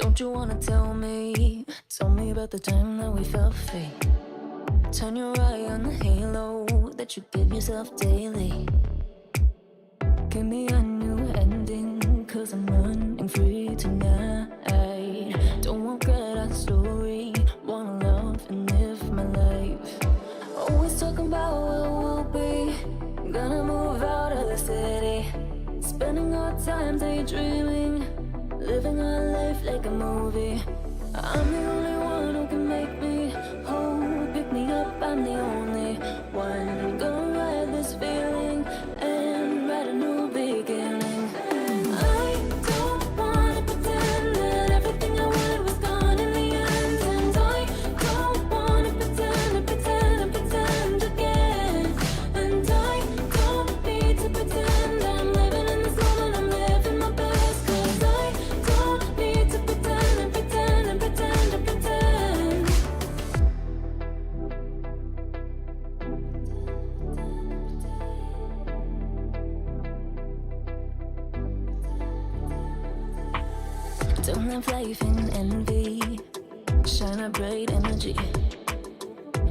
Don't you wanna tell me about the time that we felt free? Turn your eye on the halo that you give yourself daily. Give me a new ending, cause I'm running free tonight. Don't regret our story, wanna love and live my life. Always talking about what we'll be, gonna move out of the city. Spending our time daydreaming, living our life like a movie. I'm the only one who can make me whole. Pick me up, I'm the only one. Gonna ride this feeling and write a new beginning. I don't wanna pretend that everything I wanted was gone in the end. And I don't wanna pretend again. And I don't need to pretend I'm living in this moment, I'm living my best. Cause I don't need to pretend. Don't have life in envy, shine a bright energy.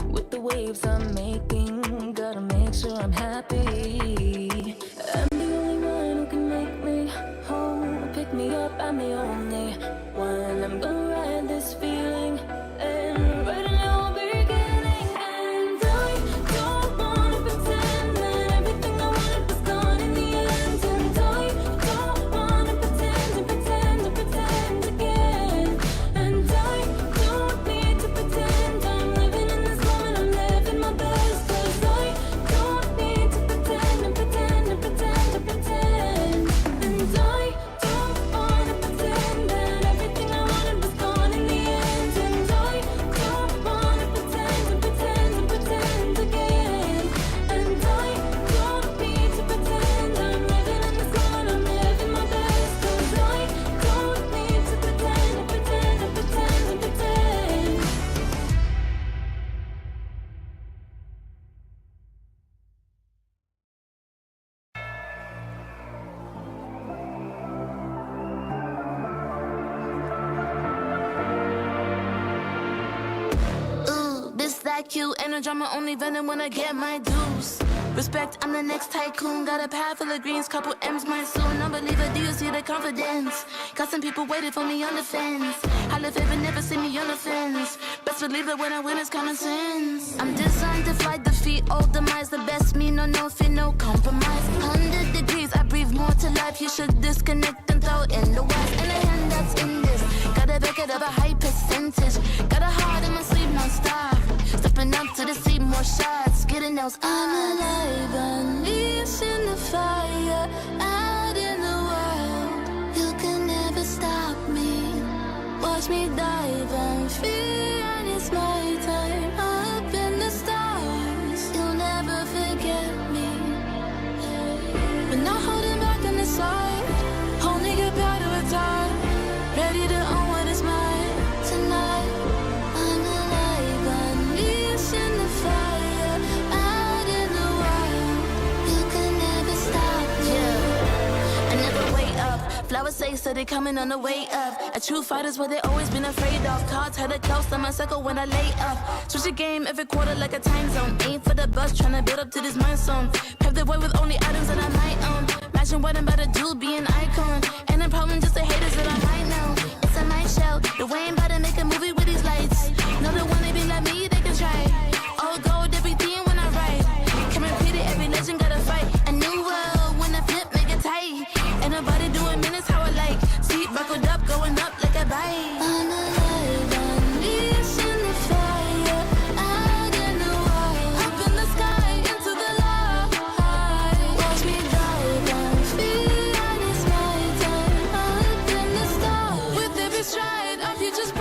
With the waves I'm making, gotta make sure I'm happy. I'm the only one who can make me whole. Pick me up, I'm the only one. I'm gonna ride this feeling and write a new beginning. And I don't wanna pretend that everything I wanted was gone in the end. And I don't wanna pretend again. And I don't need to pretend I'm living in this moment, I'm living my best. Cause I don't need to pretend. And I don't wanna pretend that everything I wanted was gone in the end. And I don't wanna pretend again. And I don't need to pretend I'm living in this moment, I'm living my best. Cause I don't need to pretend. Ooh, this that cute, and a drama only venom when I get my dues. Respect, I'm the next tycoon. Got a pad full of greens, couple M's my soon. Unbeliever, do you see the confidence? Got some people waiting for me on the fence. I live here, never see me on the fence. Best believe that when I win, it's common sense. I'm designed to fly, defeat all demise. The best me, no fear, no compromise. 100 degrees, I breathe more to life. You should disconnect and throw in the west. And the hand that's in this, gotta back it up a high percentage. Got a heart in my sleep, non-stop. Stepping up to the seat, more shots. Getting those, I'm alive, unleashed in the fire. Out in the world, you can never stop me. Watch me dive and free, and it's my time. Up in the stars, you'll never forget me. But not holding back on the side, only get better with time. Ready to own what is mine tonight. I'm alive, unleashed in the fire. Out in the world, you can never stop me. Yeah, I never wait up. Flowers say so they coming on the way up. A true fighter's what they always been afraid of. Cards had a close on my circle when I lay up. Switch the game every quarter like a time zone. Aim for the bus, tryna build up to this milestone. Pave the way with only items that I might own. Imagine what I'm about to do, be an icon. And the problem just the haters that I might know. It's a night show, the way I'm about to make a movie with these lights. No, they wanna be like me, they can try. All gold, everything when I write. Can't repeat it, every legend gotta fight. A new world, when I flip, make it tight. Ain't nobody doing minutes how I like. Seat buckled up, going up like a bike. I'm alive, unleashed in the fire. Out in the world, up in the sky, into the light. Watch me dive and free, and it's my time. Up in the stars, with every stride, our future's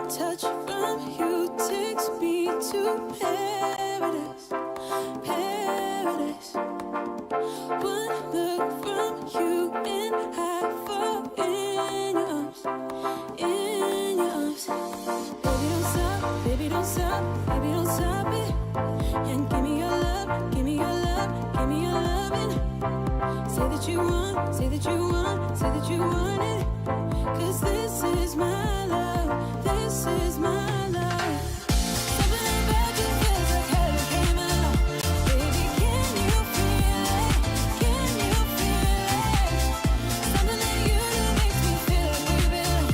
touch from you takes me to paradise, paradise. One look from you and I fall in your arms, in your arms. Baby don't stop, baby don't stop it. And give me your love, give me your love, give me your loving. Say that you want, say that you want, say that you want it. 'Cause this is my love, this is my love. Something about you feels like heaven came along. Baby, can you feel it? Can you feel it? Something that you do makes me feel like we belong.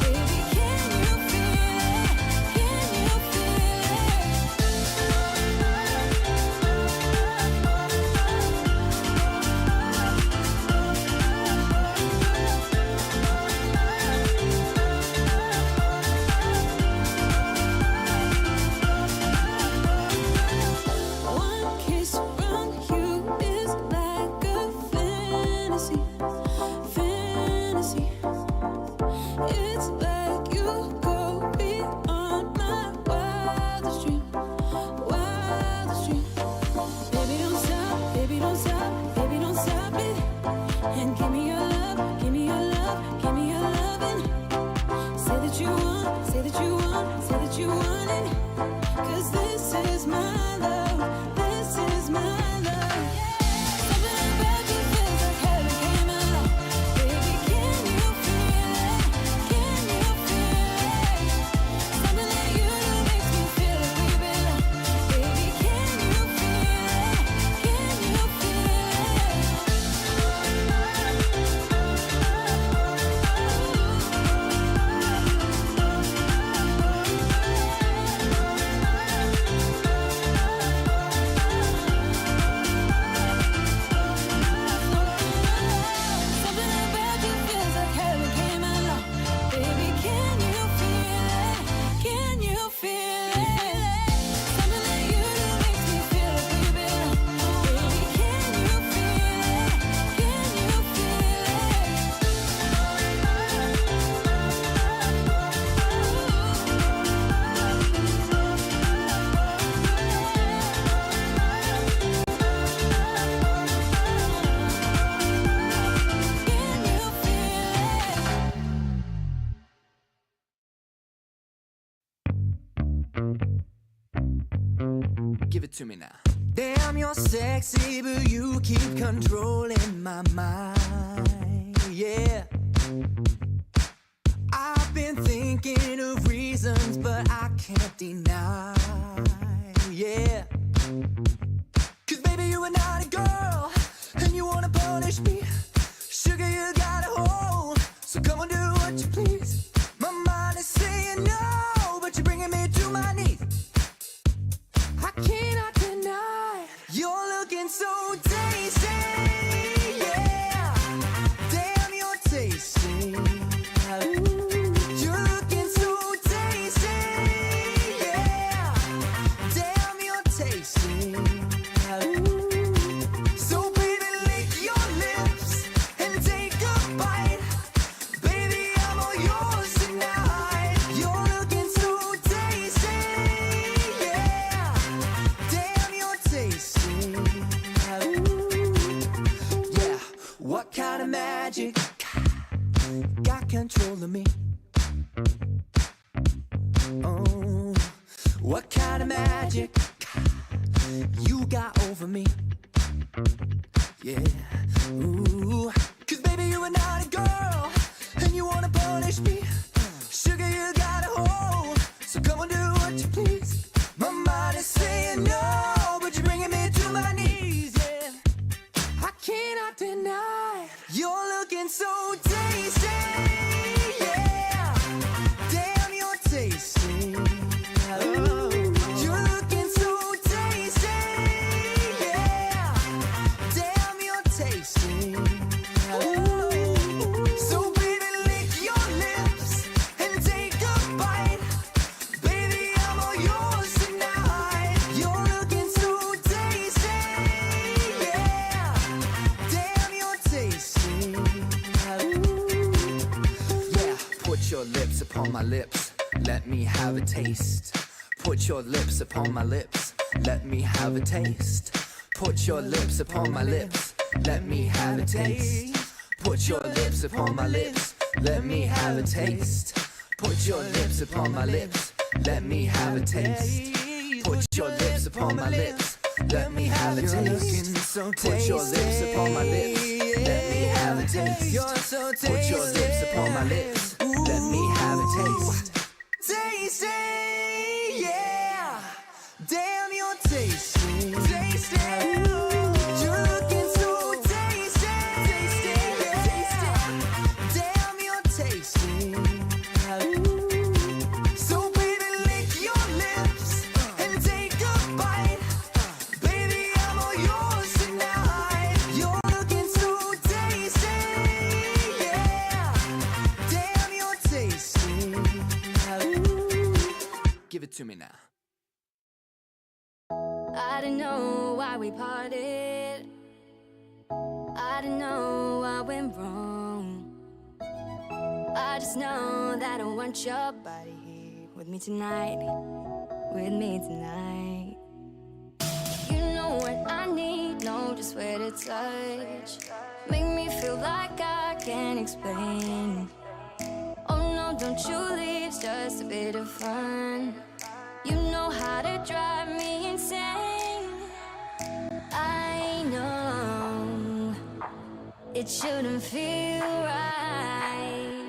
Baby, can you feel it? Can you feel One kiss from you is like a fantasy, fantasy. It's like you go beyond my wildest dream, wildest dream. Baby don't stop, baby don't stop, baby don't stop it. And give me your love, give me your love, give me your loving. Say that you want, say that you want, say that you want it. 'Cause this is my love, this is my love. Something about you feels like heaven came along. Baby, can you feel it? Can you feel it? Something that you do makes me feel like we belong. Baby, can you feel it? Can you feel Something about you feels like heaven came along. Baby, can you feel it? Can you feel it? Something that you do makes me feel like we belong. Baby, can you feel it? Can you feel Give it to me now. Damn, you're sexy, but you keep controlling my mind. Yeah. I've been thinking of reasons, but I can't deny. Yeah. 'Cause baby, you are not a girl, and you wanna punish me. Sugar, you got a hold, so come on, do what you please. My mind is saying no, but you're bringing me to my knees. I cannot deny you're looking so tasty, yeah. Damn, you're tasty. Ooh, you're looking so tasty, yeah. Damn, you're tasty. Ooh. So baby, lick your lips and take a bite. Baby, I'm all yours tonight. You're looking so tasty, yeah. Damn, you're tasty. Ooh. Yeah, what kind of magic got control of me? Oh, what kind of magic you got over me? Yeah, ooh. 'Cause baby, you are not a girl, and you wanna punish me. Sugar, you got a hold, so come on, do what you please. My mind is saying no, but you're bringing me to my knees, yeah. I cannot deny you're looking so tasty, yeah. Damn, you're tasty. Oh, you're looking so tasty, yeah. Damn, you're tasty. Oh, so baby, lick your lips and take a bite. Baby, I'm all yours tonight. You're looking so tasty, yeah. Damn, you're tasty. Ooh. Yeah, put your lips upon my lips. let me have a taste. Put your lips upon my lips, let me have a taste. Put your lips upon my lips, let me have a taste. Put your lips upon my lips, let me have a taste. Put your lips upon my lips, let me have a taste. Put your lips upon my lips, let me have a taste. Put your lips upon my lips, let me have a taste. Put your lips upon my lips, let me have a taste. Tasty, yeah. Damn, you're tasty, tasty. You're looking so tasty, tasty, tasty. Damn, you're tasty. So baby, lick your lips and take a bite. Baby, I'm all yours tonight. You're looking so tasty, yeah. Damn, you're tasty. Give it to me now. I don't know why we parted. I don't know what went wrong. I just know that I want your body here with me tonight. With me tonight. You know what I need, know just where to touch. Make me feel like I can't explain. Oh no, don't you leave, it's just a bit of fun. You know how to drive me insane. I know it shouldn't feel right,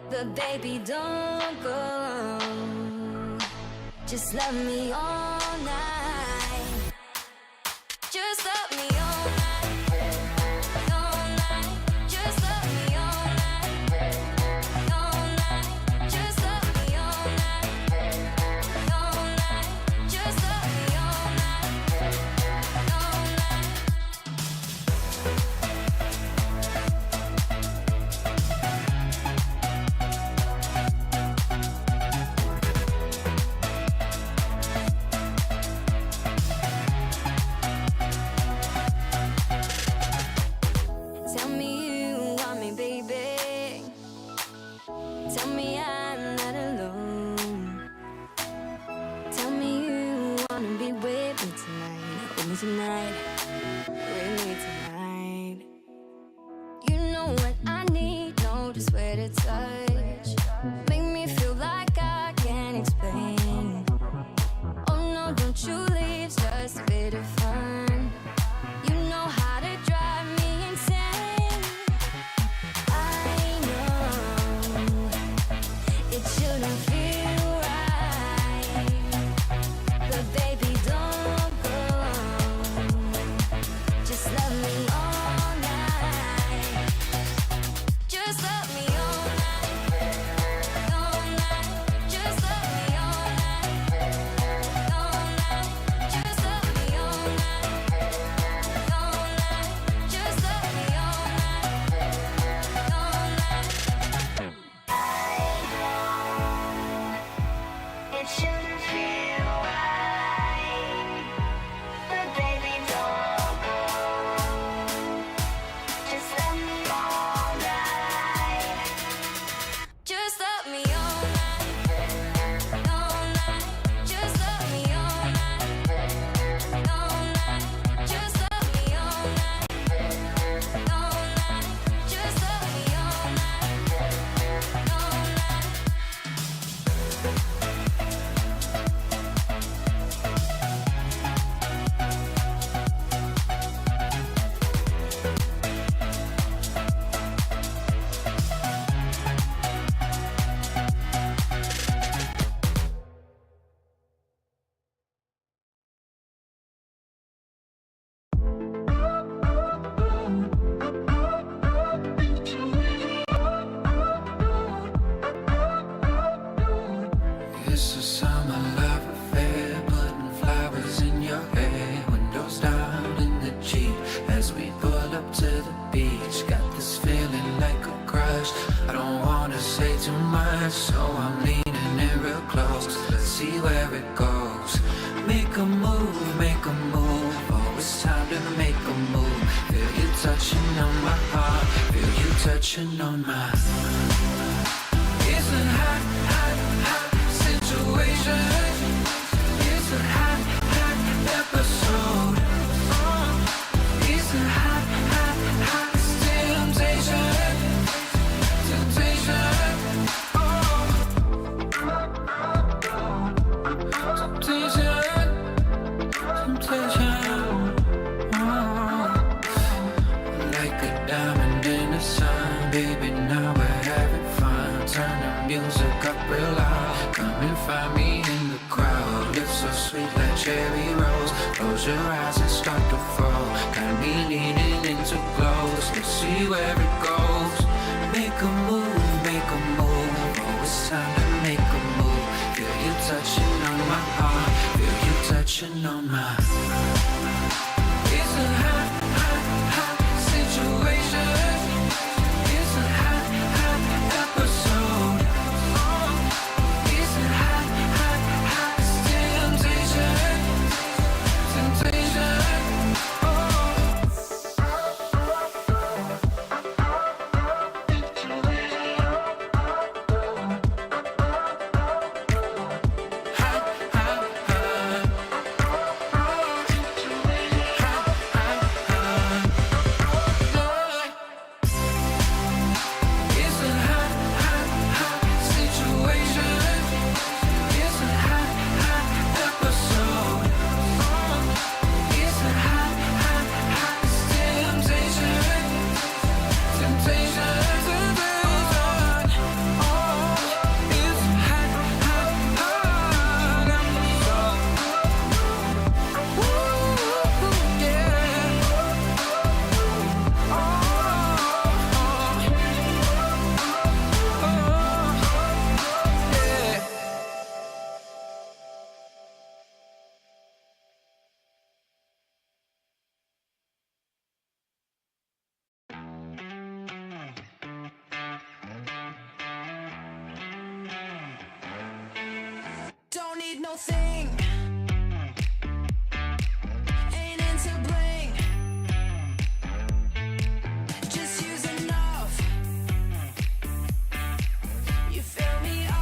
but baby, don't go. Just love me all night. Just love me all night. All night. Just love me all night. All night. Just love me all night. All night. Just love me all night. All night. Tell me you want me, baby. Tell me I'm not alone. Tell me you wanna be with me tonight. With me tonight. With me tonight. You know what I need, know just where to touch. Make me feel like I can't explain. Oh no, don't you leave, it's just a bit of fun. You know how to drive me insane. I know it shouldn't feel right, but baby, don't go. Just love me all night. Just love me all night. All night. Just love me all night. All night. Just love me all night. All night. Just love me all night. All night. It shouldn't feel right, but baby, don't go. Just love me all night. Just love me all night. All night. Just love me all night. All night. Just love me all night. All night. Just love me all night. All night. It's a summer love affair, putting flowers in your hair. Windows down in the Jeep as we pull up to the beach. Got this feeling like a crush. I don't wanna say too much, so I'm leaning in real close. Let's see where it goes. Make a move, make a move. Oh, it's time to make a move. Feel you touching on my heart, feel you touching on mine. It's hot, hot, hot. temptation. Like a diamond in the sun, baby, now we're having fun. Turn the music up real loud. Come and find me in the crowd. Lips so sweet like cherry rose. Close your eyes and start to fall. Got me leaning into close. Let's see where it goes. Make a move, make a move. Oh, it's time to make a move. Feel you touching on my heart. Feel you touching on my. It's a hot, hot, hot situation. It's a hot, hot episode. It's a hot, hot, hot temptation. Temptation. Don't need no thing. Ain't into bling. Just use enough. You fill me up.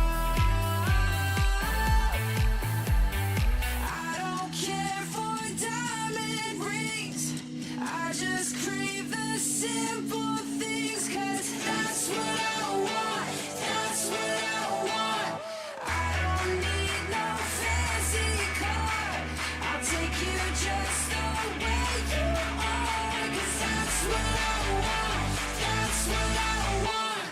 I don't care for diamond rings. I just crave the simple things. 'Cause that's what I want. That's what I want. I don't need no fancy car. I'll take you just the way you are. 'Cause that's what I want. That's what I want.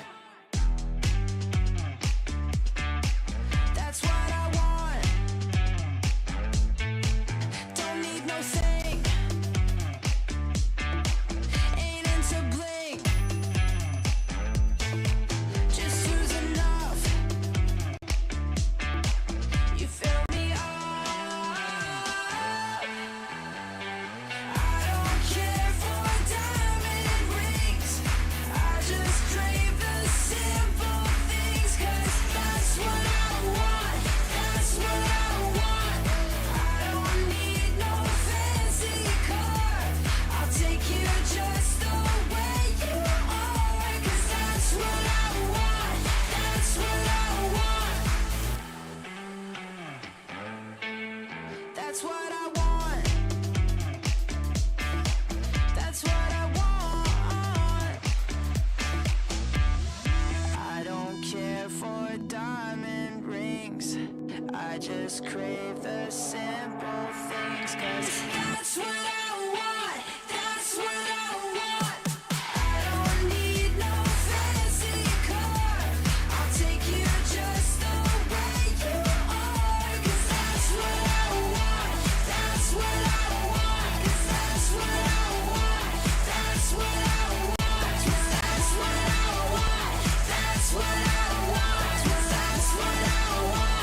That's what I want. Don't need no thing. Ain't into bling. Just use enough. You fill me up. I don't care for diamond rings. I just crave the simple things. 'Cause that's what I want. That's what I want. I don't need no fancy car. I'll take you just the way you are. 'Cause that's what I want. That's what I want. That's what I want. That's what I want. I don't care for diamond rings. I just crave the simple things. 'Cause that's what I want. That's what I want. I don't need no fancy car. I'll take you just the way you are. 'Cause that's what I want. That's what I want. 'Cause that's what I want. That's what I want. That's what I want. That's what I want. That's what I want.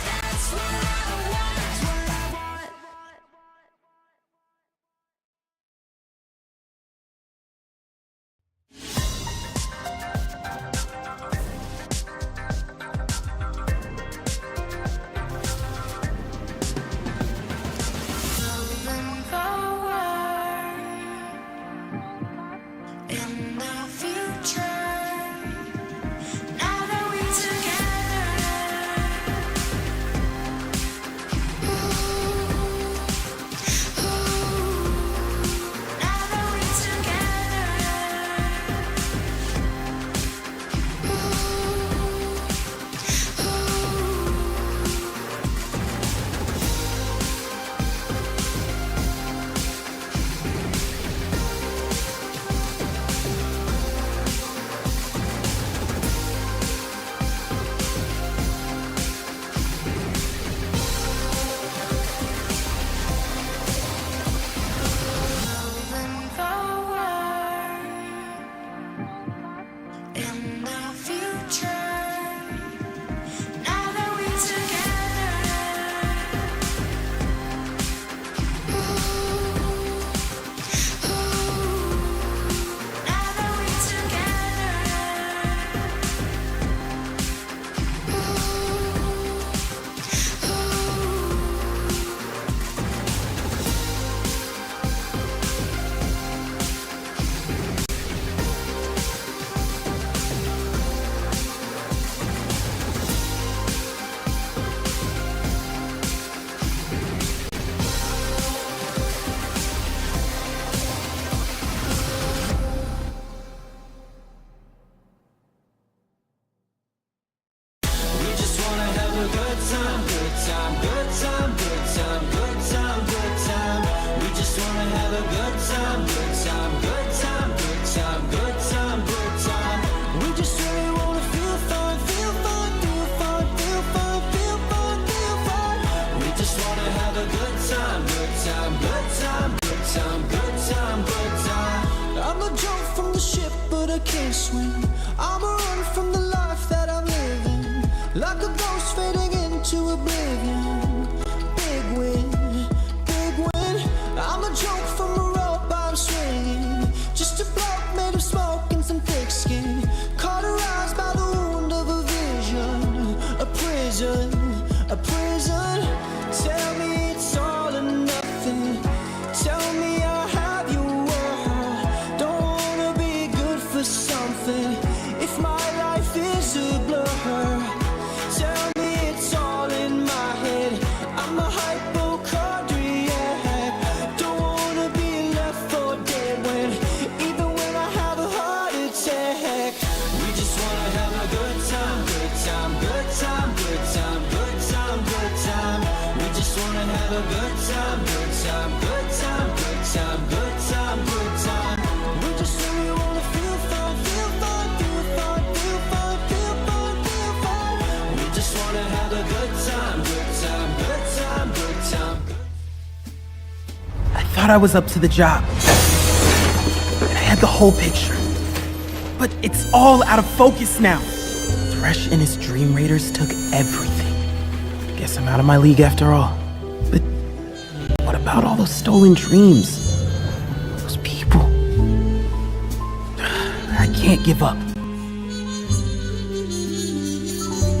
That's what I want. That's what I want. a good time, good time, good time, good time, good time, good time. I'm a jump from the ship, but I can't swim. I'm a run from the life that I'm living, like a ghost fading into oblivion. Big win, big win. I'm a joke from a rope I'm swinging, just a bloke made of smoke and some thick skin, cauterized by the wound of a vision. A prison, a prison. Tell me it's all or nothing. Tell me I'll have your word. Don't wanna be good for something if my life is a blur. Tell me it's all in my head. I'm a hypochondriac. Don't wanna be left for dead when, even when I have a heart attack. We just wanna have a good time, good time, good time, good time, good time, good time. We just wanna have a good time, good time, good time, good time, good time, good time. We just really wanna feel fun, feel fun, feel fun, feel fun, feel fun, feel fun. We just wanna have a good time, good time, good time, good time. I thought I was up to the job. I had the whole picture. But it's all out of focus now. Thresh and his Dream Raiders took everything. Guess I'm out of my league after all. But what about all those stolen dreams? Those people? I can't give up.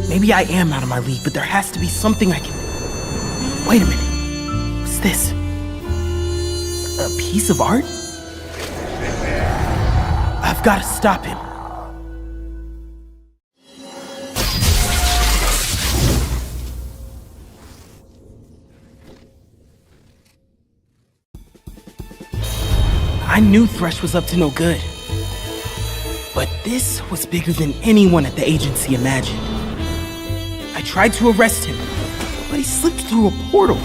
Maybe I am out of my league, but there has to be something I can... Wait a minute. What's this? A piece of art? I've got to stop him. I knew Thresh was up to no good. But this was bigger than anyone at the agency imagined. I tried to arrest him, but he slipped through a portal.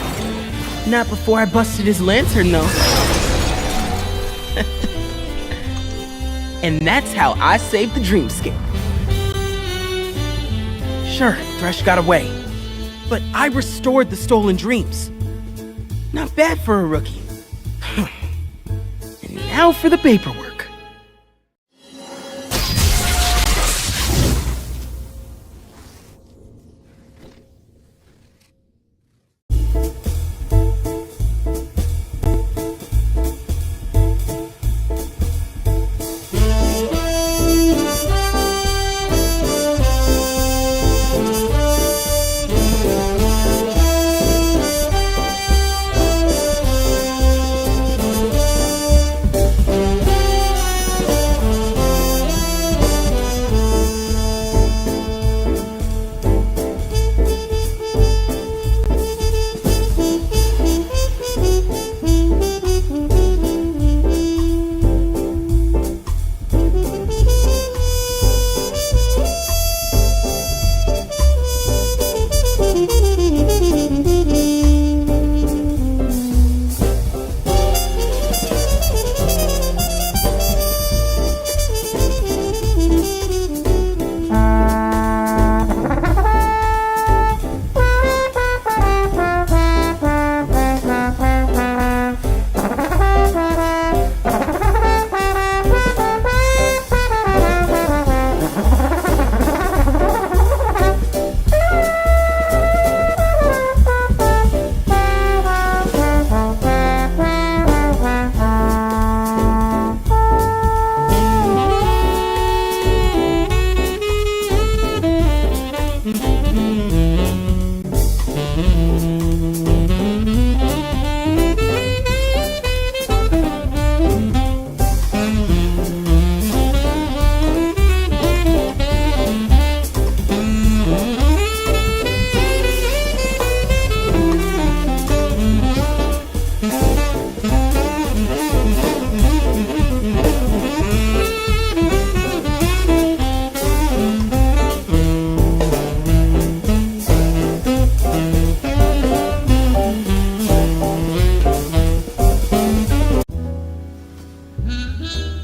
Not before I busted his lantern, though. And that's how I saved the dreamscape. Sure, Thresh got away, but I restored the stolen dreams. Not bad for a rookie. And now for the paperwork.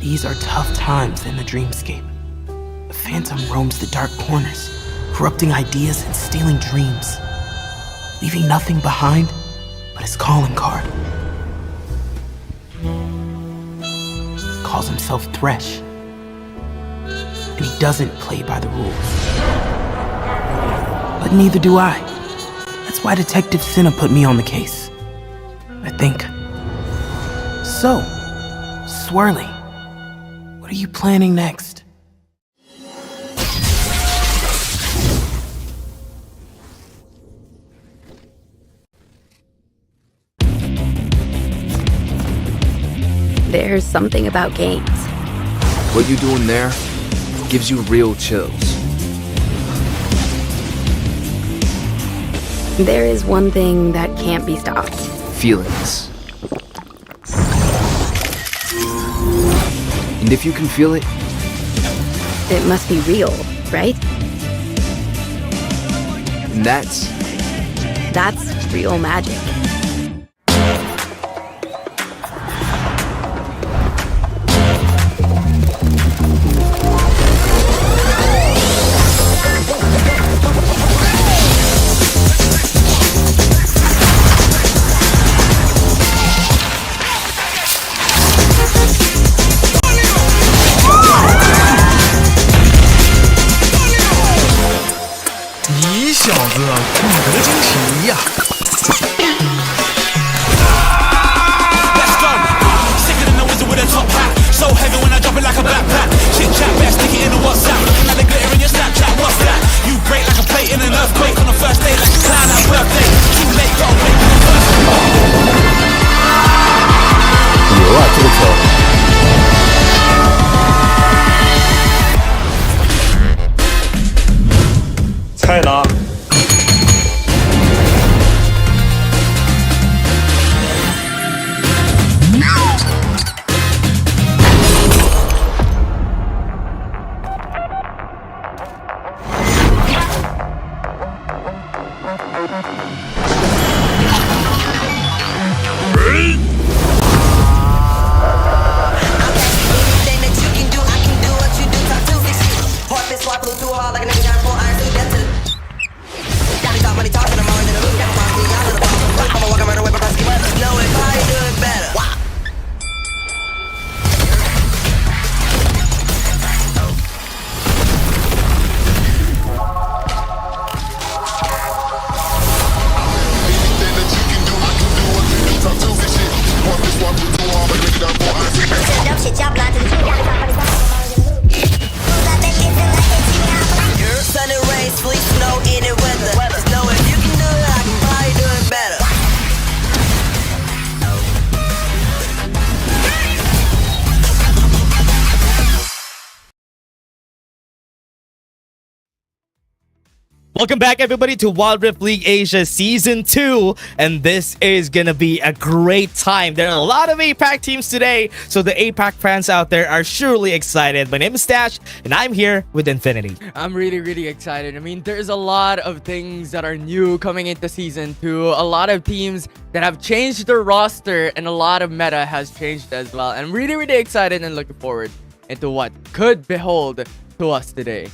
These are tough times in the dreamscape. The Phantom roams the dark corners, corrupting ideas and stealing dreams, leaving nothing behind But his calling card calls himself Thresh. And he doesn't play by the rules. But neither do I. That's why Detective Cinna put me on the case, I think. So, Swirly, what are you planning next? There's something about games. What you doing there gives you real chills. There is one thing that can't be stopped. Feelings. And if you can feel it, It must be real, right? and that's That's real magic. Let's go. Sicker than the wizard with a top hat. So heavy when I drop it like a backpack. Chit chat, best stick it in a WhatsApp. Looking at the glitter in your Snapchat. What's that? You break like a plate in an earthquake on the first day, like a clown at birthday. Too late, gotta wait for the first. 牛啊，这个球！菜呢？Welcome back, everybody, to Wild Rift League Asia Season 2, and this is gonna be a great time. There are a lot of APAC teams today, so the APAC fans out there are surely excited. My name is Stash, and I'm here with Infinity. I'm really excited. I mean, there's a lot of things that are new coming into Season 2, a lot of teams that have changed their roster, and a lot of meta has changed as well. I'm really excited and looking forward into what could behold to us today.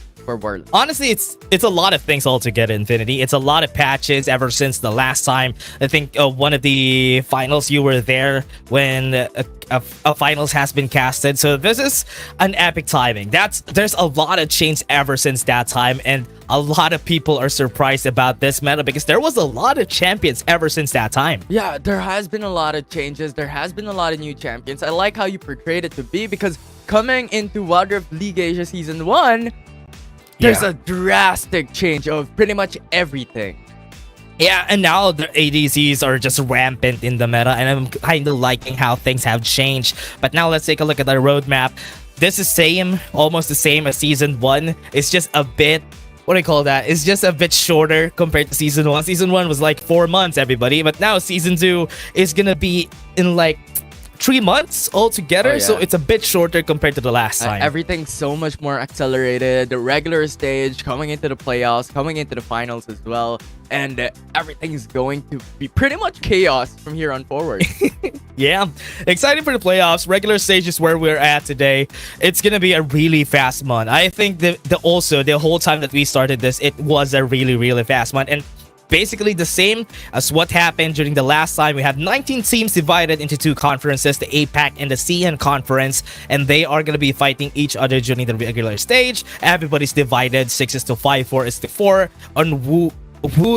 Honestly, it's a lot of things altogether, Infinity. It's a lot of patches ever since the last time. I think one of the finals, you were there when a finals has been casted. So this is an epic timing. There's a lot of change ever since that time, and a lot of people are surprised about this meta because there was a lot of champions ever since that time. Yeah, there has been a lot of changes. There has been a lot of new champions. I like how you portrayed it to be, because coming into Wild Rift League Asia Season 1, there's a drastic change of pretty much everything. Yeah, and now the ADCs are just rampant in the meta, and I'm kind of liking how things have changed. But now let's take a look at the roadmap. This is almost the same as Season 1. It's just a bit, what do you call that? It's just a bit shorter compared to Season 1. Season 1 was like 4 months, everybody. But now Season 2 is gonna be in like 3 months altogether, so it's a bit shorter compared to the last time. Everything's so much more accelerated. The regular stage, coming into the playoffs, coming into the finals as well, and everything's going to be pretty much chaos from here on forward. Yeah, excited for the playoffs. Regular stage is where we're at today. It's gonna be a really fast month. I think the whole time that we started this, it was a really fast month, and basically the same as what happened during the last time. We have 19 teams divided into two conferences, the APAC and the CN conference, and they are going to be fighting each other during the regular stage. Everybody's divided 6-5, 4-4 on who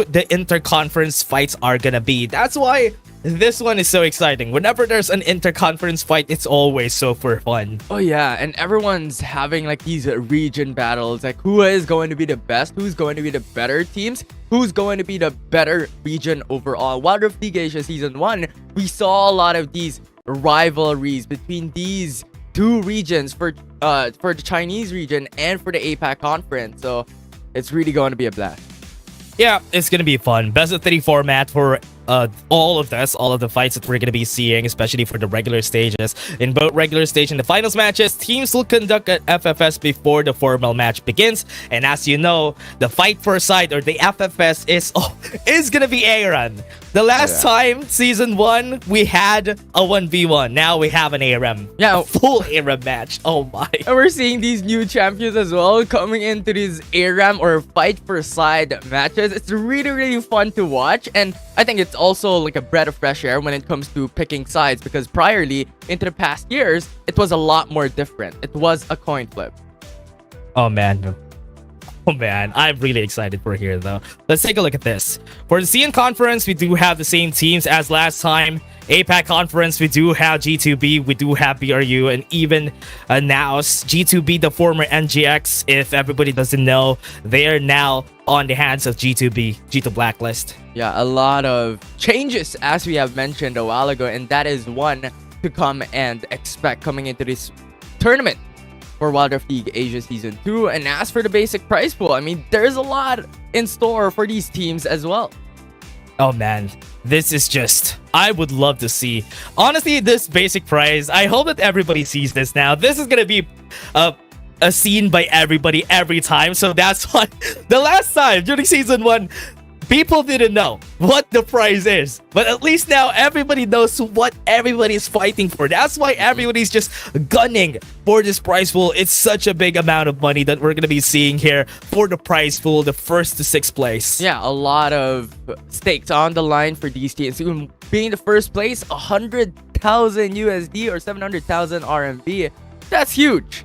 the interconference fights are going to be. That's why this one is so exciting. Whenever there's an interconference fight, it's always so for fun. Oh yeah, and everyone's having like these region battles, like who is going to be the best, who's going to be the better teams, who's going to be the better region overall. Wild Rift League Asia Season 1, we saw a lot of these rivalries between these two regions for the Chinese region and for the APAC conference. So it's really going to be a blast. Yeah, it's going to be fun. Best of 3 format for all of the fights that we're going to be seeing, especially for the regular stages. In both regular stage and the finals matches, teams will conduct an FFS before the formal match begins. And as you know, the fight for side or the FFS is going to be Aaron. The last time, Season 1, we had a 1v1. Now we have an ARAM. Yeah. A full ARAM match. Oh my. And we're seeing these new champions as well coming into these ARAM or fight for side matches. It's really, really fun to watch. And I think it's also like a breath of fresh air when it comes to picking sides, because priorly, into the past years, it was a lot more different. It was a coin flip. Oh man. Oh man, I'm really excited for here though. Let's take a look at this. For the CN conference, we do have the same teams as last time. APAC conference, we do have G2B, we do have BRU, and even now G2B, the former NGX. If everybody doesn't know, they are now on the hands of G2B, G2 Blacklist. Yeah, a lot of changes as we have mentioned a while ago, and that is one to come and expect coming into this tournament for Wild Rift League Asia Season 2. And as for the basic prize pool, I mean, there's a lot in store for these teams as well. Oh man, this is just, I would love to see. Honestly, this basic prize, I hope that everybody sees this now. This is gonna be a scene by everybody every time. So that's why the last time during Season 1, people didn't know what the prize is, but at least now everybody knows what everybody's fighting for. That's why everybody's just gunning for this prize pool. It's such a big amount of money that we're going to be seeing here for the prize pool, the 1st to 6th place. Yeah, a lot of stakes on the line for these teams. Being the first place, 100,000 USD or 700,000 RMB. That's huge.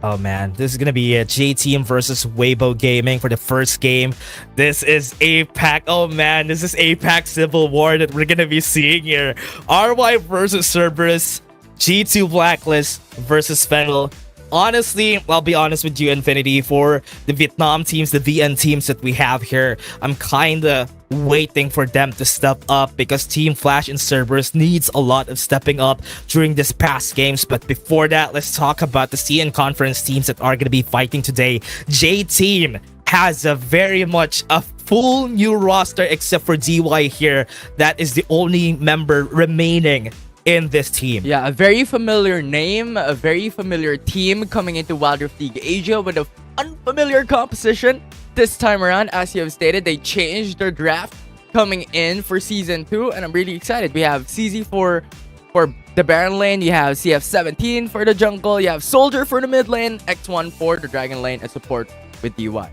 Oh man, this is gonna be a J Team versus Weibo Gaming for the first game. This is APAC. Oh man, this is APAC Civil War that we're gonna be seeing here. RY versus Cerberus, G2 Blacklist versus Fennel. Honestly, I'll be honest with you, Infinity, for the Vietnam teams, the VN teams that we have here, I'm kinda waiting for them to step up because Team Flash and Cerberus needs a lot of stepping up during this past games. But before that, let's talk about the CN conference teams that are going to be fighting today. J Team has a very much a full new roster except for DY here. That is the only member remaining in this team. Yeah, a very familiar name, a very familiar team coming into Wild Rift League Asia with an unfamiliar composition. This time around, as you have stated, they changed their draft coming in for Season 2, and I'm really excited. We have CZ for the Baron lane, you have CF17 for the jungle, you have Soldier for the mid lane, X1 for the Dragon lane, and support with DY.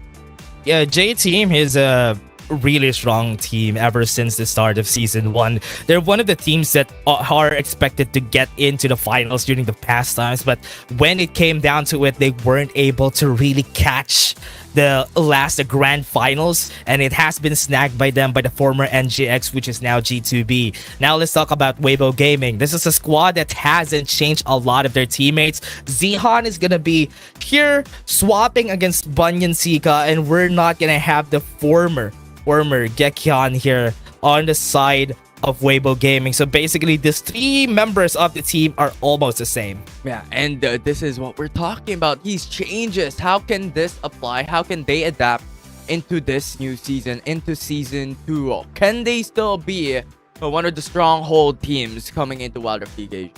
Yeah, J Team is a really strong team ever since the start of Season 1. They're one of the teams that are expected to get into the finals during the past times, but when it came down to it, they weren't able to really catch the grand finals, and it has been snagged by them by the former NGX, which is now G2B. Now let's talk about Weibo Gaming. This is a squad that hasn't changed a lot of their teammates. Zihan is gonna be here swapping against Bunyan Sika, and we're not gonna have the former Gekyan here on the side of Weibo Gaming. So basically, these 3 members of the team are almost the same. Yeah, and this is what we're talking about. These changes. How can this apply? How can they adapt into this new season, into Season 2? Can they still be one of the stronghold teams coming into Wild Rift League Asia?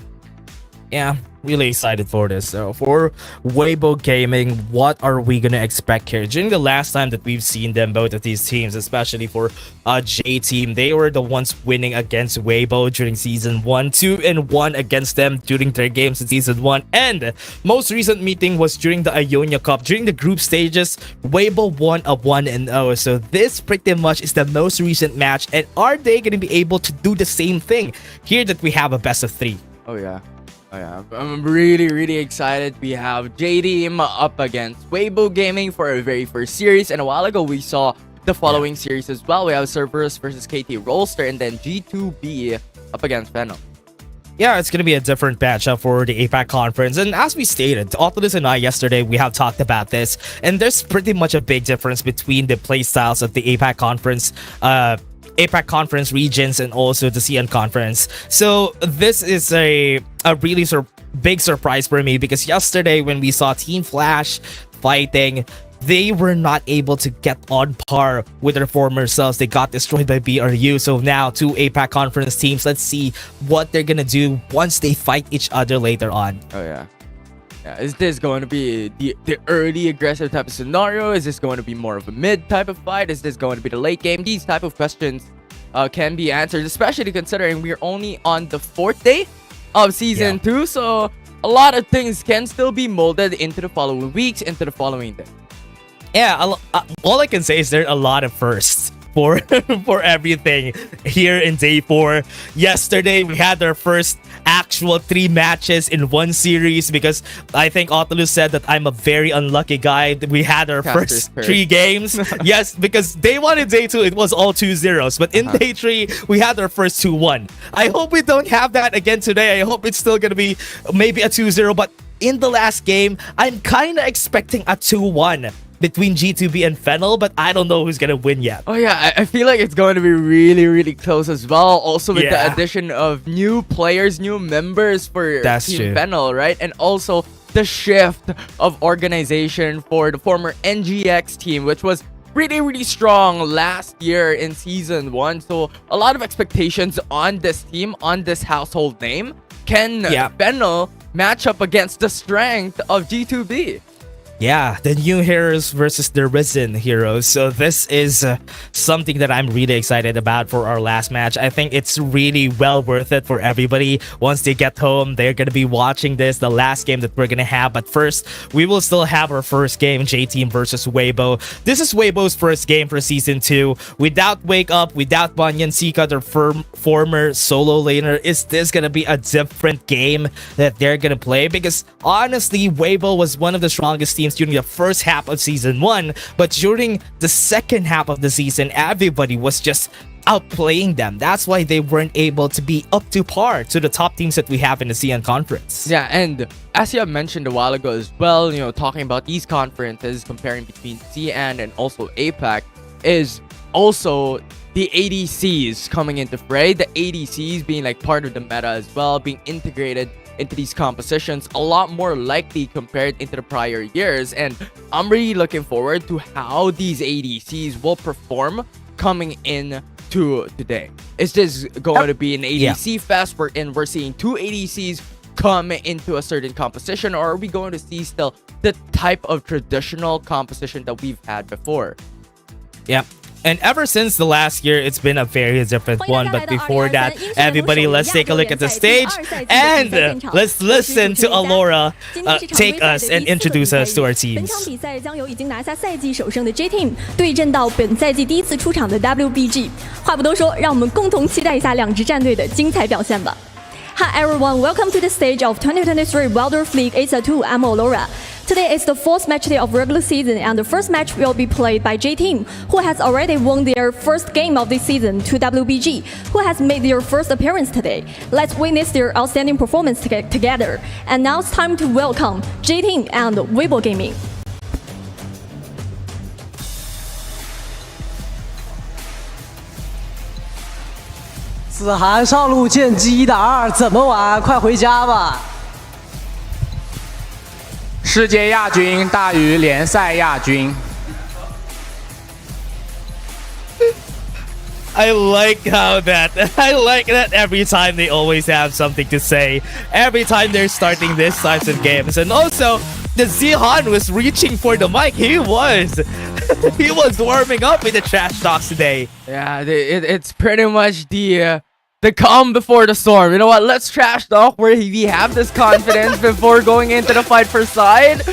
Yeah, really excited for this. So for Weibo Gaming, what are we gonna expect here? During the last time that we've seen them, both of these teams, especially for J Team, they were the ones winning against Weibo during season 1, 2-1 against them during their games in season 1. And most recent meeting was during the Ionia Cup. During the group stages, Weibo won a 1-0. So this pretty much is the most recent match. And are they gonna be able to do the same thing here that we have a best of 3? Oh yeah. I'm really excited. We have J Team up against Weibo Gaming for our very first series, and a while ago we saw the following series as well. We have Cerberus versus KT.RY, and then G2B up against Venom. Yeah, it's going to be a different matchup for the APAC conference. And as we stated, Oculus and I yesterday, we have talked about this. And there's pretty much a big difference between the playstyles of the APAC conference regions and also the CN conference. So this is a really big surprise for me, because yesterday when we saw Team Flash fighting, they were not able to get on par with their former selves. They got destroyed by BRU. So now 2 APAC conference teams, let's see what they're gonna do once they fight each other later on. Oh yeah. Is this going to be the early aggressive type of scenario? Is this going to be more of a mid type of fight? Is this going to be the late game? These type of questions can be answered, especially considering we're only on the 4th day of season 2. So a lot of things can still be molded into the following weeks, into the following day. Yeah, all I can say is there are a lot of firsts for everything here in day 4. Yesterday we had our first actual 3 matches in one series, because I think Oculus said that I'm a very unlucky guy. We had our first 3 games. Yes, because day 1 and day 2 it was all 2-0s, but in day 3 we had our first 2-1. I hope we don't have that again today. I hope it's still gonna be maybe a 2-0, but in the last game I'm kind of expecting a 2-1 between G2B and Fennel, but I don't know who's gonna win yet. Oh yeah, I feel like it's going to be really close as well. Also with the addition of new players, new members for Team Fennel, right? And also the shift of organization for the former NGX team, which was really strong last year in season 1. So a lot of expectations on this team, on this household name. Can Fennel match up against the strength of G2B? Yeah, the new heroes versus the risen heroes. So this is something that I'm really excited about for our last match. I think it's really well worth it for everybody. Once they get home, they're going to be watching this, the last game that we're going to have. But first, we will still have our first game, J-Team versus Weibo. This is Weibo's first game for Season 2. Without Wake Up, without Banyan Sika, their former solo laner, is this going to be a different game that they're going to play? Because honestly, Weibo was one of the strongest teams during the first half of season 1, but during the second half of the season, everybody was just outplaying them. That's why they weren't able to be up to par to the top teams that we have in the CN conference. Yeah, and as you have mentioned a while ago as well, you know, talking about these conferences, comparing between CN and also APAC, is also the ADCs coming into fray. The ADCs being like part of the meta as well, being integrated into these compositions a lot more likely compared into the prior years. And I'm really looking forward to how these ADCs will perform coming in to today. Is this going to be an ADC fest wherein we're seeing 2 ADCs come into a certain composition, or are we going to see still the type of traditional composition that we've had before? Yeah. And ever since the last year, it's been a very different one. But before that, everybody, let's take a look at the stage and let's listen to Alora take us and introduce us to our teams. 本场比赛将由已经拿下赛季首胜的 J Team 对阵到本赛季第一次出场的 WBG。话不多说，让我们共同期待一下两支战队的精彩表现吧。Hi everyone, welcome to the stage of 2023 Wildorf League ASA 2. I'm Alora. Today is the 4th match day of regular season, and the first match will be played by J Team, who has already won their first game of this season, to WBG, who has made their first appearance today. Let's witness their outstanding performance together. And now it's time to welcome J Team and Weibo Gaming. 子涵上路见 G.2， 怎么玩？快回家吧！世界亚军大于联赛亚军。I like that every time they always have something to say. Every time they're starting these types of games. And also, the Zihan was reaching for the mic. He was warming up with the trash talks today. Yeah, it's pretty much the calm before the storm. You know what? Let's trash talk where we have this confidence before going into the fight for side.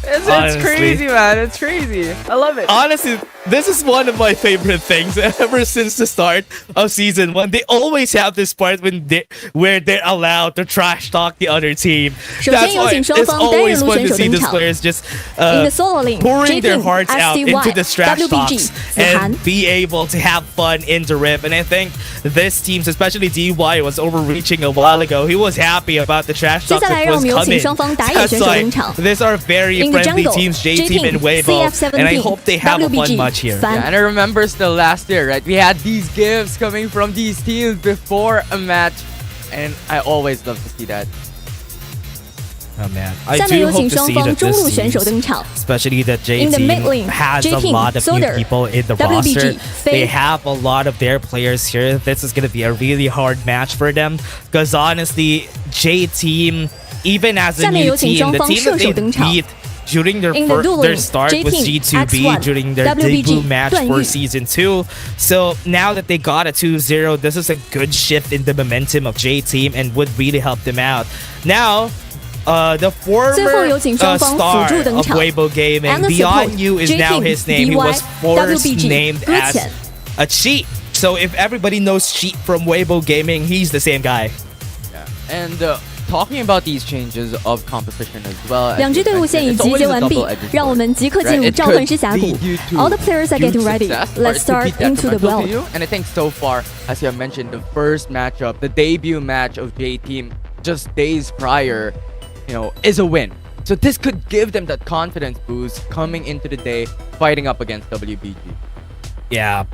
It's crazy, man. It's crazy. I love it. Honestly, this is one of my favorite things ever since the start of season 1. They always have this part where they're allowed to trash talk the other team. That's why it's always fun to see these players just pouring their hearts out into the trash talks and be able to have fun in the rip. And I think this team's, especially DY, was overreaching a while ago. He was happy about the trash talks that was coming. That's why these are very friendly teams, J-Team and Weibo, and I hope they have a fun match here. Yeah, and I remember still last year, right? We had these gifts coming from these teams before a match, and I always love to see that. Oh man, I do hope to see that this season, especially that J-Team has a lot of new people in the roster. They have a lot of their players here. This is going to be a really hard match for them, because honestly, J-Team, even as a new team, the team that they beat during their start was G2B during their debut match for Season 2. So now that they got a 2-0, this is a good shift in the momentum of J-Team and would really help them out. Now, the former star of Weibo Gaming, Beyond You is now his name. He was first named as a Cheat. So if everybody knows Cheat from Weibo Gaming, he's the same guy. Yeah. And talking about these changes of composition as well, 两支队伍现已集结完毕，让我们即刻进入召唤师峡谷。All the players are getting ready. Let's start into the world. And I think so far, as you have mentioned, the first matchup, the debut match of J-Team just days prior, is a win. So this could give them that confidence boost coming into the day, fighting up against WBG. Yeah,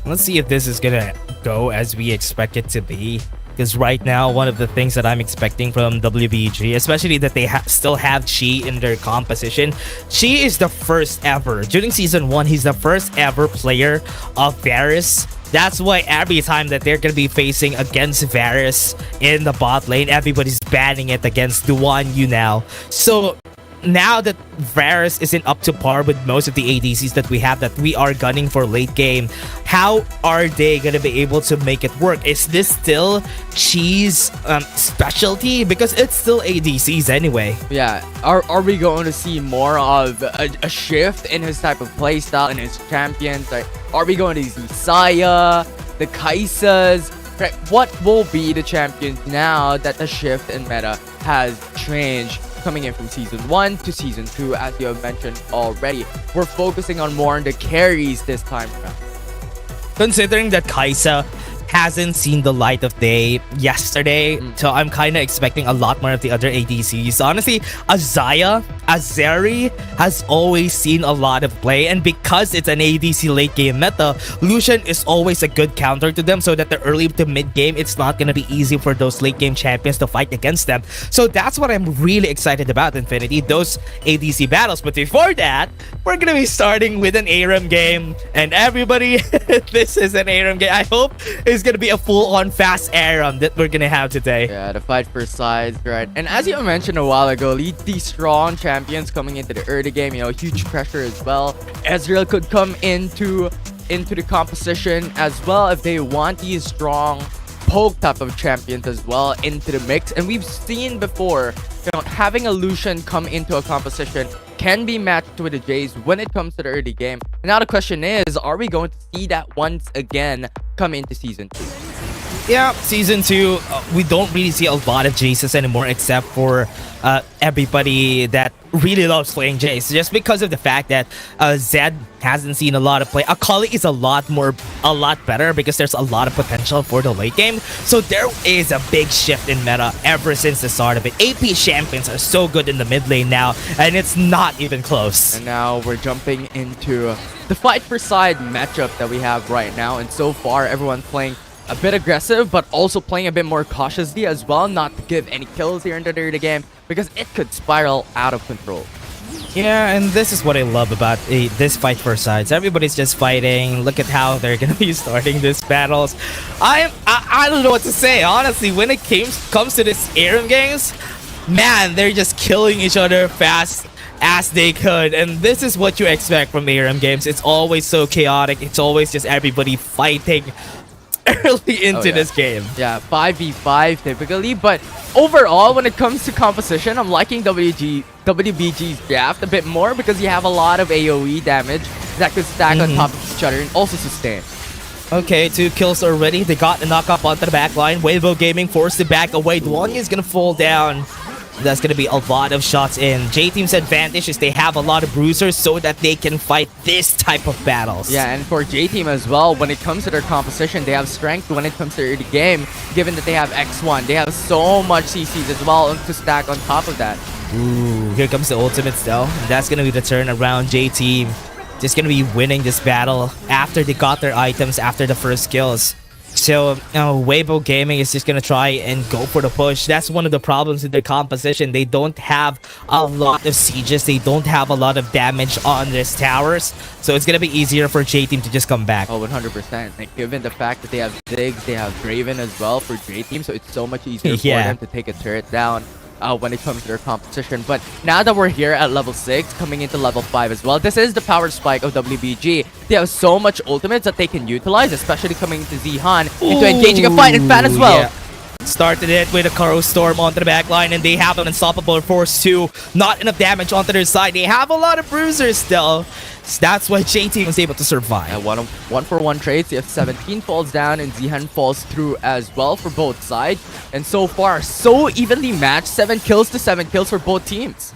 let's see if this is gonna go as we expect it to be. Because right now, one of the things that I'm expecting from WBG, especially that they still have Chi in their composition, Chi is the first ever. During Season 1, he's the first ever player of Varus. That's why every time that they're going to be facing against Varus in the bot lane, everybody's banning it against Duan Yu now. So now that Varus isn't up to par with most of the ADCs that we have that we are gunning for late game, how are they gonna be able to make it work? Is this still Chi's specialty? Because it's still ADCs anyway. Yeah, are we going to see more of a shift in his type of playstyle and his champions? Like, are we going to see Saya, the Kaisas? Right, what will be the champions now that the shift in meta has changed? Coming in from Season 1 to Season 2, as you have mentioned already. We're focusing on more on the carries this time around. Considering that Kaisa hasn't seen the light of day yesterday, so I'm kind of expecting a lot more of the other ADCs. Honestly, Azeri has always seen a lot of play, and because it's an ADC late game meta, Lucian is always a good counter to them, so that the early to mid game, it's not going to be easy for those late game champions to fight against them. So that's what I'm really excited about, Infinity, those ADC battles. But before that, we're going to be starting with an ARAM game, and everybody, this is an ARAM game. I hope it's gonna be a full-on fast ARAM that we're gonna have today. Yeah, the fight for sides, right? And as you mentioned a while ago, these strong champions coming into the early game, huge pressure as well. Ezreal could come into the composition as well if they want these strong poke type of champions as well into the mix. And we've seen before, having a Lucian come into a composition can be matched with the Jays when it comes to the early game. And now the question is, are we going to see that once again come into Season 2? Yeah, Season 2, we don't really see a lot of Jaces anymore, except for everybody that really loves playing Jace, just because of the fact that Zed hasn't seen a lot of play. Akali is a lot better because there's a lot of potential for the late game. So there is a big shift in meta ever since the start of it. AP champions are so good in the mid lane now, and it's not even close. And now we're jumping into the fight for side matchup that we have right now, and so far everyone's playing a bit aggressive, but also playing a bit more cautiously as well, not to give any kills here in the early game, because it could spiral out of control. Yeah, and this is what I love about this fight for sides. Everybody's just fighting. Look at how they're gonna be starting these battles. I don't know what to say. Honestly, when it comes to this Aram games, man, they're just killing each other fast as they could. And this is what you expect from Aram games. It's always so chaotic. It's always just everybody fighting early into this game. Yeah, 5v5 typically, but overall, when it comes to composition, I'm liking WBG's draft a bit more because you have a lot of AoE damage that could stack on top of each other and also sustain. Okay, 2 kills already. They got the knock up onto the back line. WBG Gaming forced to back away. Duanya is gonna fall down. That's gonna be a lot of shots in. J-Team's advantage is they have a lot of bruisers so that they can fight this type of battles. Yeah, and for J-Team as well, when it comes to their composition, they have strength when it comes to early game, given that they have X1. They have so much CCs as well to stack on top of that. Ooh, here comes the ultimates though. And that's gonna be the turn around. J-Team just gonna be winning this battle after they got their items after the first kills. So, WBG Gaming is just gonna try and go for the push. That's one of the problems with their composition. They don't have a lot of sieges. They don't have a lot of damage on these towers. So it's gonna be easier for J-Team to just come back. Oh, 100%. Like, given the fact that they have Ziggs, they have Draven as well for J-Team, so it's so much easier for them to take a turret down when it comes to their competition. But now that we're here at level 6, coming into level 5 as well, this is the power spike of WBG. They have so much ultimates that they can utilize, especially coming into Zihan, into engaging a fight and Fan as well. Yeah. Started it with a Karo Storm onto the back line, and they have an unstoppable force too. Not enough damage onto their side. They have a lot of bruisers still. So that's why J-Team was able to survive. And one for one trades. You have 17 falls down, and Zihan falls through as well for both sides. And so far, so evenly matched. 7 kills to 7 kills for both teams.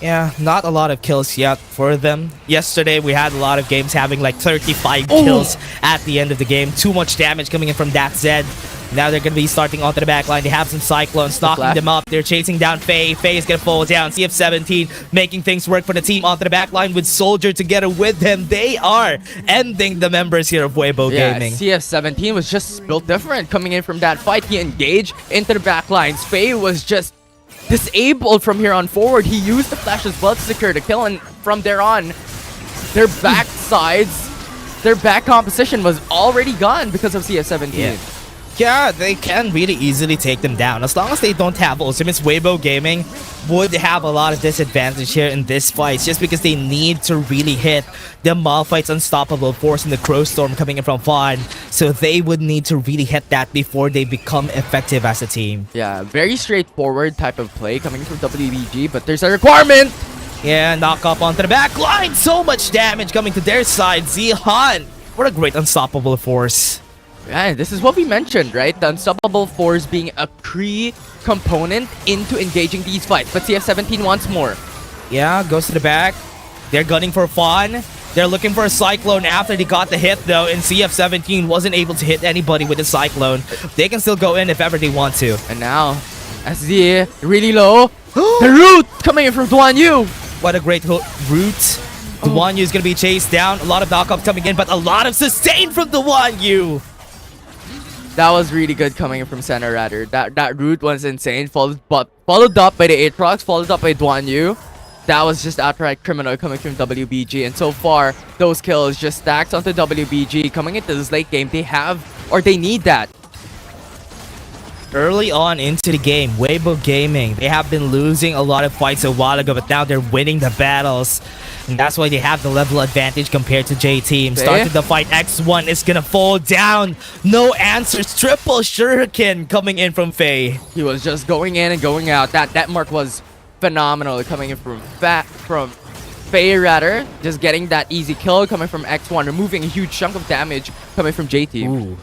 Yeah, not a lot of kills yet for them. Yesterday, we had a lot of games having like 35 kills at the end of the game. Too much damage coming in from that Zed. Now they're going to be starting onto the back line. They have some Cyclones knocking them up. They're chasing down Faye. Faye is going to fall down. CF17 making things work for the team onto the back line with Soldier together with him. They are ending the members here of WBG Gaming. CF17 was just built different coming in from that fight. He engaged into the back lines. Faye was just disabled from here on forward. He used the flash as well to secure the kill, and from there on, their back sides, their back composition was already gone because of CF17. Yeah, they can really easily take them down. As long as they don't have ultimates, WBG Gaming would have a lot of disadvantage here in this fight just because they need to really hit the Malphite's unstoppable force and the Crow Storm coming in from Fawn. So they would need to really hit that before they become effective as a team. Yeah, very straightforward type of play coming from WBG, but there's a requirement! Yeah, knock up onto the back line. So much damage coming to their side. Zihan, what a great unstoppable force. Yeah, this is what we mentioned, right? The unstoppable force being a key component into engaging these fights. But CF17 wants more. Yeah, goes to the back. They're gunning for Fawn. They're looking for a Cyclone after they got the hit, though, and CF17 wasn't able to hit anybody with a Cyclone. They can still go in if ever they want to. And now, SZ really low. The root coming in from Duan Yu. What a great root. Duan Yu is going to be chased down. A lot of knockups coming in, but a lot of sustain from Duan Yu. That was really good coming in from center, rather. That root was insane. Followed up by the Aatrox, followed up by Duan Yu. That was just outright criminal coming from WBG. And so far, those kills just stacked onto WBG. Coming into this late game, they have, or they need that. Early on into the game, WBG Gaming, they have been losing a lot of fights a while ago, but now they're winning the battles. And that's why they have the level advantage compared to J-Team. Started the fight, X1 is gonna fall down. No answers, triple shuriken coming in from Faye. He was just going in and going out. That mark was phenomenal coming in from Faye, rather. Just getting that easy kill coming from X1, removing a huge chunk of damage coming from J-Team. Ooh.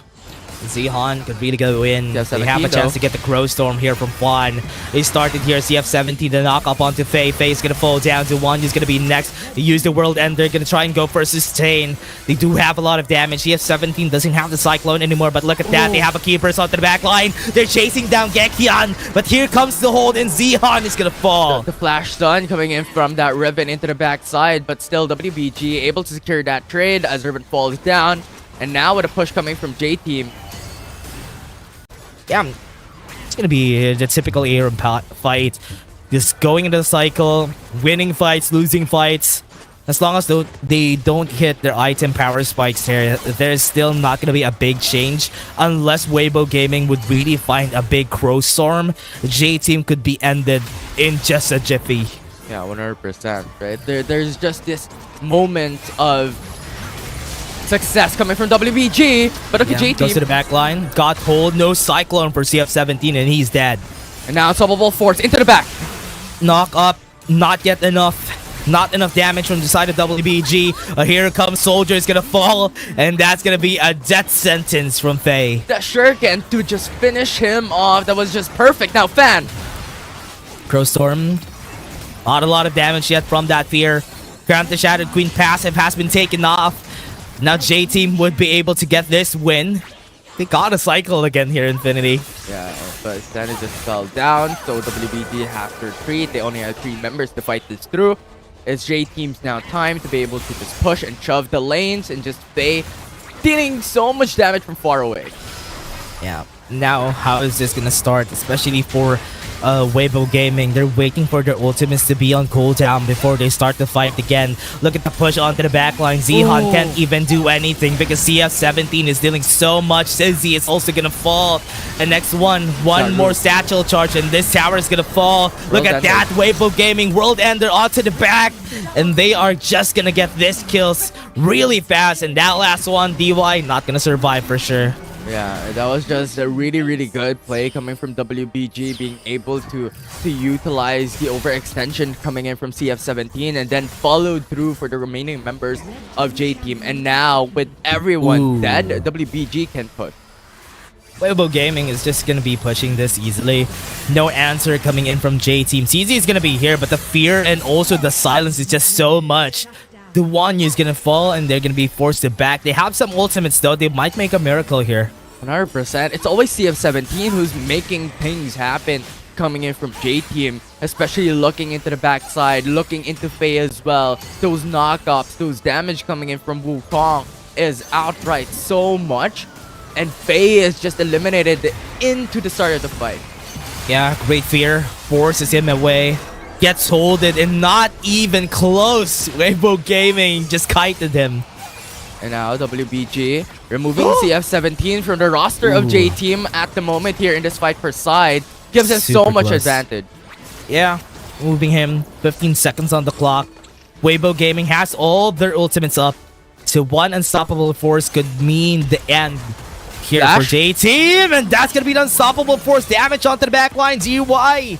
Zihan could really go in. CF17, they have a chance to get the Crow Storm here from Juan. They started here, CF17 to knock up onto Faye. Faye's gonna fall down to one. He's gonna be next. They use the World Ender, gonna try and go for a sustain. They do have a lot of damage. CF17 doesn't have the Cyclone anymore, but look at that. They have a Keepers onto the back line. They're chasing down Gekian, but here comes the hold, and Zihan is gonna fall. The flash stun coming in from that Riven into the backside, but still WBG able to secure that trade as Riven falls down. And now with a push coming from J-Team. Yeah, it's gonna be the typical Aram fight. Just going into the cycle, winning fights, losing fights. As long as they don't hit their item power spikes here, there's still not going to be a big change. Unless Weibo Gaming would really find a big Crow Storm, J-Team could be ended in just a jiffy. Yeah, 100%, right? There's just this moment of success coming from WBG, but okay, J-Team goes to the back line, got hold, no Cyclone for CF17, and he's dead. And now Unstoppable Force into the back. Knock up, not yet enough. Not enough damage from the side of WBG. Here comes Soldier, is gonna fall, and that's gonna be a death sentence from Faye. The Shuriken to just finish him off. That was just perfect. Now, Fan. Crow Storm, not a lot of damage yet from that fear. Grant the Shattered Queen passive has been taken off. Now J-Team would be able to get this win. They got a cycle again here, Infinity. Yeah, but Santa just fell down, so WBG have to retreat. They only have 3 members to fight this through. It's J-Team's now time to be able to just push and shove the lanes and just Faye dealing so much damage from far away. Yeah, now how is this gonna start, especially for Weibo Gaming? They're waiting for their ultimates to be on cooldown before they start the fight again. Look at the push onto the backline. Zihan can't even do anything because CF17 is dealing so much. Sizzy is also gonna fall. And next one more satchel charge, and this tower is gonna fall. Look at that, Weibo Gaming, World Ender onto the back, and they are just gonna get this kills really fast. And that last one, DY, not gonna survive for sure. Yeah, that was just a really good play coming from WBG, being able to utilize the overextension coming in from CF17 and then followed through for the remaining members of J-Team. And now with everyone dead, WBG can push. Weibo Gaming is just gonna be pushing this easily. No answer coming in from J-Team. CZ is gonna be here, but the fear and also the silence is just so much. The Wanyu is gonna fall and they're gonna be forced to back. They have some ultimates though. They might make a miracle here. 100%. It's always CF17 who's making things happen coming in from J-Team, especially looking into the backside, looking into Faye as well. Those knockups, those damage coming in from Wukong is outright so much, and Faye is just eliminated into the start of the fight. Yeah, great fear forces him away, gets holded, and not even close. Weibo Gaming just kited him. And now WBG removing CF17 from the roster of J-Team at the moment here in this fight per side. Gives us so much advantage. Yeah, moving him. 15 seconds on the clock. Weibo Gaming has all their ultimates up. So one unstoppable force could mean the end here for J-Team. And that's going to be the unstoppable force. Damage onto the backline. GY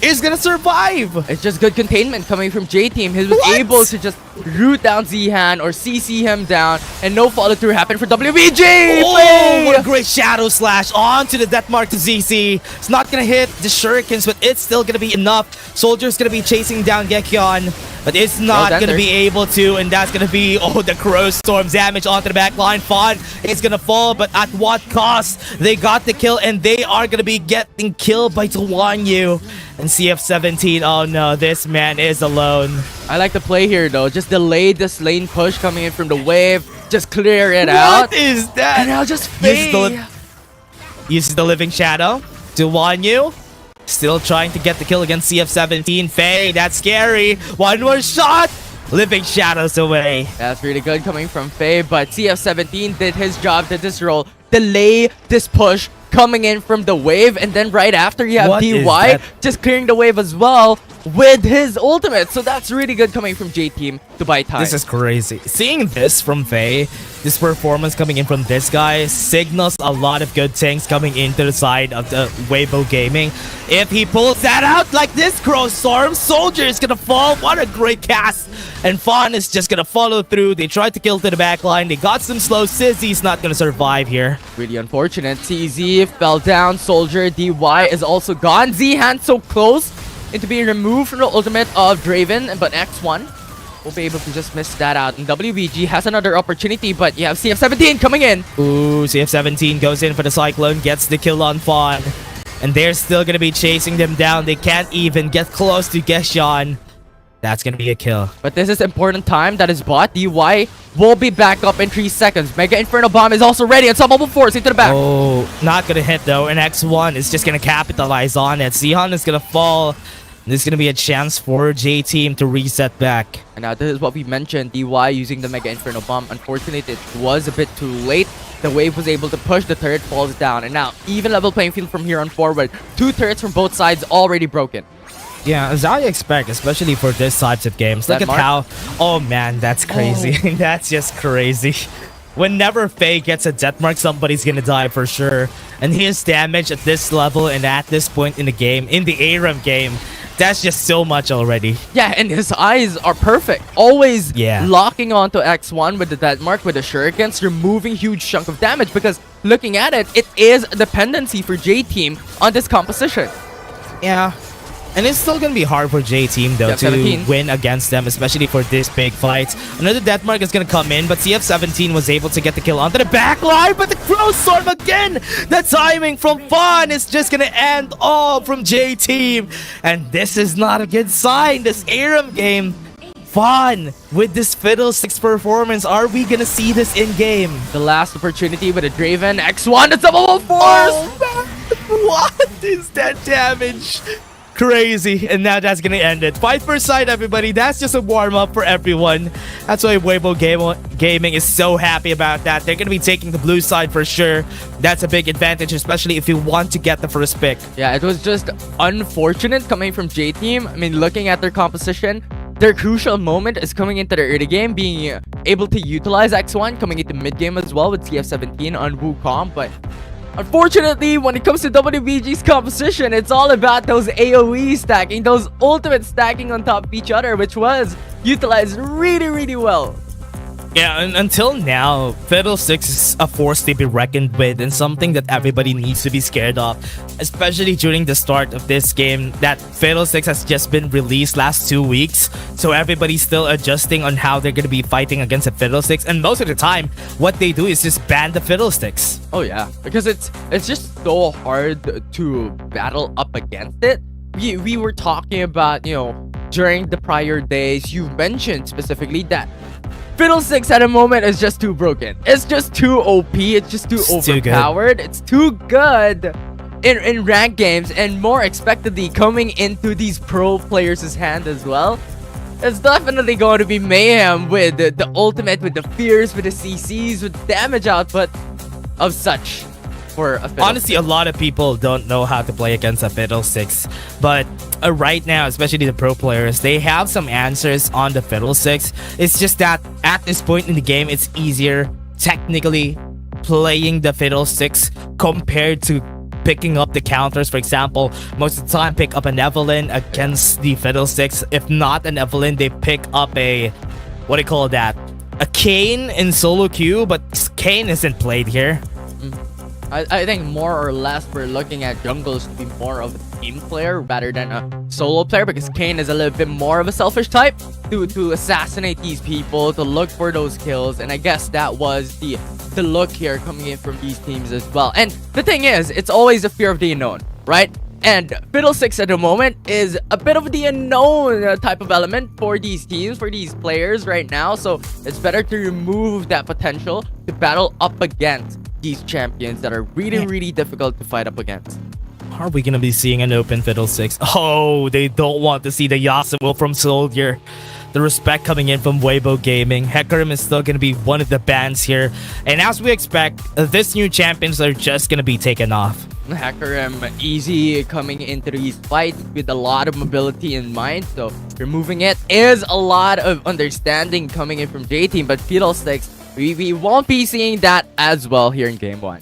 is going to survive. It's just good containment coming from J-Team. He was able to just root down Zihan or CC him down, and no follow through happened for WBG. Oh, what a great shadow slash onto the death mark to ZC. It's not gonna hit the shurikens, but it's still gonna be enough. Soldier's gonna be chasing down Gekyon, but it's not gonna be able to, and that's gonna be the Crow Storm damage onto the back line. Fawn is gonna fall, but at what cost? They got the kill, and they are gonna be getting killed by Wanyu. And CF17, oh no, this man is alone. I like the play here though. Just delay this lane push coming in from the wave. Just clear it out. What is that? And now just Faye. Uses the Living Shadow to Wanyu. Still trying to get the kill against CF17. Faye, that's scary. One more shot. Living Shadows away. That's really good coming from Faye, but CF17 did his job, did this role. Delay this push coming in from the wave, and then right after you have DY just clearing the wave as well with his ultimate. So that's really good coming from J-Team to buy time. This is crazy. Seeing this from Faye, this performance coming in from this guy signals a lot of good things coming into the side of the Weibo Gaming. If he pulls that out like this, Crow Storm, Soldier is gonna fall. What a great cast. And Fawn is just gonna follow through. They tried to kill to the back line. They got some slow. Sizzy's not gonna survive here. Really unfortunate. CZ fell down. Soldier, DY is also gone. Zihan so close into being removed from the ultimate of Draven, but X1 will be able to just miss that out. And WBG has another opportunity, but you have CF17 coming in. Ooh, CF17 goes in for the Cyclone, gets the kill on Fawn. And they're still going to be chasing them down. They can't even get close to Geshan. That's going to be a kill. But this is important time that is bought. DY will be back up in 3 seconds. Mega Inferno Bomb is also ready. Unstoppable Force into the back. Oh, not going to hit though. And X1 is just going to capitalize on it. Zihan is going to fall. This is gonna be a chance for J Team to reset back. And now this is what we mentioned, DY using the Mega Inferno Bomb. Unfortunately, it was a bit too late. The wave was able to push, the turret falls down. And now, even level playing field from here on forward. 2 turrets from both sides already broken. Yeah, as I expect, especially for this types of games. Look at how... Oh man, that's crazy. That's just crazy. Whenever Faye gets a death mark, somebody's gonna die for sure. And his damage at this level and at this point in the game, in the ARAM game, that's just so much already. Yeah, and his eyes are perfect. Always locking onto X1 with the death mark, with the shurikens, removing huge chunk of damage. Because looking at it, it is a dependency for J Team on this composition. Yeah. And it's still gonna be hard for J Team though to win against them, especially for this big fight. Another death mark is gonna come in, but CF17 was able to get the kill onto the back line, but the Crow Storm again! The timing from Fawn is just gonna end all from J Team. And this is not a good sign. This ARAM game, Fawn with this Fiddlesticks performance, are we gonna see this in game? The last opportunity with a Draven X1, it's a level 4! Oh, man. What is that damage? Crazy. And now that's gonna end it. Fight first side, everybody. That's just a warm-up for everyone. That's why Weibo Gaming is so happy about that. They're gonna be taking the blue side for sure. That's a big advantage, especially if you want to get the first pick. Yeah, it was just unfortunate coming from J Team. I mean, looking at their composition, their crucial moment is coming into the early game, being able to utilize X1, coming into mid game as well with CF17 on Wukong, but unfortunately, when it comes to WBG's composition, it's all about those AoE stacking, those ultimate stacking on top of each other, which was utilized really well. Yeah, and until now, Fiddlesticks is a force to be reckoned with and something that everybody needs to be scared of, especially during the start of this game. That Fiddlesticks has just been released last 2 weeks, so everybody's still adjusting on how they're going to be fighting against the Fiddlesticks, and most of the time, what they do is just ban the Fiddlesticks. Oh yeah, because it's just so hard to battle up against it. We were talking about, you know, during the prior days, you mentioned specifically that Fiddlesticks at the moment is just too broken. It's just too OP. It's just too overpowered. It's too good in ranked games, and more expectedly coming into these pro players' hand as well. It's definitely going to be mayhem with the ultimate, with the fears, with the CCs, with the damage output of such. Honestly, a lot of people don't know how to play against a Fiddlesticks, but right now, especially the pro players, they have some answers on the Fiddlesticks. It's just that at this point in the game, it's easier technically playing the Fiddlesticks compared to picking up the counters. For example, most of the time pick up an Evelyn against the Fiddlesticks. If not an Evelyn, they pick up a, what do you call that? A Kayn in solo queue, but Kayn isn't played here. I think more or less we're looking at jungles to be more of a team player rather than a solo player, because Kayn is a little bit more of a selfish type to assassinate these people, to look for those kills, and I guess that was the look here coming in from these teams as well. And the thing is, it's always a fear of the unknown, right? And Fiddlesticks at the moment is a bit of the unknown type of element for these teams, for these players right now, so it's better to remove that potential to battle up against these champions that are really difficult to fight up against. Are we gonna be seeing an open Fiddlesticks? Oh, they don't want to see the Yasuo from Soldier. The respect coming in from Weibo Gaming. Hecarim is still gonna be one of the bans here, and as we expect, this new champions are just gonna be taken off. Hecarim easy coming into these fights with a lot of mobility in mind, so removing it is a lot of understanding coming in from J Team, but Fiddlesticks, we won't be seeing that as well here in Game 1.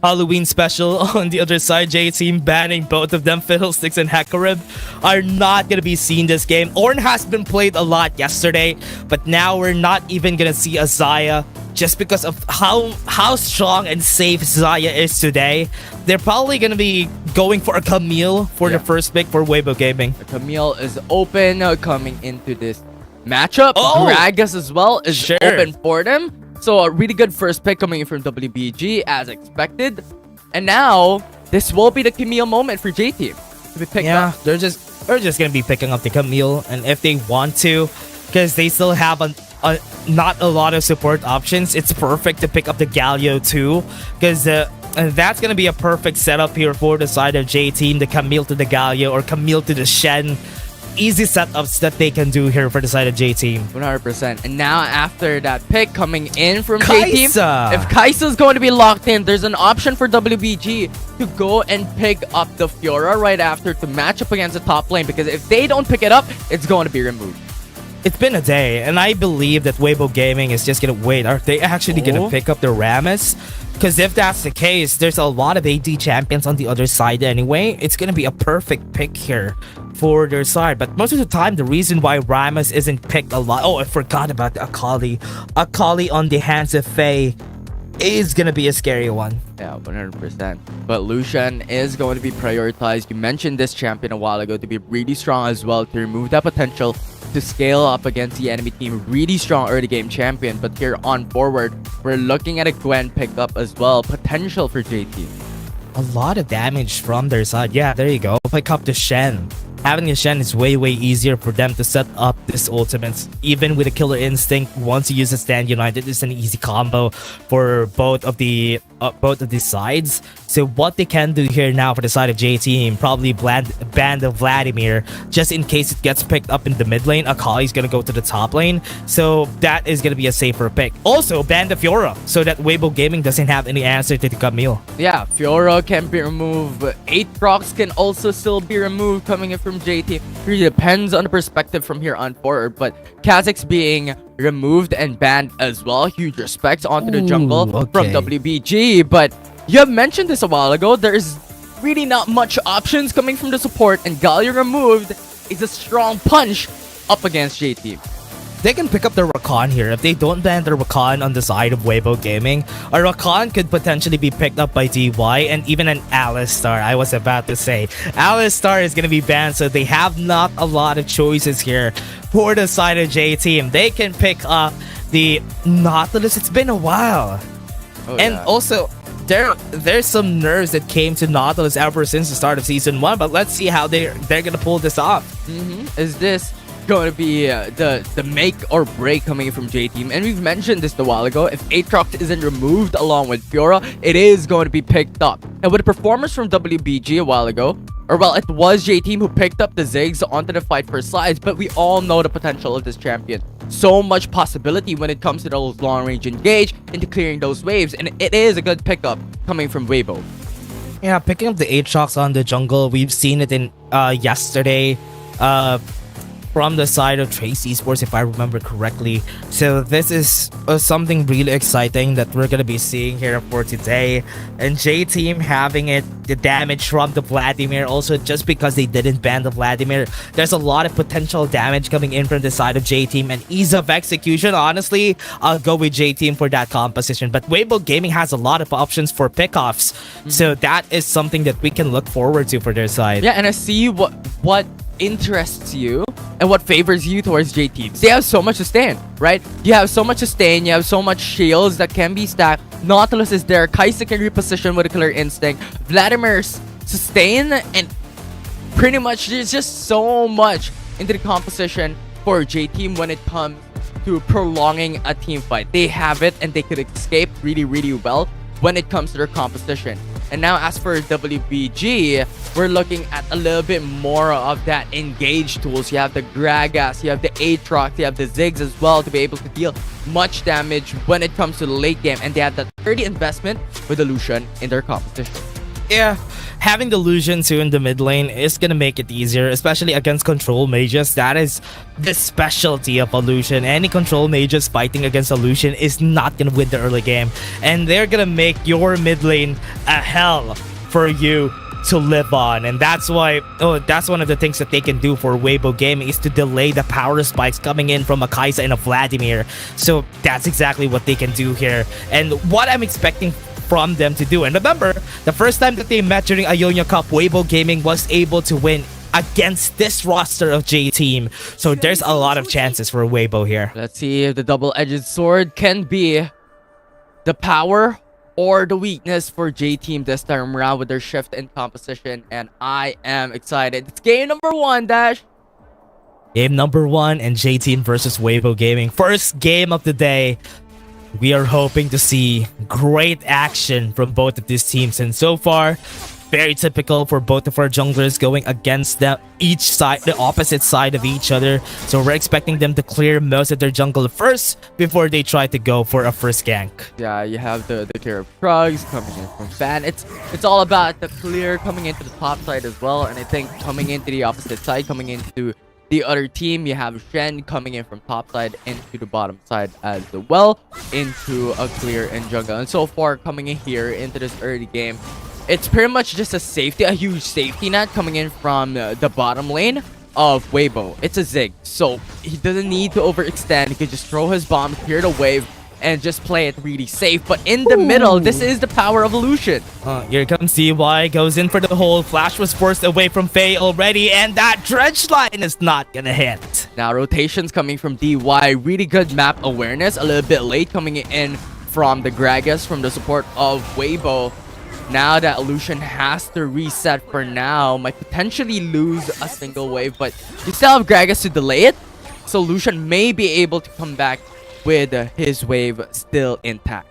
Halloween special on the other side. J Team banning both of them. Fiddlesticks and Hecarim are not going to be seen this game. Ornn has been played a lot yesterday, but now we're not even going to see a Xayah just because of how strong and safe Xayah is today. They're probably going to be going for a Camille for the first pick for Weibo Gaming. The Camille is open coming into this matchup. Gragas as well is open for them. So a really good first pick coming in from WBG as expected. And now this will be the Camille moment for J Team to be picked up. They're just gonna be picking up the Camille, and if they want to, because they still have not a lot of support options, it's perfect to pick up the Galio too, because And that's gonna be a perfect setup here for the side of J Team, the Camille to the Galio or Camille to the Shen. Easy setups that they can do here for the side of J Team. 100%. And now after that pick coming in from J Team, Kai'Sa. if Kai'Sa's going to be locked in, there's an option for WBG to go and pick up the Fiora right after to match up against the top lane, because if they don't pick it up, it's going to be removed. It's been a day, and I believe that Weibo Gaming is just gonna wait. Are they actually gonna pick up the Rammus? Because if that's the case, there's a lot of AD champions on the other side anyway. It's gonna be a perfect pick here for their side. But most of the time, the reason why Rammus isn't picked a lot... Oh, I forgot about the Akali. Akali on the hands of Faye is gonna be a scary one. Yeah, 100%. But Lucian is going to be prioritized. You mentioned this champion a while ago to be really strong as well, to remove that potential to scale up against the enemy team. Really strong early game champion. But here on forward, we're looking at a Gwen pickup as well. Potential for JT. A lot of damage from their side. Yeah, there you go. Pick up the Shen. Having a Shen is way easier for them to set up this ultimates. Even with a Killer Instinct, once you use a Stand United, it's an easy combo for both of the sides. So what they can do here now for the side of J Team, probably ban the Vladimir just in case it gets picked up in the mid lane. Akali's gonna go to the top lane, so that is gonna be a safer pick. Also ban the Fiora so that Weibo Gaming doesn't have any answer to the Camille. Yeah, Fiora can be removed. Aatrox can also still be removed coming in from JT. Really depends on the perspective from here on forward, but Kha'Zix being removed and banned as well. Huge respect onto the jungle from WBG. But you have mentioned this a while ago. There's really not much options coming from the support, and Galio removed is a strong punch up against JT. They can pick up the Rakan here. If they don't ban the Rakan on the side of Weibo Gaming, a Rakan could potentially be picked up by DY, and even an Alistar. I was about to say Alistar is going to be banned, so they have not a lot of choices here for the side of J Team. They can pick up the Nautilus. It's been a while. Also there's some nerves that came to Nautilus ever since the start of season 1, but let's see how they're gonna pull this off. Is this going to be the make or break coming from J Team? And we've mentioned this a while ago. If Aatrox isn't removed along with Fiora, it is going to be picked up. And with the performance from WBG a while ago, or well, it was J Team who picked up the Ziggs onto the fight for sides, but we all know the potential of this champion. So much possibility when it comes to those long range engage into clearing those waves, and it is a good pickup coming from Weibo. Yeah, picking up the Aatrox on the jungle, we've seen it in yesterday from the side of Trace Esports, if I remember correctly. So this is something really exciting that we're gonna be seeing here for today. And J Team having it, the damage from the Vladimir, also just because they didn't ban the Vladimir, there's a lot of potential damage coming in from the side of J Team, and ease of execution. Honestly, I'll go with J Team for that composition. But Weibo Gaming has a lot of options for pickoffs, so that is something that we can look forward to for their side. Yeah, and I see what interests you and what favors you towards J Team. They have so much to stand, right? You have so much to stand, you have so much shields that can be stacked. Nautilus is there, Kai'Sa can reposition with a Killer Instinct, Vladimir's sustain, and pretty much there's just so much into the composition for J Team when it comes to prolonging a team fight. They have it, and they could escape really well when it comes to their composition. And now as for WBG, we're looking at a little bit more of that engage tools. You have the Gragas, you have the Aatrox, you have the Ziggs as well to be able to deal much damage when it comes to the late game. And they have that 30 investment with the Lucian in their competition. Yeah, having the Lucian too in the mid lane is gonna make it easier, especially against control mages. That is the specialty of a Lucian. Any control mages fighting against a Lucian is not gonna win the early game, and they're gonna make your mid lane a hell for you to live on. And that's why that's one of the things that they can do for Weibo Gaming, is to delay the power spikes coming in from a Kai'Sa and a Vladimir. So that's exactly what they can do here, and what I'm expecting from them to do. And remember, the first time that they met during Ionia Cup, Weibo Gaming was able to win against this roster of J Team. So there's a lot of chances for Weibo here. Let's see if the double-edged sword can be the power or the weakness for J Team this time around with their shift in composition. And I am excited. It's game number 1, Dash. Game number 1, and J Team versus Weibo Gaming. First game of the day. we are hoping to see great action from both of these teams. And so far, very typical for both of our junglers going against them, each side, the opposite side of each other. So we're expecting them to clear most of their jungle first before they try to go for a first gank. Yeah, you have the clear of Krugs coming in from Fan. It's all about the clear coming into the top side as well. And I think coming into the opposite side, coming into the other team, you have Shen coming in from top side into the bottom side as well, into a clear in jungle. And so far, coming in here into this early game, it's pretty much just a huge safety net coming in from the bottom lane of Weibo. It's a Zig, so he doesn't need to overextend. He could just throw his bomb, clear the wave, and just play it really safe. But in the middle, this is the power of Lucian. Here comes KT.RY, goes in for the hole. Flash was forced away from Faye already, and that dredge line is not gonna hit. Now rotations coming from KT.RY, really good map awareness. A little bit late coming in from the Gragas, from the support of Weibo. Now that Lucian has to reset for now, might potentially lose a single wave, but you still have Gragas to delay it, so Lucian may be able to come back with his wave still intact.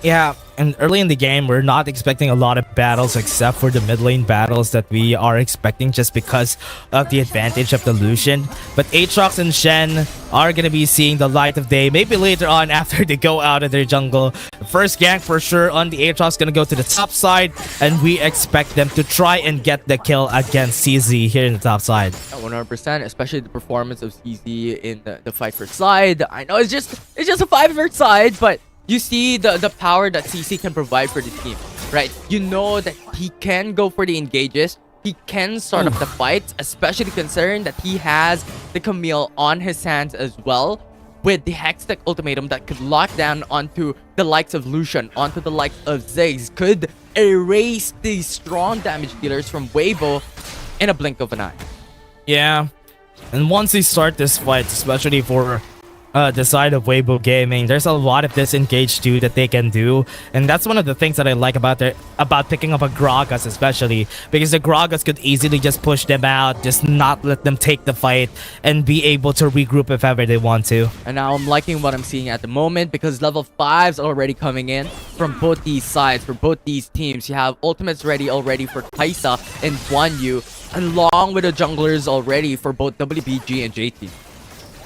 Yeah, and early in the game, we're not expecting a lot of battles except for the mid lane battles that we are expecting just because of the advantage of the Lucian. But Aatrox and Shen are going to be seeing the light of day maybe later on after they go out of their jungle. First gank for sure on the Aatrox going to go to the top side, and we expect them to try and get the kill against CZ here in the top side. 100%, especially the performance of CZ in the fight for side. I know it's just a fight for side, but you see the power that CC can provide for the team, right? You know that he can go for the engages. He can start up the fights, especially considering that he has the Camille on his hands as well, with the Hextech ultimatum that could lock down onto the likes of Lucian, onto the likes of Ziggs, could erase these strong damage dealers from Weibo in a blink of an eye. Yeah, and once they start this fight, especially for the side of Weibo Gaming, there's a lot of disengage too that they can do, and that's one of the things that I like about picking up a Gragas, especially because the Gragas could easily just push them out, just not let them take the fight, and be able to regroup if ever they want to. And now I'm liking what I'm seeing at the moment, because level 5's already coming in from both these sides, for both these teams. You have ultimates ready already for Kaisa and Guan Yu, along with the junglers already for both WBG and JT.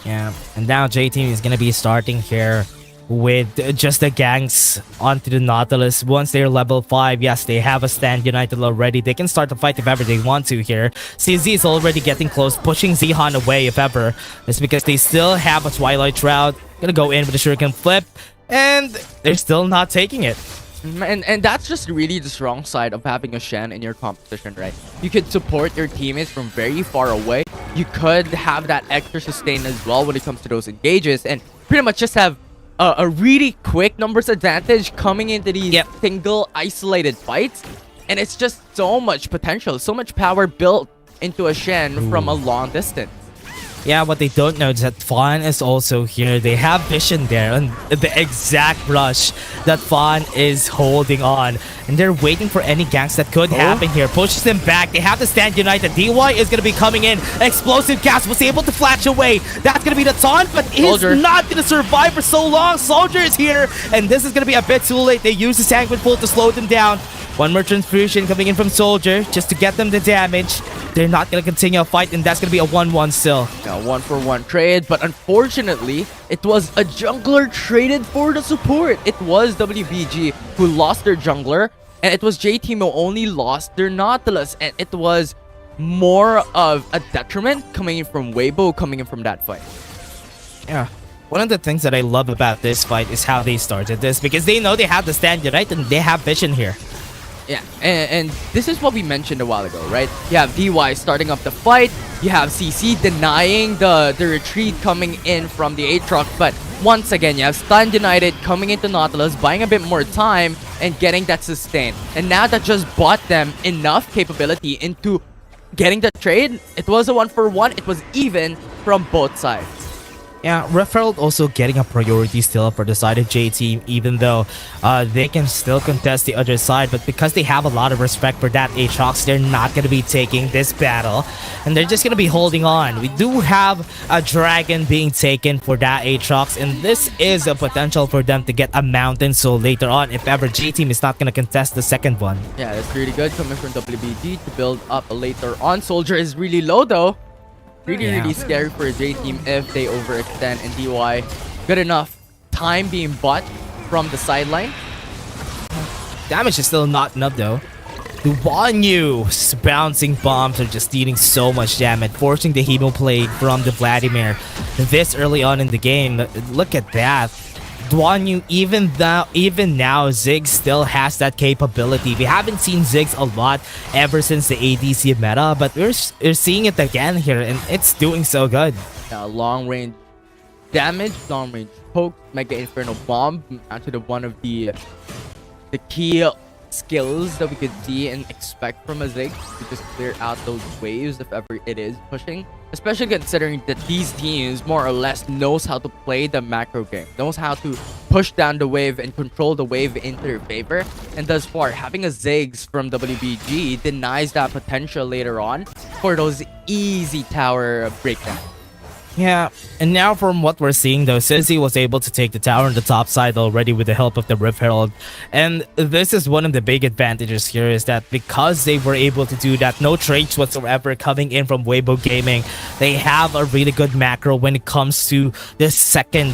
Yeah, and now J-Team is going to be starting here with just the ganks onto the Nautilus. Once they're level 5, yes, they have a stand united already. They can start the fight if ever they want to here. CZ is already getting close, pushing Zihan away if ever. It's because they still have a Twilight Shroud. Gonna go in with a Shuriken Flip, and they're still not taking it. And that's just really the strong side of having a Shen in your competition, right? You could support your teammates from very far away. You could have that extra sustain as well when it comes to those engages, and pretty much just have a really quick numbers advantage coming into these single isolated fights. And it's just so much potential, so much power built into a Shen from a long distance. Yeah, what they don't know is that Fawn is also here. They have vision there and the exact rush that Fawn is holding on. And they're waiting for any ganks that could happen here. Pushes them back. They have to stand united. KT.RY is going to be coming in. Explosive cast was able to flash away. That's going to be the taunt, but he's not going to survive for so long. Soldier is here, and this is going to be a bit too late. They use the Sanguine Pull to slow them down. One more transfusion coming in from Soldier just to get them the damage. They're not going to continue a fight, and that's going to be a 1-1 still. A 1-for-1 trade, but unfortunately, it was a jungler traded for the support. It was WBG who lost their jungler, and it was J-Team who only lost their Nautilus, and it was more of a detriment coming in from Weibo, coming in from that fight. Yeah. One of the things that I love about this fight is how they started this, because they know they have the stand right, and they have vision here. Yeah, and this is what we mentioned a while ago, right? You have KT.RY starting up the fight, you have CC denying the retreat coming in from the Aatrox, but once again, you have Stand United coming into Nautilus, buying a bit more time and getting that sustain. And now that just bought them enough capability into getting the trade. It was a 1-for-1, it was even from both sides. Yeah, Refeld also getting a priority still for the side of J team, even though they can still contest the other side. But because they have a lot of respect for that Aatrox, they're not going to be taking this battle. And they're just going to be holding on. We do have a dragon being taken for that Aatrox. And this is a potential for them to get a mountain soul later on if ever J team is not going to contest the second one. Yeah, that's really good coming from WBG to build up later on. Soldier is really low though. Really scary for a J team if they overextend, and DY good enough time being bought from the sideline. Damage is still not enough though. The Wanyu's bouncing bombs are just dealing so much damage, forcing the Hemo play from the Vladimir this early on in the game. Look at that. Duanyu, even now, Ziggs still has that capability. We haven't seen Ziggs a lot ever since the ADC meta, but we're seeing it again here, and it's doing so good. Long range damage, long range poke, Mega Inferno Bomb, actually one of the key skills that we could see and expect from a Ziggs to just clear out those waves if ever it is pushing. Especially considering that these teams more or less knows how to play the macro game, knows how to push down the wave and control the wave into their favor. And thus far, having a Ziggs from WBG denies that potential later on for those easy tower breakdowns. Yeah, and now from what we're seeing though, Cincy was able to take the tower on the top side already with the help of the Rift Herald. And this is one of the big advantages here, is that because they were able to do that, no trades whatsoever coming in from Weibo Gaming, they have a really good macro when it comes to the second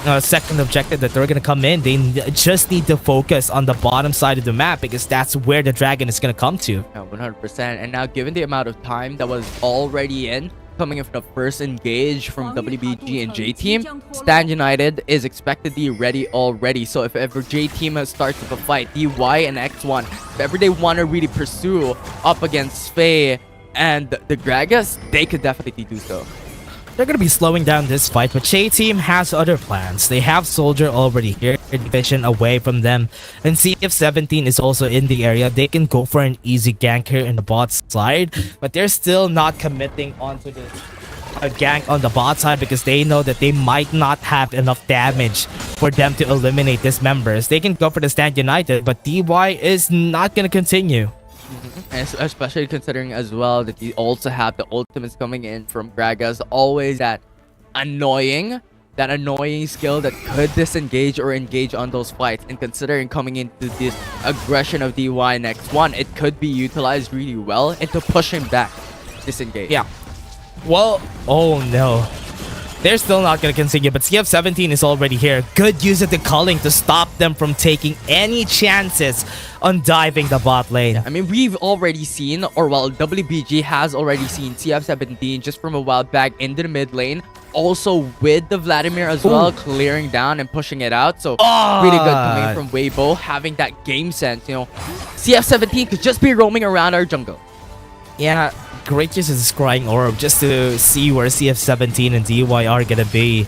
objective that they're gonna come in. They just need to focus on the bottom side of the map because that's where the dragon is gonna come to. Yeah, 100%. And now given the amount of time that was already in, coming in for the first engage from WBG and J Team, Stand United is expected to be ready already. So if ever J Team starts with a fight, DY and X1, if ever they want to really pursue up against Faye and the Gragas, they could definitely do so. They're going to be slowing down this fight, but J Team has other plans. They have Soldier already here, division away from them, and CF17 is also in the area. They can go for an easy gank here in the bot side, but they're still not committing onto the gank on the bot side because they know that they might not have enough damage for them to eliminate these members. They can go for the Stand United, but DY is not going to continue. And especially considering as well that you also have the ultimates coming in from Gragas, always that annoying skill that could disengage or engage on those fights. And considering coming into this aggression of DY and X1, it could be utilized really well into pushing back disengage. Yeah. Well, oh no. They're still not going to continue, but CF17 is already here. Good use of the culling to stop them from taking any chances on diving the bot lane. Yeah, I mean, we've already seen, or well, WBG has already seen CF17 just from a while back into the mid lane. Also with the Vladimir as well, clearing down and pushing it out. So really good coming from Weibo, having that game sense. You know, CF17 could just be roaming around our jungle. Yeah, great use of the Scrying Orb just to see where CF17 and DY are gonna be.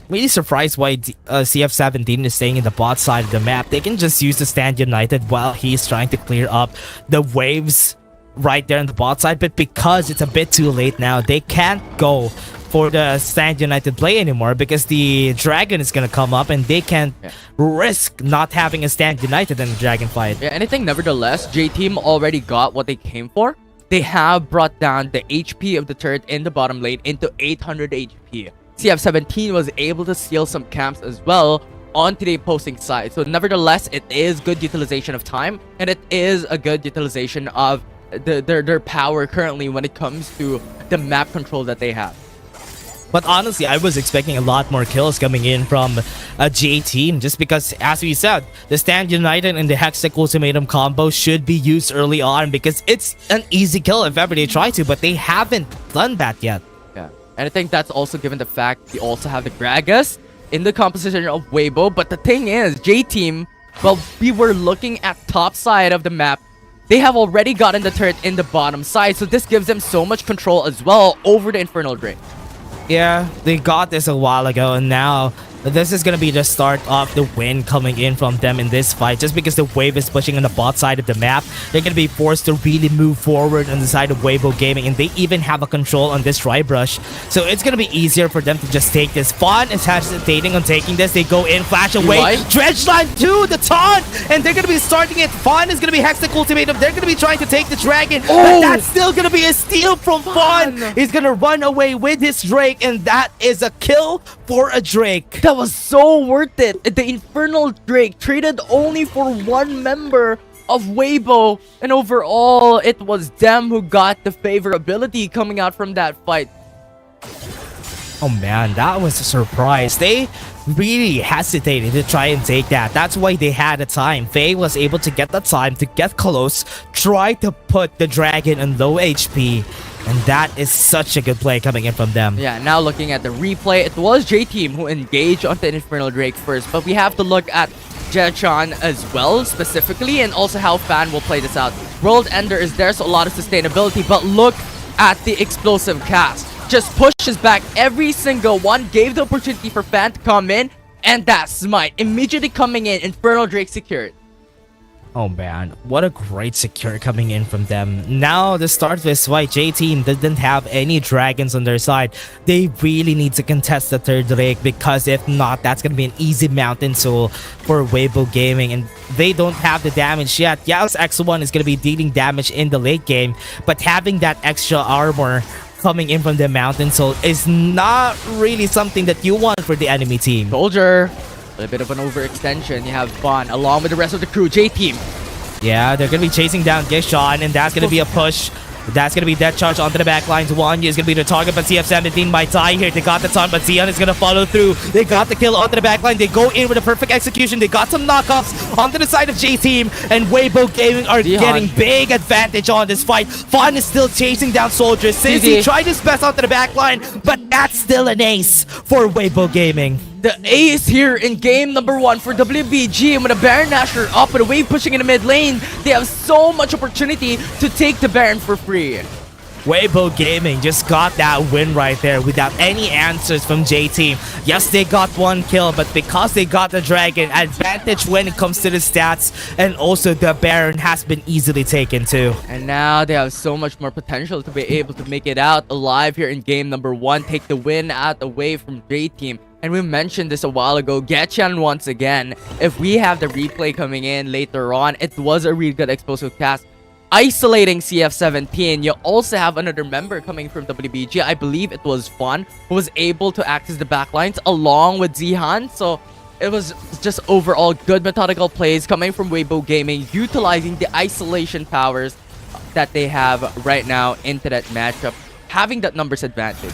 Really surprised why CF17 is staying in the bot side of the map. They can just use the Stand United while he's trying to clear up the waves right there on the bot side. But because it's a bit too late now, they can't go for the Stand United play anymore because the Dragon is gonna come up and they can't risk not having a Stand United in the Dragon fight. Yeah, and I think nevertheless, J-Team already got what they came for. They have brought down the HP of the turret in the bottom lane into 800 HP. CF17 was able to steal some camps as well onto the opposing side. So nevertheless, it is good utilization of time, and it is a good utilization of their power currently when it comes to the map control that they have. But honestly, I was expecting a lot more kills coming in from a J Team just because, as we said, the Stand United and the Hextech Ultimatum combo should be used early on because it's an easy kill if ever they try to, but they haven't done that yet. Yeah, and I think that's also given the fact we also have the Gragas in the composition of Weibo. But the thing is, J Team, well, we were looking at top side of the map. They have already gotten the turret in the bottom side, so this gives them so much control as well over the Infernal Drain. Yeah, they got this a while ago, and now this is gonna be the start of the win coming in from them in this fight. Just because the wave is pushing on the bot side of the map, they're gonna be forced to really move forward on the side of Weibo Gaming, and they even have a control on this dry brush. So it's gonna be easier for them to just take this. Fawn is hesitating on taking this. They go in, flash away. Dredgeline to the taunt, and they're gonna be starting it. Fawn is gonna be Hextech Ultimatum. They're gonna be trying to take the dragon, but that's still gonna be a steal from Fawn. He's gonna run away with his Drake, and that is a kill for a Drake. That was so worth it. The Infernal Drake traded only for one member of Weibo, and overall it was them who got the favorability coming out from that fight. Oh man, that was a surprise. They really hesitated to try and take that. That's why they had the time. Faye was able to get the time to get close, try to put the dragon on low HP, and that is such a good play coming in from them. Yeah, now looking at the replay, it was J-Team who engaged on the Infernal Drake first, but we have to look at Jechan as well, specifically, and also how Fan will play this out. World Ender is there, so a lot of sustainability, but look at the explosive cast. Just pushes back every single one, gave the opportunity for Fan to come in, and that smite immediately coming in, Infernal Drake secured. Oh man, what a great secure coming in from them. Now the start of this fight, J-Team didn't have any dragons on their side. They really need to contest the third Drake, because if not, that's gonna be an easy mountain soul for Weibo Gaming, and they don't have the damage yet. Yao's X1 is gonna be dealing damage in the late game, but having that extra armor coming in from the mountain soul is not really something that you want for the enemy team. Soldier, a bit of an overextension. You have Fawn along with the rest of the crew. J-Team. Yeah, they're gonna be chasing down Gishan, and that's gonna be a push. That's gonna be death charge onto the back lines. Wanya is gonna be the target, but CF17 might die here. They got the taunt, but Xion is gonna follow through. They got the kill onto the back line. They go in with a perfect execution. They got some knockoffs onto the side of J-Team, and Weibo Gaming are getting big advantage on this fight. Fawn is still chasing down soldiers. Since he tried his best onto the back line, but that's still an ace for Weibo Gaming. The ace here in game number 1 for WBG, and with a Baron Nashor up with a wave pushing in the mid lane, they have so much opportunity to take the Baron for free. Weibo Gaming just got that win right there without any answers from J-Team. Yes, they got one kill, but because they got the dragon, advantage when it comes to the stats, and also the Baron has been easily taken too. And now they have so much more potential to be able to make it out alive here in game number 1, take the win out away from J-Team. And we mentioned this a while ago, Getchan once again, if we have the replay coming in later on, it was a really good explosive cast. Isolating CF17, you also have another member coming from WBG. I believe it was Fawn, who was able to access the backlines along with Zihan. So it was just overall good methodical plays coming from Weibo Gaming, utilizing the isolation powers that they have right now into that matchup, having that numbers advantage.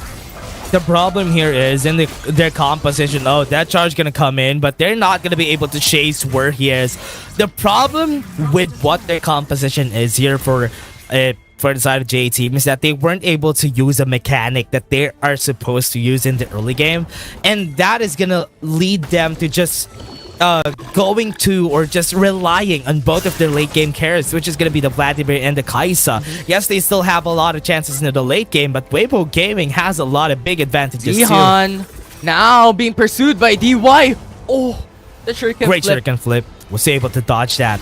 The problem here is in their composition. Oh, that charge gonna come in, but they're not gonna be able to chase where he is. The problem with what their composition is here for the side of J-Team is that they weren't able to use a mechanic that they are supposed to use in the early game, and that is gonna lead them to just going to or just relying on both of their late game carries, which is going to be the Vladimir and the Kaisa. Yes, they still have a lot of chances in the late game, but Weibo Gaming has a lot of big advantages Zihan now being pursued by DY. Oh, the shuriken Great flip. shuriken flip. Was able to dodge that.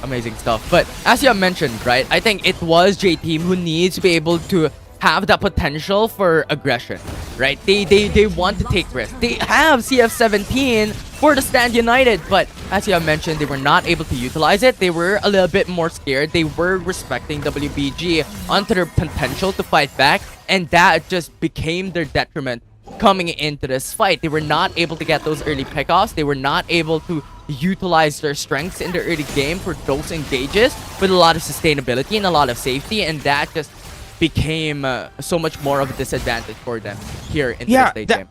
Amazing stuff. But as you have mentioned, right, I think it was J-Team who needs to be able to have that potential for aggression, right? They want to take risks. They have CF17 for the Stand United, but as you have mentioned, they were not able to utilize it. They were a little bit more scared. They were respecting WBG onto their potential to fight back, and that just became their detriment coming into this fight. They were not able to get those early pickoffs. They were not able to utilize their strengths in the early game for those engages with a lot of sustainability and a lot of safety, and that just became so much more of a disadvantage for them here in this late game.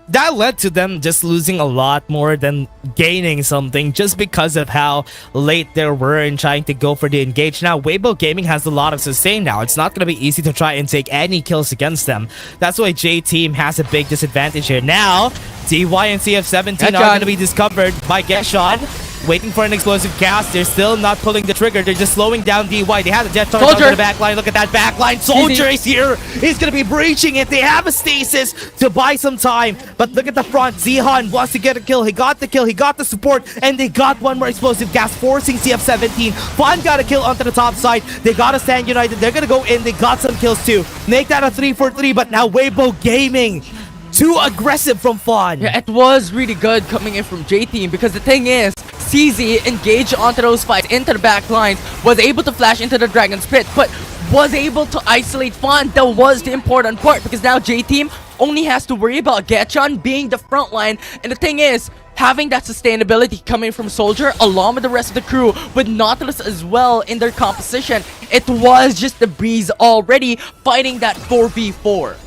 That led to them just losing a lot more than gaining something, just because of how late they were in trying to go for the engage. Now, Weibo Gaming has a lot of sustain now. It's not going to be easy to try and take any kills against them. That's why J-Team has a big disadvantage here. Now, DY and CF17 are going to be discovered by Geshan. waiting for an explosive cast. They're still not pulling the trigger. They're just slowing down DY. They have a jet charge onto the back line. Look at that back line. Soldier is here. He's going to be breaching it. They have a stasis to buy some time. But look at the front. Zihan wants to get a kill. He got the kill. He got the support. And they got one more explosive gas, forcing CF17. Fun got a kill onto the top side. They got to stand united. They're going to go in. They got some kills too. Make that a 3-for-3. But now Weibo Gaming, too aggressive from Fun. Yeah, it was really good coming in from J-Team because the thing is, CZ engaged onto those fights into the back lines, was able to flash into the Dragon's Pit, but was able to isolate Fun. That was the important part because now J-Team only has to worry about Getchon being the front line. And the thing is, having that sustainability coming from Soldier along with the rest of the crew, with Nautilus as well in their composition, it was just a breeze already fighting that 4v4.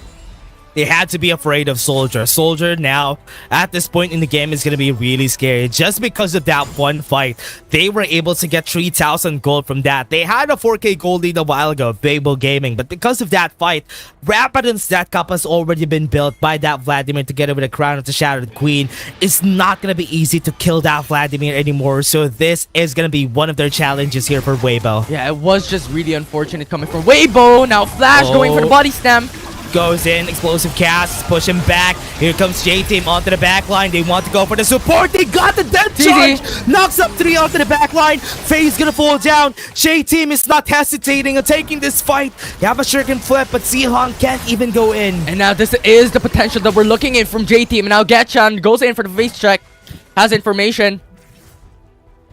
They had to be afraid of Soldier. Soldier now, at this point in the game, is going to be really scary. Just because of that one fight, they were able to get 3,000 gold from that. They had a 4k gold lead a while ago, Weibo Gaming. But because of that fight, Rapid and Stat Cup has already been built by that Vladimir together with the Crown of the Shattered Queen. It's not going to be easy to kill that Vladimir anymore. So this is going to be one of their challenges here for Weibo. Yeah, it was just really unfortunate coming from Weibo. Now Flash going for the body slam. Goes in, explosive cast, push him back. Here comes J-Team onto the back line. They want to go for the support. They got the death charge. Knocks up 3 onto the back line. Faye's gonna fall down. J-Team is not hesitating on taking this fight. They have a shuriken flip, but Zihan can't even go in. And now this is the potential that we're looking in from J-Team. Now Getchan goes in for the face check. Has information.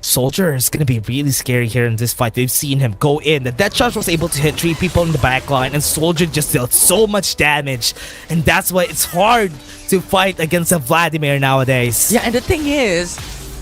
Soldier is going to be really scary here in this fight. We've seen him go in. The death charge was able to hit 3 people in the back line, and Soldier just dealt so much damage. And that's why it's hard to fight against a Vladimir nowadays. Yeah, and the thing is,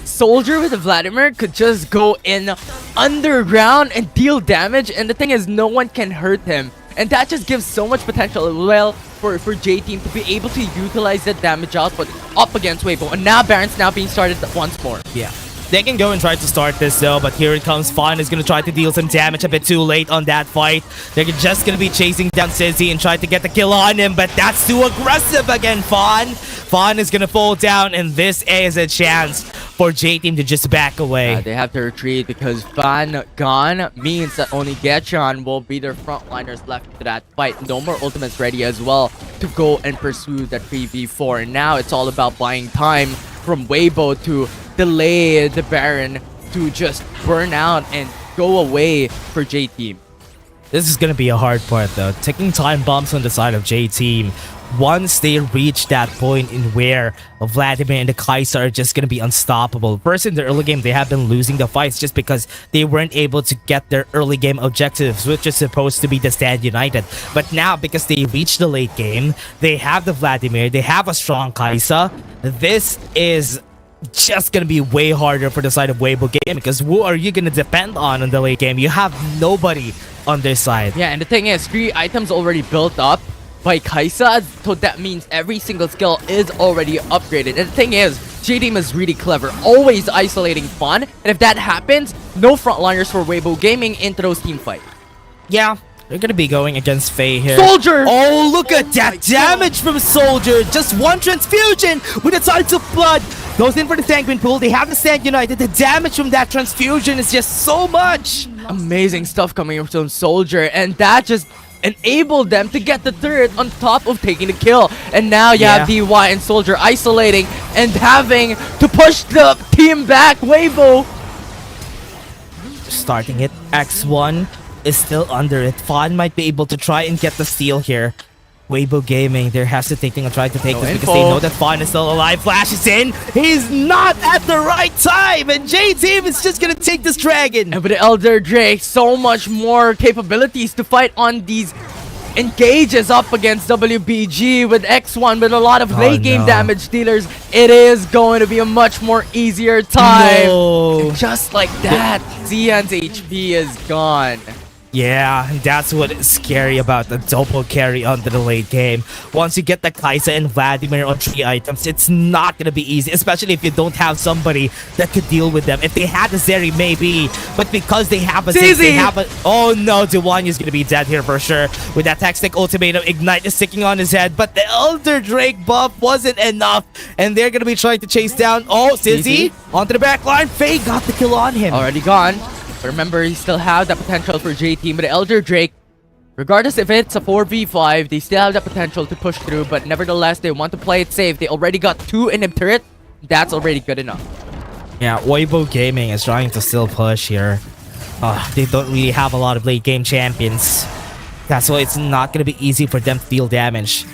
Soldier with a Vladimir could just go in underground and deal damage. And the thing is, no one can hurt him. And that just gives so much potential as well for J-Team to be able to utilize that damage output up against Weibo. And now Baron's now being started once more. Yeah. They can go and try to start this though, but here it comes. Fun is going to try to deal some damage a bit too late on that fight. They're just going to be chasing down Sizzy and try to get the kill on him, but that's too aggressive again, Fun. Fun is going to fall down, and this is a chance for J-Team to just back away. They have to retreat because Fan gone means that only Getchon will be their frontliners left to that fight. No more ultimates ready as well to go and pursue that 3v4. And now it's all about buying time from Weibo to delay the Baron to just burn out and go away for J-Team. This is going to be a hard part though. Ticking time bombs on the side of J-Team. Once they reach that point in where Vladimir and the Kaiser are just going to be unstoppable. First, in the early game, they have been losing the fights just because they weren't able to get their early game objectives, which is supposed to be the Stand United. But now, because they reached the late game, they have the Vladimir, they have a strong Kaiser. This is just gonna be way harder for the side of Weibo Game, because who are you gonna depend on in the late game? You have nobody on their side. Yeah, and the thing is, 3 items already built up by Kaisa, so that means every single skill is already upgraded. And the thing is, J-Team is really clever, always isolating Fun, and if that happens, no frontliners for Weibo Gaming into those team fights. Yeah, they're gonna be going against Faye here. Soldier! Oh, look at that damage from Soldier! Just one transfusion with a Tides of Blood. Goes in for the Sanguine Pool. They have the Stand United. The damage from that transfusion is just so much. Amazing stuff coming from Soldier, and that just enabled them to get the turret on top of taking the kill. And now you have DY and Soldier isolating and having to push the team back. Weibo starting it. X1 is still under it. Fun might be able to try and get the steal here. Weibo Gaming, they're hesitating on trying to take this because they know that Fun is still alive. Flash is in. He's not at the right time, and J-Team is just gonna take this dragon. And with the Elder Drake, so much more capabilities to fight on these engages up against WBG with X1 with a lot of late game damage dealers. It is going to be a much more easier time. And just like that, Zian's HP is gone. Yeah, that's what is scary about the double carry onto the late game. Once you get the Kai'Sa and Vladimir on 3 items, it's not gonna be easy, especially if you don't have somebody that could deal with them. If they had a Zeri, maybe, but because they have a Zeri, they have a... Oh no, Dewanya is gonna be dead here for sure. With that Tactic Ultimatum, Ignite is sticking on his head, but the Elder Drake buff wasn't enough, and they're gonna be trying to chase down... Oh, Sizzy onto the back line. Faye got the kill on him. Already gone. But remember, he still have the potential for J-Team, but Elder Drake, regardless if it's a 4v5, they still have the potential to push through, but nevertheless, they want to play it safe. They already got 2 in the turret. That's already good enough. Yeah, Weibo Gaming is trying to still push here. They don't really have a lot of late game champions. That's why it's not going to be easy for them to deal damage.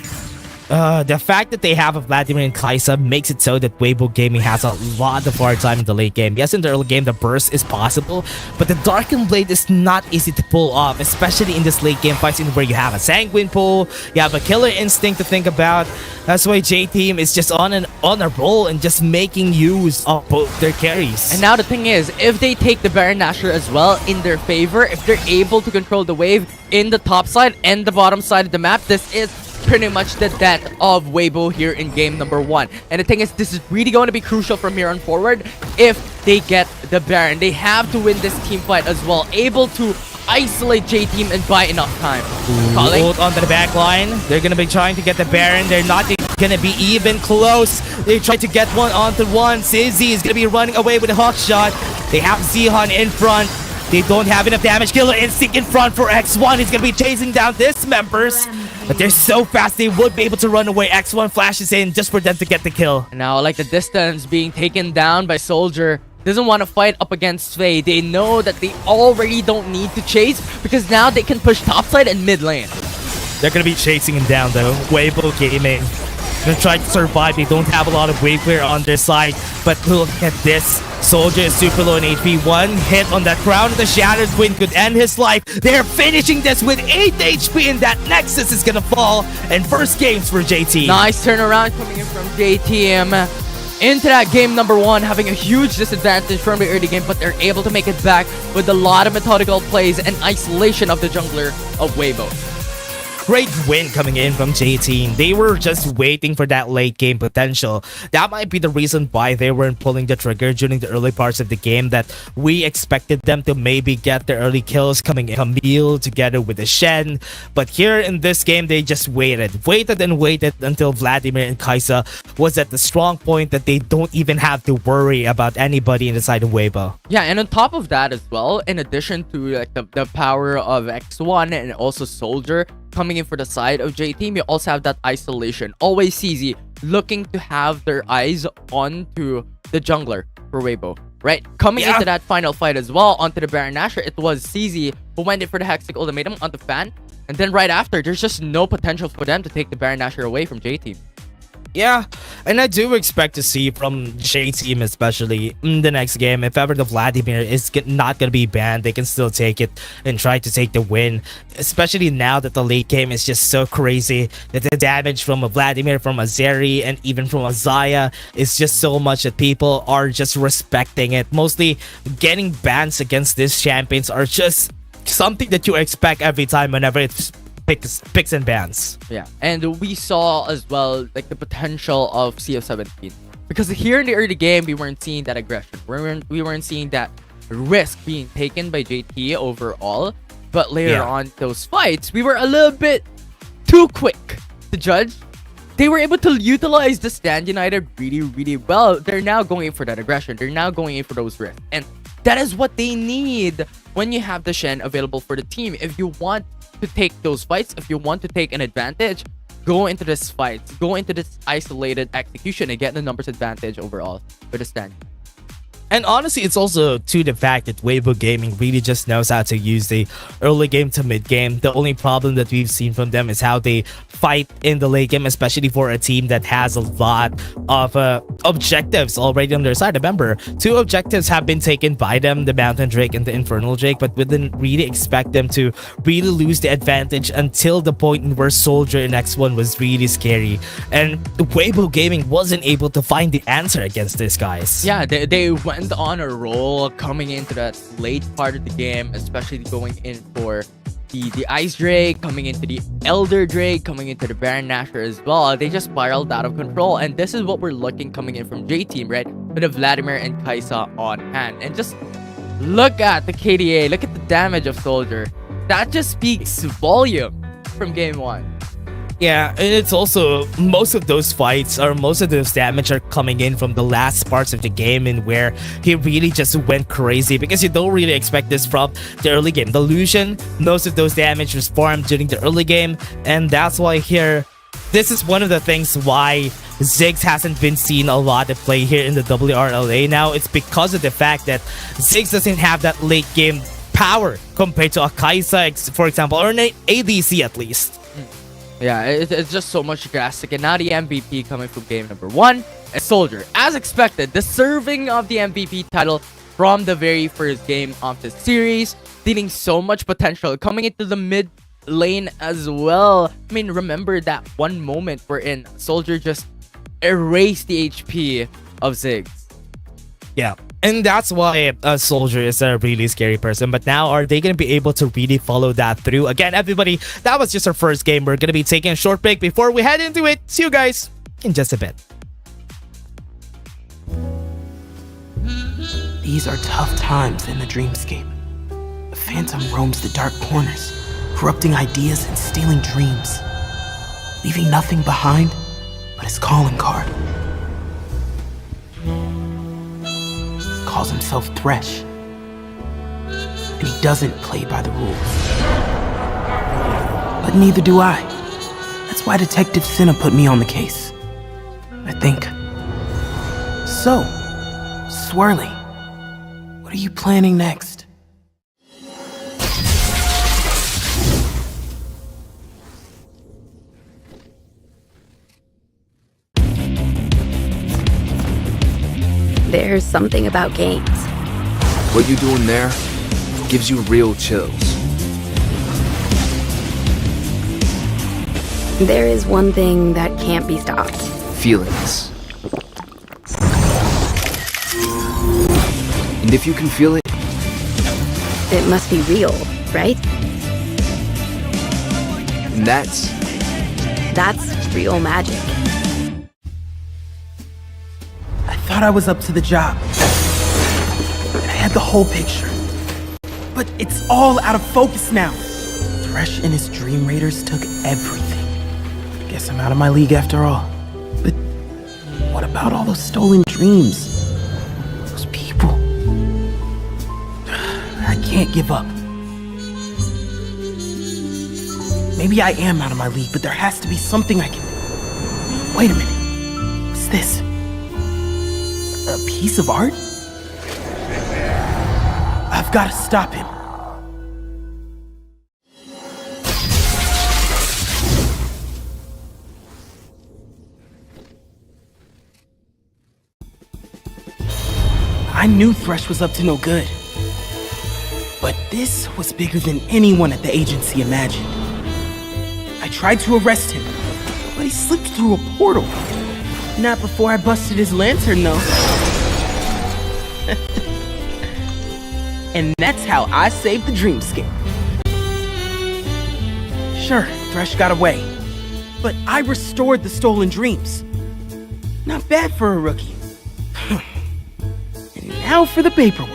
The fact that they have a Vladimir and Kai'Sa makes it so that Weibo Gaming has a lot of hard time in the late game. Yes, in the early game, the burst is possible, but the Darkened Blade is not easy to pull off, especially in this late game fights where you have a Sanguine pull, you have a Killer Instinct to think about. That's why J-Team is just on a roll and just making use of both their carries. And now the thing is, if they take the Baron Nashor as well in their favor, if they're able to control the wave in the top side and the bottom side of the map, this is pretty much the death of Weibo here in game number 1. And the thing is, this is really going to be crucial from here on forward. If they get the Baron, they have to win this team fight as well, able to isolate J-Team and buy enough time. Hold onto the back line. They're gonna be trying to get the Baron. They're not gonna be even close. They try to get one onto one. Sizzy is gonna be running away with a hawk shot. They have Zihan in front. They don't have enough damage. Killer Instinct in front for X1. He's gonna be chasing down Dismembers. But they're so fast, they would be able to run away. X1 flashes in just for them to get the kill. And now, like the distance being taken down by Soldier, doesn't want to fight up against Faye. They know that they already don't need to chase because now they can push topside and mid lane. They're gonna be chasing him down though. Weibo Gaming gonna try to survive. They don't have a lot of wave clear on their side, but look at this. Soldier is super low in HP. One hit on that Crown of the Shattered Wind could end his life. They're finishing this with 8 HP, and that Nexus is gonna fall. And first games for JT. Nice turnaround coming in from JTM into that game number 1, having a huge disadvantage from the early game, but they're able to make it back with a lot of methodical plays and isolation of the jungler of Weibo. Great win coming in from J-Team. They were just waiting for that late game potential. That might be the reason why they weren't pulling the trigger during the early parts of the game, that we expected them to maybe get the early kills coming in Camille together with the Shen. But here in this game, they just waited and waited until Vladimir and Kai'Sa was at the strong point that they don't even have to worry about anybody inside of Weibo. Yeah, and on top of that as well, in addition to like the power of X1 and also Soldier coming in for the side of J-Team, you also have that isolation. Always CZ looking to have their eyes onto the jungler for Weibo, right? Coming into that final fight as well, onto the Baron Nashor, it was CZ who went in for the Hextech Ultimatum onto Fan. And then right after, there's just no potential for them to take the Baron Nashor away from J-Team. Yeah, and I do expect to see from J-Team, especially in the next game, if ever the Vladimir is not going to be banned, they can still take it and try to take the win. Especially now that the late game is just so crazy, that the damage from a Vladimir, from a Zeri, and even from a Xayah is just so much that people are just respecting it. Mostly getting bans against these champions are just something that you expect every time whenever it's picks and bans. Yeah, and we saw as well like the potential of CF17, because here in the early game we weren't seeing that aggression, we weren't seeing that risk being taken by JT overall. But later on those fights, we were a little bit too quick to judge. They were able to utilize the Stand United really well. They're now going in for that aggression, they're now going in for those risks, and that is what they need when you have the Shen available for the team. If you want to take those fights, if you want to take an advantage, go into this fight, go into this isolated execution and get the numbers advantage overall for the Stand. And honestly, it's also to the fact that Weibo Gaming really just knows how to use the early game to mid game. The only problem that we've seen from them is how they fight in the late game, especially for a team that has a lot of objectives already on their side. Remember, 2 objectives have been taken by them, the Mountain Drake and the Infernal Drake, but we didn't really expect them to really lose the advantage until the point where Soldier in X1 was really scary. And Weibo Gaming wasn't able to find the answer against these guys. Yeah, they went went on a roll coming into that late part of the game, especially going in for the Ice Drake, coming into the Elder Drake, coming into the Baron Nashor as well. They just spiraled out of control, and this is what we're looking coming in from J Team, right? With the Vladimir and Kaisa on hand. And just look at the KDA, look at the damage of Soldier. That just speaks volume from game 1. Yeah, and it's also most of those fights or most of those damage are coming in from the last parts of the game, and where he really just went crazy because you don't really expect this from the early game. The Lucian, most of those damage was farmed during the early game, and that's why here, this is one of the things why Ziggs hasn't been seen a lot of play here in the WRLA now. It's because of the fact that Ziggs doesn't have that late game power compared to a Kaisa, for example, or an ADC at least. Yeah, it's just so much drastic. And now the MVP coming from game number 1 is Soldier. As expected, deserving of the MVP title from the very first game of the series, dealing so much potential coming into the mid lane as well. I mean, remember that one moment wherein Soldier just erased the HP of Ziggs. Yeah, and that's why Soldier is a really scary person. But now, are they going to be able to really follow that through? Again, everybody, that was just our first game. We're going to be taking a short break before we head into it. See you guys in just a bit. These are tough times in the dreamscape. The Phantom roams the dark corners, corrupting ideas and stealing dreams, leaving nothing behind but his calling card. Calls himself Thresh, and he doesn't play by the rules. But neither do I. That's why Detective Cinna put me on the case, I think. So, Swirly, what are you planning next? There's something about games. What you doing there gives you real chills. There is one thing that can't be stopped. Feelings. And if you can feel it, it must be real, right? And that's real magic. I thought I was up to the job. I had the whole picture. But it's all out of focus now. Thresh and his Dream Raiders took everything. Guess I'm out of my league after all. But what about all those stolen dreams? Those people. I can't give up. Maybe I am out of my league, but there has to be something I can... Wait a minute. What's this? A piece of art? I've got to stop him. I knew Thresh was up to no good. But this was bigger than anyone at the agency imagined. I tried to arrest him, but he slipped through a portal. Not before I busted his lantern, though. And that's how I saved the dreamscape. Sure, Thresh got away, but I restored the stolen dreams. Not bad for a rookie. And now for the paperwork.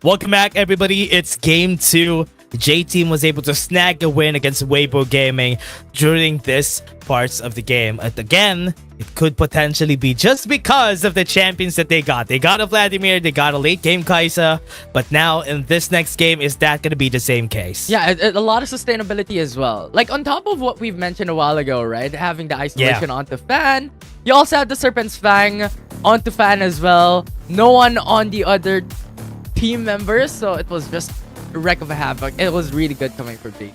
Welcome back, everybody. It's game 2 J-Team was able to snag a win against Weibo Gaming during this parts of the game. And again, it could potentially be just because of the champions that they got. They got a Vladimir, they got a late game Kai'Sa, but now in this next game, is that going to be the same case? Yeah, a lot of sustainability as well. Like on top of what we've mentioned a while ago, right? Having the isolation onto Fan. You also have the Serpent's Fang onto Fan as well. No one on the other team members, so it was just a wreck of a havoc. It was really good coming from G.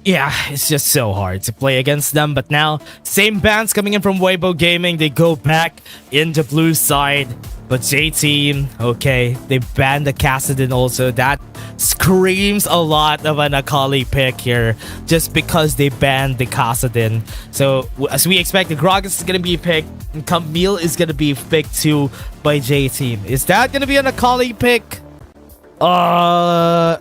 Yeah, it's just so hard to play against them. But now, same bans coming in from Weibo Gaming. They go back into blue side. But J-Team, okay, they banned the Kassadin also. That screams a lot of an Akali pick here, just because they banned the Kassadin. So, as we expect, the Gragas is going to be picked, and Camille is going to be picked too by J-Team. Is that going to be an Akali pick? I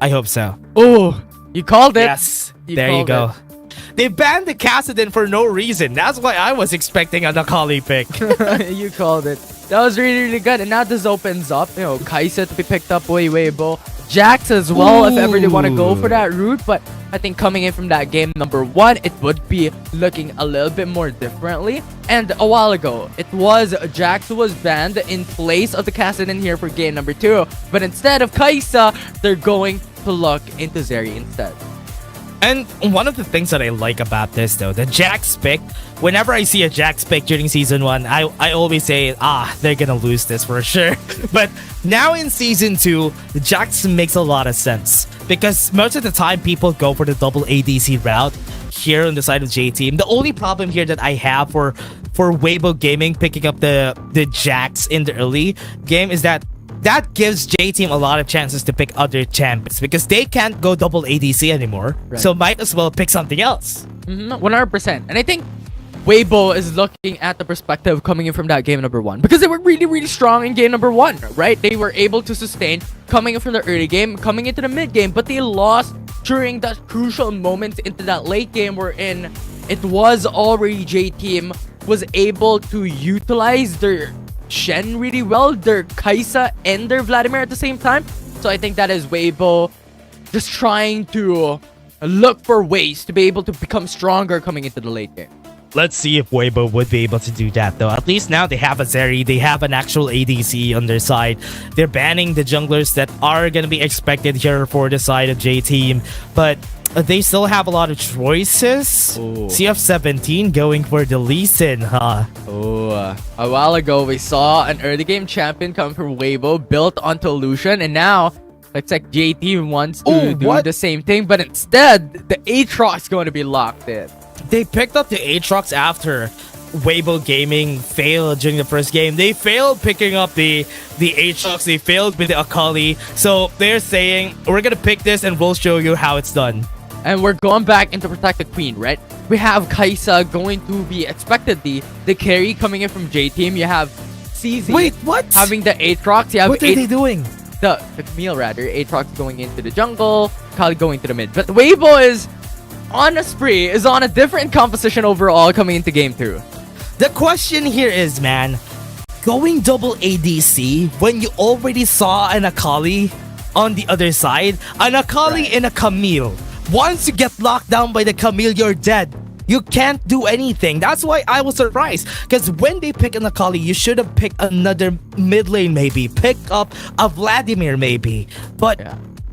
hope so. Oh, you called it. Yes, there you go. They banned the Kassadin for no reason. That's why I was expecting an Akali pick. You called it. That was really, really good. And now this opens up, you know, Kai'Sa to be picked up by Weibo. Jax as well, if ever they want to go for that route. But I think coming in from that game number 1, it would be looking a little bit more differently. And a while ago, it was Jax who was banned in place of the Kassadin here for game number 2. But instead of Kai'Sa, they're going to look into Zeri instead. And one of the things that I like about this, though, the Jax pick, whenever I see a Jax pick during Season 1, I always say, they're gonna lose this for sure. But now in Season 2, the Jax makes a lot of sense. Because most of the time, people go for the double ADC route here on the side of J-Team. The only problem here that I have for Weibo Gaming picking up the Jax in the early game is that gives J-Team a lot of chances to pick other champions because they can't go double ADC anymore. Right. So might as well pick something else. 100%. And I think Weibo is looking at the perspective coming in from that game number 1 because they were really, really strong in game number 1, right? They were able to sustain coming in from the early game, coming into the mid game, but they lost during that crucial moment into that late game wherein it was already J-Team was able to utilize their Shen really well, their Kai'Sa and their Vladimir at the same time. So I think that is Weibo just trying to look for ways to be able to become stronger coming into the late game. Let's see if Weibo would be able to do that, though. At least now they have a Zeri, they have an actual ADC on their side. They're banning the junglers that are going to be expected here for the side of J-Team, but they still have a lot of choices. CF17 going for the Lee Sin, huh? A while ago, we saw an early game champion come from Weibo built onto Lucian, and now looks like J-Team wants to do the same thing, but instead, the Aatrox is going to be locked in. They picked up the Aatrox after Weibo Gaming failed during the first game. They failed picking up the Aatrox. They failed with the Akali. So they're saying, we're going to pick this and we'll show you how it's done. And we're going back into Protect the Queen, right? We have Kai'Sa going to be expectedly the carry coming in from J-Team. You have CZ. Wait, what? Having the Aatrox. You have what are they doing? The Camille, rather. Aatrox going into the jungle. Kali going to the mid. But Weibo is on a spree, is on a different composition overall coming into game 2. The question here is, man, going double ADC when you already saw an Akali on the other side, an Akali and a Camille. Once you get locked down by the Camille, you're dead. You can't do anything. That's why I was surprised. Because when they pick an Akali, you should have picked another mid lane maybe. Pick up a Vladimir maybe. But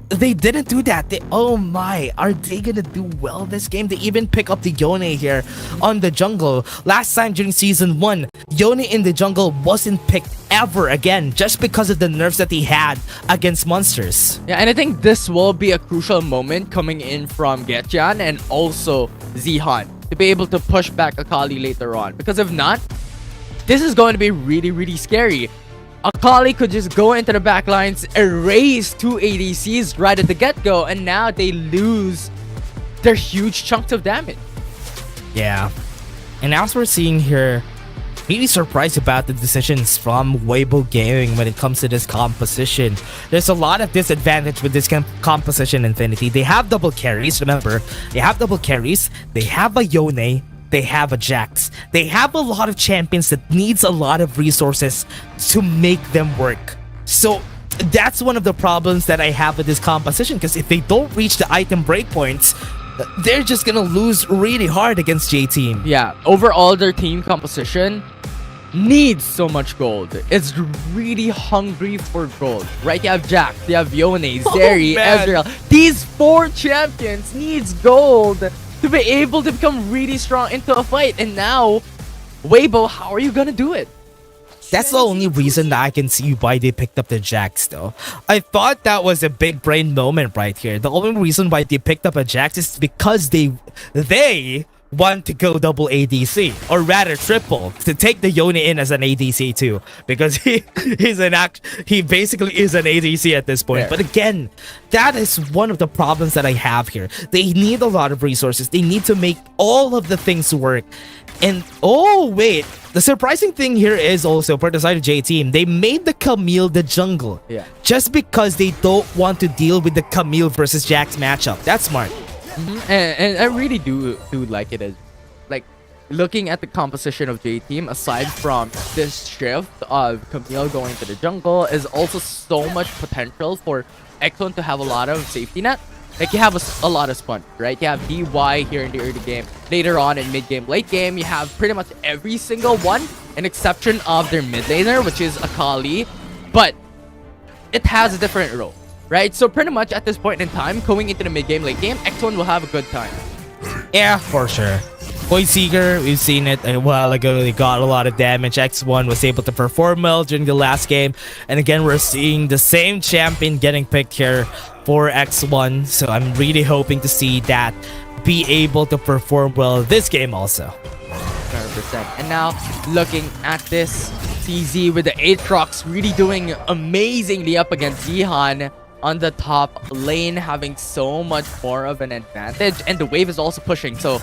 they didn't do that. Oh my, are they gonna do well this game? They even pick up the Yone here on the jungle. Last time during Season 1, Yone in the jungle wasn't picked ever again just because of the nerfs that he had against monsters. Yeah, and I think this will be a crucial moment coming in from Getjan and also Zihan to be able to push back Akali later on. Because if not, this is going to be really, really scary. Akali could just go into the backlines, erase 2 ADCs right at the get-go, and now they lose their huge chunks of damage. Yeah. And as we're seeing here, really surprised about the decisions from Weibo Gaming when it comes to this composition. There's a lot of disadvantage with this composition, Infinity. They have double carries, remember. They have double carries. They have a Yone. They have a Jax. They have a lot of champions that needs a lot of resources to make them work. So that's one of the problems that I have with this composition, because if they don't reach the item breakpoints, they're just gonna lose really hard against J-Team. Yeah, overall their team composition needs so much gold. It's really hungry for gold, right? You have Jack, you have Yone, Zeri, Ezreal. These 4 champions needs gold to be able to become really strong into a fight. And now, Weibo, how are you gonna do it? That's the only reason that I can see why they picked up the Jax, though. I thought that was a big brain moment right here. The only reason why they picked up a Jax is because they want to go double ADC, or rather triple, to take the Yone in as an ADC too, because he basically is an ADC at this point. There. But again, that is one of the problems that I have here. They need a lot of resources. They need to make all of the things work. And oh wait, the surprising thing here is also for the side of J-Team, they made the Camille the jungle. Yeah. Just because they don't want to deal with the Camille versus Jax matchup. That's smart. And I really do like it, as like looking at the composition of J-Team, aside from this shift of Camille going to the jungle, is also so much potential for X1 to have a lot of safety net. Like, you have a lot of spawn, right? You have DY here in the early game. Later on in mid game, late game, you have pretty much every single one, an exception of their mid laner, which is Akali, but it has a different role, right? So pretty much at this point in time, going into the mid game, late game, X1 will have a good time. Yeah, for sure. Void Seeker, we've seen it a while ago. They got a lot of damage. X1 was able to perform well during the last game. And again, we're seeing the same champion getting picked here for X1. So I'm really hoping to see that be able to perform well this game also. 100%. And now, looking at this, CZ with the Aatrox really doing amazingly up against Zihan on the top lane, having so much more of an advantage. And the wave is also pushing, so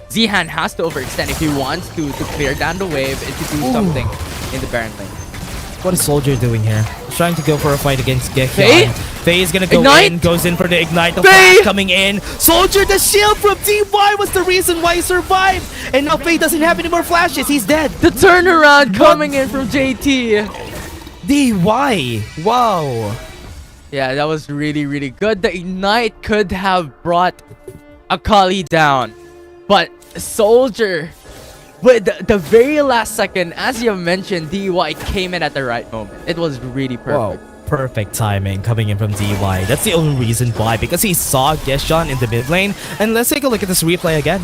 Zihan has to overextend if he wants to clear down the wave and to do something in the Baron lane. What is Soldier doing here? He's trying to go for a fight against Gekyon. Faye is gonna go in, goes in for the Ignite. The flash coming in. Soldier, the shield from DY was the reason why he survived. And now Faye doesn't have any more flashes. He's dead. The turnaround coming in from JT. DY. Wow. Yeah, that was really, really good. The Ignite could have brought Akali down, but Soldier, with the very last second, as you mentioned, DY came in at the right moment. It was really perfect. Wow. Perfect timing coming in from DY. That's the only reason why, because he saw Geshan in the mid lane. And let's take a look at this replay again.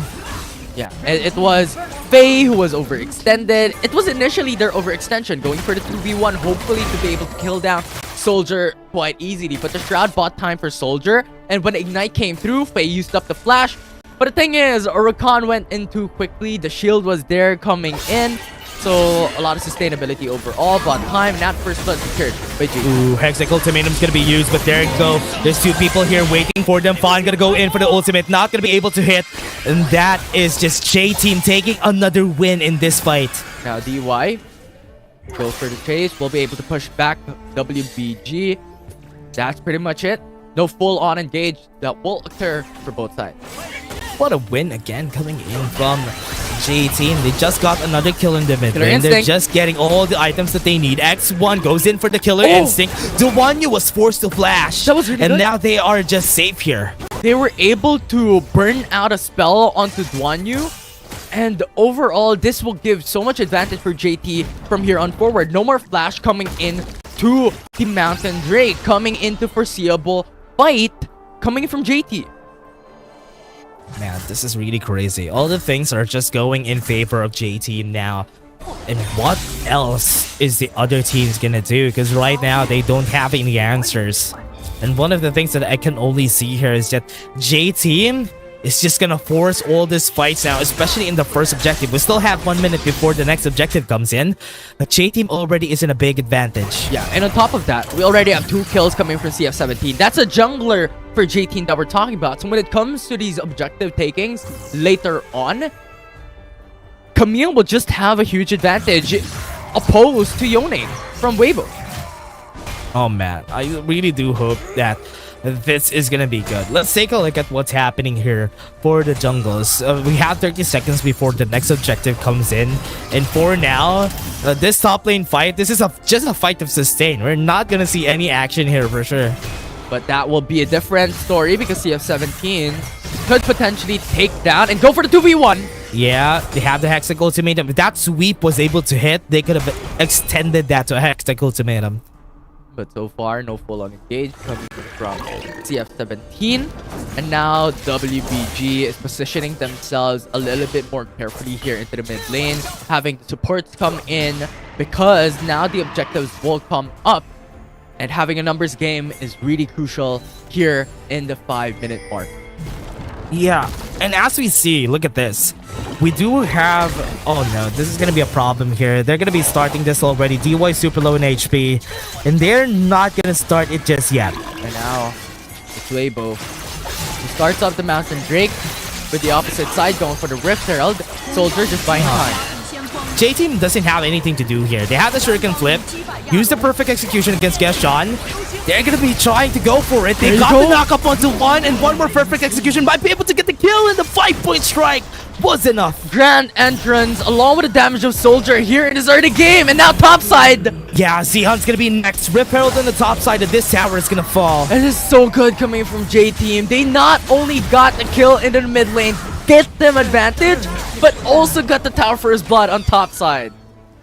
Yeah, it was Faye who was overextended. It was initially their overextension, going for the 2v1, hopefully to be able to kill down Soldier quite easily. But the Shroud bought time for Soldier, and when Ignite came through, Faye used up the flash. But the thing is, Rakan went in too quickly. The shield was there coming in. So, a lot of sustainability overall. But time, not first blood secured by G2. Ooh, Hexic Ultimatum's gonna be used, but there you go. There's two people here waiting for them. Fawn gonna go in for the ultimate, not gonna be able to hit. And that is just J-Team taking another win in this fight. Now, DY goes for the chase. We'll be able to push back WBG. That's pretty much it. No full-on engage that will occur for both sides. What a win again coming in from J-Team. They just got another kill in the mid Killer lane. Instinct. They're just getting all the items that they need. X1 goes in for the Killer Instinct. Duanyu was forced to flash. That was really and good. now they are just safe here. They were able to burn out a spell onto Duanyu. And overall, this will give so much advantage for JT from here on forward. No more flash coming in to the Mountain Drake. Coming into foreseeable fight coming from JT. Man, this is really crazy. All the things are just going in favor of J-Team now. And what else is the other teams gonna do? Because right now, they don't have any answers. And one of the things that I can only see here is that J-Team is just gonna force all these fights now, especially in the first objective. We still have 1 minute before the next objective comes in, but J-Team already is in a big advantage. Yeah, and on top of that, we already have 2 kills coming from CF17. That's a jungler for J-Team that we're talking about. So when it comes to these objective takings later on, Camille will just have a huge advantage opposed to Yone from Weibo. Oh man, I really do hope that this is gonna be good. Let's take a look at what's happening here for the jungles. We have 30 seconds before the next objective comes in, and for now, this top lane fight, this is just a fight of sustain. We're not gonna see any action here for sure. But that will be a different story because CF17 could potentially take down and go for the 2v1. Yeah, they have the Hextech Ultimatum. If that sweep was able to hit, they could have extended that to a Hextech Ultimatum. But so far, no full-on engage coming from CF17. And now WBG is positioning themselves a little bit more carefully here into the mid lane, having the supports come in because now the objectives will come up. And having a numbers game is really crucial here in the 5-minute mark. Yeah, and as we see, look at this. We do have... Oh no, this is going to be a problem here. They're going to be starting this already. DY super low in HP. And they're not going to start it just yet. And now, it's Weibo. He starts off the Mountain Drake with the opposite side going for the Rift Herald. Soldier just buying time. J-Team doesn't have anything to do here. They have the Shuriken flip. Use the perfect execution against Geshan. They're going to be trying to go for it. They got the knock-up onto one, and one more perfect execution might be able to get the kill, and the 5-point strike was enough. Grand entrance along with the damage of Soldier here in this early game, and now top side. Yeah, Z-Hunt's going to be next. Rip Herald on the top side of this tower is going to fall. It is so good coming from J-Team. They not only got the kill into the mid lane, get them advantage, but also got the tower for his blood on top side.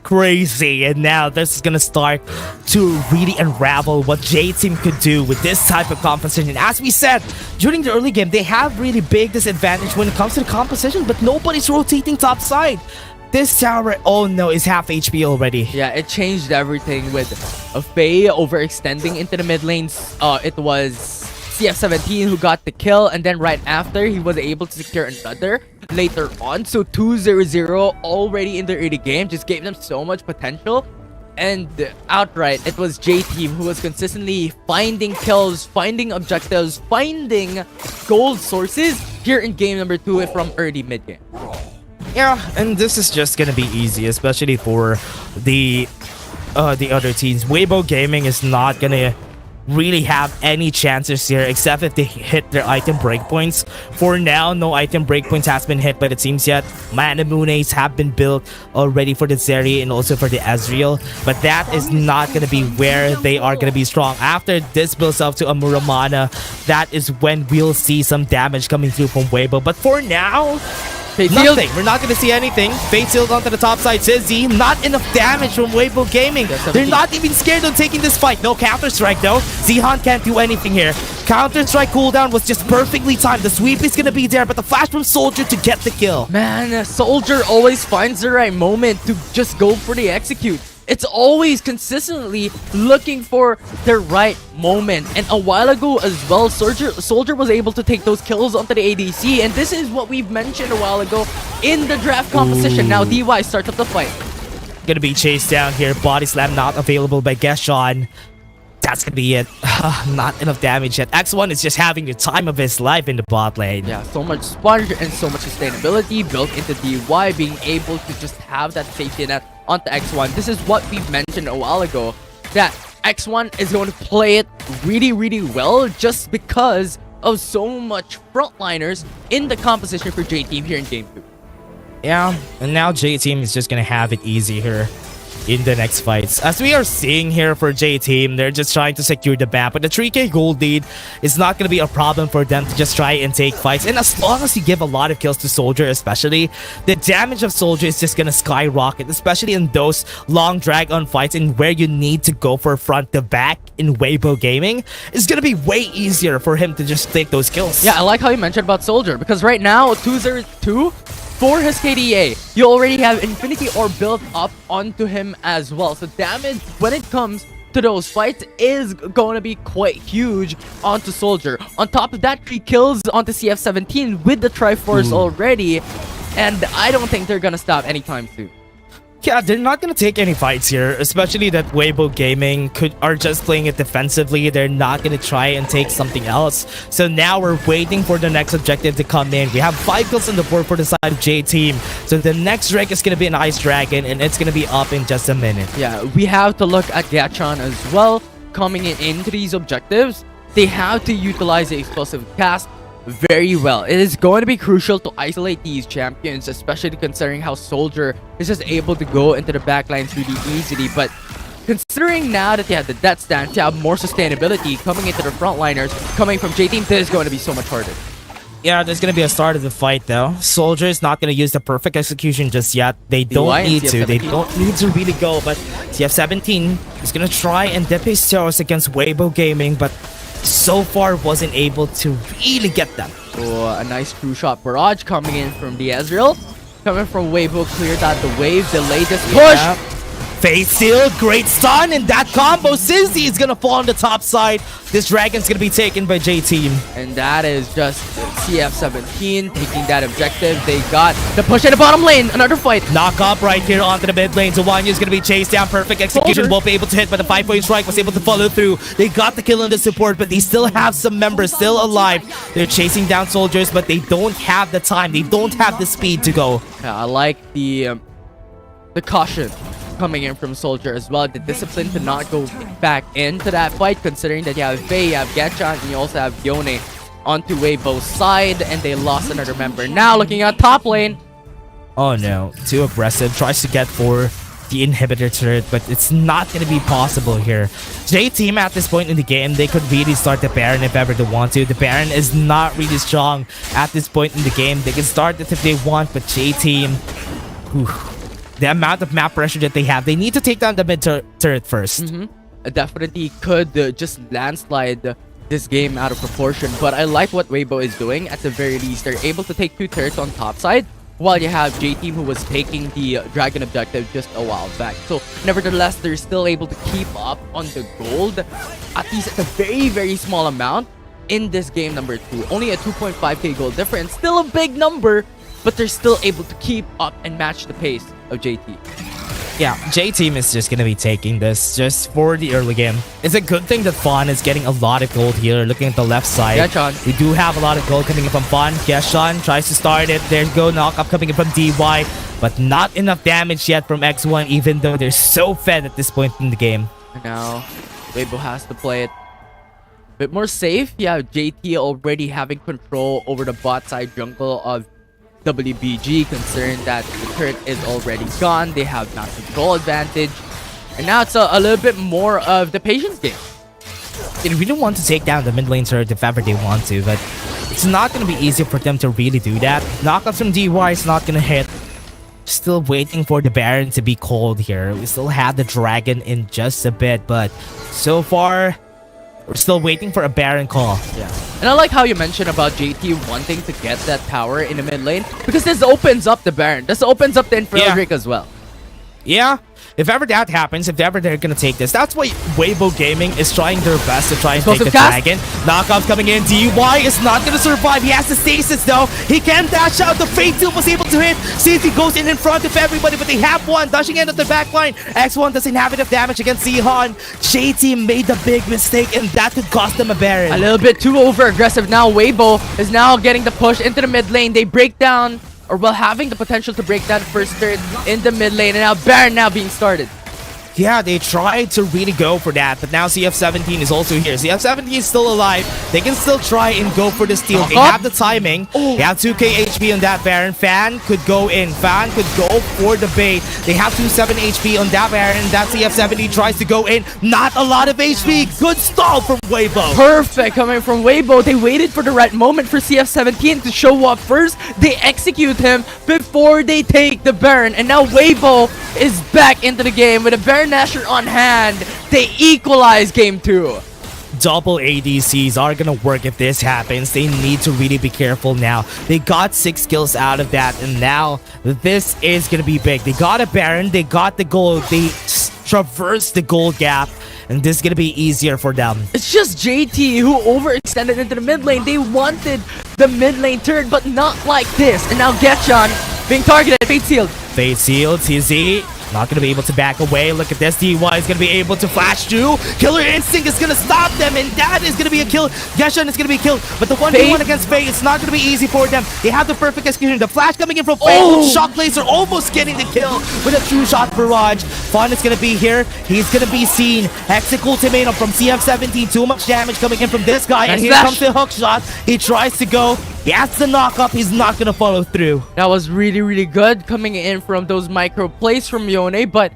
Crazy, and now this is gonna start to really unravel what J-Team could do with this type of composition. As we said, during the early game, they have really big disadvantage when it comes to the composition, but nobody's rotating top side. This tower, oh no, is half HP already. Yeah, it changed everything with a Faye overextending into the mid lanes. It was CF17 who got the kill, and then right after, he was able to secure another later on. So 2-0-0 already in the early game just gave them so much potential. And outright, it was J-Team who was consistently finding kills, finding objectives, finding gold sources here in game number 2 from early mid-game. Yeah, and this is just gonna be easy, especially for the other teams. Weibo Gaming is not gonna really have any chances here except if they hit their item breakpoints. For now, no item breakpoints has been hit, but it seems yet Manamunes have been built already for the Zeri and also for the Ezreal, but that is not going to be where they are going to be strong. After this builds up to a Muramana, that is when we'll see some damage coming through from Weibo. But for now, nothing. We're not going to see anything. Fate sealed onto the top side. Sizzy, not enough damage from Weibo Gaming. They're not even scared of taking this fight. No counter-strike though. Zihan can't do anything here. Counter-strike cooldown was just perfectly timed. The sweep is going to be there, but the flash from Soldier to get the kill. Man, Soldier always finds the right moment to just go for the execute. It's always consistently looking for the right moment. And a while ago as well, Soldier was able to take those kills onto the ADC. And this is what we've mentioned a while ago in the draft composition. Ooh. Now DY starts up the fight. Gonna be chased down here. Body slam not available by Geshan. That's gonna be it. Not enough damage yet. X1 is just having the time of his life in the bot lane. Yeah, so much sponge and so much sustainability built into DY, being able to just have that safety net onto X1. This is what we mentioned a while ago, that X1 is going to play it really, really well just because of so much frontliners in the composition for J-Team here in Game 2. Yeah, and now J-Team is just gonna have it easy here in the next fights. As we are seeing here for J-Team, they're just trying to secure the map, but the 3k gold lead is not going to be a problem for them to just try and take fights. And as long as you give a lot of kills to Soldier especially, the damage of Soldier is just going to skyrocket, especially in those long drag-on fights and where you need to go for front to back in Weibo Gaming. It's going to be way easier for him to just take those kills. Yeah, I like how you mentioned about Soldier, because right now, 2-0-2, for his KT.RY, you already have Infinity Orb built up onto him as well. So damage, when it comes to those fights, is going to be quite huge onto Soldier. On top of that, 3 kills onto CF17 with the Triforce already. And I don't think they're going to stop anytime soon. Yeah, they're not going to take any fights here, especially that Weibo Gaming are just playing it defensively. They're not going to try and take something else. So now we're waiting for the next objective to come in. We have 5 kills on the board for the side of J-Team. So the next Drake is going to be an Ice Dragon, and it's going to be up in just a minute. Yeah, we have to look at Gachan as well, coming into these objectives. they have to utilize the explosive cast very well. It is going to be crucial to isolate these champions, especially considering how Soldier is just able to go into the backlines really easily. But considering now that you have the death stance, you have more sustainability coming into the frontliners, coming from J-Team, this is going to be so much harder. Yeah, there's gonna be a start of the fight though. Soldier is not gonna use the perfect execution just yet. They don't need to. They don't need to really go. But CF17 is gonna try and dip his toes against Weibo Gaming, but so far wasn't able to really get them. Oh, a nice true shot barrage coming in from the Ezreal. Coming from Weibo, cleared out the wave, delayed this push. Yeah. Face seal, great stun, and that combo. Sizzy is gonna fall on the top side. This dragon's gonna be taken by J-Team. And that is just CF17 taking that objective. They got the push in the bottom lane. Another fight. Knock up right here onto the mid lane. Zawanya is gonna be chased down. Perfect execution. Won't be able to hit, but the 5-point strike was able to follow through. They got the kill on the support, but they still have some members still alive. They're chasing down soldiers, but they don't have the time. They don't have the speed to go. Yeah, I like the caution coming in from Soldier as well. The discipline to not go back into that fight, considering that you have Faye, you have Getchan, and you also have Yone onto Weibo's side, and they lost another member. Now looking at top lane. Oh no, too aggressive. Tries to get for the inhibitor turret, but it's not going to be possible here. J-Team at this point in the game, they could really start the Baron if ever they want to. The Baron is not really strong at this point in the game. They can start it if they want, but J-Team, the amount of map pressure that they have, they need to take down the mid turret first. Definitely could just landslide this game out of proportion, but I like what Weibo is doing. At the very least, they're able to take 2 turrets on top side, while you have J-Team who was taking the dragon objective just a while back. So nevertheless, they're still able to keep up on the gold, at least at a very, very small amount in this game number 2. Only a 2.5k gold difference, still a big number, but they're still able to keep up and match the pace of JT. Yeah, J-Team is just gonna be taking this just for the early game. It's a good thing that Fawn is getting a lot of gold here. Looking at the left side, Getchan. We do have a lot of gold coming in from Fawn. Getchan tries to start it. There you go, knock up coming in from DY, but not enough damage yet from X1, even though they're so fed at this point in the game. Now, Weibo has to play it a bit more safe. Yeah, JT already having control over the bot side jungle of WBG, concerned that the turret is already gone. They have not control advantage, and now it's a little bit more of the patience game. They really want to take down the mid lane turret if ever they want to, but it's not going to be easy for them to really do that. Knockups from DY is not going to hit. Still waiting for the Baron to be called here. We still have the dragon in just a bit, but so far we're still waiting for a Baron call. Yeah. And I like how you mentioned about JT wanting to get that power in the mid lane, because this opens up the Baron. This opens up the Infernal Drake as well. Yeah, if ever that happens, if ever they're gonna take this, that's why Weibo Gaming is trying their best to try and take the dragon. Knockoff's coming in. DY is not gonna survive. He has the stasis though. He can dash out. The Fate Seal was able to hit. CZ goes in front of everybody, but they have one dashing into the back line. X1 doesn't have enough damage against Zihan. JT made a big mistake, and that could cost them a Baron. A little bit too over aggressive now. Weibo is now getting the push into the mid lane. They break down, or well, having the potential to break that first turret in the mid lane, and now Baron now being started. Yeah, they tried to really go for that, but now CF17 is also here. CF17 is still alive. They can still try and go for the steal. They have the timing. They have 2k HP on that Baron. Fan could go in. Fan could go for the bait. They have 27 HP on that Baron. That CF17 tries to go in. Not a lot of HP. Good stall from Weibo. Perfect coming from Weibo. They waited for the right moment for CF17 to show up first. They execute him before they take the Baron. And now Weibo is back into the game with a Baron Nashor on hand. They equalize game 2. Double ADCs are gonna work if this happens. They need to really be careful now. They got 6 kills out of that, and now this is gonna be big. They got a Baron, they got the gold, they traversed the gold gap, and this is gonna be easier for them. It's just JT who overextended into the mid lane. They wanted the mid lane turret, but not like this. And now Getchan being targeted. Fate sealed. Fate sealed. TZ Not gonna be able to back away. Look at this. DY is gonna be able to flash through. Killer Instinct is gonna stop them, and that is gonna be a kill. Geshan is gonna be killed, but the 1v1 against Faye, it's not gonna be easy for them. They have the perfect execution. The flash coming in from Faye. Shock Laser almost getting the kill with a true shot barrage. Fun is gonna be here. He's gonna be seen. Hextech ultimatum from CF17. Too much damage coming in from this guy, and here comes the hook shot. He tries to go. He has the knock up. He's not gonna follow through. That was really good coming in from those micro plays from Yone, but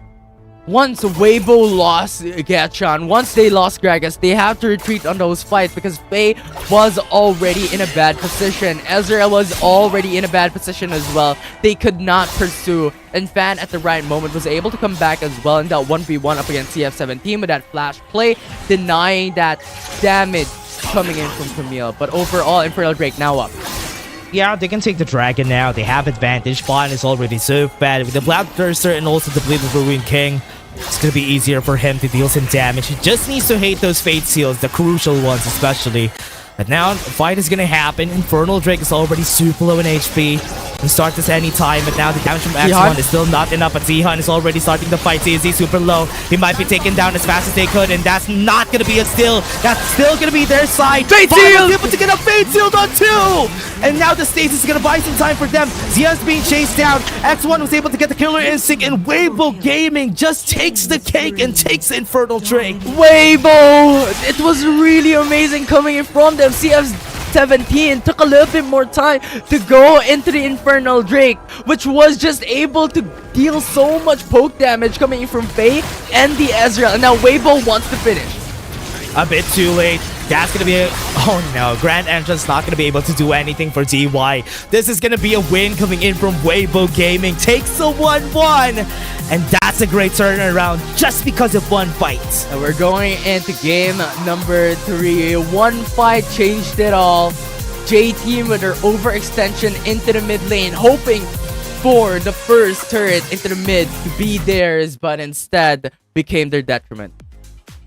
once Weibo lost Gatchan, once they lost Gragas, they have to retreat on those fights because Faye was already in a bad position. Ezra was already in a bad position as well. They could not pursue, and Fan at the right moment was able to come back as well in that 1v1 up against CF17 with that flash play, denying that damage coming in from Camille. But overall, Infernal Drake now up. Yeah, they can take the dragon now. They have advantage. Bond is already so bad with the Black Thirster and also the Bleed of Ruin King. It's gonna be easier for him to deal some damage. He just needs to hate those Fate Seals, the crucial ones especially. But now, the fight is gonna happen. Infernal Drake is already super low in HP. Can start this anytime, but now the damage from X1 is still not enough. But Zihan is already starting the fight. CZ super low. He might be taken down as fast as they could, and that's not gonna be a steal. That's still gonna be their side. Fate Seal! Able to get a Fate Sealed on 2! And now the stasis is gonna buy some time for them. Zihan's being chased down. X1 was able to get the Killer Instinct, and Weibo Gaming just takes the cake and takes the Infernal Drake. Weibo! It was really amazing coming in from them. CF17 took a little bit more time to go into the Infernal Drake, which was just able to deal so much poke damage coming in from Faye and the Ezreal. And now Weibo wants to finish. A bit too late. That's gonna be a... Oh no, Grand Entrance not gonna be able to do anything for DY. This is gonna be a win coming in from Weibo Gaming. Takes a 1-1. And that's a great turnaround just because of one fight. And we're going into game number 3. One fight changed it all. J-Team with their overextension into the mid lane, hoping for the first turret into the mid to be theirs, but instead became their detriment.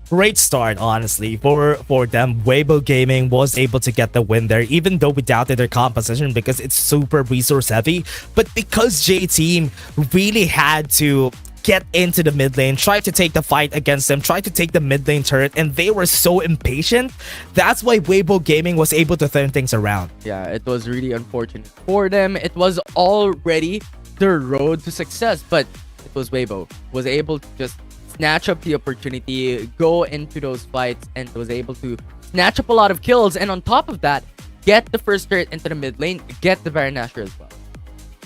Great start, honestly, for them. Weibo Gaming was able to get the win there, even though we doubted their composition because it's super resource heavy. But because J-Team really had to get into the mid lane, try to take the fight against them, try to take the mid lane turret, and they were so impatient, that's why Weibo Gaming was able to turn things around. Yeah, it was really unfortunate for them. It was already their road to success, but it was Weibo was able to just snatch up the opportunity, go into those fights, and was able to snatch up a lot of kills, and on top of that, get the first turret into the mid lane, get the Baron Nashor as well.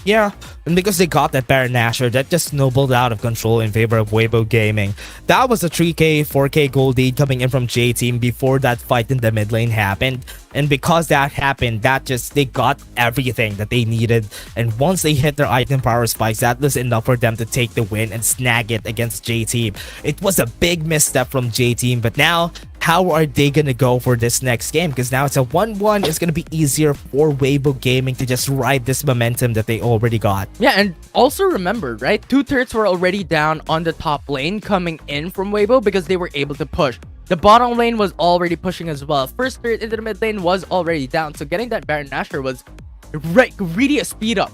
Yeah, and because they got that Baron Nashor, that just snowballed out of control in favor of Weibo Gaming. That was a 3k, 4k gold lead coming in from J-Team before that fight in the mid lane happened. And because that happened, they got everything that they needed. And once they hit their item power spikes, that was enough for them to take the win and snag it against J-Team. It was a big misstep from J-Team, but now, how are they gonna go for this next game? Because now it's a 1-1. It's gonna be easier for Weibo Gaming to just ride this momentum that they already got. Yeah, and also remember, right? 2 turrets were already down on the top lane coming in from Weibo because they were able to push. The bottom lane was already pushing as well. First turret into the mid lane was already down. So getting that Baron Nashor was really a speed up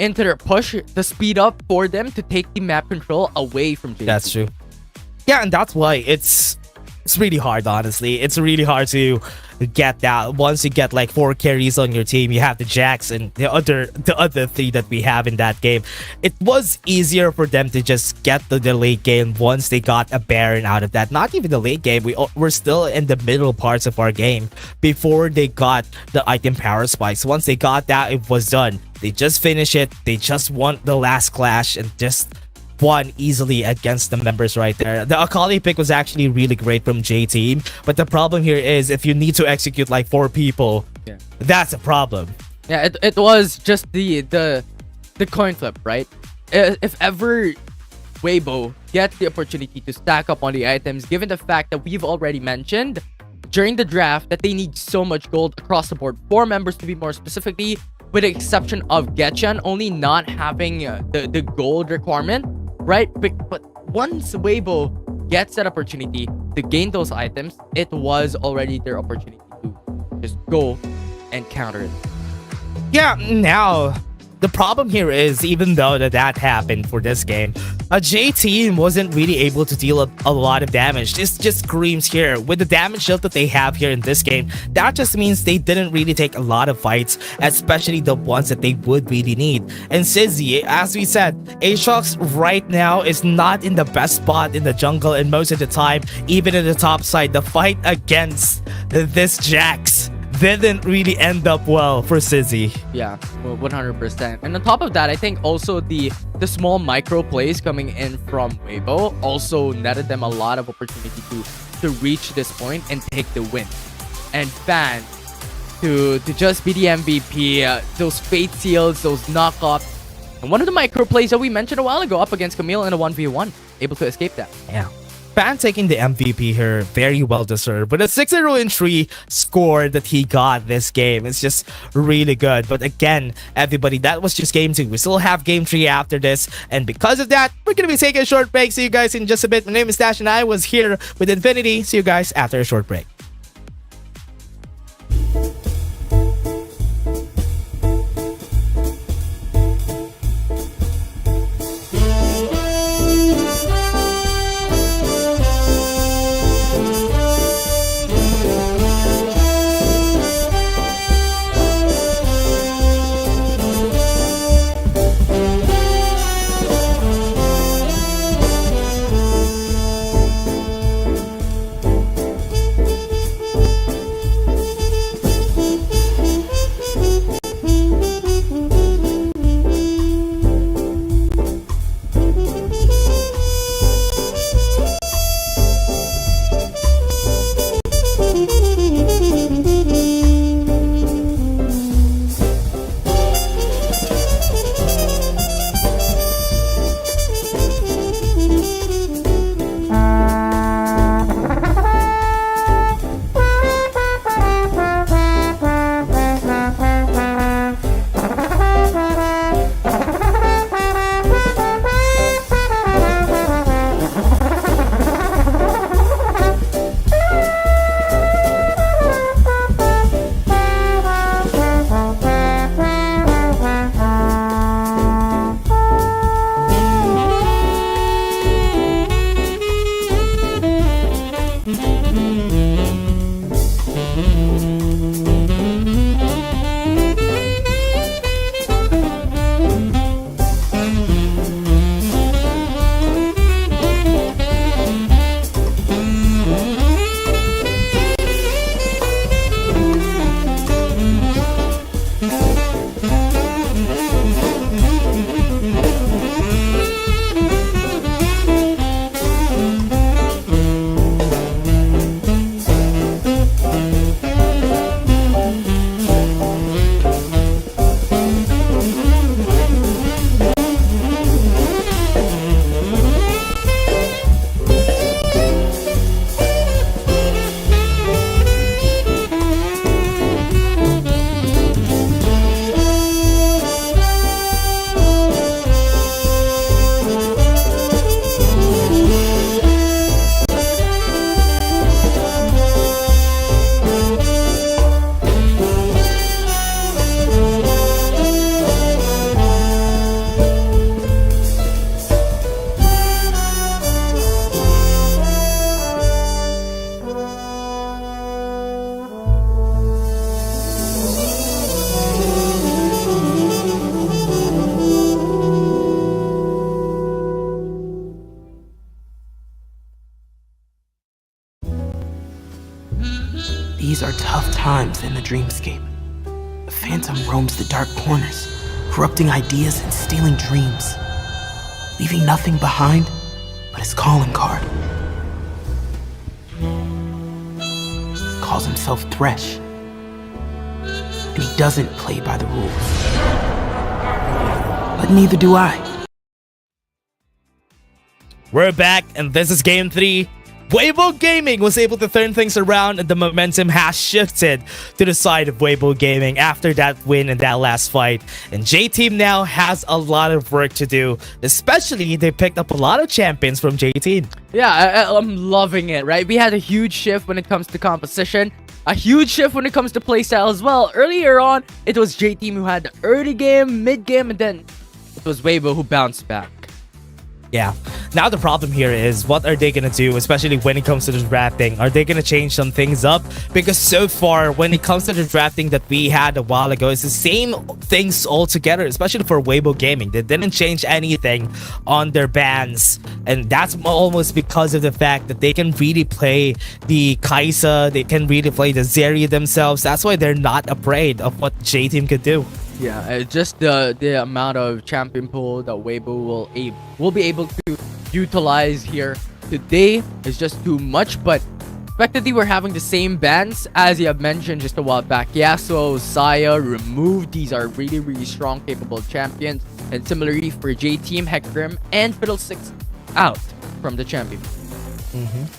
into their push. The speed up for them to take the map control away from J-Team. That's true. Yeah, and that's why it's really hard, honestly. It's really hard to get that. Once you get like 4 carries on your team, you have the Jax and the other 3 that we have in that game. It was easier for them to just get to the late game once they got a Baron out of that. Not even the late game. We're still in the middle parts of our game before they got the item power spikes. Once they got that, it was done. They just finished it. They just won the last clash and just won easily against the members right there. The Akali pick was actually really great from J-Team, but the problem here is if you need to execute like 4 people, that's a problem. Yeah, it was just the coin flip, right? If ever Weibo get the opportunity to stack up on the items, given the fact that we've already mentioned during the draft that they need so much gold across the board, 4 members to be more specifically, with the exception of Getchan only not having the gold requirement, right? But once Weibo gets that opportunity to gain those items, it was already their opportunity to just go and counter it. Yeah, now the problem here is, even though that happened for this game, J Team wasn't really able to deal a lot of damage. This just screams here. With the damage shield that they have here in this game, that just means they didn't really take a lot of fights, especially the ones that they would really need. And Sizzy, as we said, Aatrox right now is not in the best spot in the jungle, and most of the time, even in the top side, the fight against this Jax didn't really end up well for Sizzy. Yeah, 100%. And on top of that, I think also the small micro plays coming in from Weibo also netted them a lot of opportunity to reach this point and take the win. And Fan to just be the MVP, those fate seals, those knockoffs, and one of the micro plays that we mentioned a while ago up against Camille in a 1v1, able to escape that. Yeah. Fan taking the MVP here, very well deserved. But a 6-0-3 score that he got this game is just really good. But again, everybody, that was just game 2. We still have game 3 after this. And because of that, we're going to be taking a short break. See you guys in just a bit. My name is Dash and I was here with Infinity. See you guys after a short break. These are tough times in the dreamscape. The phantom roams the dark corners, corrupting ideas and stealing dreams, leaving nothing behind but his calling card. Calls himself Thresh, and he doesn't play by the rules. But neither do I. We're back, and this is game 3. Weibo Gaming was able to turn things around, and the momentum has shifted to the side of Weibo Gaming after that win in that last fight. And J-Team now has a lot of work to do, especially they picked up a lot of champions from J-Team. Yeah, I'm loving it, right? We had a huge shift when it comes to composition. a huge shift when it comes to playstyle as well. Earlier on, it was J-Team who had the early game, mid game, and then it was Weibo who bounced back. Yeah. Now the problem here is, what are they gonna do, especially when it comes to the drafting? Are they gonna change some things up? Because so far, when it comes to the drafting that we had a while ago, it's the same things altogether, especially for Weibo Gaming. They didn't change anything on their bans, and that's almost because of the fact that they can really play the Kaisa, they can really play the Zeri themselves. That's why they're not afraid of what J-Team could do. Yeah, just the amount of champion pool that Weibo will be able to utilize here today is just too much. But effectively, we're having the same bans as you have mentioned just a while back. Yasuo, Saya removed. These are really strong, capable champions. And similarly for J-Team, Hecarim and Fiddlesticks out from the champion.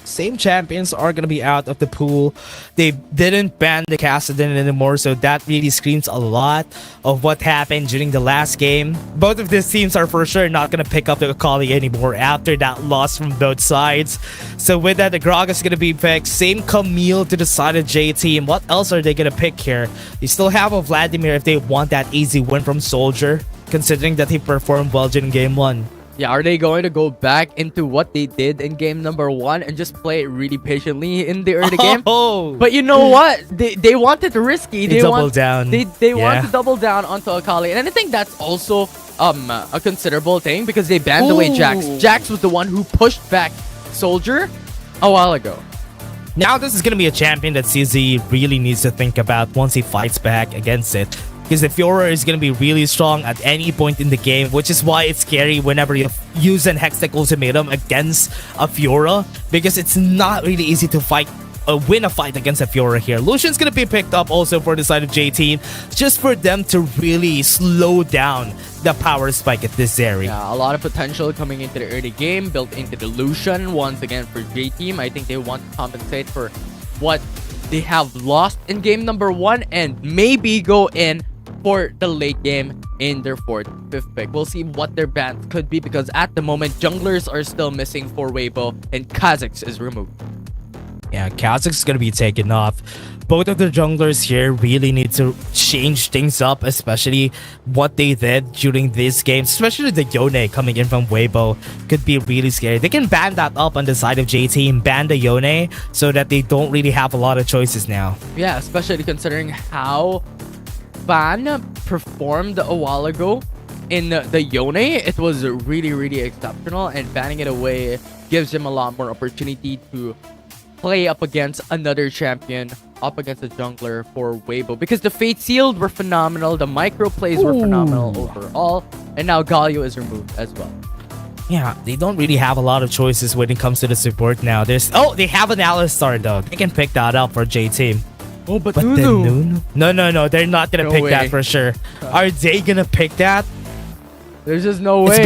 Same champions are gonna be out of the pool. They didn't ban the Kassadin anymore, so that really screams a lot of what happened during the last game. Both of these teams are for sure not gonna pick up the Akali anymore after that loss from both sides. So with that, the Grog is gonna be picked. Same Camille to the side of J-Team. What else are they gonna pick here? You still have a Vladimir if they want that easy win from Soldier, considering that he performed well during game 1. Yeah, are they going to go back into what they did in game number 1 and just play it really patiently in the early game? But you know what? They wanted risky. They doubled down. They want to double down onto Akali. And I think that's also a considerable thing because they banned away Jax. Jax was the one who pushed back Soldier a while ago. Now this is going to be a champion that CZ really needs to think about once he fights back against it. Because the Fiora is going to be really strong at any point in the game, which is why it's scary whenever you use an Hextech Ultimatum against a Fiora, because it's not really easy to win a fight against a Fiora here. Lucian's going to be picked up also for the side of J-Team, just for them to really slow down the power spike at this area. Yeah, a lot of potential coming into the early game, built into the Lucian once again for J-Team. I think they want to compensate for what they have lost in game number 1 and maybe go in for the late game in their 4th, 5th pick. We'll see what their bans could be because at the moment, junglers are still missing for Weibo and Kha'Zix is removed. Yeah, Kha'Zix is going to be taken off. Both of the junglers here really need to change things up, especially what they did during this game. Especially the Yone coming in from Weibo could be really scary. They can ban that up on the side of J-Team, ban the Yone, so that they don't really have a lot of choices now. Yeah, especially considering how Ban performed a while ago in the Yone. It was really exceptional, and banning it away gives him a lot more opportunity to play up against another champion, up against a jungler for Weibo, because the Fate Sealed were phenomenal, the micro plays were phenomenal overall, and now Galio is removed as well. Yeah, they don't really have a lot of choices when it comes to the support now. They have an Alistar though. They can pick that up for J-Team. Oh, but Nunu? No, they're not gonna pick that for sure. Are they gonna pick that? There's just no way. It's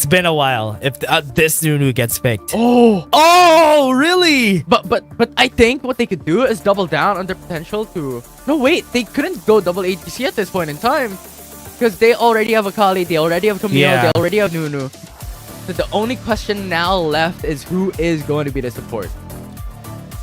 been a while. If this Nunu gets picked. Oh, really? But I think what they could do is double down on their potential to... No, wait, they couldn't go double ADC at this point in time because they already have Akali, they already have Camille, they already have Nunu. So the only question now left is who is going to be the support.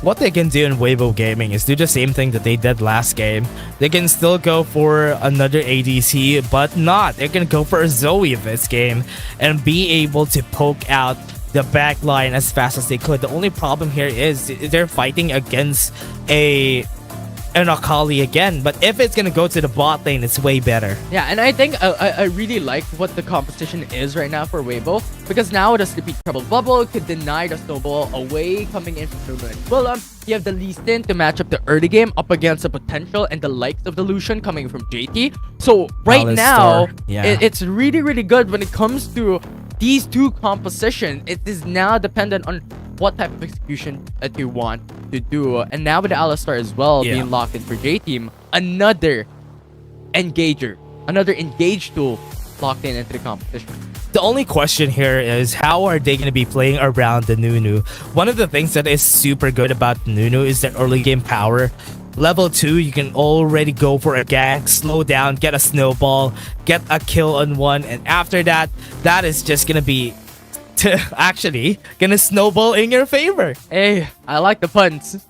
What they can do in Weibo Gaming is do the same thing that they did last game. They can still go for another ADC, but not. They can go for a Zoe this game and be able to poke out the back line as fast as they could. The only problem here is they're fighting against an Akali again, but if it's gonna go to the bot lane, it's way better. Yeah, and I think I really like what the competition is right now for Weibo, because now the Sleepy Treble Bubble could deny the snowball away coming in from Nunu and Willem. You have the Lee Sin to match up the early game up against the potential and the likes of the Lucian coming from JT. So right now, it's really good when it comes to these two composition. It is now dependent on what type of execution that you want to do. And now with the Alistar as well being locked in for J-Team, another engager, another engage tool locked in into the competition. The only question here is how are they going to be playing around the Nunu? One of the things that is super good about Nunu is the early game power. Level 2, you can already go for a gank, slow down, get a snowball, get a kill on one, and after that, that is just going to be actually gonna snowball in your favor. Hey, I like the puns.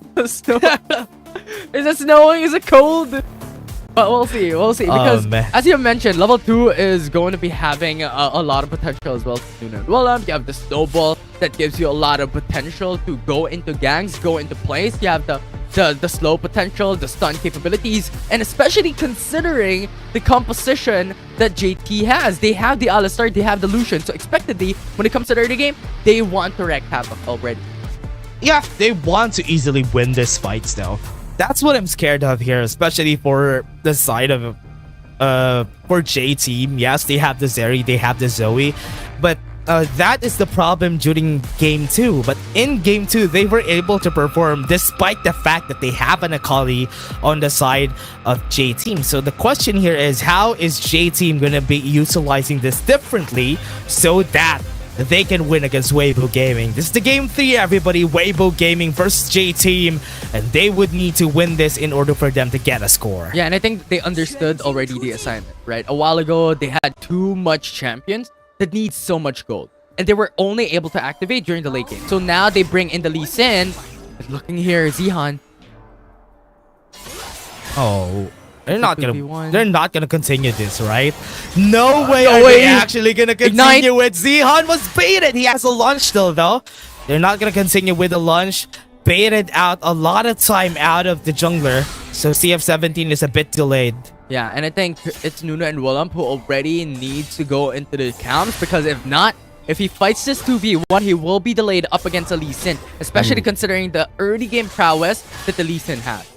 Is it snowing? Is it cold? But we'll see. We'll see. Because as you mentioned, level 2 is going to be having a lot of potential as well. Well, you have the snowball that gives you a lot of potential to go into gangs, go into plays. You have the slow potential, the stun capabilities, and especially considering the composition that JT has. They have the Alistar, they have the Lucian. So expectedly, when it comes to the early game, they want to wreak havoc already. Yeah, they want to easily win this fight still. That's what I'm scared of here, especially for the side of for J team. Yes, they have the Zeri, they have the Zoe, but that is the problem during game 2. But in game 2, they were able to perform despite the fact that they have an Akali on the side of J team. So the question here is, how is J team going to be utilizing this differently so that they can win against Weibo Gaming? This is the game 3, everybody. Weibo Gaming versus J team, and they would need to win this in order for them to get a score. Yeah, and I think they understood already the assignment, right? A while ago, they had too much champions that need so much gold, and they were only able to activate during the late game. So now they bring in the Lee Sin. But looking here, Zihan. Oh, they're not gonna continue this, right? No way are they actually gonna continue with Zihan. Was baited. He has a launch still though. They're not gonna continue with the launch. Baited out a lot of time out of the jungler. So CF17 is a bit delayed. Yeah, and I think it's Nuno and Willem who already needs to go into the camps, because if not, if he fights this 2v1, he will be delayed up against a Lee Sin, especially considering the early game prowess that the Lee Sin has.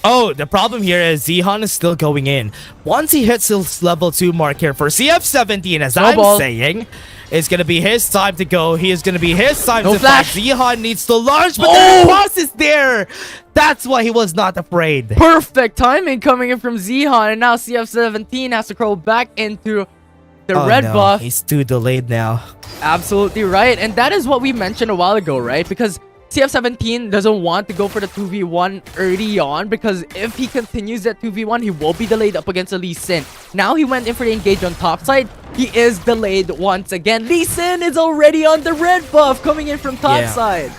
Oh, the problem here is Zihan is still going in. Once he hits his level 2 mark here for CF17, as I'm saying, it's going to be his time to go. He is going to be his time to fight. Zihan needs to launch, but the boss is there. That's why he was not afraid. Perfect timing coming in from Zihan, and now CF17 has to crawl back into the red buff. He's too delayed now. Absolutely right, and that is what we mentioned a while ago, right? Because CF17 doesn't want to go for the 2v1 early on, because if he continues that 2v1, he will be delayed up against a Lee Sin. Now he went in for the engage on top side. He is delayed once again. Lee Sin is already on the red buff coming in from top side.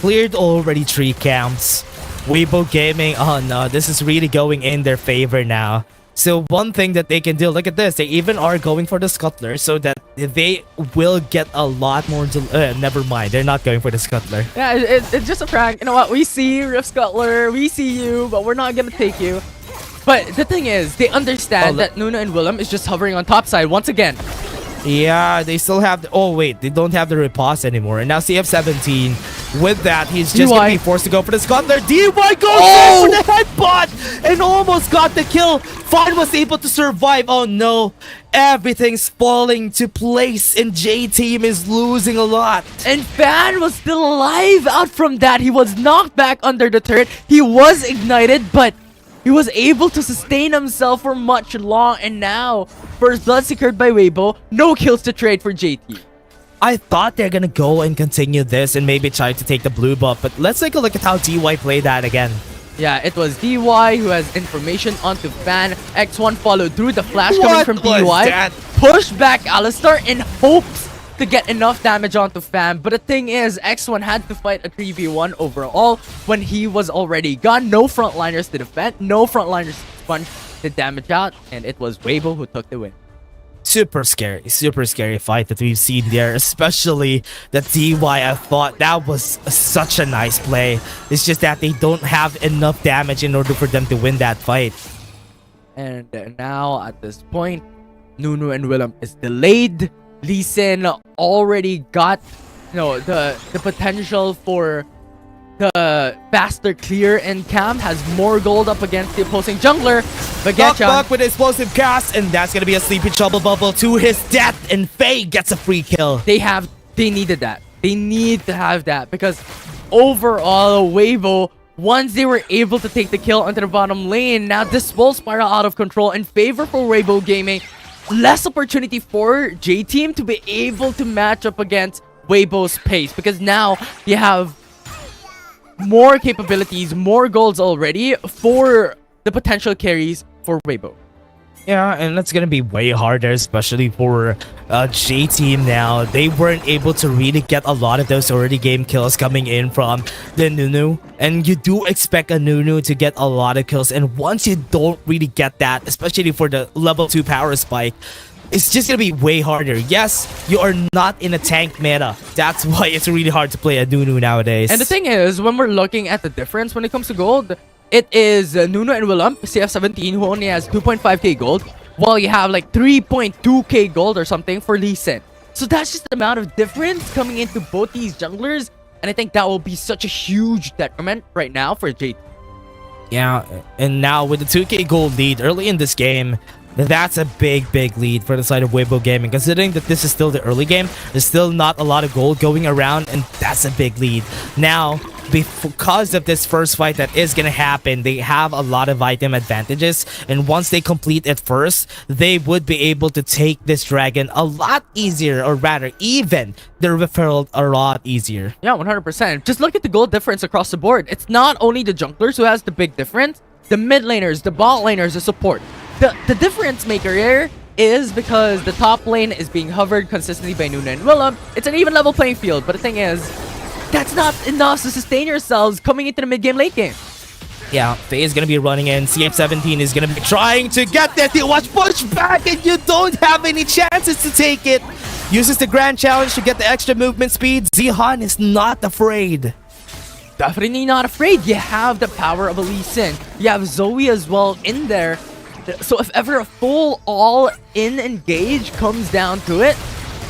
Cleared already 3 camps. Weibo Gaming, oh no, this is really going in their favor now. So one thing that they can do, look at this, they even are going for the Scuttler so that they will get a lot more. Never mind, they're not going for the Scuttler. Yeah, it's just a prank. You know what? We see you, Rift Scuttler, we see you, but we're not gonna take you. But the thing is, they understand that Nuno and Willem is just hovering on top side once again. Yeah, they still have the, oh wait, they don't have the riposte anymore. And now CF17, with that, he's just gonna be forced to go for the Scuttler. DY goes for the headbutt and almost got the kill. Fan was able to survive. Oh no, everything's falling to place and J team is losing a lot. And Fan was still alive out from that. He was knocked back under the turret. He was ignited, but he was able to sustain himself for much long, and now first blood secured by Weibo. No kills to trade for JT. I thought they're gonna go and continue this and maybe try to take the blue buff, but let's take a look at how DY played that again. Yeah, it was DY who has information onto Fan. X1 followed through the flash coming from DY. Pushed back Alistar in hopes to get enough damage onto Fan. But the thing is, X1 had to fight a 3v1 overall when he was already gone. No frontliners to defend, no frontliners to sponge the damage out, and it was Weibo who took the win. Super scary fight that we've seen there, especially the DY. I thought that was such a nice play. It's just that they don't have enough damage in order for them to win that fight. And now at this point, Nuno and Willem is delayed. Lee Sin already got, you know, the potential for the faster clear in camp, has more gold up against the opposing jungler. Knock with explosive cast, and that's gonna be a sleepy trouble bubble to his death, and Faye gets a free kill. They needed that. They need to have that, because overall Weibo, once they were able to take the kill onto the bottom lane, now this will spiral out of control in favor for Weibo Gaming. Less opportunity for J team to be able to match up against Weibo's pace, because now you have more capabilities, more golds already for the potential carries for Weibo. Yeah, and that's gonna be way harder, especially for J Team now. They weren't able to really get a lot of those early game kills coming in from the Nunu. And you do expect a Nunu to get a lot of kills. And once you don't really get that, especially for the level 2 power spike, it's just gonna be way harder. Yes, you are not in a tank meta. That's why it's really hard to play a Nunu nowadays. And the thing is, when we're looking at the difference when it comes to gold, it is Nuno and Willump, CF17, who only has 2.5k gold, while you have like 3.2k gold or something for Lee Sin. So that's just the amount of difference coming into both these junglers, and I think that will be such a huge detriment right now for JT. Yeah, and now with the 2k gold lead early in this game, that's a big lead for the side of Weibo Gaming. Considering that this is still the early game, there's still not a lot of gold going around, and that's a big lead. Now, because of this first fight that is gonna happen, they have a lot of item advantages, and once they complete it first, they would be able to take this dragon a lot easier, or rather, even the referral a lot easier. Yeah, 100%. Just look at the gold difference across the board. It's not only the junglers who has the big difference, the mid laners, the bot laners, the support. The difference maker here is because the top lane is being hovered consistently by Nuna and Willem. It's an even level playing field, but the thing is, that's not enough to sustain yourselves coming into the mid game, late game. Yeah, Faye is gonna be running in. CF17 is gonna be trying to get that. They watch push back, and you don't have any chances to take it. Uses the grand challenge to get the extra movement speed. Zihan is not afraid. Definitely not afraid. You have the power of a Lee Sin. You have Zoe as well in there. So if ever a full all-in engage comes down to it,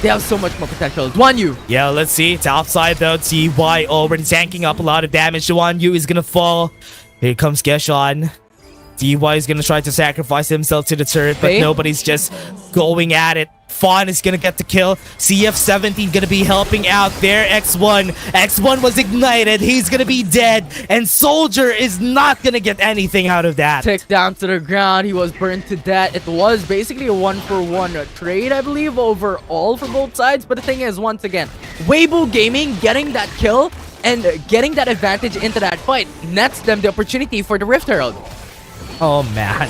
they have so much more potential. Duan Yu. Yeah, let's see. Top side though, TY already tanking up a lot of damage. Duan Yu is gonna fall. Here comes Geshan. TY is gonna try to sacrifice himself to the turret, but nobody's just going at it. Fawn is gonna get the kill. CF17 gonna be helping out there. X1 was ignited. He's gonna be dead. And Soldier is not gonna get anything out of that. Ticked down to the ground. He was burned to death. It was basically a 1-for-1 trade, I believe, overall for both sides. But the thing is, once again, Weibo Gaming getting that kill and getting that advantage into that fight nets them the opportunity for the Rift Herald. Oh man,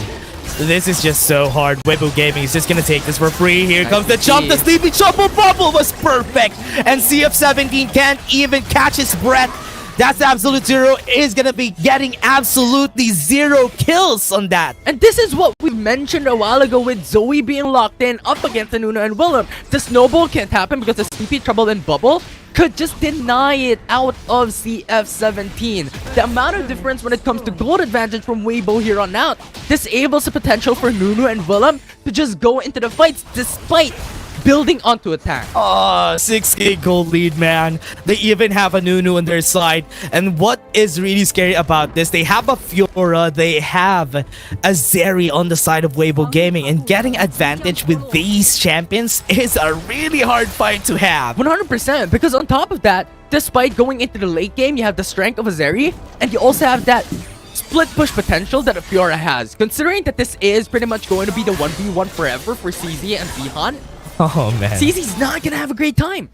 this is just so hard. Weibo Gaming is just gonna take this for free. Here comes the jump. The sleepy triple bubble was perfect, and CF17 can't even catch his breath. That's Absolute Zero is gonna be getting absolutely 0 kills on that. And this is what we mentioned a while ago with Zoe being locked in up against Nuna and Willem. The snowball can't happen because the sleepy trouble and bubble could just deny it out of CF17. The amount of difference when it comes to gold advantage from Weibo here on out disables the potential for Nunu and Willem to just go into the fights despite building onto a tank. Oh, 6k gold lead, man. They even have a Nunu on their side. And what is really scary about this, they have a Fiora, they have a Zeri on the side of Weibo Gaming, and getting advantage with these champions is a really hard fight to have. 100%, because on top of that, despite going into the late game, you have the strength of a Zeri, and you also have that split push potential that a Fiora has. Considering that this is pretty much going to be the 1v1 forever for CZ and Zihan, oh man, CZ's not gonna have a great time.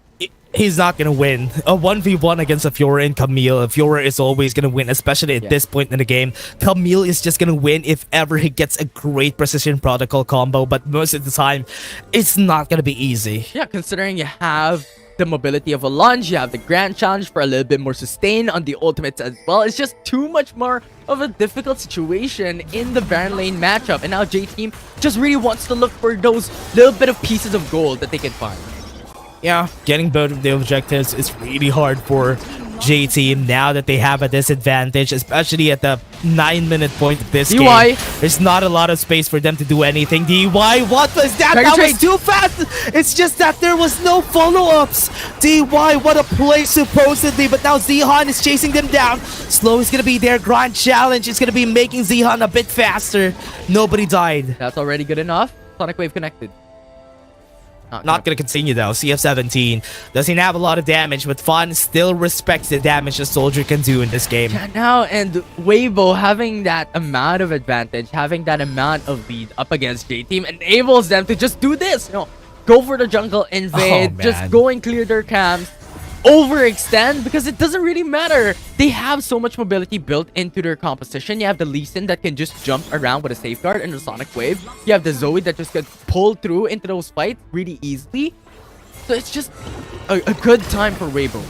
He's not gonna win. A 1v1 against a Fiora and Camille. Fiora is always gonna win, especially at this point in the game. Camille is just gonna win if ever he gets a great precision protocol combo, but most of the time, it's not gonna be easy. Yeah, considering you have the mobility of a lunge, you have the grand challenge for a little bit more sustain on the ultimates as well. It's just too much more of a difficult situation in the Baron lane matchup, and now J-Team just really wants to look for those little bit of pieces of gold that they can find. Yeah, getting both of the objectives is really hard for J-Team now that they have a disadvantage, especially at the 9-minute point of this game. There's not a lot of space for them to do anything. DY, what was that? That was too fast! It's just that there was no follow-ups. DY, what a play supposedly, but now Zihan is chasing them down. Slow is gonna be their grand challenge. It's gonna be making Zihan a bit faster. Nobody died. That's already good enough. Sonic Wave connected. Not gonna continue though. CF17 doesn't have a lot of damage, but Fun still respects the damage a soldier can do in this game. Yeah, now, and Weibo having that amount of advantage, having that amount of lead up against J-Team enables them to just do this. You know, go for the jungle invade, just go and clear their camps. overextend because it doesn't really matter. They have so much mobility built into their composition. You have the Lee Sin that can just jump around with a safeguard and a Sonic Wave. You have the Zoe that just gets pulled through into those fights really easily. So it's just a good time for Weibo.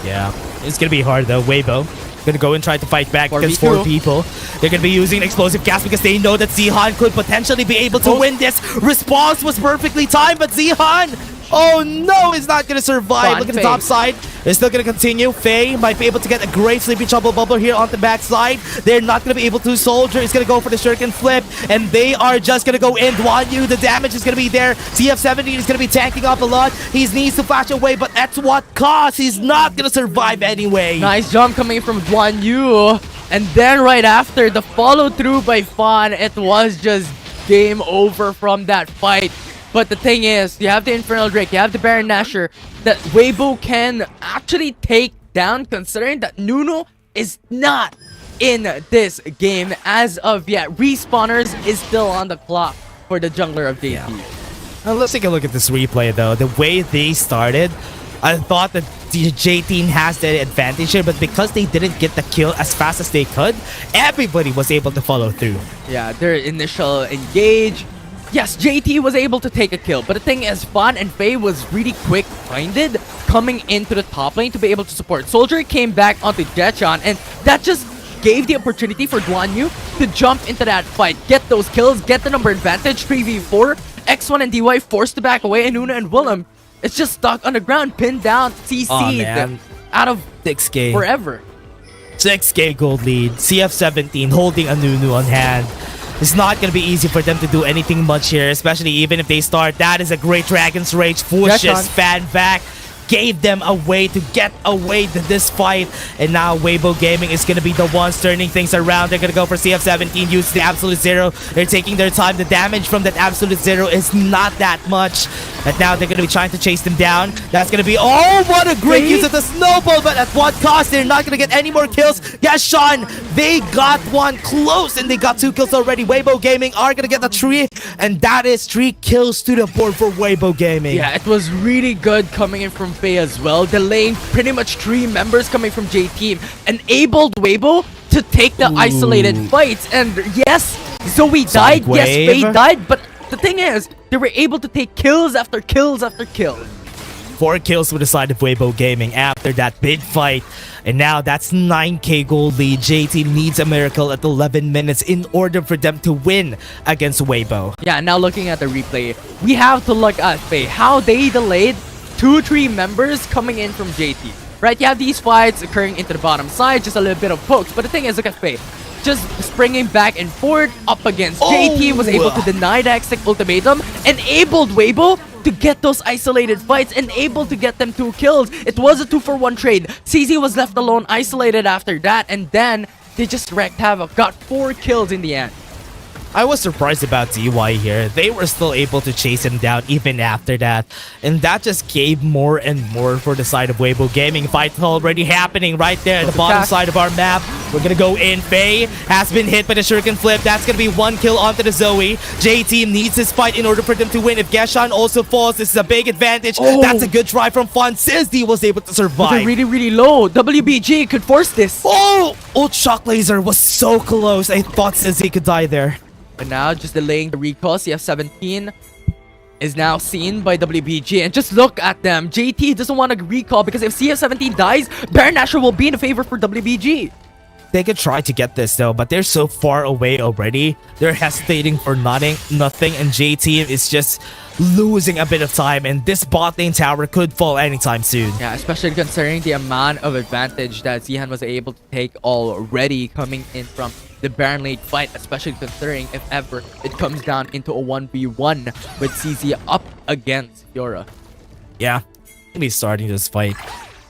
Yeah, it's gonna be hard though. Weibo gonna go and try to fight back against 4v2. 4 people. They're gonna be using explosive gas because they know that Zihan could potentially be able to win this. Response was perfectly timed, but Zihan, oh no, is not gonna survive. Look at the top side. They're still gonna continue. Faye might be able to get a great sleepy trouble bubble here on the back side. They're not gonna be able to. Soldier is gonna go for the shuriken flip, and they are just gonna go in. Duan the damage is gonna be there. TF17 is gonna be tanking up a lot. He needs to flash away, but at what cost? He's not gonna survive anyway. Nice jump coming from Duan Yu. And then right after, the follow through by Fawn, it was just game over from that fight. But the thing is, you have the Infernal Drake, you have the Baron Nashor that Weibo can actually take down, considering that Nuno is not in this game as of yet. Respawners is still on the clock for the jungler of JT. Now let's take a look at this replay though. The way they started, I thought that the J team has the advantage here, but because they didn't get the kill as fast as they could, everybody was able to follow through. Yeah, their initial engage. Yes, JT was able to take a kill, but the thing is, Fawn and Faye was really quick-minded coming into the top lane to be able to support. Soldier came back onto Jetshon, and that just gave the opportunity for Duan Yu to jump into that fight, get those kills, get the number advantage, 3v4. X1 and DY forced to back away, and Nuna and Willem is just stuck on the ground, pinned down, CC'd out of 6k forever. 6k gold lead. CF17 holding a Nunu on hand. It's not going to be easy for them to do anything much here, especially even if they start. That is a great Dragon's Rage. Fushes fan back. Gave them a way to get away to this fight. And now Weibo Gaming is going to be the ones turning things around. They're going to go for CF17, use the Absolute Zero. They're taking their time. The damage from that Absolute Zero is not that much. And now they're going to be trying to chase them down. That's going to be... Oh, what a great use of the Snowball. But at what cost? They're not going to get any more kills. Yes, Sean, they got one close. And they got 2 kills already. Weibo Gaming are going to get the 3. And that is 3 kills to the board for Weibo Gaming. Yeah, it was really good coming in from Faye as well. Delaying pretty much 3 members coming from J Team. Enabled Weibo to take the isolated fights. And yes, Zoe died. Yes, Faye died. But the thing is, they were able to take kills after kills after kills. 4 kills with the side of Weibo Gaming after that big fight. And now that's 9k gold lead. JT needs a miracle at 11 minutes in order for them to win against Weibo. Yeah, now looking at the replay, we have to look at Faye, how they delayed 2-3 members coming in from JT. Right, you have these fights occurring into the bottom side, just a little bit of pokes. But the thing is, look at Faye. Just springing back and forth up against JT, was able to deny the Hextech ultimatum, enabled Weibo to get those isolated fights, and able to get them 2 kills. It was a 2-for-1 trade. CZ was left alone, isolated after that, and then they just wreaked havoc, got 4 kills in the end. I was surprised about DY here. They were still able to chase him down even after that. And that just gave more and more for the side of Weibo Gaming. Fight already happening right there at the bottom side of our map. We're going to go in. Faye has been hit by the shuriken flip. That's going to be 1 kill onto the Zoe. J-Team needs this fight in order for them to win. If Geshan also falls, this is a big advantage. That's a good try from Fun. Sizzy was able to survive. They're really, really low. WBG could force this. Oh! Ult Shock Laser was so close. I thought Sizzy could die there. But now, just delaying the recall. CF17 is now seen by WBG. And just look at them. JT doesn't want to recall because if CF17 dies, Baron Nashor will be in favor for WBG. They could try to get this though, but they're so far away already. They're hesitating for nothing, and J-Team is just losing a bit of time, and this bot lane tower could fall anytime soon. Yeah, especially considering the amount of advantage that Zihan was able to take already coming in from the Baron lane fight, especially considering if ever it comes down into a 1v1 with CZ up against Fiora. Yeah, be starting this fight.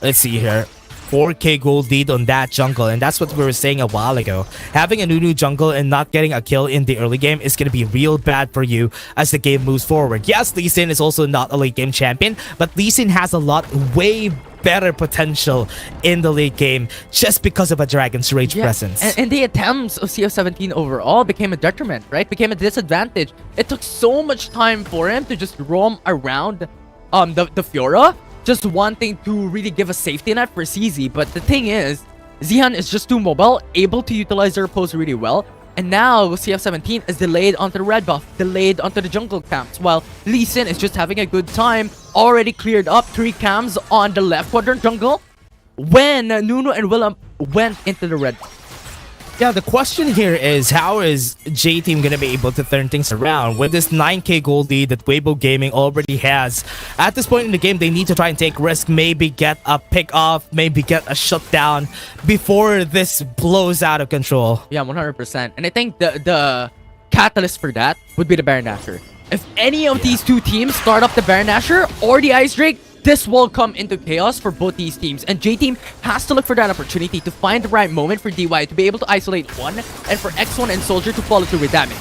Let's see here. 4k gold lead on that jungle, and that's what we were saying a while ago. Having a Nunu jungle and not getting a kill in the early game is going to be real bad for you as the game moves forward. Yes, Lee Sin is also not a late game champion, but Lee Sin has a way better potential in the late game just because of a Dragon's Rage presence. And the attempts of CF17 overall became a detriment, right? Became a disadvantage. It took so much time for him to just roam around the Fiora just wanting to really give a safety net for CZ. But the thing is, Zihan is just too mobile, able to utilize their pose really well. And now CF17 is delayed onto the red buff, delayed onto the jungle camps, while Lee Sin is just having a good time, already cleared up 3 camps on the left quadrant jungle when Nunu and Willem went into the red buff. Yeah, the question here is, how is J-Team going to be able to turn things around with this 9k gold lead that Weibo Gaming already has? At this point in the game, they need to try and take risk, maybe get a pick off, maybe get a shutdown before this blows out of control. Yeah, 100%. And I think the catalyst for that would be the Baron Nashor. If any of these two teams start up the Baron Nashor or the Ice Drake, this will come into chaos for both these teams, and J-Team has to look for that opportunity to find the right moment for DY to be able to isolate one, and for X1 and Soldier to follow through with damage.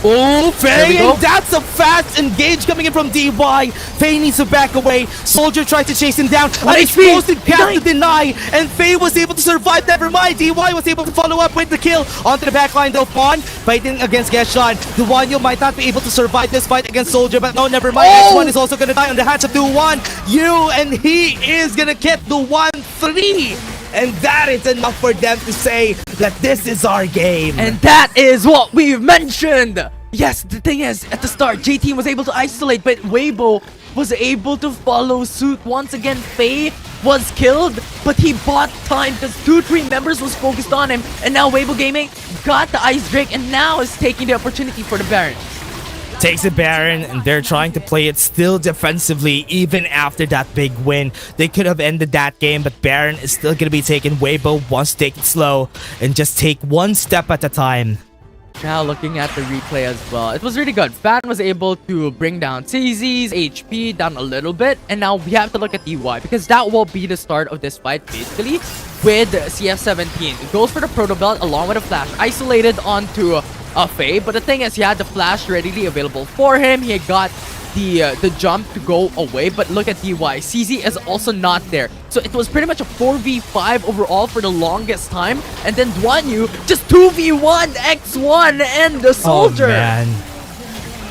Oh, Faye, and that's a fast engage coming in from DY. Faye needs to back away. Soldier tried to chase him down. An explosive cap to deny, and Faye was able to survive. Never mind, DY was able to follow up with the kill. Onto the backline though, Fawn fighting against Geshan. Duwanyu might not be able to survive this fight against Soldier, but no, never mind. X1 is also gonna die on the hands of Duwanyu, and he is gonna get the 1-3. And that is enough for them to say that this is our game. And that is what we've mentioned. Yes, the thing is, at the start, J-Team was able to isolate, but Weibo was able to follow suit. Once again, Faye was killed, but he bought time because 2-3 members was focused on him. And now Weibo Gaming got the Ice Drake and now is taking the opportunity for the Baron. Takes a Baron, and they're trying to play it still defensively even after that big win. They could have ended that game, but Baron is still going to be taken. Weibo wants to take it slow and just take one step at a time. Now looking at the replay as well, it was really good. Fan was able to bring down CZ's HP down a little bit, and now we have to look at DY because that will be the start of this fight basically with CF17. It goes for the Proto Belt along with a flash, isolated onto Faye, but the thing is, he had the flash readily available for him. He got the jump to go away, but look at DY. CZ is also not there. So it was pretty much a 4v5 overall for the longest time. And then Duwanyu just 2v1 X1 and the Soldier. Oh, man.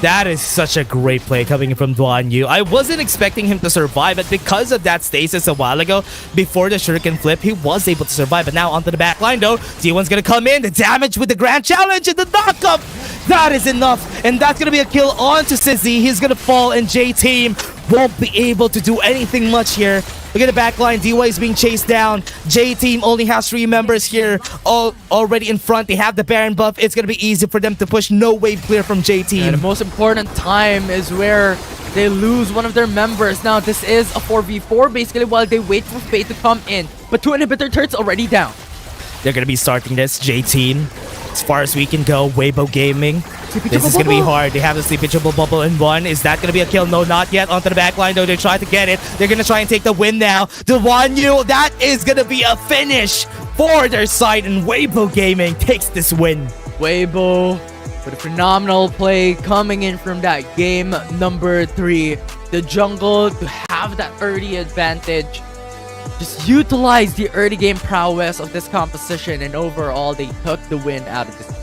That is such a great play coming from Duwanyu. I wasn't expecting him to survive, but because of that stasis a while ago, before the shuriken flip, he was able to survive. But now onto the back line though, D1's gonna come in, the damage with the Grand Challenge and the knockup! That is enough, and that's gonna be a kill onto Sizzy. He's gonna fall, and J-Team won't be able to do anything much here. Look at the back line, DY is being chased down. J-Team only has 3 members here already in front. They have the Baron buff. It's gonna be easy for them to push. No wave clear from J-Team. And the most important time is where they lose one of their members. Now this is a 4v4 basically while they wait for Fate to come in. But 2 inhibitor turrets already down. They're gonna be starting this, J-Team. As far as we can go, Weibo Gaming. This is gonna be hard. They have the Sleepy Triple Bubble in one. Is that gonna be a kill? No, not yet. Onto the back line though. They try to get it. They're gonna try and take the win now. Duwanyu, that is gonna be a finish for their side, and Weibo Gaming takes this win. Weibo with a phenomenal play coming in from that game number 3. The jungle to have that early advantage. Just utilize the early game prowess of this composition, and overall they took the win out of this.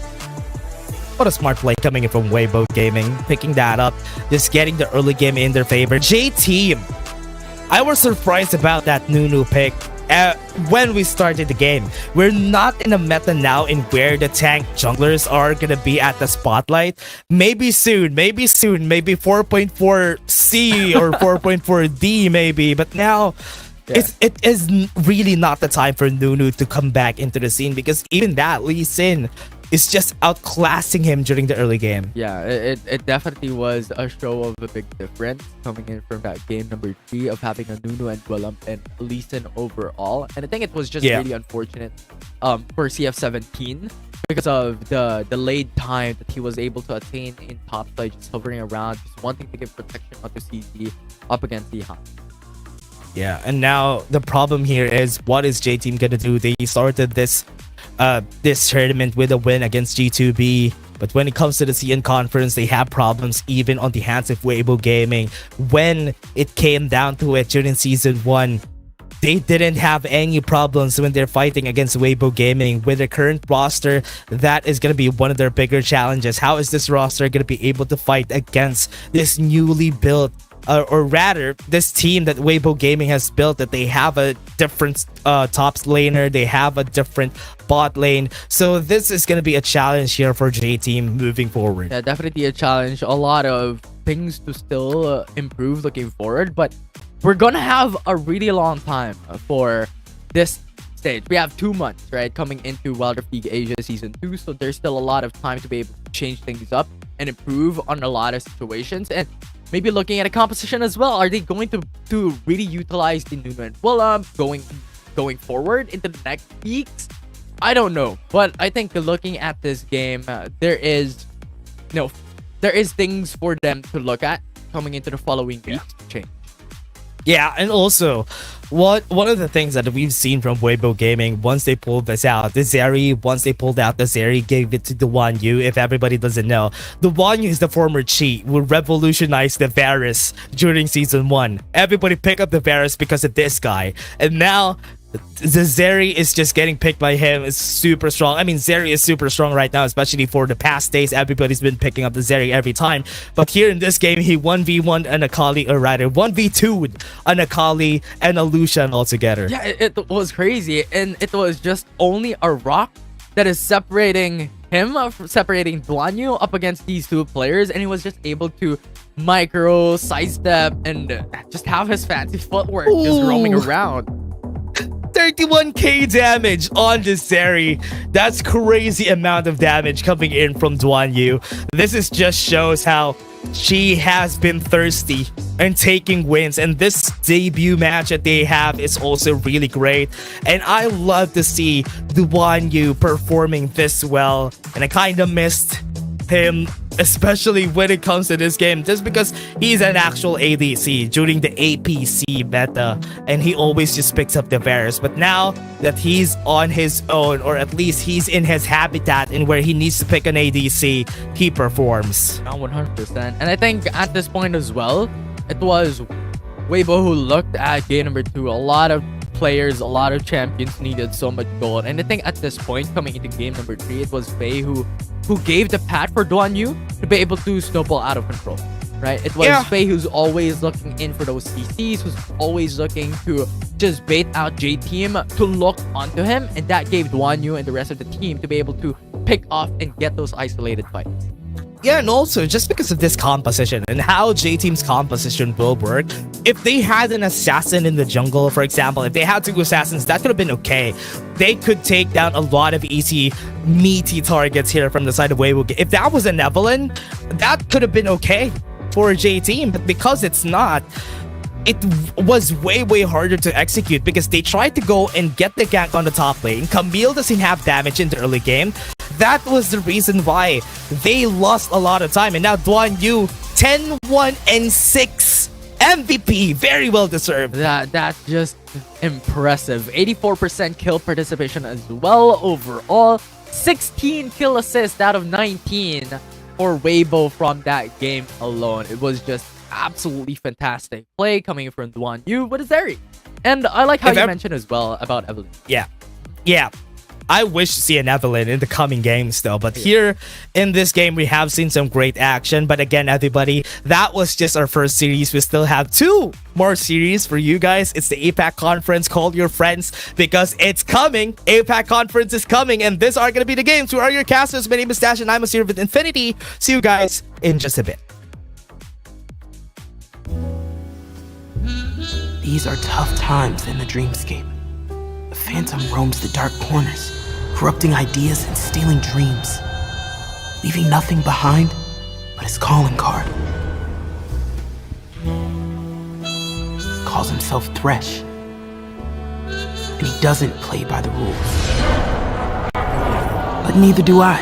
What a smart play coming in from Weibo Gaming, picking that up, just getting the early game in their favor. J-Team, I was surprised about that Nunu pick when we started the game. We're not in a meta now in where the tank junglers are gonna be at the spotlight. Maybe soon, maybe 4.4C or 4.4D maybe, but now it is really not the time for Nunu to come back into the scene, because even that Lee Sin is just outclassing him during the early game. Yeah, it definitely was a show of a big difference coming in from that game number 3 of having a Nunu and Willem and Lee Sin overall. And I think it was just really unfortunate for CF17 because of the delayed time that he was able to attain in top side, just hovering around, just wanting to give protection onto CZ up against Zihan. Yeah, and now the problem here is, what is J-Team gonna do? They started this tournament with a win against G2B, but when it comes to the CN conference, they have problems even on the hands of Weibo Gaming. When it came down to it during season 1, they didn't have any problems when they're fighting against Weibo Gaming. With their current roster, that is going to be one of their bigger challenges. How is this roster going to be able to fight against this newly built or rather, this team that Weibo Gaming has built, that they have a different top laner, they have a different bot lane. So this is going to be a challenge here for J Team moving forward. Yeah, definitely a challenge. A lot of things to still improve looking forward, but we're gonna have a really long time for this stage. We have 2 months, right, coming into Wild Rift League Asia Season 2, so there's still a lot of time to be able to change things up and improve on a lot of situations, and maybe looking at a composition as well. Are they going to really utilize the new Well, going forward into the next weeks? I don't know, but I think looking at this game, there is things for them to look at coming into the following weeks to change. Yeah, and also, one of the things that we've seen from Weibo Gaming, once they pulled this out, once they pulled out the Zeri, gave it to the Wanyu. If everybody doesn't know, the Wanyu is the former cheat who revolutionized the Varus during Season 1. Everybody picked up the Varus because of this guy. And now, the Zeri is just getting picked by him. It's super strong. I mean, Zeri is super strong right now, especially for the past days. Everybody's been picking up the Zeri every time. But here in this game, he 1v1 an Akali, or rather 1v2 an Akali and a Lucian altogether. Yeah, it was crazy. And it was just only a rock that is separating him, separating Duanyu up against these two players. And he was just able to micro, sidestep, and just have his fancy footwork just roaming around. 31k damage on this Zeri. That's crazy amount of damage coming in from Duanyu. This is just shows how she has been thirsty and taking wins, and this debut match that they have is also really great, and I love to see Duanyu performing this well, and I kind of missed him, especially when it comes to this game, just because he's an actual ADC during the APC meta, and he always just picks up the Varus. But now that he's on his own, or at least he's in his habitat and where he needs to pick an ADC, he performs. 100%. And I think at this point as well, it was Weibo who looked at game number 2. A lot of players, a lot of champions needed so much gold, and I think at this point coming into game number 3, it was Faye who gave the path for Duanyu to be able to snowball out of control, right? It was Faye who's always looking in for those CCs, who's always looking to just bait out J Team to look onto him, and that gave Duanyu and the rest of the team to be able to pick off and get those isolated fights. Yeah, and also, just because of this composition and how J-Team's composition will work, if they had an assassin in the jungle, for example, if they had 2 assassins, that could have been okay. They could take down a lot of easy, meaty targets here from the side of Weibo. If that was an Evelyn, that could have been okay for J-Team, but because it's not, it was way harder to execute because they tried to go and get the gank on the top lane. Camille doesn't have damage in the early game. That was the reason why they lost a lot of time. And now Duanyu 10-1-6 MVP, very well deserved. That's just impressive. 84% kill participation as well overall. 16 kill assists out of 19 for Weibo from that game alone. It was just absolutely fantastic play coming from Duanyu with Zeri. And I like how you mentioned as well about Evelyn. Yeah. I wish to see an Evelyn in the coming games though, but here in this game we have seen some great action. But again, everybody, that was just our first series. We still have 2 more series for you guys. It's the APAC conference. Call your friends because it's coming. APAC conference is coming, and these are going to be the games. Who are your casters? My name is Dash and I'm a Seer with Infinity. See you guys in just a bit. These are tough times in the dreamscape. The phantom roams the dark corners, corrupting ideas and stealing dreams, leaving nothing behind but his calling card. Calls himself Thresh, and he doesn't play by the rules. But neither do I.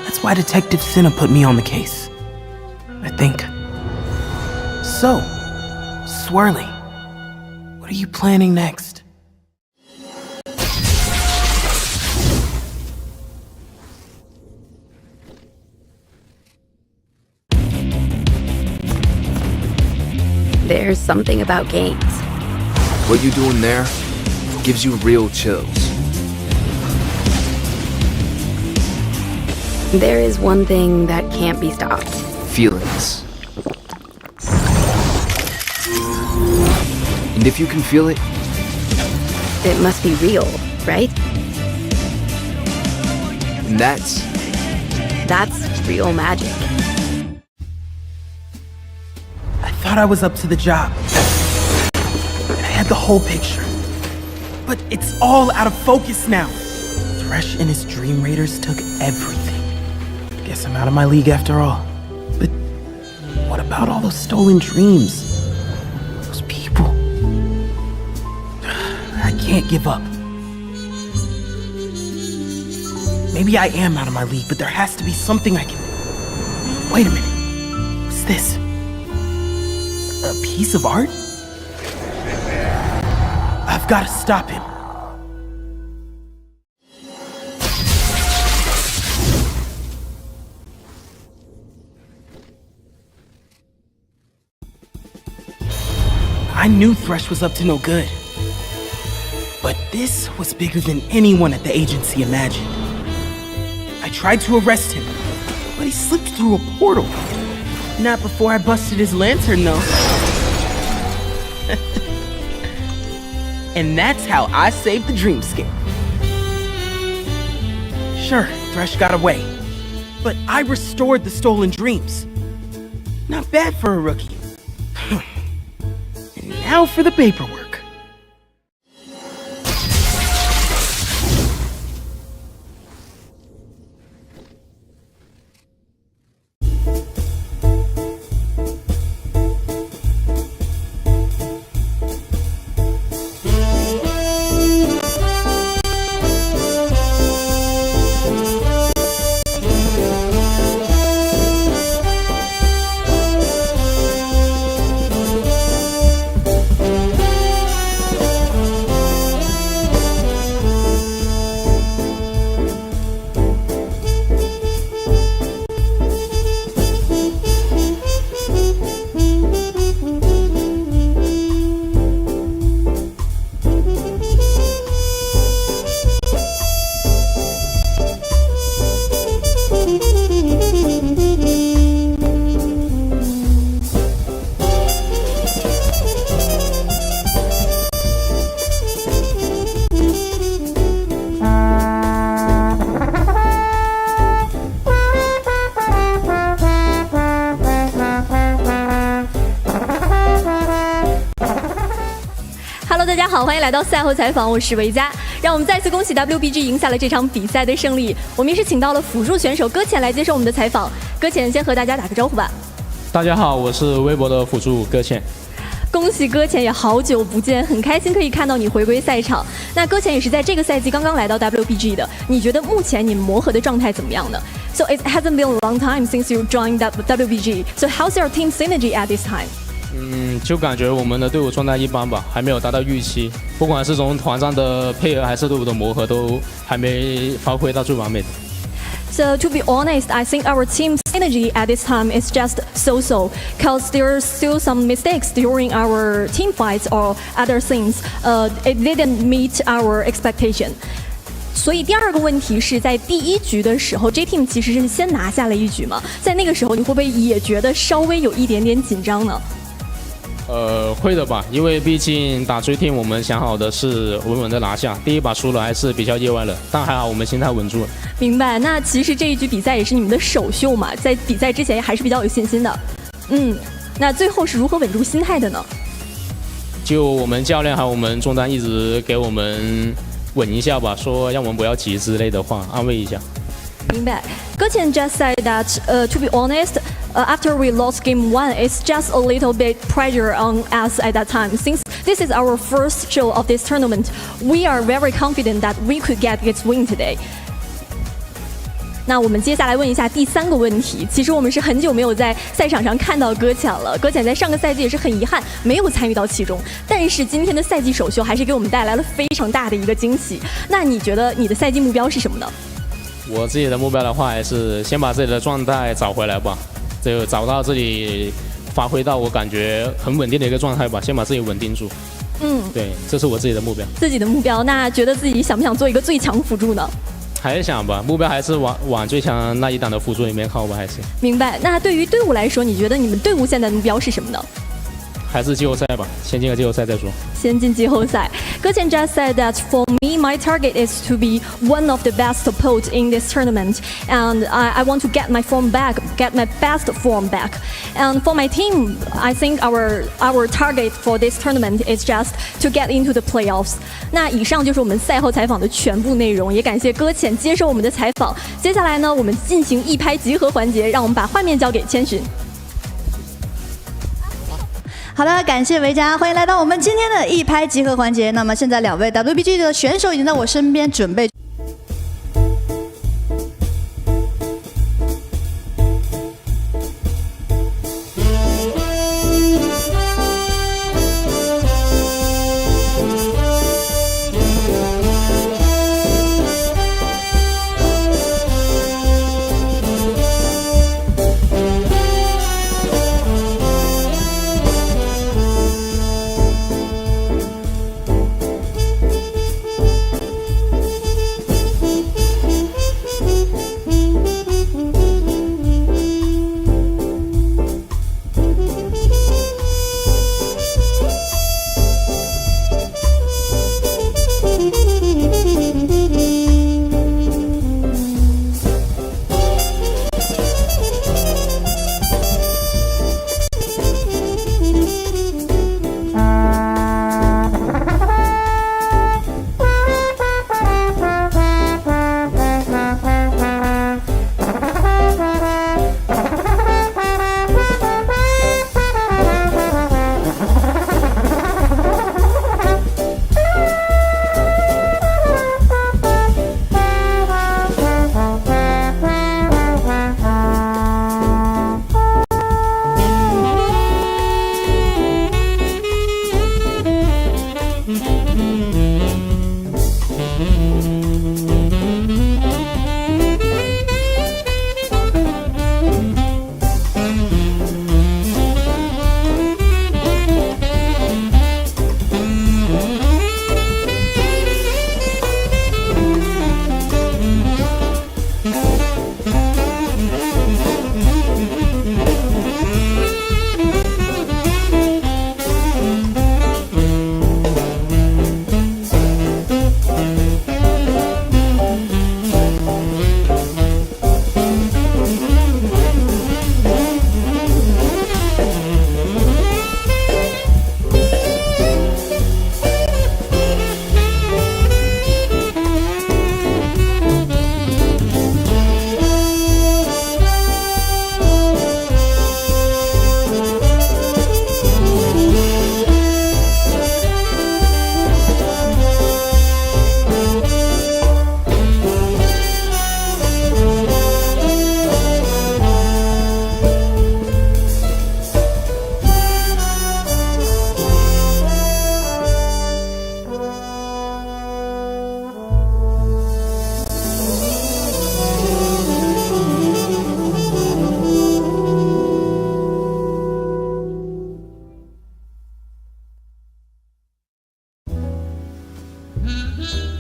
That's why Detective Cinna put me on the case, I think. So, Swirly, what are you planning next? There's something about games. What you doing there gives you real chills. There is one thing that can't be stopped. Feelings. And if you can feel it, It must be real, right? and that's real magic. I thought I was up to the job. I had the whole picture. But it's all out of focus now. Thresh and his Dream Raiders took everything. Guess I'm out of my league after all. But what about all those stolen dreams? Those people. I can't give up. Maybe I am out of my league, but there has to be something I can... Wait a minute. What's this? A piece of art? I've got to stop him. I knew Thresh was up to no good. But this was bigger than anyone at the agency imagined. I tried to arrest him, but he slipped through a portal. Not before I busted his lantern, though. And that's how I saved the dreamscape. Sure, Thresh got away, but I restored the stolen dreams. Not bad for a rookie. And now for the paperwork.大家好，欢迎来到赛后采访，我是维嘉。让我们再次恭喜 WBG 赢下了这场比赛的胜利。我们也是请到了辅助选手搁浅来接受我们的采访。搁浅先和大家打个招呼吧。大家好，我是微博的辅助搁浅。恭喜搁浅，也好久不见，很开心可以看到你回归赛场。那搁浅也是在这个赛季刚刚来到 WBG 的，你觉得目前你们磨合的状态怎么样呢？ So it hasn't been a long time since you joined WBG. So how's your team synergy at this time? 就感觉我们的队伍状态一般吧，还没有达到预期。不管是从团战的配合还是队伍的磨合，都还没发挥到最完美的。So to be honest, I think our team synergy at this time is just so-so, cause there are still some mistakes during our team fights or other things. It didn't meet our expectation. 所以第二个问题是在第一局的时候 ，J Team 其实是先拿下了一局嘛，在那个时候你会不会也觉得稍微有一点点紧张呢？会的吧，因为毕竟打G Team，我们想好的是稳稳的拿下。第一把输了还是比较意外的，但还好我们心态稳住了。明白。那其实这一局比赛也是你们的首秀嘛，在比赛之前还是比较有信心的。那最后是如何稳住心态的呢？就我们教练还有我们中单一直给我们稳一下吧，说让我们不要急之类的话，安慰一下。明白。搁浅 just said that, to be honest, after we lost game 1, it's just a little bit pressure on us at that time. Since this is our first show of this tournament, we are very confident that we could get this win today. 那我们接下来问一下第三个问题。其实我们是很久没有在赛场上看到搁浅了，搁浅在上个赛季也是很遗憾没有参与到其中，但是今天的赛季首秀还是给我们带来了非常大的一个惊喜。那你觉得你的赛季目标是什么呢？我自己的目标的话，还是先把自己的状态找回来吧，就找到自己发挥到我感觉很稳定的一个状态吧，先把自己稳定住。对，这是我自己的目标。自己的目标，那觉得自己想不想做一个最强辅助呢？还是想吧，目标还是往最强那一档的辅助里面靠吧，还是。明白。那对于队伍来说，你觉得你们队伍现在的目标是什么呢？还是季后赛吧，先进个季后赛再说。先进季后赛。搁浅 just said that for me, my target is to be one of the best opponents in this tournament, and I want to get my form back, get my best form back. And for my team, I think our target for this tournament is just to get into the playoffs. 那以上就是我们赛后采访的全部内容，也感谢搁浅接受我们的采访。接下来呢，我们进行一拍即合环节，让我们把画面交给千寻。好的，感谢维嘉，欢迎来到我们今天的一拍即合环节。那么现在2位 WBG 的选手已经在我身边准备。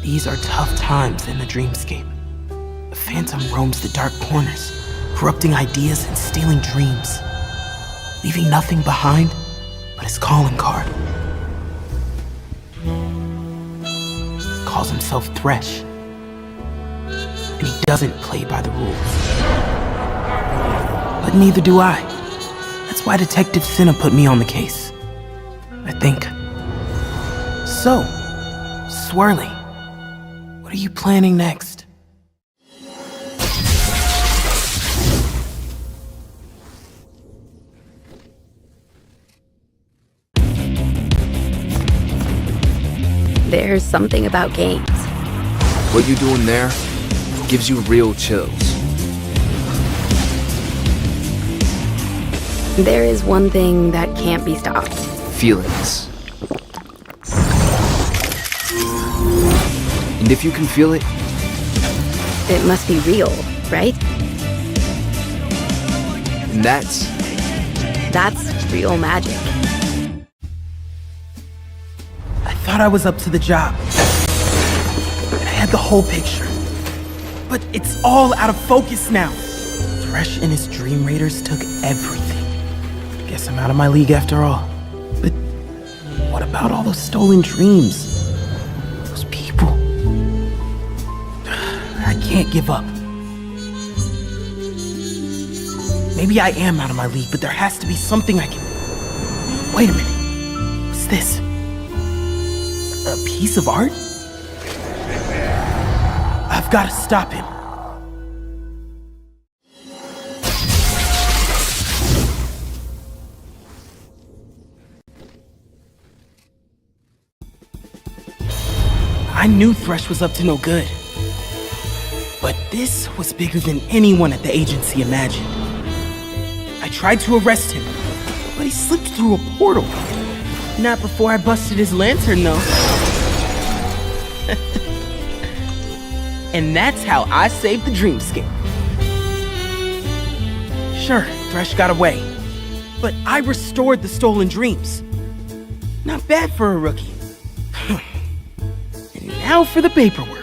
These are tough times in the dreamscape. The phantom roams the dark corners, corrupting ideas and stealing dreams, leaving nothing behind but his calling card. Calls himself Thresh, and he doesn't play by the rules. But neither do I. That's why Detective Cinna put me on the case, I think. So, Swirly, what are you planning next? There's something about games. What you doing there gives you real chills. There is one thing that can't be stopped. Feelings. And if you can feel it, it must be real, right? And that's real magic. I thought I was up to the job. I had the whole picture. But it's all out of focus now. Thresh and his Dream Raiders took everything. Guess I'm out of my league after all. But about all those stolen dreams? Those people. I can't give up. Maybe I am out of my league, but there has to be something I can... Wait a minute. What's this? A piece of art? I've got to stop him. I knew Thresh was up to no good. But this was bigger than anyone at the agency imagined. I tried to arrest him, but he slipped through a portal. Not before I busted his lantern, though. And that's how I saved the dreamscape. Sure, Thresh got away, but I restored the stolen dreams. Not bad for a rookie. And now for the paperwork.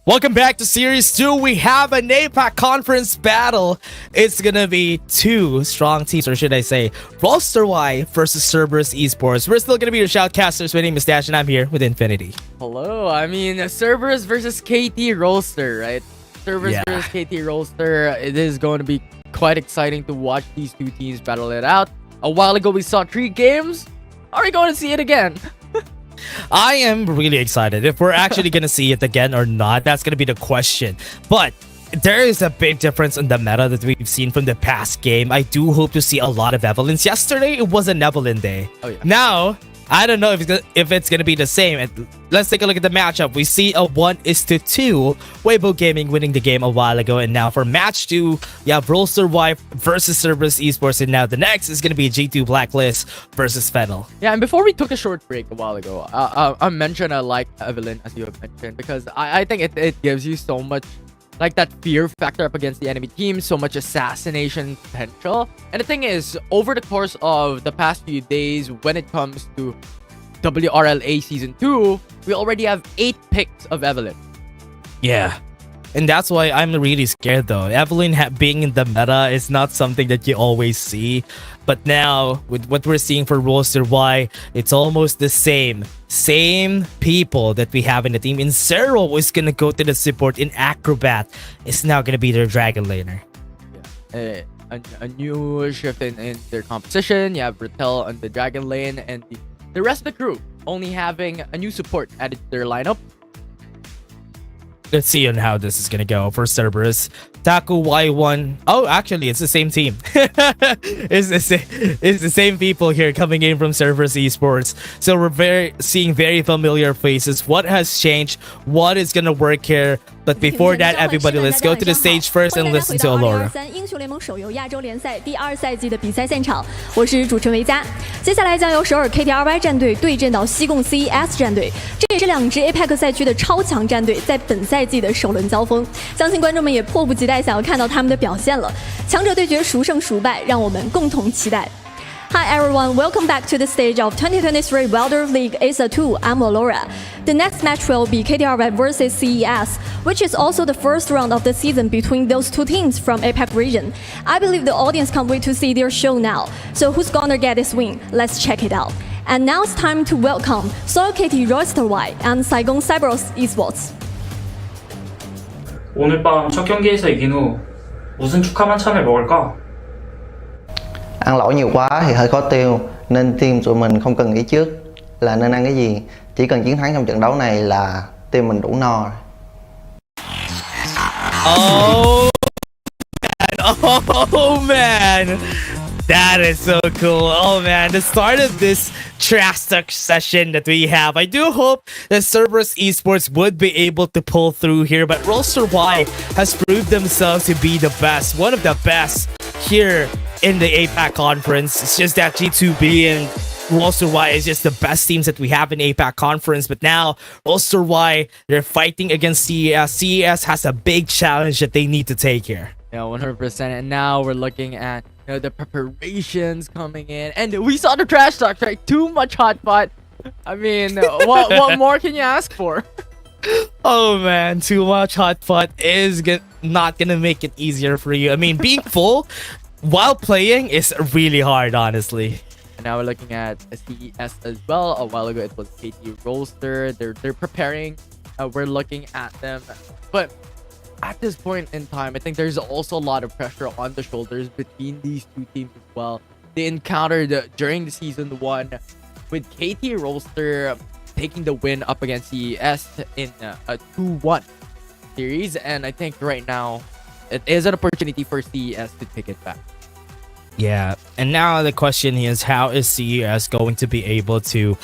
Welcome back to Series 2. We have an APAC conference battle. It's gonna be two strong teams, or should I say, Roster-Y versus Cerberus Esports. We're still gonna be your shoutcasters. My name is Dash, and I'm here with Infinity. Hello. I mean, Cerberus versus KT Roster, right? Cerberus versus KT Roster. It is going to be quite exciting to watch these two teams battle it out. A while ago, we saw 3 games. Are we going to see it again? I am really excited. If we're actually going to see it again or not, that's going to be the question. But there is a big difference in the meta that we've seen from the past game. I do hope to see a lot of Evelyns. Yesterday, it was an Evelyn day. Oh, yeah. Now, I don't know if it's gonna be the same. Let's take a look at the matchup. We see a 1-2, Weibo Gaming winning the game a while ago, and now for match 2, you have Rolster-Y versus Cerberus Esports, and now the next is gonna be G2 Blacklist versus Fennel. Yeah, and before we took a short break a while ago, I mentioned I like Evelyn, as you have mentioned, because I think it gives you so much, like, that fear factor up against the enemy team, so much assassination potential. And the thing is, over the course of the past few days, when it comes to WRLA Season 2, we already have 8 picks of Evelyn. Yeah. And that's why I'm really scared though. Evelyn being in the meta is not something that you always see. But now, with what we're seeing for Rolster-Y, it's almost the same. Same people that we have in the team. In Zero is going to go to the support. In Acrobat is now going to be their Dragon Laner. Yeah. A new shift in their composition. You have Ratel on the Dragon Lane, and the rest of the crew only having a new support added to their lineup. Let's see on how this is gonna go for Cerberus. Taku Y1. Oh, actually, it's the same team. it's the same people here coming in from Cerberus Esports. So we're seeing very familiar faces. What has changed? What is gonna work here? But before that, everybody, let's go to the stage first and listen to Alora. 英雄联盟手游亚洲联赛第2赛季的比赛现场，我是主持人维嘉。接下来将由首尔 KT.RY 战队对阵到西贡 CES 战队，这也是2支 APAC 赛区的超强战队在本赛季的首轮交锋。相信观众们也迫不及待想要看到他们的表现了。强者对决孰胜孰败，让我们共同期待。Hi everyone, welcome back to the stage of 2023 Wilder League ASA 2. I'm Alora. The next match will be KT.RY versus CES, which is also the first round of the season between those two teams from APAC region. I believe the audience can't wait to see their show now. So who's gonna get this win? Let's check it out. And now it's time to welcome Seoul KT Rolster-Y and Saigon Cerberus Esports. 오늘 밤 첫 경기에서 이긴 후 무슨 축하 만찬을 먹을까? Ăn lẩu nhiều quá thì hơi khó tiêu, nên team tụi mình không cần nghĩ trước là nên ăn cái gì. Chỉ cần chiến thắng trong trận đấu này là team mình đủ no. Oh man, oh man, that is so cool. Oh man, the start of this trash talk session that we have. I do hope that Cerberus Esports would be able to pull through here, but Rolster-Y has proved themselves to be the best, one of the best here in the APAC conference. It's just that G2B and Rolster-Y is just the best teams that we have in APAC conference. But now Rolster-Y, they're fighting against CES. CES has a big challenge that they need to take here. Yeah, 100%. And now we're looking at the preparations coming in, and we saw the trash talk, right? Too much hot pot. I mean, what more can you ask for? Oh man, too much hot pot is not gonna make it easier for you. I mean, being full while playing is really hard, honestly. And now we're looking at CES as well. A while ago it was KT Rolster. They're preparing. We're looking at them, but at this point in time, I think there's also a lot of pressure on the shoulders between these two teams as well. They encountered during the season 1 with KT Rolster taking the win up against CES in a 2-1 series, and I think right now it is an opportunity for CES to take it back. Yeah, and now the question is, how is CES going to be able to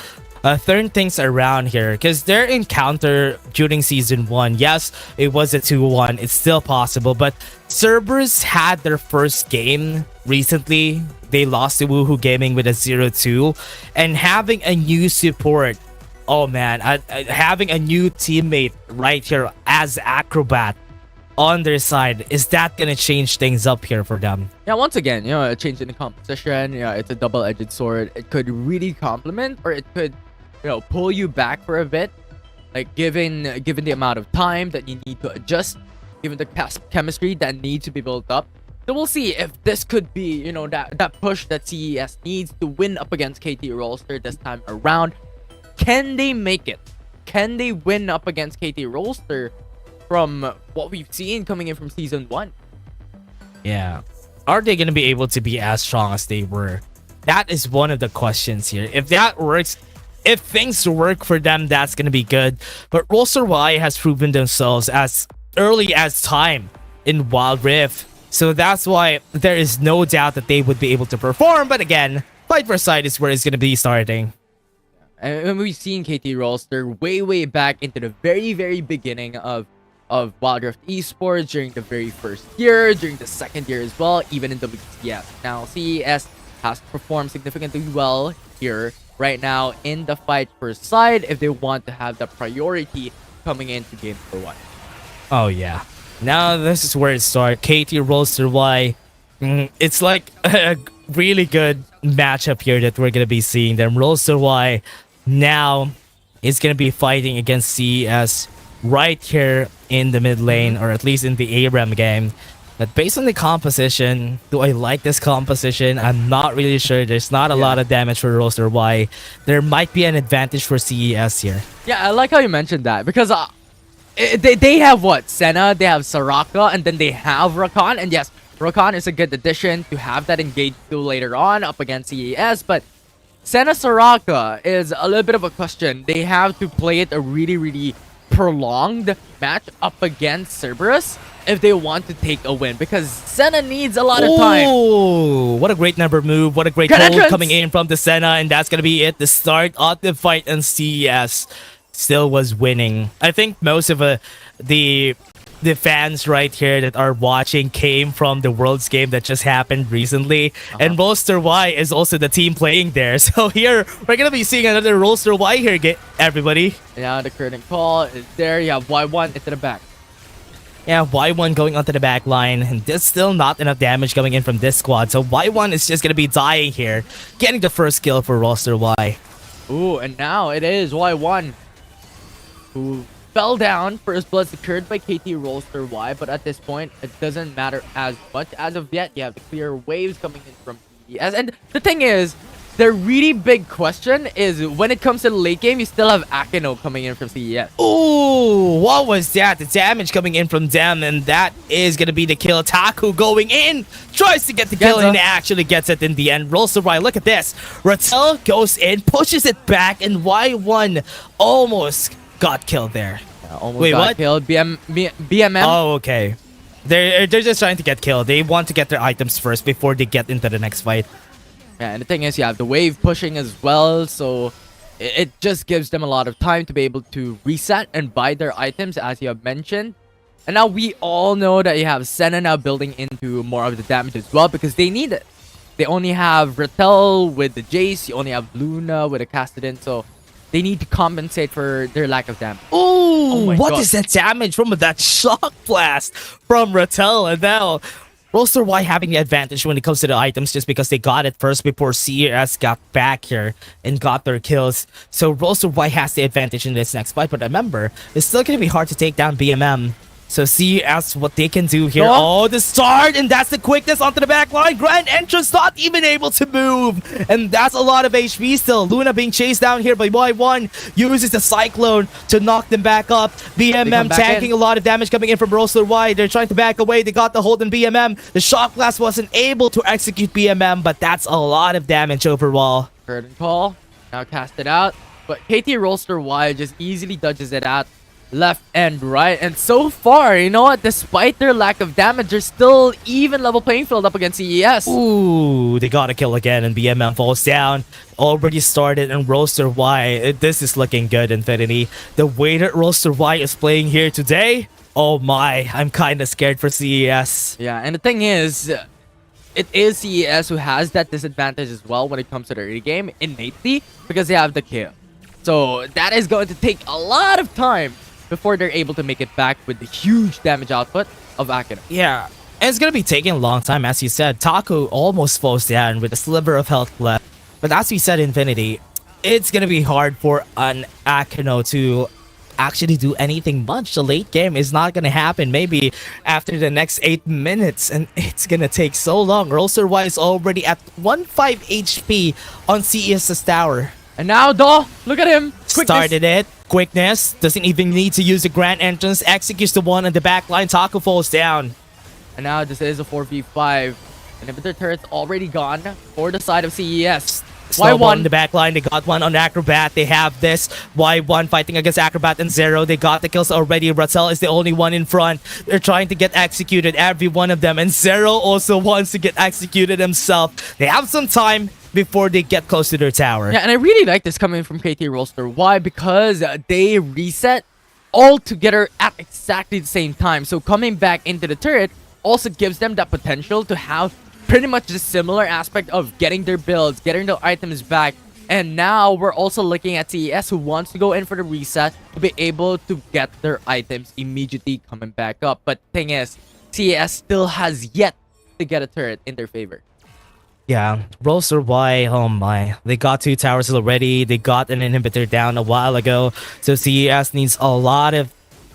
turn things around here? Because their encounter during season 1, yes, it was a 2-1. It's still possible, but Cerberus had their first game recently. They lost to Woohoo Gaming with a 0-2, and having a new support, oh man, having a new teammate right here as Acrobat on their side, is that gonna change things up here for them? Yeah, once again, a change in the composition. It's a double-edged sword. It could really complement, or it could, pull you back for a bit. Like given the amount of time that you need to adjust, given the chemistry that needs to be built up. So we'll see if this could be, that push that CES needs to win up against KT Rolster this time around. Can they make it? Can they win up against KT Rolster from what we've seen coming in from season 1? Yeah. Are they going to be able to be as strong as they were? That is one of the questions here. If that works, if things work for them, that's going to be good. But Rolster-Y has proven themselves as early as time in Wild Rift. So that's why there is no doubt that they would be able to perform. But again, fight for side is where it's going to be starting. And we've seen KT roster way back into the very beginning of Wild Rift Esports during the very first year, during the second year as well, even in WCS. Now, CES has performed significantly well here right now in the fight for side if they want to have the priority coming into game number 1. Oh yeah. Now this is where it starts. KT.RY. It's like a really good matchup here that we're gonna be seeing. Them KT.RY now is gonna be fighting against CES right here in the mid lane, or at least in the ARAM game. But based on the composition, do I like this composition? I'm not really sure. There's not a lot of damage for KT.RY. There might be an advantage for CES here. Yeah, I like how you mentioned that because they have what? Senna, they have Soraka, and then they have Rakan. And yes, Rakan is a good addition to have that engaged tool later on up against CES. But Senna Soraka is a little bit of a question. They have to play it a really prolonged match up against Cerberus if they want to take a win, because Senna needs a lot of time. Oh, what a great number move. What a great goal coming in from the Senna, and that's going to be it. The start of the fight, and CES still was winning. I think most of the fans right here that are watching came from the Worlds game that just happened recently. And KT.RY is also the team playing there. So here, we're going to be seeing another KT.RY here, everybody. Yeah, the curtain call is there. You have Y1 into the back. Yeah, Y1 going onto the back line, and there's still not enough damage coming in from this squad. So Y1 is just going to be dying here, getting the first kill for KT.RY. Ooh, and now it is Y1 who fell down. First blood secured by KT.RY, but at this point, it doesn't matter as much as of yet. You have the clear waves coming in from CES. And the thing is, the really big question is when it comes to the late game, you still have Akino coming in from CES. Ooh, what was that? The damage coming in from them, and that is going to be the kill. Taku going in, tries to get the kill, and actually gets it in the end. KT.RY, look at this. Rattel goes in, pushes it back, and Y1 almost got killed there. Almost got killed. BMM. Oh, okay. They're just trying to get killed. They want to get their items first before they get into the next fight. Yeah, and the thing is, you have the wave pushing as well, so it just gives them a lot of time to be able to reset and buy their items, as you have mentioned. And now we all know that you have Senna now building into more of the damage as well, because they need it. They only have Rattel with the Jace, you only have Luna with a Castodin, so they need to compensate for their lack of damage. Ooh, what is that damage from that shock blast from Rattel? And now KT.RY having the advantage when it comes to the items, just because they got it first before CES got back here and got their kills. So KT.RY has the advantage in this next fight. But remember, it's still going to be hard to take down BMM. So CES, what they can do here. Oh, the start, and that's the quickness onto the back line. Grand entrance not even able to move. And that's a lot of HP still. Luna being chased down here by Y1. Uses the Cyclone to knock them back up. BMM tanking a lot of damage coming in from KT.RY. They're trying to back away. They got the hold on BMM. The Shock Blast wasn't able to execute BMM, but that's a lot of damage overall. Curtain call. Now cast it out. But KT.RY just easily dodges it out. Left and right, and so far, you know what, despite their lack of damage, they're still even level playing field up against CES. Ooh, they got a kill again, and BMM falls down. Already started, and KT.RY, this is looking good, Infinity. The way that KT.RY is playing here today, oh my, I'm kind of scared for CES. Yeah, and the thing is, it is CES who has that disadvantage as well when it comes to the early game, innately, because they have the kill. So that is going to take a lot of time before they're able to make it back with the huge damage output of Akino. Yeah, and it's going to be taking a long time, as you said. Taku almost falls down with a sliver of health left. But as we said, Infinity, it's going to be hard for an Akino to actually do anything much. The late game is not going to happen maybe after the next 8 minutes, and it's going to take so long. KT.RY is already at 15 HP on CES's tower. And now, look at him. Quickness. Started it. Quickness. Doesn't even need to use the grand entrance. Executes the one on the back line. Taku falls down. And now this is a 4v5. Inhibitor turret's already gone for the side of CES. Y1 on the back line. They got one on Acrobat. They have this. Y1 fighting against Acrobat and Zero. They got the kills already. Rattel is the only one in front. They're trying to get executed, every one of them. And Zero also wants to get executed himself. They have some time. before they get close to their tower. Yeah, and I really like this coming from KT.RY. Why? Because they reset all together at exactly the same time. So coming back into the turret also gives them that potential to have pretty much the similar aspect of getting their builds, getting their items back. And now we're also looking at CES, who wants to go in for the reset to be able to get their items immediately coming back up. But thing is, CES still has yet to get a turret in their favor. Yeah, WBG, oh my. They got 2 towers already. They got an inhibitor down a while ago. So CES needs a lot of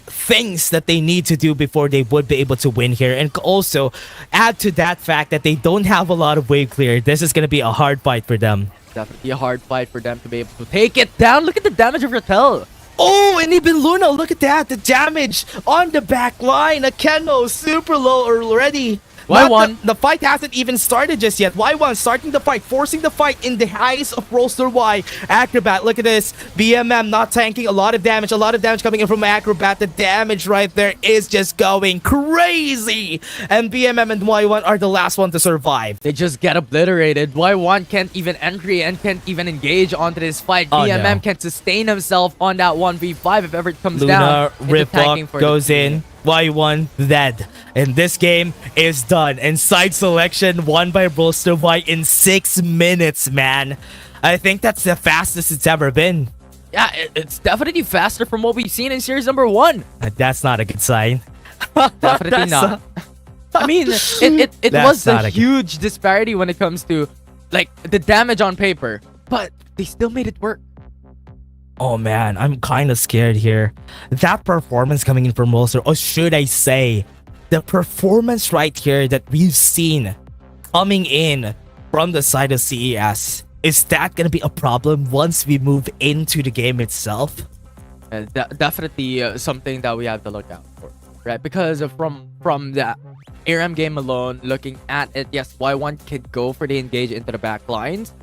things that they need to do before they would be able to win here. And also, add to that fact that they don't have a lot of wave clear. This is going to be a hard fight for them. Definitely a hard fight for them to be able to take it down. Look at the damage of Ratel. Oh, and even Luna, look at that. The damage on the back line. Akeno, super low already. Y1. The fight hasn't even started just yet. Y1 starting the fight, forcing the fight in the eyes of WBG. Acrobat, look at this. BMM not tanking, a lot of damage coming in from Acrobat. The damage right there is just going crazy. And BMM and Y1 are the last one to survive. They just get obliterated. Y1 can't even entry and can't even engage onto this fight. BMM can't sustain himself on that 1v5 if ever it comes down. Luna, rip block, goes in. Y1 dead. And this game is done. And side selection won by WBG in 6 minutes, man. I think that's the fastest it's ever been. Yeah, it's definitely faster from what we've seen in series number 1. That's not a good sign. Definitely not. I mean, it was a huge disparity when it comes to like the damage on paper, but they still made it work. Oh man, I'm kind of scared here. That performance coming in from WBG, or should I say, the performance right here that we've seen coming in from the side of CES, is that going to be a problem once we move into the game itself? Definitely something that we have to look out for, right? Because from the ARAM game alone, looking at it, yes, Y1 could go for the engage into the back lines,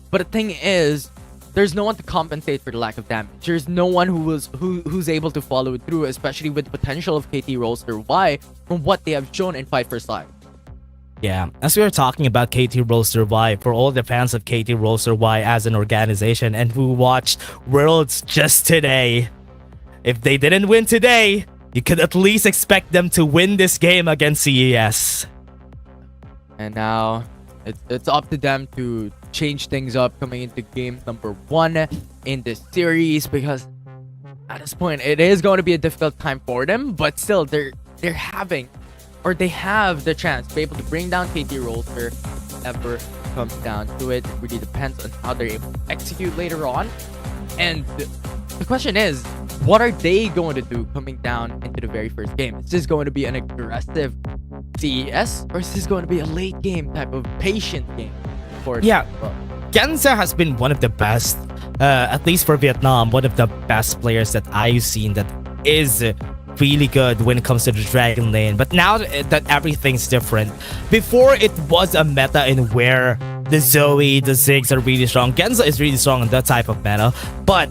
but the thing is, there's no one to compensate for the lack of damage. There's no one who's able to follow it through, especially with the potential of KT.RY from what they have shown in Fight for Side. Yeah, as we were talking about KT.RY, for all the fans of KT.RY as an organization and who watched Worlds just today, if they didn't win today, you could at least expect them to win this game against CES. And now it's up to them to change things up coming into game number 1 in this series, because at this point it is going to be a difficult time for them, but still they have the chance to be able to bring down KT.RY ever comes down to it. It really depends on how they're able to execute later on. And the question is, what are they going to do coming down into the very first game? Is this going to be an aggressive CES, or is this going to be a late game type of patient game? Yeah, Genza has been one of the best, at least for Vietnam, one of the best players that I've seen that is really good when it comes to the Dragon Lane. But now that everything's different, before it was a meta in where the Zoe, the Ziggs are really strong. Genza is really strong in that type of meta, but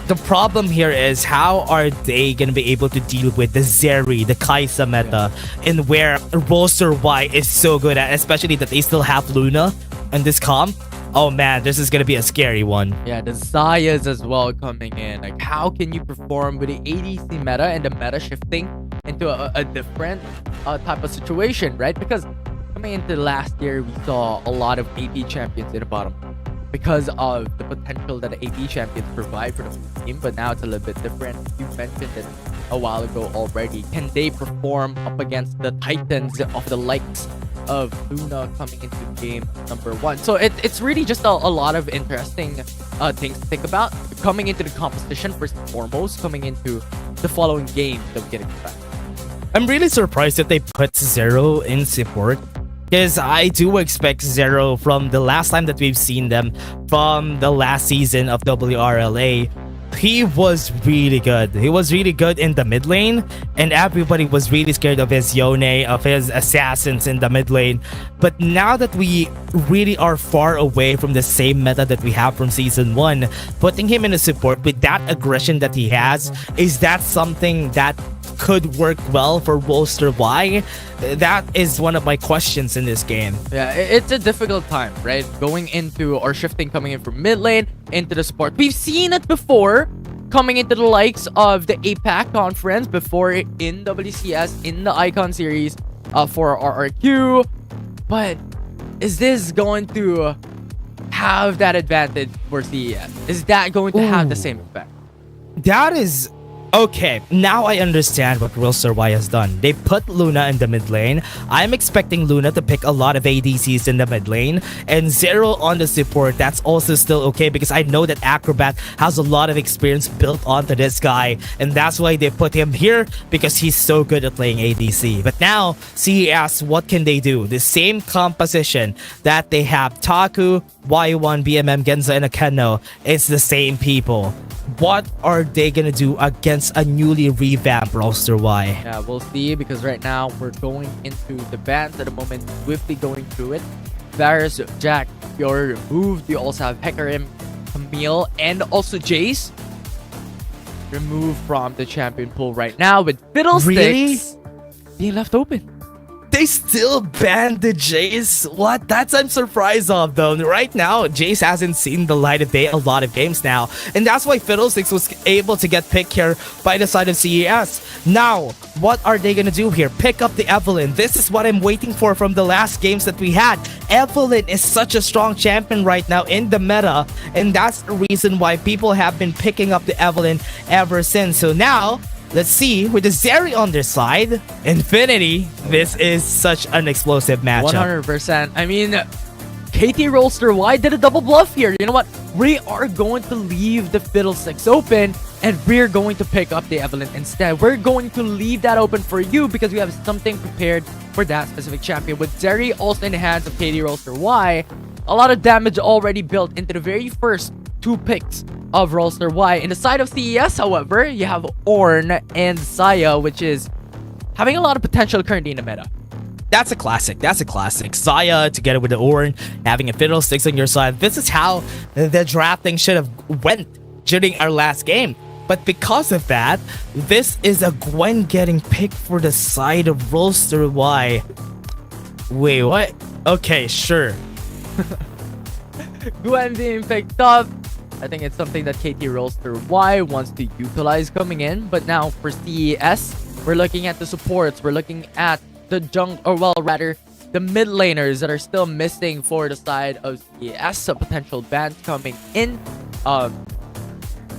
the problem here is how are they going to be able to deal with the Zeri, the Kaisa meta, and where WBG is so good at, especially that they still have Luna and this comp. Oh man, this is going to be a scary one. Yeah, the Zayas as well coming in. Like, how can you perform with the ADC meta and the meta shifting into a different type of situation, right? Because coming into last year, we saw a lot of AP champions in the bottom because of the potential that the AP champions provide for the team, but now it's a little bit different. You mentioned it a while ago already. Can they perform up against the titans of the likes of Luna coming into game number 1? So it's really just a lot of interesting things to think about coming into the competition, first and foremost, coming into the following game that we can expect. I'm really surprised that they put Zero in support, because I do expect Zero from the last time that we've seen them from the last season of WRLA. He was really good. He was really good in the mid lane, and everybody was really scared of his Yone, of his assassins in the mid lane. But now that we really are far away from the same meta that we have from season 1, putting him in a support with that aggression that he has, is that something that could work well for Roster Y? That is one of my questions in this game. Yeah, it's a difficult time, right? Going into or shifting, coming in from mid lane into the support. We've seen it before, coming into the likes of the APAC conference, before in WCS, in the Icon series for RRQ. But is this going to have that advantage for CES? Is that going to have the same effect? That is... Okay, now I understand what Roster Y has done. They put Luna in the mid lane. I'm expecting Luna to pick a lot of ADCs in the mid lane. And Zero on the support, that's also still okay because I know that Acrobat has a lot of experience built onto this guy. And that's why they put him here, because he's so good at playing ADC. But now, CES, what can they do? The same composition that they have Taku, Y1, BMM, Genza, and Akeno. It's the same people. What are they gonna do against a newly revamped Roster Y? Yeah, we'll see, because right now we're going into the bans at the moment, swiftly going through it. Varus, Jack, you're removed. You also have Hecarim, Camille, and also Jace removed from the champion pool right now, with Fiddlesticks being left open. They still banned the Jace? What? That's I'm surprised of though. Right now, Jace hasn't seen the light of day a lot of games now. And that's why Fiddlesticks was able to get picked here by the side of CES. Now, what are they gonna do here? Pick up the Evelynn. This is what I'm waiting for from the last games that we had. Evelynn is such a strong champion right now in the meta. And that's the reason why people have been picking up the Evelynn ever since. So now, let's see, with the Zeri on their side, Infinity, this is such an explosive matchup. 100%. I mean, KT.RY did a double bluff here. You know what? We are going to leave the Fiddlesticks open, and we're going to pick up the Evelynn instead. We're going to leave that open for you because we have something prepared for that specific champion. With Zeri also in the hands of KT.RY, a lot of damage already built into the very first 2 picks of Roster Y. In the side of CES, however, you have Ornn and Saya, which is having a lot of potential currently in the meta. That's a classic. That's a classic. Saya together with the Ornn, having a Fiddlesticks on your side. This is how the drafting should have went during our last game. But because of that, this is a Gwen getting picked for the side of Roster Y. Wait, what? Okay, sure. Gwen being picked up. I think it's something that KT.RY wants to utilize coming in. But now for CES, we're looking at the supports. We're looking at the the mid laners that are still missing for the side of CES. Some potential bans coming in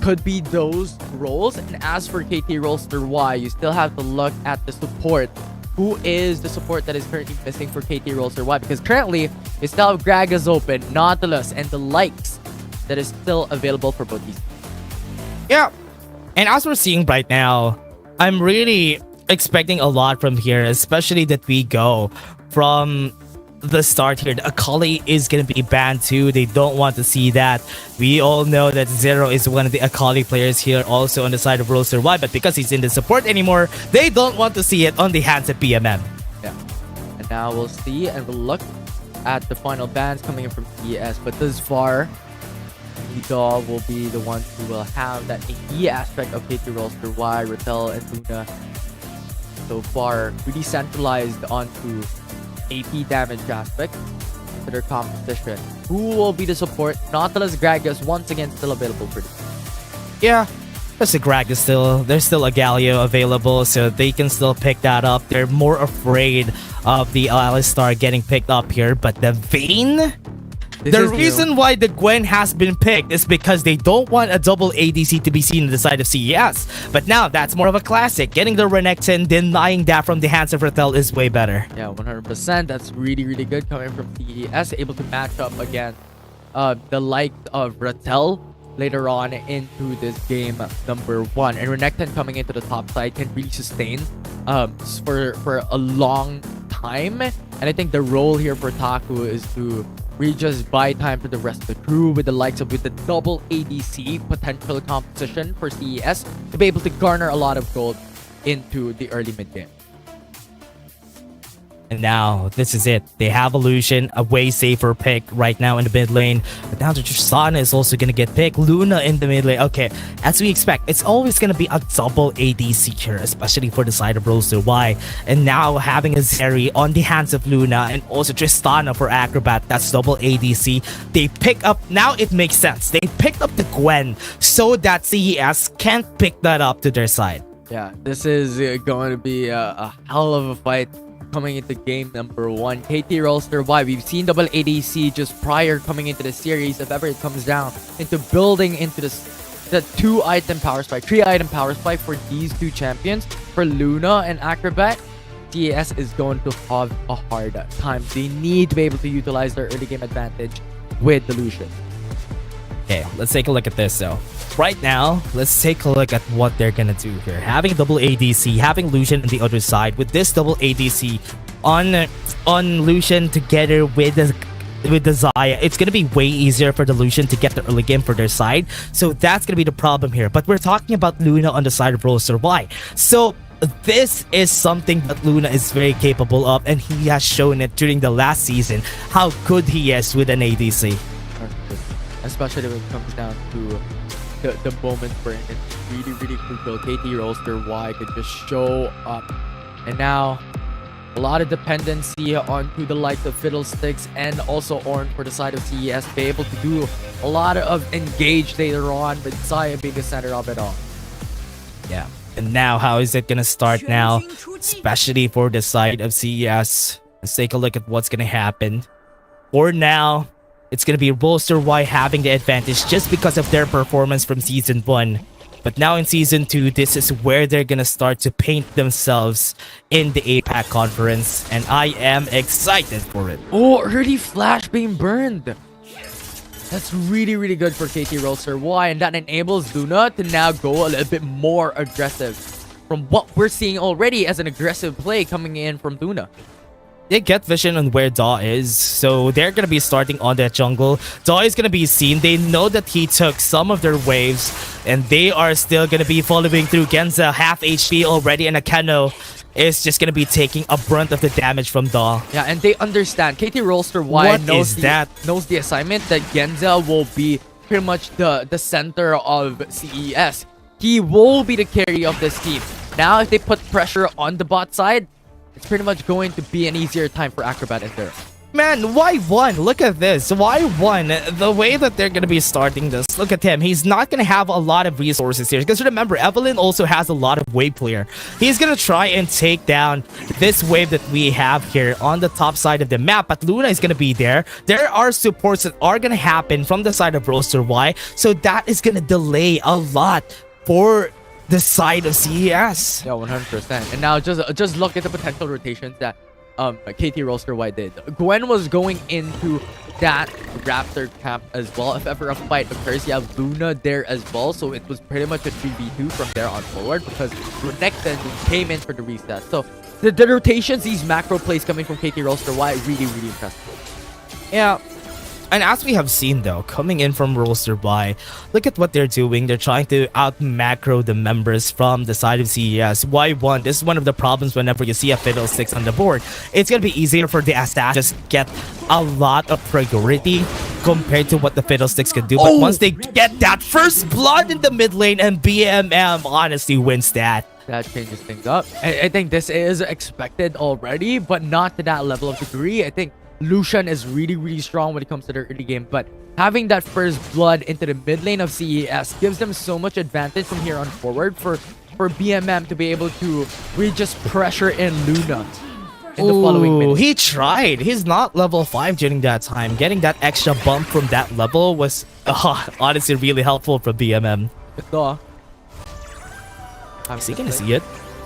could be those roles. And as for KT.RY, you still have to look at the support. Who is the support that is currently missing for KT.RY? Because currently, we still have Gragas open, Nautilus, and the likes that is still available for both these. Yeah. And as we're seeing right now, I'm really expecting a lot from here, especially that we go from the start here. The Akali is going to be banned too. They don't want to see that. We all know that Zero is one of the Akali players here also on the side of Roster Y, but because he's in the support anymore, they don't want to see it on the hands of BMM. Yeah. And now we'll see and we'll look at the final bans coming in from CES, but thus far, Dog will be the ones who will have that AD aspect of KT.RY, Rattel, and Luna. So far, really centralized onto AP damage aspect to their composition. Who will be the support? Nautilus, Gragas, once again still available for this. Yeah, there's a Gragas still. There's still a Galio available, so they can still pick that up. They're more afraid of the Alistar getting picked up here, but the Vayne? The reason why the Gwen has been picked is because they don't want a double ADC to be seen on the side of CES. But now, that's more of a classic. Getting the Renekton, denying that from the hands of Rattel is way better. Yeah, 100%. That's really, really good coming from CES. Able to match up against the like of Rattel later on into this game number 1. And Renekton coming into the top side can really sustain for a long time. And I think the role here for Taku is to really just buy time for the rest of the crew with the likes of with the double ADC potential composition for CES to be able to garner a lot of gold into the early mid game. And now, this is it. They have Illusion, a way safer pick right now in the mid lane. But now the Tristana is also going to get picked. Luna in the mid lane. Okay, as we expect, it's always going to be a double ADC here, especially for the side of Roster Y. And now having a Zeri on the hands of Luna and also Tristana for Acrobat, that's double ADC. They pick up, now it makes sense. They picked up the Gwen so that CES can't pick that up to their side. Yeah, this is going to be a hell of a fight coming into game number 1. KT.RY, we've seen double ADC just prior coming into the series. If ever it comes down into building into the 2-item power spike, 3-item power spike for these two champions, for Luna and Acrobat, CES is going to have a hard time. They need to be able to utilize their early game advantage with Delusion. Okay, let's take a look at this though. Right now, let's take a look at what they're gonna do here. Having double ADC, having Lucian on the other side, with this double ADC on Lucian together with the Xayah, it's gonna be way easier for the Lucian to get the early game for their side. So that's gonna be the problem here. But we're talking about Luna on the side of Roster Y. So this is something that Luna is very capable of, and he has shown it during the last season how good he is with an ADC. Especially when it comes down to the moment where it's really crucial. KT.RY could just show up, and now a lot of dependency onto the likes of Fiddlesticks and also Ornn for the side of CES, be able to do a lot of engage later on, with Xayah being the center of it all. Yeah, and now how is it gonna start now, especially for the side of CES? Let's take a look at what's gonna happen. For now, it's going to be Roster Y having the advantage just because of their performance from Season 1. But now in Season 2, this is where they're going to start to paint themselves in the APAC conference. And I am excited for it. Oh, early flash being burned. That's really good for KT.RY. And that enables Luna to now go a little bit more aggressive from what we're seeing already as an aggressive play coming in from Luna. They get vision on where Daw is, so they're going to be starting on that jungle. Daw is going to be seen. They know that he took some of their waves, and they are still going to be following through. Genza, half HP already, and Akeno is just going to be taking a brunt of the damage from Daw. Yeah, and they understand. KT.RY knows the assignment that Genza will be pretty much the center of CES. He will be the carry of this team. Now, if they put pressure on the bot side, it's pretty much going to be an easier time for Acrobat in there. Man, Y1, look at this. Y1, the way that they're going to be starting this, look at him. He's not going to have a lot of resources here. Because remember, Evelyn also has a lot of wave clear. He's going to try and take down this wave that we have here on the top side of the map. But Luna is going to be there. There are supports that are going to happen from the side of Roster Y. So that is going to delay a lot for the side of CES. Yeah, 100%. And now just look at the potential rotations that KT.RY did. Gwen was going into that Raptor camp as well. If ever a fight occurs, you have Luna there as well. So it was pretty much a 3v2 from there on forward, because Renekton came in for the reset. So the rotations, these macro plays coming from KT.RY, really impressive. Yeah. And as we have seen though, coming in from Roster Y, look at what they're doing. They're trying to out-macro the members from the side of CES. Y1, this is one of the problems whenever you see a Fiddlesticks on the board. It's going to be easier for the Assassin to just get a lot of priority compared to what the Fiddlesticks can do. But once they get that first blood in the mid lane, and BMM honestly wins that. That changes things up. I think this is expected already, but not to that level of degree. I think Lucian is really strong when it comes to their early game, but having that first blood into the mid lane of CES gives them so much advantage from here on forward for BMM to be able to really just pressure in Luna in the following minutes. He tried. He's not level 5 during that time. Getting that extra bump from that level was honestly really helpful for BMM. Is he gonna see it?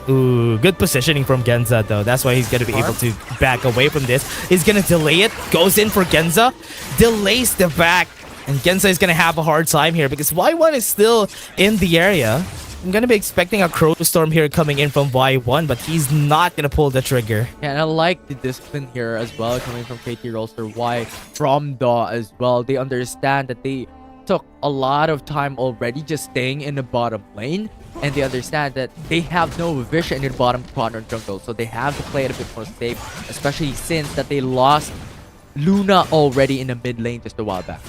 Ooh, good positioning from Genza though. That's why he's gonna be able to back away from this. He's gonna delay it. Goes in for Genza. Delays the back. And Genza is gonna have a hard time here because Y1 is still in the area. I'm gonna be expecting a Crow Storm here coming in from Y1, but he's not gonna pull the trigger. Yeah, and I like the discipline here as well, coming from KT.RY from Daw as well. They understand that they took a lot of time already just staying in the bottom lane, and they understand that they have no vision in the bottom quadrant jungle, so they have to play it a bit more safe, especially since that they lost Luna already in the mid lane just a while back.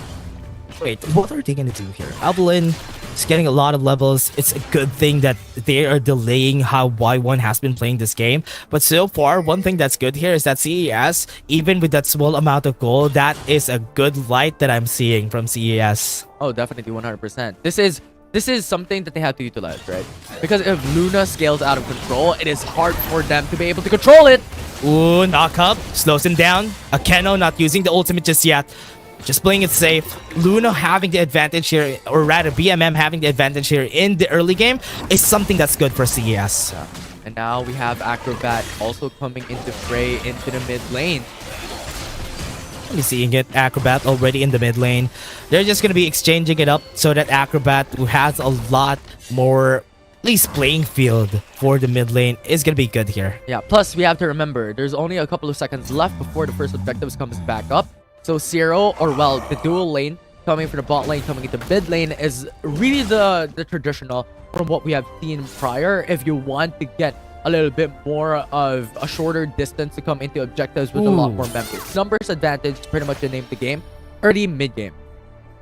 Wait, what are they gonna do here? Evelyn is getting a lot of levels. It's a good thing that they are delaying how Y1 has been playing this game. But so far, one thing that's good here is that CES, even with that small amount of gold, that is a good light that I'm seeing from CES. Oh, definitely 100%. This is something that they have to utilize, right? Because if Luna scales out of control, it is hard for them to be able to control it. Ooh, knock up, slows him down. Akeno not using the ultimate just yet. Just playing it safe. Luna having the advantage here, or rather BMM having the advantage here in the early game is something that's good for CES. Yeah. And now we have Acrobat also coming into fray into the mid lane. You're seeing it, Acrobat already in the mid lane. They're just going to be exchanging it up so that Acrobat, who has a lot more, at least playing field for the mid lane, is going to be good here. Yeah, plus we have to remember, there's only a couple of seconds left before the first objectives comes back up. So Zero, or well, the dual lane coming from the bot lane, coming into mid lane is really the traditional from what we have seen prior. If you want to get a little bit more of a shorter distance to come into objectives with a lot more members. Numbers advantage, pretty much the name of the game. Early, mid game.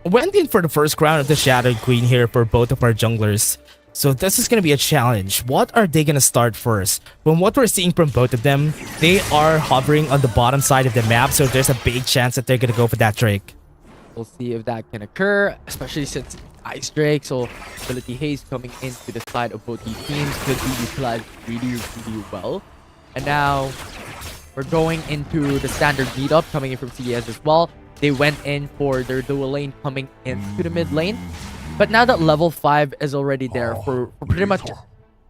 Went in for the first crown of the Shattered Queen here for both of our junglers. So this is going to be a challenge. What are they going to start first? From what we're seeing from both of them, they are hovering on the bottom side of the map, so there's a big chance that they're going to go for that Drake. We'll see if that can occur, especially since Ice Drake, so ability haste coming into the side of both these teams could be utilized really well. And now we're going into the standard meetup coming in from CES as well. They went in for their dual lane coming into the mid lane. But now that level 5 is already there for pretty much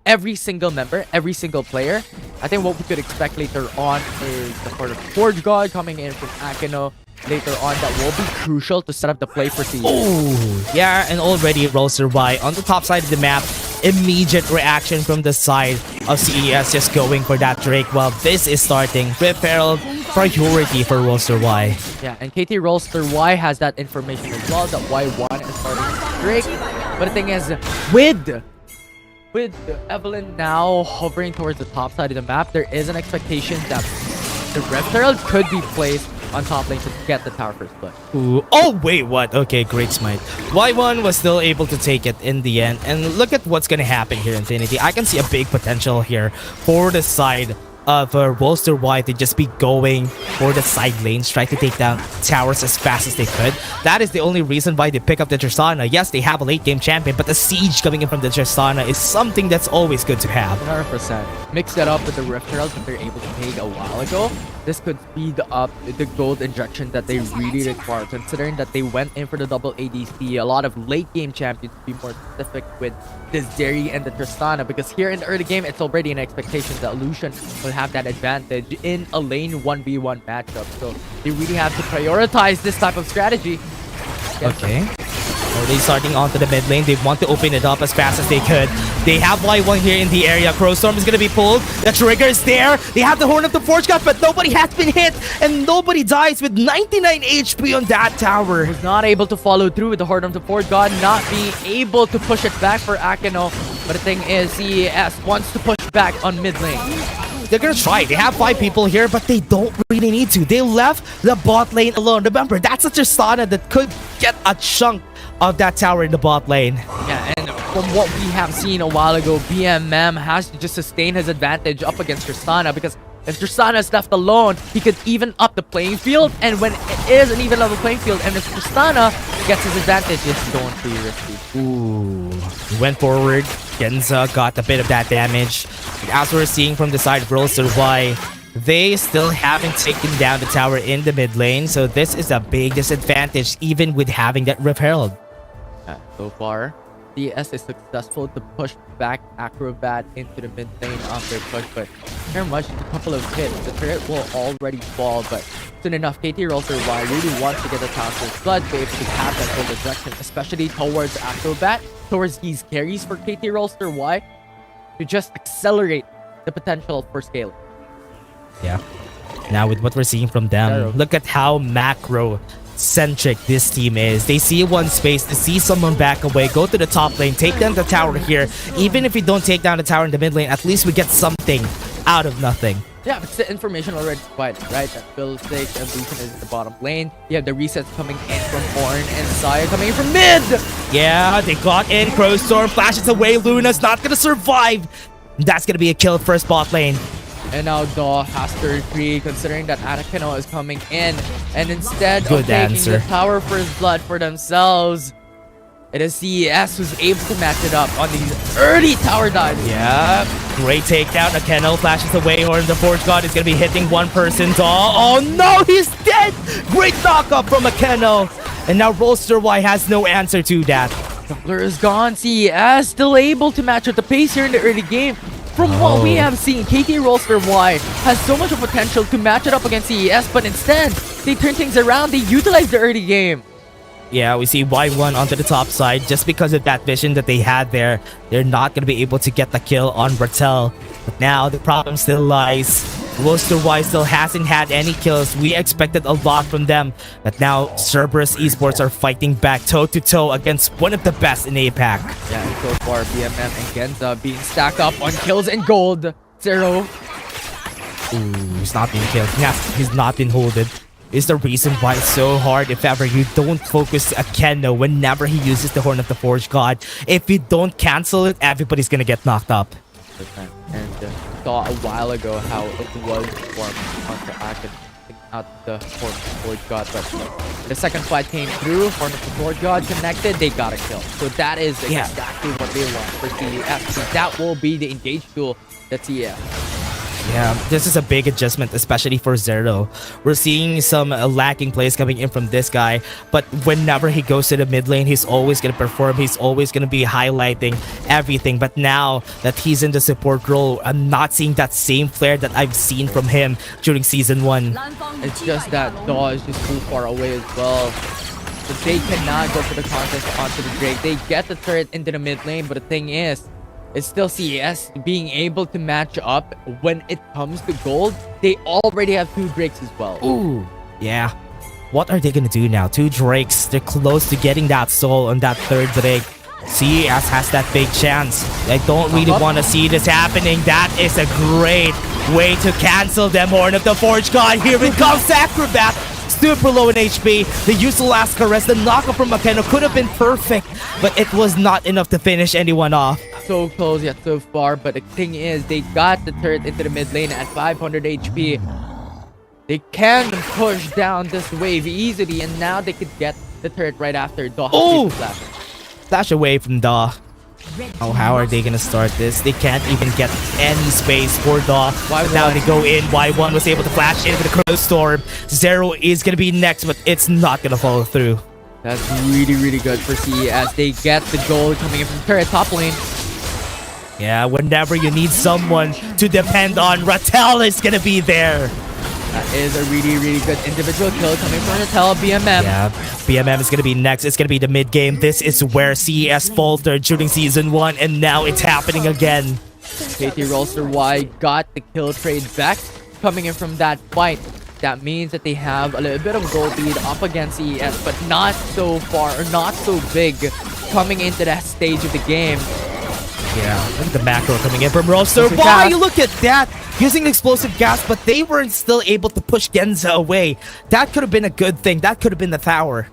every single member, every single player, I think what we could expect later on is the part of Forge God coming in from Akeno later on that will be crucial to set up the play for CES. Oh, yeah, and already Roster.Y on the top side of the map. Immediate reaction from the side of CES, just going for that Drake. Well, this is starting. Rip Herald, priority for Roster.Y. Yeah, and KT.RY has that information as well, that Y1 is starting Drake. But the thing is, with Evelyn now hovering towards the top side of the map, there is an expectation that the Rip Herald could be placed on top lane to get the tower first split. Ooh. Oh, wait, what? Okay, great smite. Y1 was still able to take it in the end. And look at what's going to happen here, Infinity. I can see a big potential here for the side of Roster.Y to just be going for the side lanes, try to take down towers as fast as they could. That is the only reason why they pick up the Tristana. Yes, they have a late game champion, but the siege coming in from the Tristana is something that's always good to have. 100%. Mix that up with the Rift Herald that they're able to take a while ago. This could speed up the gold injection that they really require, considering that they went in for the double ADC, a lot of late game champions, to be more specific, with this Dairy and the Tristana, because here in the early game, it's already an expectation that Lucian will have that advantage in a lane 1v1 matchup. So they really have to prioritize this type of strategy. Okay. Already starting onto the mid lane. They want to open it up as fast as they could. They have Y1 here in the area. Crowstorm is going to be pulled. The trigger is there. They have the Horn of the Forge God, but nobody has been hit. And nobody dies with 99 HP on that tower. Was not able to follow through with the Horn of the Forge God, not being able to push it back for Akeno. But the thing is, CES wants to push back on mid lane. They're gonna try. They have 5 people here, but they don't really need to. They left the bot lane alone. Remember, that's a Tristana that could get a chunk of that tower in the bot lane. Yeah, and from what we have seen a while ago, BMM has to just sustain his advantage up against Tristana, because if Tristana is left alone, he could even up the playing field, and when it is an even level playing field, and if Tristana gets his advantage, it's going to be risky. Ooh. He went forward. Genza got a bit of that damage. And as we're seeing from the side of Roster.Y, they still haven't taken down the tower in the mid lane, so this is a big disadvantage even with having that Rift Herald. So far, CES is successful to push back Acrobat into the mid lane of their push, but very much a couple of hits. The turret will already fall, but soon enough, KT.RY really wants to get the tower first blood, be able to have that gold injection, especially towards Acrobat, towards these carries for KT.RY, to just accelerate the potential for scaling. Yeah. Now with what we're seeing from them, look at how macro centric this team is. They see one space, they see someone back away, go to the top lane, take down the tower here. Even if we don't take down the tower in the mid lane, at least we get something out of nothing. Yeah, but the information already provided, right? That Bill 6 and Lucian is in the bottom lane. You have the resets coming in from Ornn and Saya coming in from mid! Yeah, they got in. Crowstorm flashes away. Luna's not gonna survive. That's gonna be a kill first bot lane. And now Daw has third tree, considering that Arakino is coming in. And instead Good of taking answer. the tower first blood for themselves, it is CES who's able to match it up on these early tower dives. Yeah, great takedown. Akeno flashes away. Horn the Forge God is going to be hitting one person. Oh no, he's dead! Great knockup from Akeno. And now Roster.Y has no answer to that. Jungler is gone. CES still able to match up the pace here in the early game. From what we have seen, KT.RY has so much of potential to match it up against CES, but instead, they turn things around. They utilize the early game. Yeah, we see Y1 onto the top side. Just because of that vision that they had there, they're not going to be able to get the kill on Rattel. But now the problem still lies. Roster.Y still hasn't had any kills. We expected a lot from them. But now Cerberus Esports are fighting back toe-to-toe against one of the best in APAC. Yeah, and so far BMM and Genza being stacked up on kills and gold. Zero. Ooh, he's not being killed. He's not been holded. Is the reason why it's so hard if ever you don't focus Akeno whenever he uses the Horn of the Forge God. If you don't cancel it, everybody's gonna get knocked up. And saw a while ago how it was formed onto Akin, not the Horn of the Forge God, but the second fight came through, Horn of the Forge God connected, they got a kill. So that is exactly what they want for CES. That will be the engage tool that's CES. Yeah, this is a big adjustment, especially for Zero. We're seeing some lacking plays coming in from this guy, but whenever he goes to the mid lane, he's always going to perform. He's always going to be highlighting everything. But now that he's in the support role, I'm not seeing that same flair that I've seen from him during Season 1. It's just that Daw is just too far away as well. So they cannot go for the contest onto the Drake. They get the turret into the mid lane, but the thing is, it's still CES being able to match up when it comes to gold. They already have 2 Drakes as well. Ooh, yeah. What are they gonna do now? 2 Drakes. They're close to getting that soul on that 3rd Drake. CES has that big chance. I don't really want to see this happening. That is a great way to cancel them. Horn of the Forge God. Here it comes. Acrobat. Super low in HP. They used the last caress. The knockup from Akeno could have been perfect, but it was not enough to finish anyone off. So close yet so far, but the thing is, they got the turret into the mid lane at 500 HP. They can push down this wave easily, and now they could get the turret right after Daw. Oh! Flash away from Daw. Oh, how are they gonna start this? They can't even get any space for Daw. But now they go in. Y1 was able to flash into the Crow Storm. Zero is gonna be next, but it's not gonna follow through. That's really, really good for CES. They get the gold coming in from turret top lane. Yeah, whenever you need someone to depend on, Rattel is gonna be there. That is a really, really good individual kill coming from Rattel. BMM. Yeah, BMM is gonna be next. It's gonna be the mid game. This is where CES faltered during Season 1, and now it's happening again. KT.RY got the kill trade back coming in from that fight. That means that they have a little bit of gold lead up against CES, but not so far, or not so big coming into that stage of the game. Yeah, look at the macro coming in from Roster.Y. Look at that! Using explosive gas, but they weren't still able to push Genza away. That could have been a good thing. That could have been the tower.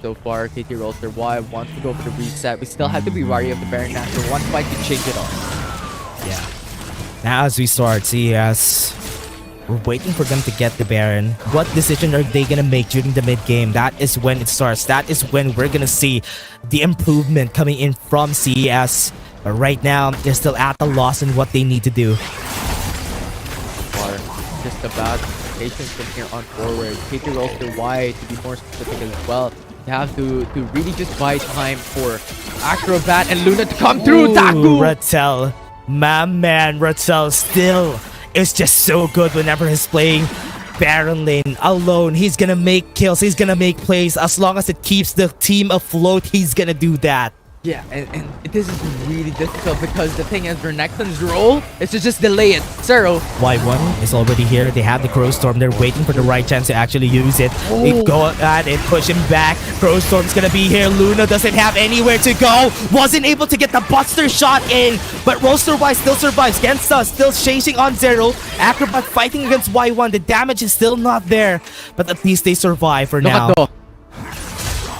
So far, KT.RY wants to go for the reset. We still have to be wary of the Baron after one fight to change it all. Yeah. Now as we start, CES, we're waiting for them to get the Baron. What decision are they gonna make during the mid game? That is when it starts. That is when we're gonna see the improvement coming in from CES. But right now, they're still at a loss in what they need to do. Or just about patience from here on forward. KT.RY, to be more specific as well, you have to really just buy time for Acrobat and Luna to come through. Taku! Rattel. My man, Rattel still is just so good whenever he's playing Baron lane alone. He's gonna make kills. He's gonna make plays. As long as it keeps the team afloat, he's gonna do that. Yeah, and this is really difficult because the thing is, Renekton's role is to just delay it. Zero. Y1 is already here. They have the Crow Storm. They're waiting for the right chance to actually use it. They go at it, push him back. Crow Storm's gonna be here. Luna doesn't have anywhere to go. Wasn't able to get the Buster shot in, but Roster-Y still survives. Gensa still chasing on Zero. Acrobat fighting against Y1. The damage is still not there, but at least they survive for now.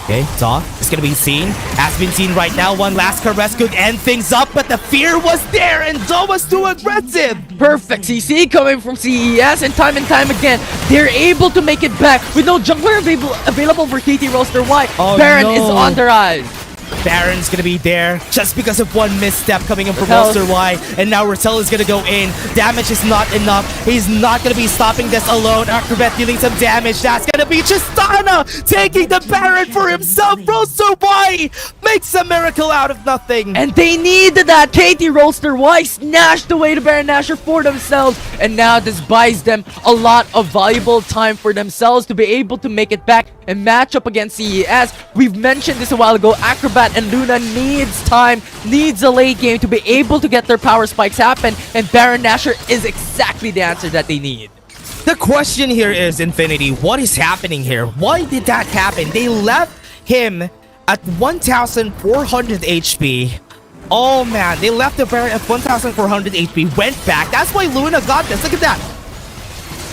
Okay, Daw is gonna be seen. Has been seen right now. One last caress could end things up, but the fear was there, and Daw was too aggressive. Perfect CC coming from CES, and time again, they're able to make it back with no jungler available for KT.RY. Oh, Baron no. is on the rise. Baron's gonna be there just because of one misstep coming in from Roster-Y, and now Rattel is gonna go in. Damage is not enough. He's not gonna be stopping this alone. Acrobat dealing some damage. That's gonna be Tristana taking the Baron for himself. Roster-Y makes a miracle out of nothing. And they needed that. KT.RY snatched away the Baron Nashor for themselves, and now this buys them a lot of valuable time for themselves to be able to make it back and match up against CES. We've mentioned this a while ago. Acrobat and Luna needs time, needs a late game to be able to get their power spikes happen, and Baron Nashor is exactly the answer that they need. The question here is, Infinity, what is happening here? Why did that happen? They left him at 1,400 HP. Oh man, they left the Baron at 1,400 HP, went back. That's why Luna got this. Look at that.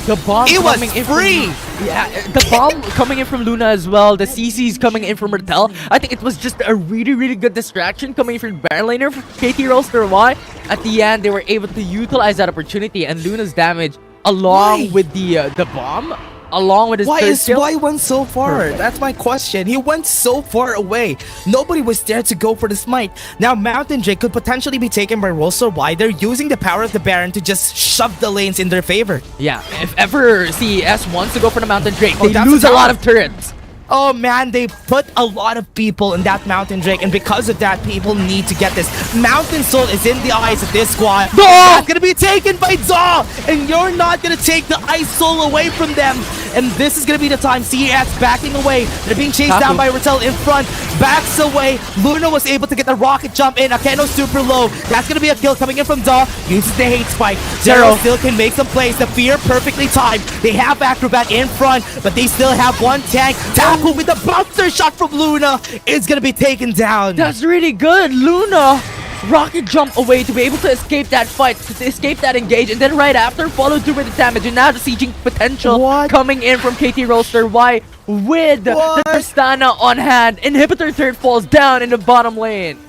The bomb it was coming in free. Yeah, the bomb coming in from Luna as well. The CC's coming in from Rattel. I think it was just a really good distraction coming from Baron laner for KT.RY. At the end, they were able to utilize that opportunity, and Luna's damage along with the bomb, along with his Why third is kill. Y1 so far? Perfect. That's my question. He went so far away. Nobody was there to go for the smite. Now Mountain Drake could potentially be taken by Roster-Y. They're using the power of the Baron to just shove the lanes in their favor. Yeah, if ever CES wants to go for the Mountain Drake, they lose a lot of turrets. Oh man, they put a lot of people in that Mountain Drake, and because of that, people need to get this. Mountain Soul is in the eyes of this squad. That's gonna be taken by Daw, and you're not gonna take the Ice Soul away from them. And this is gonna be the time. CES backing away. They're being chased down by Rattel in front. Backs away. Luna was able to get the rocket jump in. Akeno super low. That's gonna be a kill coming in from Daw. Uses the hate spike. Zero still can make some plays. The fear perfectly timed. They have Acrobat in front, but they still have one tank. Tackle with the bouncer shot from Luna is gonna be taken down. That's really good. Luna rocket jump away to be able to escape that fight, to escape that engage, and then right after follow through with the damage, and now the sieging potential coming in from KT.RY with the Tristana on hand. Inhibitor third falls down in the bottom lane.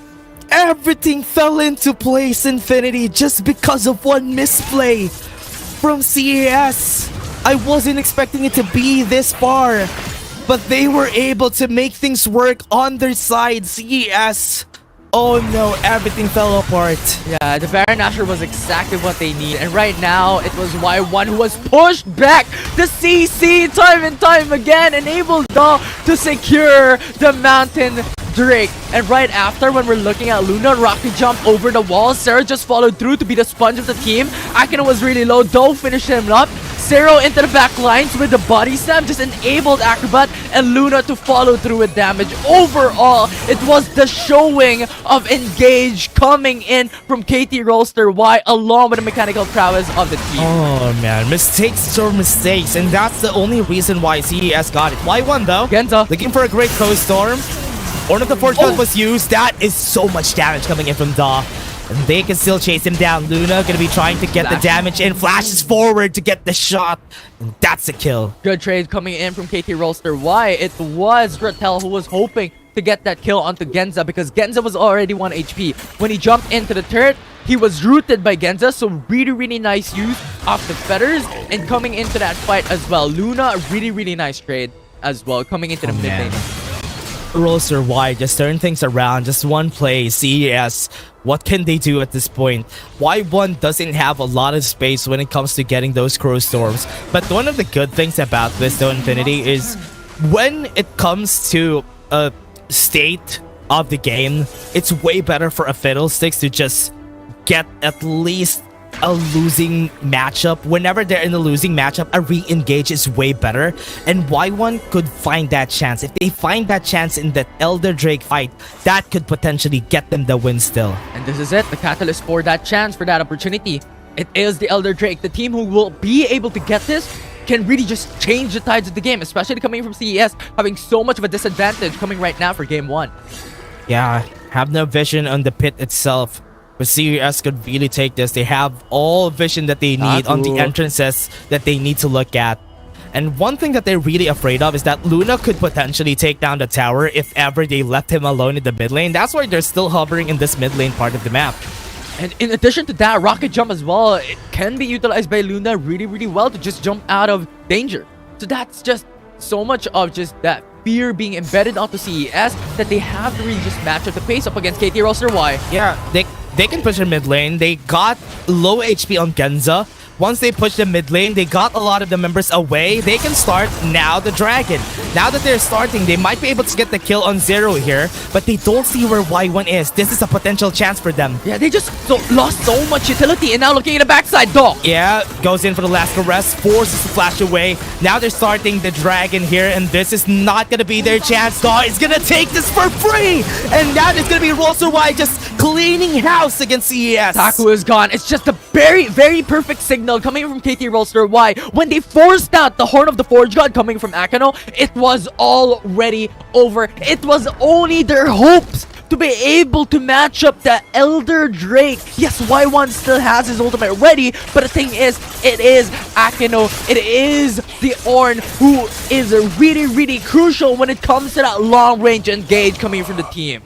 Everything fell into place, Infinity, just because of one misplay from CES. I wasn't expecting it to be this far, but they were able to make things work on their side. CES, oh no, everything fell apart. Yeah, the Baron Nashor was exactly what they need, and right now it was Y1 who was pushed back. The CC time and time again enabled Daw to secure the Mountain Drake. And right after, when we're looking at Luna rocket jump over the wall, Sarah just followed through to be the sponge of the team. Akino was really low. Daw finished him up. Zero into the back lines with the body slam just enabled Acrobat and Luna to follow through with damage. Overall, it was the showing of engage coming in from KT.RY along with the mechanical prowess of the team. Oh man, mistakes are mistakes, and that's the only reason why CES got it. Y1 though, Genza looking for a great co-storm. Orn of the Forge Code was used. That is so much damage coming in from Daw. And they can still chase him down. Luna gonna be trying to get the damage in. Flashes forward to get the shot. And that's a kill. Good trade coming in from KT.RY. It was Rattel who was hoping to get that kill onto Genza because Genza was already 1 HP. When he jumped into the turret, he was rooted by Genza, so really nice use of the feathers and coming into that fight as well. Luna, really nice trade as well, coming into the mid lane. Roster-Y just turn things around. Just one play. CES, what can they do at this point? Y1 doesn't have a lot of space when it comes to getting those Crow Storms. But one of the good things about this though, Infinity, is when it comes to a state of the game, it's way better for a Fiddlesticks to just get at least a losing matchup, whenever they're in a losing matchup, a re-engage is way better. And Y1 could find that chance. If they find that chance in that Elder Drake fight, that could potentially get them the win still. And this is it, the catalyst for that chance, for that opportunity. It is the Elder Drake, the team who will be able to get this can really just change the tides of the game, especially coming from CES, having so much of a disadvantage coming right now for game 1. Yeah, have no vision on the pit itself. But CES could really take this. They have all vision that they need on the entrances that they need to look at. And one thing that they're really afraid of is that Luna could potentially take down the tower if ever they left him alone in the mid lane. That's why they're still hovering in this mid lane part of the map. And in addition to that, rocket jump as well, it can be utilized by Luna really well to just jump out of danger. So that's just so much of just that fear being embedded onto CES that they have to really just match up the pace up against KT.RY. Yeah, they can push the mid lane. They got low HP on Genza. Once they push the mid lane, they got a lot of the members away. They can start now the dragon. Now that they're starting, they might be able to get the kill on Zero here, but they don't see where Y1 is. This is a potential chance for them. Yeah, they just lost so much utility, and now looking at the backside, Dog. Yeah, goes in for the last caress, forces to flash away. Now they're starting the dragon here, and this is not gonna be their chance. Dog is gonna take this for free, and now it's gonna be Roser just cleaning house against CES. Taku is gone. It's just a very perfect signal coming from KT.RY. When they forced out the Horn of the Forge God coming from Akano, it was already over. It was only their hopes to be able to match up the Elder Drake. Yes, Y1 still has his ultimate ready, but the thing is, it is Akano, it is the Ornn who is really crucial when it comes to that long range engage coming from the team.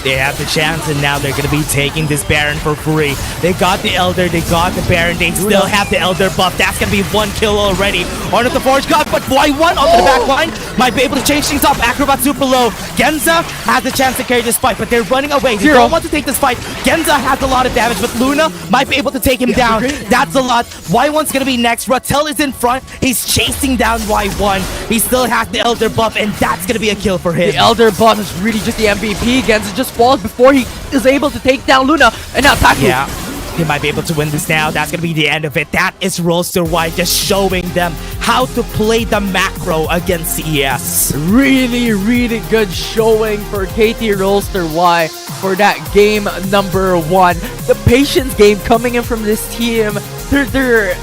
They have the chance, and now they're going to be taking this Baron for free. They got the Elder, they got the Baron, they still have the Elder buff. That's going to be 1 kill already. Ornn of the Forge God, but Y1 onto the back line might be able to change things up. Acrobat super low. Genza has the chance to carry this fight, but they're running away. They don't want to take this fight. Genza has a lot of damage, but Luna might be able to take him down. That's a lot. Y1's going to be next. Rattel is in front. He's chasing down Y1. He still has the Elder buff, and that's going to be a kill for him. The Elder buff is really just the MVP. Genza just falls before he is able to take down Luna, and now Taku. Yeah, he might be able to win this now. That's gonna be the end of it. That is Roser just showing them how to play the macro against CES. Really good showing for KT.RY for that game number 1. The patience game coming in from this team. Their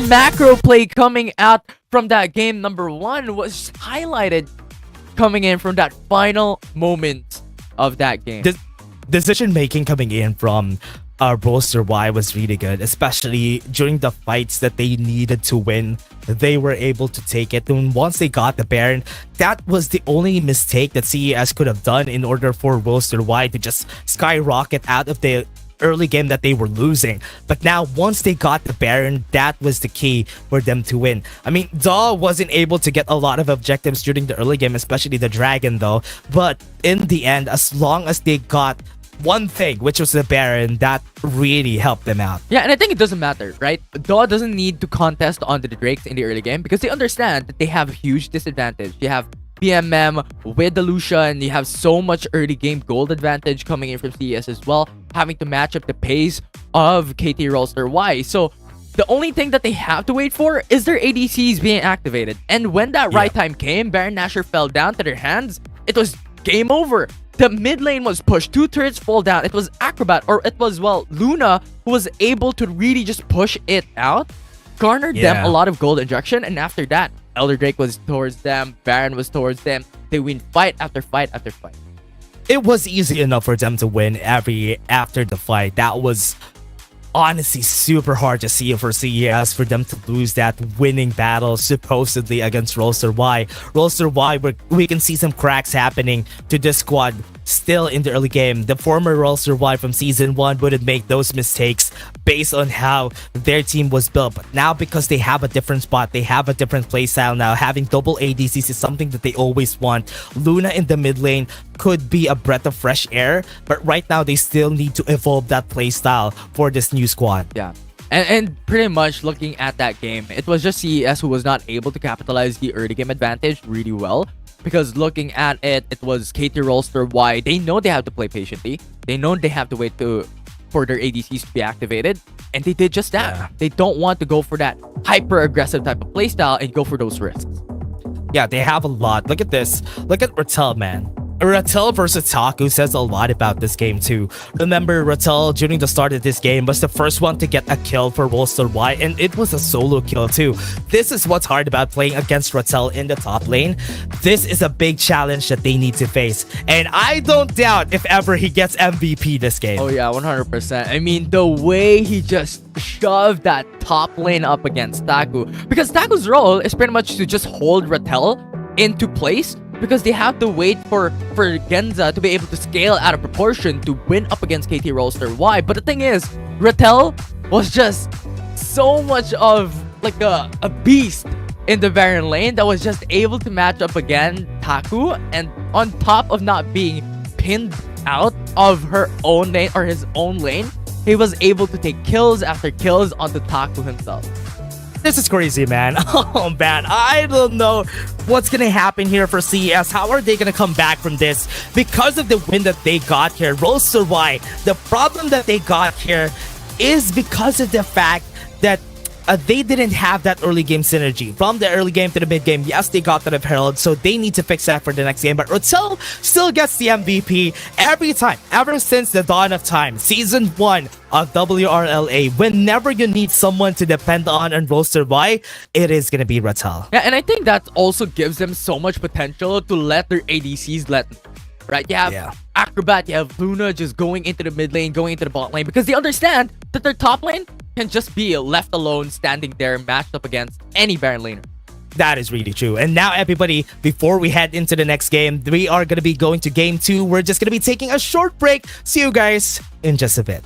macro play coming out from that game number 1 was highlighted coming in from that final moment of that game. The decision making coming in from Roser was really good, especially during the fights that they needed to win. They were able to take it, and once they got the Baron, that was the only mistake that CES could have done in order for Roser to just skyrocket out of the early game that they were losing. But now once they got the Baron, that was the key for them to win. I mean, Daw wasn't able to get a lot of objectives during the early game, especially the dragon though, but in the end, as long as they got one thing, which was the Baron, that really helped them out. Yeah, and I think it doesn't matter, right? Daw doesn't need to contest onto the Drakes in the early game because they understand that they have huge disadvantage. You have PMM with the Lucian, you have so much early game gold advantage coming in from CES as well, having to match up the pace of KT.RY. So the only thing that they have to wait for is their ADCs being activated. And when that right time came, Baron Nashor fell down to their hands, it was game over. The mid lane was pushed, 2 turrets fall down. It was Acrobat, or it was, well, Luna, who was able to really just push it out, garnered them a lot of gold injection, and after that, Elder Drake was towards them, Baron was towards them. They win fight after fight after fight. It was easy enough for them to win after the fight. That was honestly super hard to see for CES, for them to lose that winning battle supposedly against Roser. We can see some cracks happening to this squad still in the early game. The former Roser from season 1 wouldn't make those mistakes based on how their team was built. But now, because they have a different spot, they have a different playstyle now, having double ADCs is something that they always want. Luna in the mid lane could be a breath of fresh air, but right now they still need to evolve that playstyle for this new squad. Yeah. And pretty much looking at that game, it was just CES who was not able to capitalize the early game advantage really well. Because looking at it, it was KT.RY. They know they have to play patiently. They know they have to wait to for their ADCs to be activated, and they did just that. Yeah. They don't want to go for that hyper aggressive type of playstyle and go for those risks. Yeah, they have a lot. Look at this. Look at Rattel, man. Rattel versus Taku says a lot about this game too. Remember, Rattel during the start of this game was the first one to get a kill for WBG, and it was a solo kill too. This is what's hard about playing against Rattel in the top lane. This is a big challenge that they need to face, and I don't doubt if ever he gets MVP this game. Oh yeah, 100%. I mean, the way he just shoved that top lane up against Taku, because Taku's role is pretty much to just hold Rattel into place, because they have to wait for Genza to be able to scale out of proportion to win up against KT.RY. But the thing is, Rattel was just so much of like a beast in the Baron lane that was just able to match up again Taku, and on top of not being pinned out of her own lane or his own lane, he was able to take kills after kills onto Taku himself. This is crazy, man. Oh, man. I don't know what's going to happen here for CES. How are they going to come back from this? Because of the win that they got here, WBG, the problem that they got here is because of the fact that they didn't have that early game synergy. From the early game to the mid game, yes, they got that of Herald, so they need to fix that for the next game. But Rattel still gets the MVP every time, ever since the dawn of time. Season 1 of WRLA, whenever you need someone to depend on WBG, it is going to be Rattel. Yeah, and I think that also gives them so much potential to let their ADCs right? You have Acrobat, you have Luna just going into the mid lane, going into the bot lane, because they understand that their top lane can just be left alone, standing there, matched up against any Baron laner. That is really true. And now, everybody, before we head into the next game, we are going to be going to game 2. We're just going to be taking a short break. See you guys in just a bit.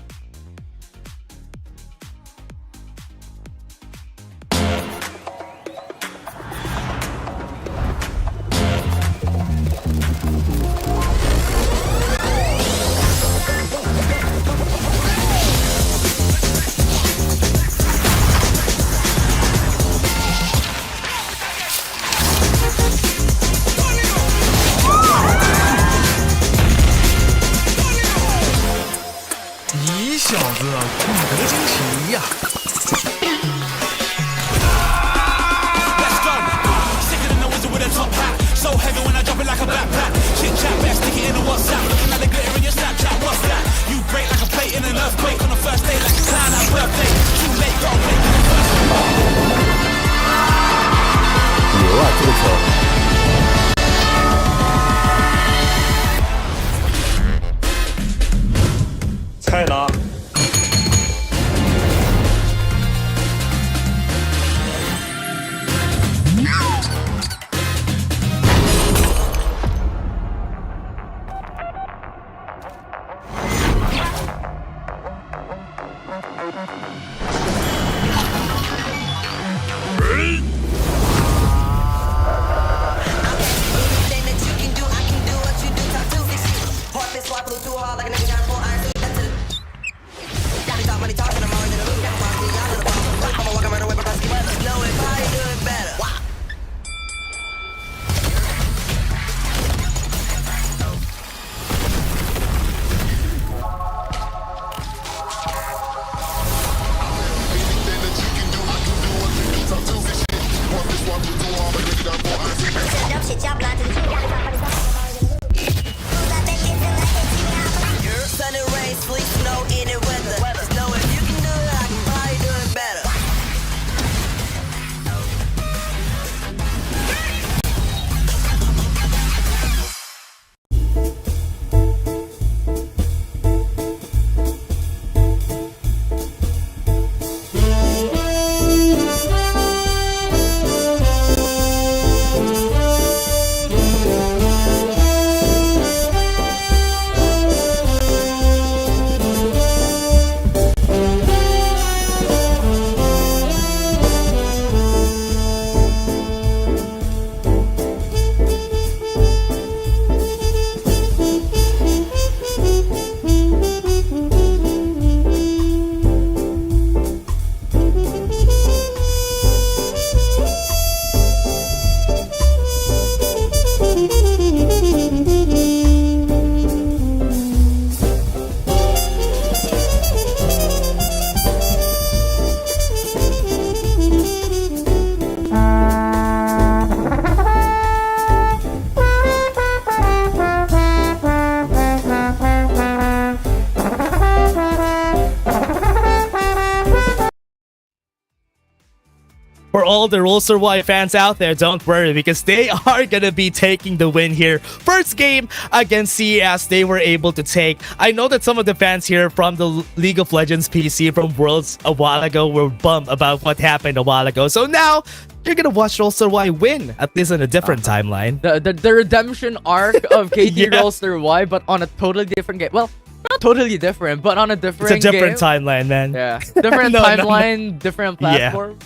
for all the Rolls-Royce fans out there, don't worry, because they are gonna be taking the win here. First game against CES, they were able to take. I know that some of the fans here from the League of Legends PC from Worlds a while ago were bummed about what happened a while ago. So now you're gonna watch Rolls-Royce win, at least in a different timeline. The redemption arc of KT Rolls-Royce, but on a totally different game. Well, not totally different, but on a different It's a different game. timeline, man. Yeah, different timeline, different platform.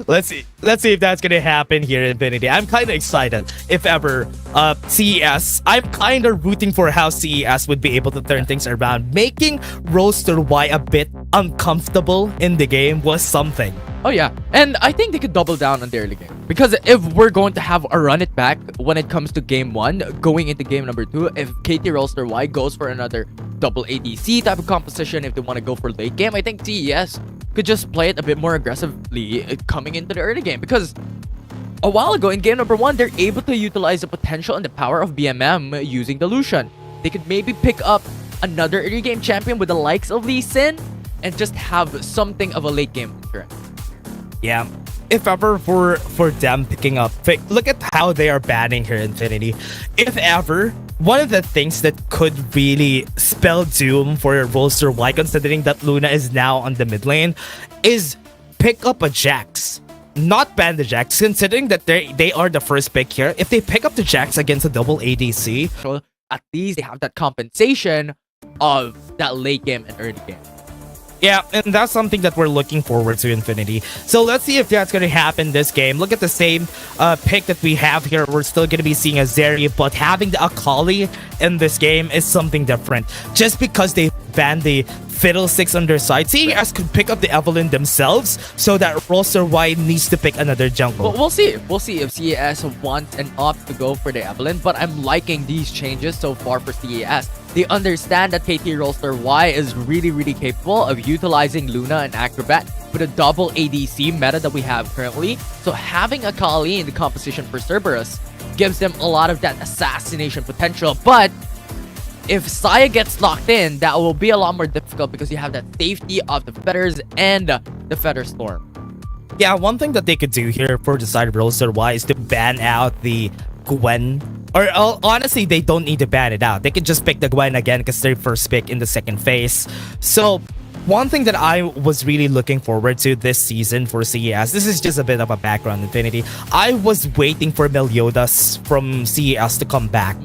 Let's see if that's gonna happen here, Infinity. I'm kind of excited. If ever, CES, I'm kind of rooting for how CES would be able to turn things around. Making Rolls-Royce a bit uncomfortable in the game was something. Oh yeah, and I think they could double down on the early game, because if we're going to have a run it back when it comes to game 1 going into game number 2, if KT Rolls-Royce goes for another double ADC type of composition, if they want to go for late game, I think CES could just play it a bit more aggressively coming into the early game, because a while ago in game number 1 they're able to utilize the potential and the power of BMM using the Lucian. They could maybe pick up another early game champion with the likes of Lee Sin and just have something of a late game threat. Yeah, if ever for them picking up, look at how they are banning here, Infinity. If ever, one of the things that could really spell doom for Rolls-Royce, considering that Luna is now on the mid lane, is pick up a Jax. Not ban the Jax, considering that they are the first pick here. If they pick up the Jax against a double ADC, so at least they have that compensation of that late game and early game. Yeah, and that's something that we're looking forward to, Infinity. So let's see if that's going to happen this game. Look at the same pick that we have here. We're still going to be seeing a Zeri, but having the Akali in this game is something different. Just because they banned the Fiddlesticks on their side, CES could pick up the Evelyn themselves, so that Rolls-Royce needs to pick another jungle. We'll see. We'll see if CES wants and opt to go for the Evelyn, but I'm liking these changes so far for CES. They understand that KT Rolls-Royce is really capable of utilizing Luna and Acrobat with a double ADC meta that we have currently. So having Akali in the composition for Cerberus gives them a lot of that assassination potential. But if Saya gets locked in, that will be a lot more difficult because you have that safety of the Fetters and the Fetter Storm. Yeah, one thing that they could do here for the side of Rolls-Royce is to ban out the Gwen. Or honestly, they don't need to ban it out. They can just pick the Gwen again because they're first pick in the second phase. So one thing that I was really looking forward to this season for CES, this is just a bit of a background, Infinity. I was waiting for Meliodas from CES to come back,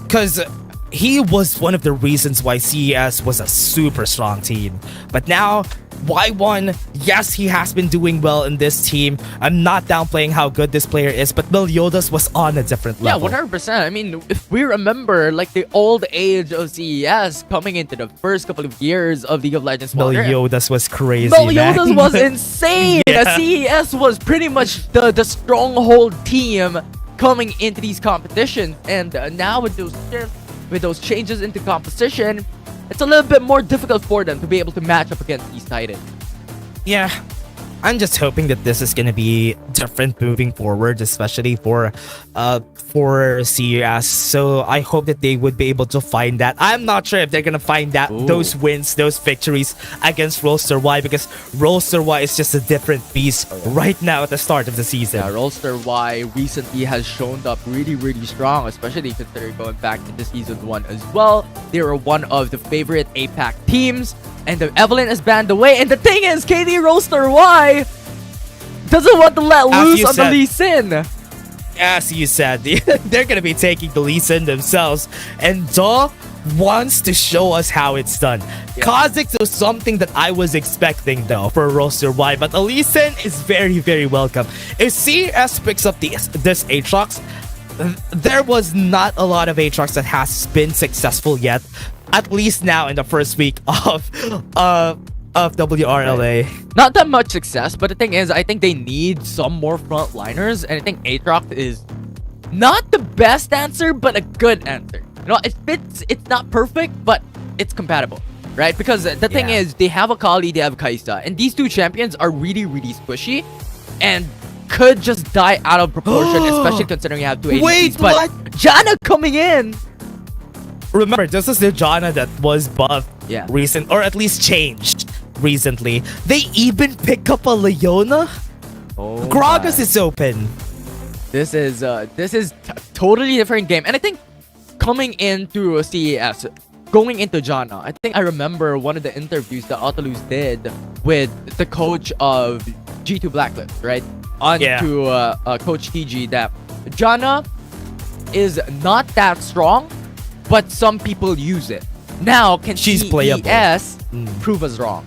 because he was one of the reasons why CES was a super strong team. But now, Y1, yes, he has been doing well in this team. I'm not downplaying how good this player is, but Meliodas was on a different level. Yeah, 100%. I mean, if we remember, like, the old age of CES coming into the first couple of years of League of Legends, Meliodas was crazy, Meliodas man. was insane. Yeah. CES was pretty much the stronghold team coming into these competitions, and now with those shifts, with those changes into composition, it's a little bit more difficult for them to be able to match up against these titans. Yeah, I'm just hoping that this is gonna be different moving forward, especially for CES. So I hope that they would be able to find that. I'm not sure if they're gonna find that those wins, those victories against Rolls-Royce, because Rolls-Royce is just a different beast right now at the start of the season. Yeah, Rolls-Royce recently has shown up really strong, especially considering going back into season 1 as well. They were one of the favorite APAC teams, and the Evelyn is banned away. And the thing is, KT Rolls-Royce doesn't want to let loose on the Lee Sin. As you said, they're gonna be taking the Lee Sin themselves, and Daw wants to show us how it's done. Yeah. Kha'Zix was something that I was expecting though for Rolls-Royce, but the Lee Sin is very welcome. If CES picks up this Aatrox, there was not a lot of Aatrox that has been successful yet, at least now in the first week of WRLA. Not that much success, but the thing is, I think they need some more frontliners, and I think Aatrox is not the best answer, but a good answer. You know, it fits. It's not perfect, but it's compatible, right? Because the thing is, they have Akali, they have Kai'Sa, and these two champions are really squishy, and could just die out of proportion, especially considering you have two ADCs. Wait, but what? Janna coming in. Remember, this is the Janna that was buffed recent, or at least changed recently. They even pick up a Leona? Oh Gragas my. is open. This is totally different game, and I think coming into CES, going into Jana, I think I remember one of the interviews that Autolus did with the coach of G2 Blacklist, right? To Coach TG, that Jana is not that strong, but some people use it. Now, can She's CES playable. prove us wrong?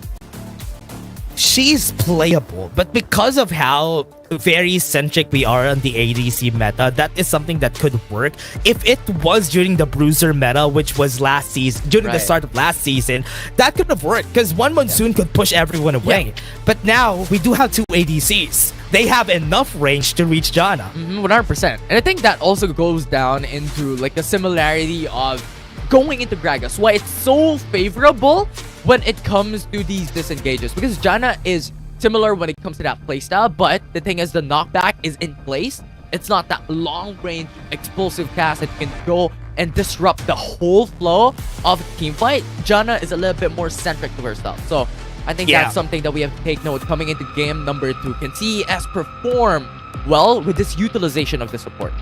She's playable, but because of how very centric we are on the ADC meta, that is something that could work. If it was during the Bruiser meta, which was last season, during the start of last season, that could have worked because one Monsoon could push everyone away. But now we do have two ADCs. They have enough range to reach Jana. 100%. And I think that also goes down into like the similarity of going into Gragas, why it's so favorable when it comes to these disengages, because Jana is similar when it comes to that playstyle, but the thing is the knockback is in place. It's not that long range explosive cast that can go and disrupt the whole flow of a team fight. Jana is a little bit more centric to herself, so I think that's something that we have to take note coming into game number 2. Can CES perform well with this utilization of the support?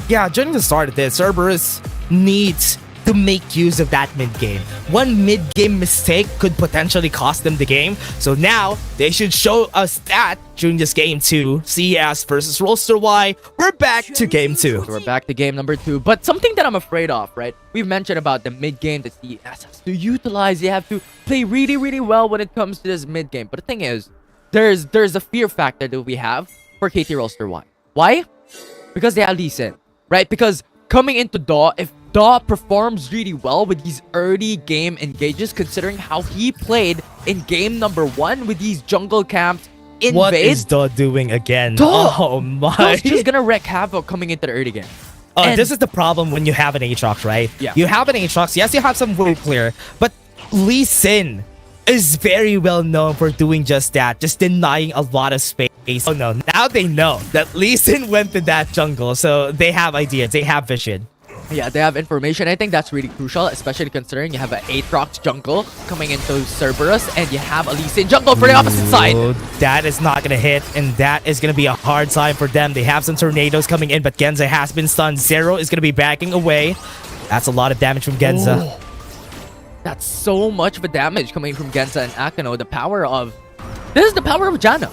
Yeah, during the start of this, Cerberus needs to make use of that mid-game. One mid-game mistake could potentially cost them the game. So now, they should show us that during this game 2. CES versus Roster.Y. We're back to game 2. So we're back to game number 2. But something that I'm afraid of, right? We've mentioned about the mid-game that CES has to utilize. They have to play really, really well when it comes to this mid-game. But the thing is, there's a fear factor that we have for KT Roster.Y. Why? Because they have Lee Sin, right? Because coming into DAW, if DAW performs really well with these early game engages, considering how he played in game number 1 with these jungle camps, invade. What is DAW doing again? DAW! Oh my. DAW's just gonna wreak havoc coming into the early game. This is the problem when you have an Aatrox, right? Yeah. You have an Aatrox, yes, you have some word clear, but Lee Sin is very well known for doing just that, just denying a lot of space. Oh no, now they know that Lee Sin went to that jungle, so they have ideas, they have vision. Yeah, they have information. I think that's really crucial, especially considering you have an Aatrox jungle coming into Cerberus, and you have a Lee Sin jungle for the opposite side. That is not gonna hit, and that is gonna be a hard time for them. They have some tornadoes coming in, but Genza has been stunned. Zero is gonna be backing away. That's a lot of damage from Genza. Oh. That's so much of a damage coming from Genza and Akano. This is the power of Jana.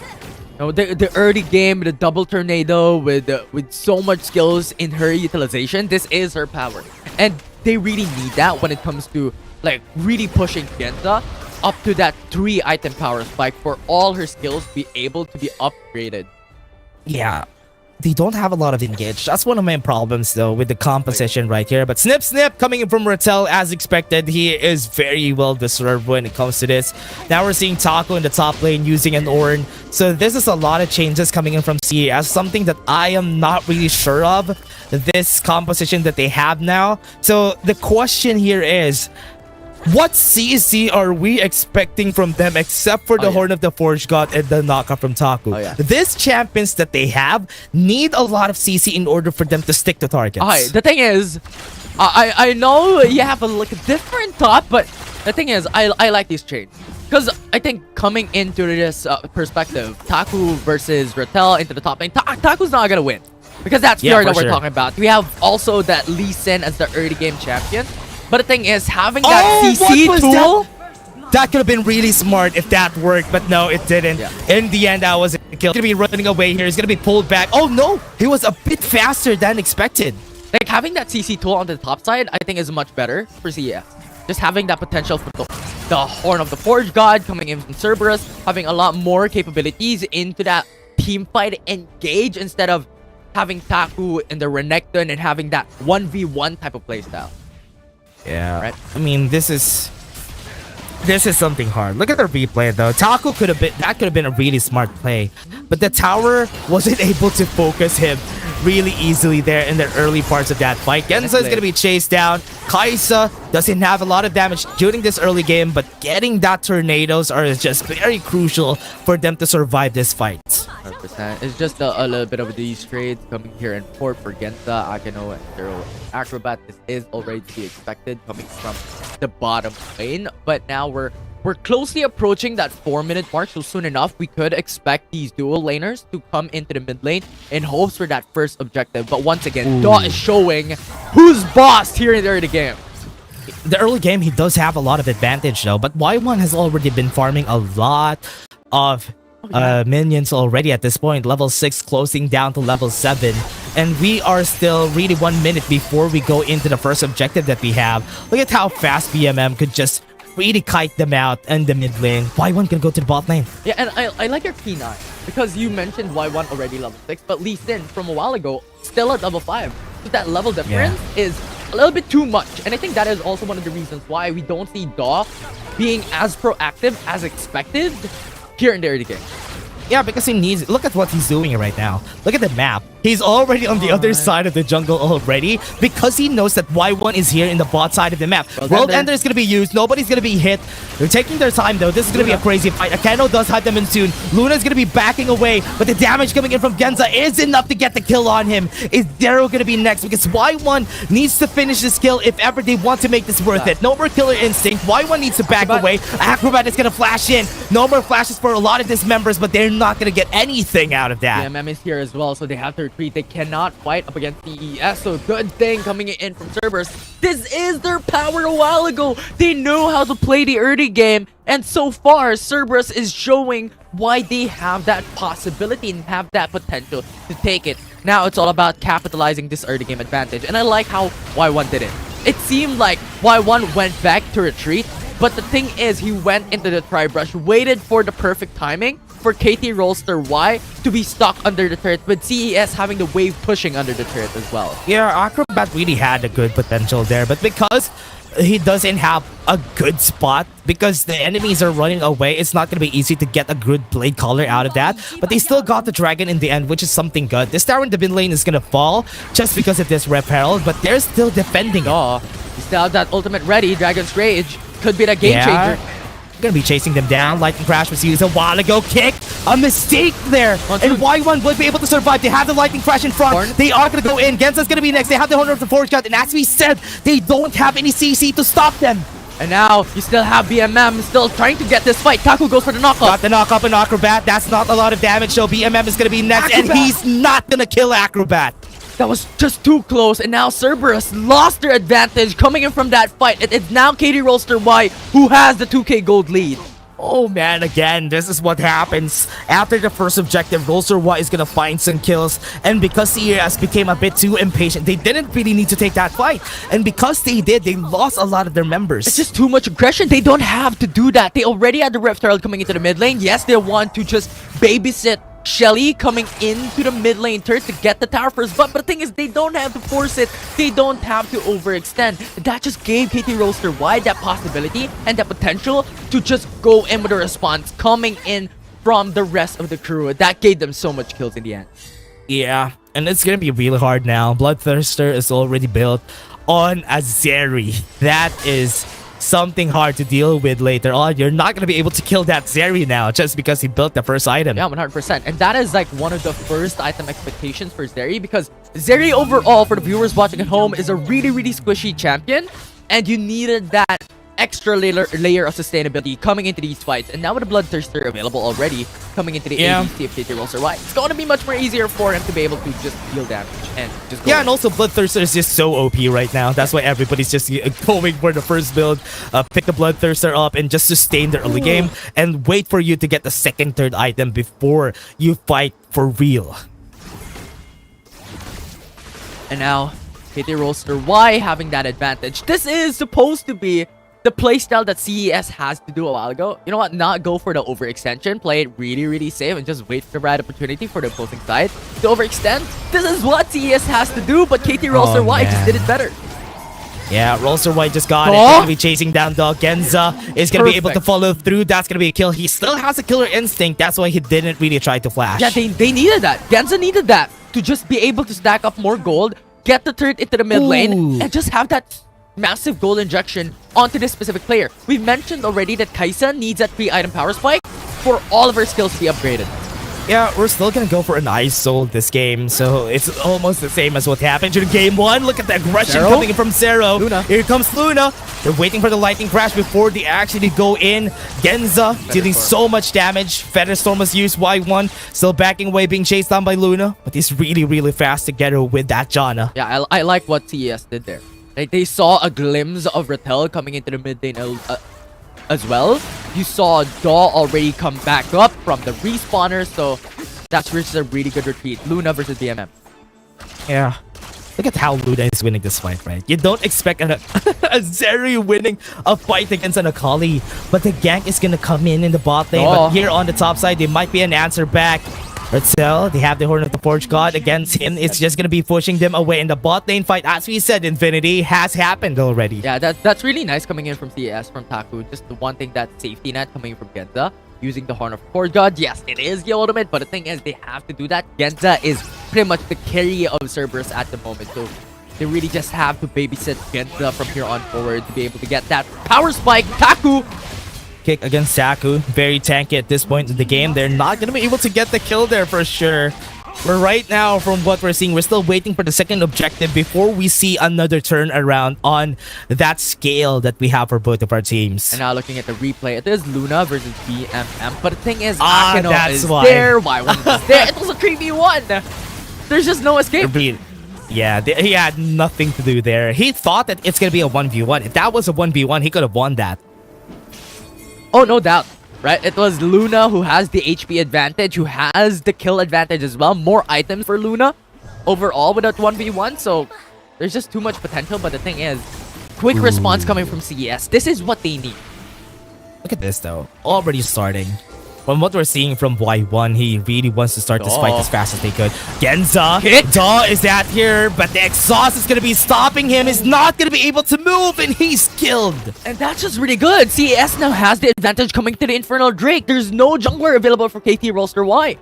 The early game, the double tornado with so much skills in her utilization, this is her power. And they really need that when it comes to like really pushing Genza up to that 3 item power spike for all her skills to be able to be upgraded. Yeah, they don't have a lot of engage. That's one of my problems though with the composition right here. But Snip coming in from Rattel as expected. He is very well deserved when it comes to this. Now we're seeing Taco in the top lane using an Ornn. So this is a lot of changes coming in from CES. Something that I am not really sure of. This composition that they have now. So the question here is, what CC are we expecting from them except for the Horn of the Forge God and the knockout from Taku? These champions that they have need a lot of CC in order for them to stick to targets. The thing is, I know you have a different thought, but the thing is, I like these trades. Because I think coming into this perspective, Taku versus Rattel into the top lane, Taku's not going to win. Because that's the that we're talking about. We have also that Lee Sin as the early game champion. But the thing is, having that CC tool... That could have been really smart if that worked, but no, it didn't. In the end, that was a kill. He's going to be running away here. He's going to be pulled back. Oh no! He was a bit faster than expected. Like, having that CC tool on the top side, I think is much better for CES. Just having that potential for the Horn of the Forge God coming in from Cerberus, having a lot more capabilities into that team fight engage instead of having Taku in the Renekton and having that 1v1 type of playstyle. Yeah, right. I mean, this is something hard. Look at the replay though. Taco could have been a really smart play, but the tower wasn't able to focus him really easily there in the early parts of that fight. Genza is gonna be chased down. Kaisa doesn't have a lot of damage during this early game, but getting that tornadoes are just very crucial for them to survive this fight. 100%. It's just a little bit of these trades coming here in port for Genza, Akano, and Zero Acrobat. This is already to be expected coming from the bottom lane, but now we're we're closely approaching that 4-minute mark, so soon enough, we could expect these dual laners to come into the mid lane in hopes for that first objective. But once again, Daw is showing who's boss here in the early game. The early game, he does have a lot of advantage though, but Y1 has already been farming a lot of minions already at this point. Level 6 closing down to level 7. And we are still really 1 minute before we go into the first objective that we have. Look at how fast BMM could just really kite them out in the mid lane. Y1 can go to the bot lane. Yeah, and I like your P9 because you mentioned Y1 already level 6, but Lee Sin from a while ago still at level 5. So that level difference is a little bit too much. And I think that is also one of the reasons why we don't see Daw being as proactive as expected here in the early game. Yeah, because he needs... Look at what he's doing right now. Look at the map. He's already on the other side of the jungle already because he knows that Y1 is here in the bot side of the map. World Ender is going to be used. Nobody's going to be hit. They're taking their time though. This is going to be a crazy fight. Akeno does have them in soon. Luna is going to be backing away, but the damage coming in from Genza is enough to get the kill on him. Is Daryl going to be next? Because Y1 needs to finish this kill if ever they want to make this worth it. No more killer instinct. Y1 needs to back away. Acrobat is going to flash in. No more flashes for a lot of dismembers, but they're not going to get anything out of that. BMM is here as well, so they have to retreat. They cannot fight up against CES, so good thing coming in from Cerberus. This is their power a while ago. They know how to play the early game, and so far Cerberus is showing why they have that possibility and have that potential to take it. Now it's all about capitalizing this early game advantage, and I like how Y1 did it. It seemed like Y1 went back to retreat, but the thing is he went into the tri-brush, waited for the perfect timing for KT.RY to be stuck under the turret, with CES having the wave pushing under the turret as well. Yeah, Acrobat really had a good potential there, but because he doesn't have a good spot, because the enemies are running away, it's not going to be easy to get a good blade collar out of that. But they still got the dragon in the end, which is something good. This tower in the mid lane is going to fall just because of this Rep Herald, but they're still defending. Oh, you still have that ultimate ready. Dragon's Rage could be the game changer. Gonna be chasing them down. Lightning Crash was used a while ago. Kick! A mistake there! And Y1 would be able to survive. They have the Lightning Crash in front. They are gonna go in. Genza's gonna be next. They have the Hunter of the Forge Cut. And as we said, they don't have any CC to stop them. And now you still have BMM still trying to get this fight. Taku goes for the knockup. Got the knockup in Acrobat. That's not a lot of damage, so BMM is gonna be next. Acrobat. And he's not gonna kill Acrobat. That was just too close, and now Cerberus lost their advantage coming in from that fight. It's now KT.RY who has the 2k gold lead. Oh man, again, this is what happens after the first objective. Y is gonna find some kills, and because CES became a bit too impatient, they didn't really need to take that fight. And because they did, they lost a lot of their members. It's just too much aggression. They don't have to do that. They already had the Rift Herald coming into the mid lane. Yes, they want to just babysit Shelly coming into the mid lane turret to get the tower first, but the thing is, they don't have to force it. They don't have to overextend. That just gave KT.RY that possibility and that potential to just go in with a response coming in from the rest of the crew. That gave them so much kills in the end. Yeah, and it's gonna be really hard now. Bloodthirster is already built on a Zeri. That is something hard to deal with later on. You're not going to be able to kill that Zeri now just because he built the first item. Yeah, 100%. And that is like one of the first item expectations for Zeri, because Zeri overall, for the viewers watching at home, is a really, really squishy champion. And you needed that extra layer of sustainability coming into these fights. And now with the Bloodthirster available already, coming into the ADC of KT.RY, it's going to be much more easier for him to be able to just deal damage and just go. Yeah, and also Bloodthirster is just so OP right now. That's why everybody's just going for the first build. Pick the Bloodthirster up and just sustain the early game and wait for you to get the second, third item before you fight for real. And now KT.RY having that advantage. This is supposed to be the playstyle that CES has to do a while ago. You know what? Not go for the overextension. Play it really, really safe and just wait for the right opportunity for the opposing side to overextend. This is what CES has to do, but KT.RY just did it better. Yeah, RY just got it. He's gonna be chasing down Dog. Genza is gonna be able to follow through. That's gonna be a kill. He still has a killer instinct. That's why he didn't really try to flash. Yeah, they needed that. Genza needed that to just be able to stack up more gold, get the turret into the mid lane, and just have that massive gold injection onto this specific player. We've mentioned already that Kaisa needs that 3-item power spike for all of her skills to be upgraded. Yeah, we're still gonna go for an ISO this game, so it's almost the same as what happened during game 1. Look at the aggression coming in from Zero. Luna. Here comes Luna. They're waiting for the lightning crash before they actually go in. Genza dealing so much damage. Featherstorm was used, Y1 still backing away, being chased down by Luna, but he's really, really fast together with that Janna. Yeah, I like what CES did there. Like, they saw a glimpse of Rattel coming into the mid lane as well. You saw Daw already come back up from the respawner, so that's just a really good retreat. Luna versus BMM. Yeah. Look at how Luna is winning this fight, right? You don't expect a Zeri winning a fight against an Akali, but the gank is gonna come in the bot lane. But here on the top side, there might be an answer back. Rattel, they have the Horn of the Forge God against him. It's just gonna be pushing them away in the bot lane fight. As we said, Infinity has happened already. Yeah, that's really nice coming in from CES, from Taku. Just the one thing, that safety net coming in from Genza. Using the Horn of the Forge God. Yes, it is the ultimate, but the thing is, they have to do that. Genza is pretty much the carry of Cerberus at the moment, so they really just have to babysit Genza from here on forward to be able to get that power spike. Taku! Kick against Saku. Very tanky at this point in the game. They're not going to be able to get the kill there for sure. But right now, from what we're seeing, we're still waiting for the second objective before we see another turnaround on that scale that we have for both of our teams. And now looking at the replay, it is Luna versus BMM. But the thing is, Akeno is there. Y1 was there. It was a creepy one. There's just no escape. Yeah, he had nothing to do there. He thought that it's going to be a 1v1. If that was a 1v1, he could have won that. Oh, no doubt. Right? It was Luna who has the HP advantage, who has the kill advantage as well. More items for Luna overall without 1v1. So there's just too much potential. But the thing is, quick response coming from CES. This is what they need. Look at this though. Already starting. From what we're seeing from Y1, he really wants to start this fight as fast as they could. Genza, Daw is out here, but the exhaust is going to be stopping him. He's not going to be able to move, and he's killed. And that's just really good. CES now has the advantage coming to the Infernal Drake. There's no jungler available for KT.RY.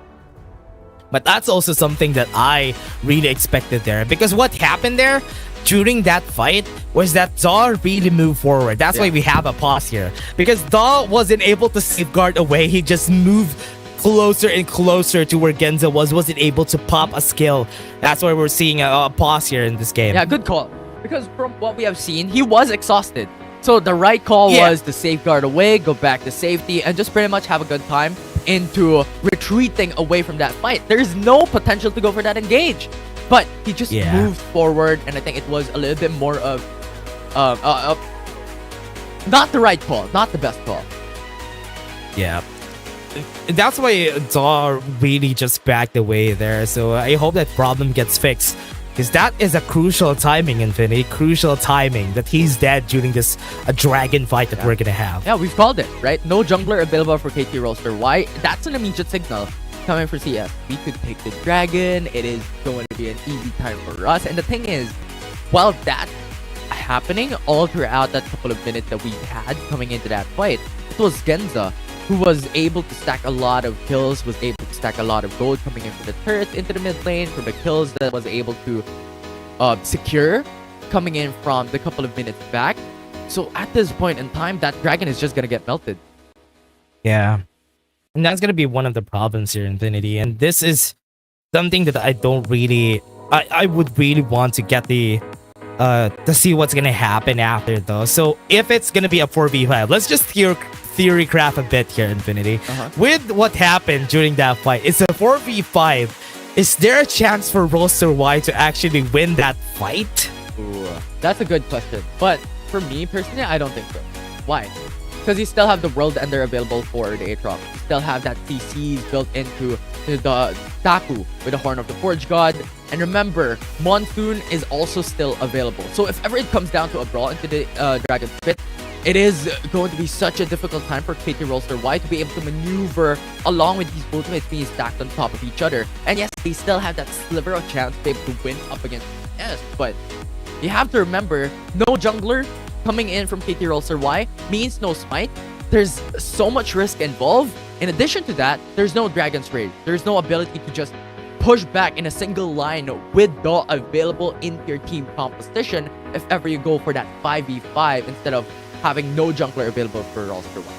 But that's also something that I really expected there. Because what happened there during that fight was that Daw really moved forward. That's why we have a pause here. Because Daw wasn't able to safeguard away. He just moved closer and closer to where Genza wasn't able to pop a skill. That's why we're seeing a pause here in this game. Yeah, good call. Because from what we have seen, he was exhausted. So the right call was to safeguard away, go back to safety, and just pretty much have a good time into retreating away from that fight. There's no potential to go for that engage. But he just moved forward, and I think it was a little bit more of not the right call, not the best call. Yeah. That's why Daw really just backed away there. So I hope that problem gets fixed. Because that is a crucial timing, Infinity. Crucial timing that he's dead during this dragon fight that we're going to have. Yeah, we've called it, right? No jungler available for KT.RY. That's an immediate signal coming for CS. We could take the dragon. It is going to be an easy time for us. And the thing is, while that's happening all throughout that couple of minutes that we had coming into that fight, it was Genza who was able to stack a lot of kills, was able to stack a lot of gold coming in from the turret into the mid lane, from the kills that was able to secure coming in from the couple of minutes back. So at this point in time, that dragon is just going to get melted. Yeah. And that's going to be one of the problems here, Infinity. And this is something that I don't really... I would really want to get the... to see what's going to happen after, though. So if it's going to be a 4v5, let's just theory craft a bit here, Infinity. With what happened during that fight, it's a 4v5. Is there a chance for Roster Y to actually win that fight? Ooh, that's a good question. But for me, personally, I don't think so. Why? Because you still have the World Ender available for the Aatrox. You still have that CCs built into the Taku with the Horn of the Forge God. And remember, Monsoon is also still available. So if ever it comes down to a brawl into the Dragon's Pit, it is going to be such a difficult time for KT.RY to be able to maneuver along with these ultimates being stacked on top of each other. And yes, they still have that sliver of chance to be able to win up against CS. But you have to remember, no jungler coming in from KT.RY means no smite. There's so much risk involved. In addition to that, there's no Dragon's Rage. There's no ability to just push back in a single line with Daw available in your team composition if ever you go for that 5v5 instead of having no jungler available for roster 1.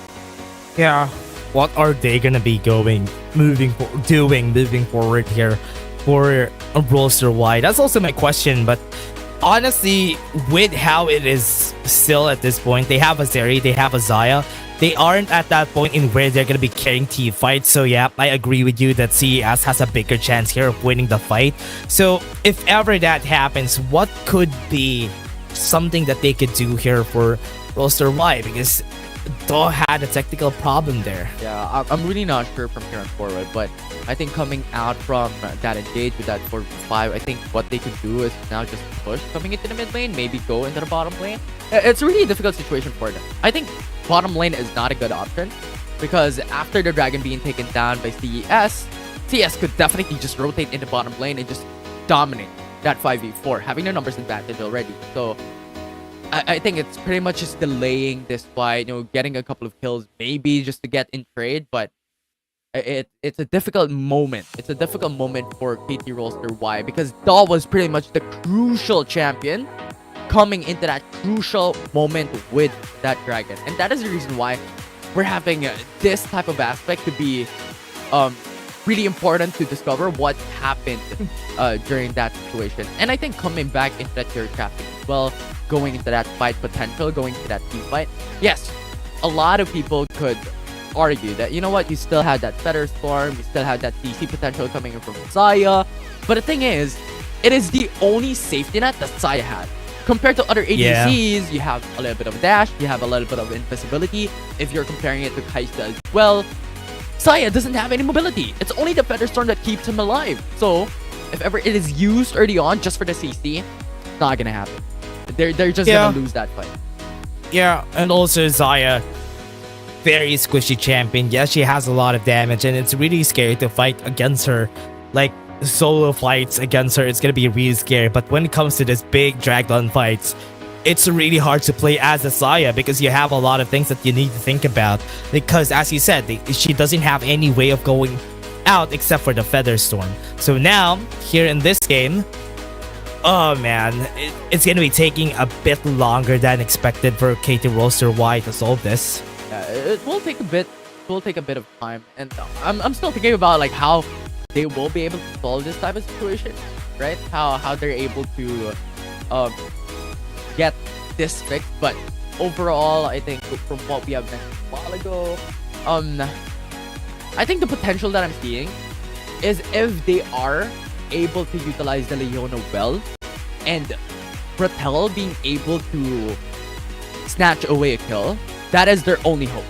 Yeah. what are they gonna be moving forward here for a roster wide? That's also my question. But honestly, with how it is still at this point, they have a Zeri, they have a Xayah. They aren't at that point in where they're gonna be carrying team fights. So yeah, I agree with you that CES has a bigger chance here of winning the fight. So if ever that happens, what could be something that they could do here for roster wide? Because Daw had a technical problem there. Yeah, I'm really not sure from here on forward, but I think coming out from that engage with that 4v5, I think what they could do is now just push coming into the mid lane, maybe go into the bottom lane. It's really a difficult situation for them. I think bottom lane is not a good option because after the dragon being taken down by CES, CS could definitely just rotate into bottom lane and just dominate that 5v4, having the numbers advantage already. So I think it's pretty much just delaying this fight, getting a couple of kills, maybe just to get in trade, but it's a difficult moment. It's a difficult moment for KT.RY because Daw was pretty much the crucial champion coming into that crucial moment with that dragon. And that is the reason why we're having this type of aspect to be really important to discover what happened during that situation. And I think coming back into that tier crafting as well, going into that fight potential, going into that team fight, yes, a lot of people could argue that, you know what, you still had that Feather Storm, you still had that DC potential coming in from Xayah. But the thing is, it is the only safety net that Xayah had. Compared to other ADCs, you have a little bit of dash, you have a little bit of invisibility. If you're comparing it to Kai'Sa as well, Xayah doesn't have any mobility. It's only the Feather Storm that keeps him alive. So, if ever it is used early on just for the CC, it's not gonna happen. They're just gonna lose that fight. Yeah, and also Xayah, very squishy champion. Yes, she has a lot of damage, and it's really scary to fight against her. Like, solo fights against her, it's gonna be really scary. But when it comes to this big drag-on fights, it's really hard to play as a Xayah because you have a lot of things that you need to think about. Because as you said, she doesn't have any way of going out except for the Feather Storm. So now, here in this game, oh man, it's gonna be taking a bit longer than expected for KT.RY to solve this. Yeah, it will take a bit. It will take a bit of time, and I'm still thinking about like how they will be able to solve this type of situation, right? How they're able to get this fixed. But overall, I think from what we have mentioned a while ago, I think the potential that I'm seeing is if they are able to utilize the Leona well, and Bratel being able to snatch away a kill, that is their only hope.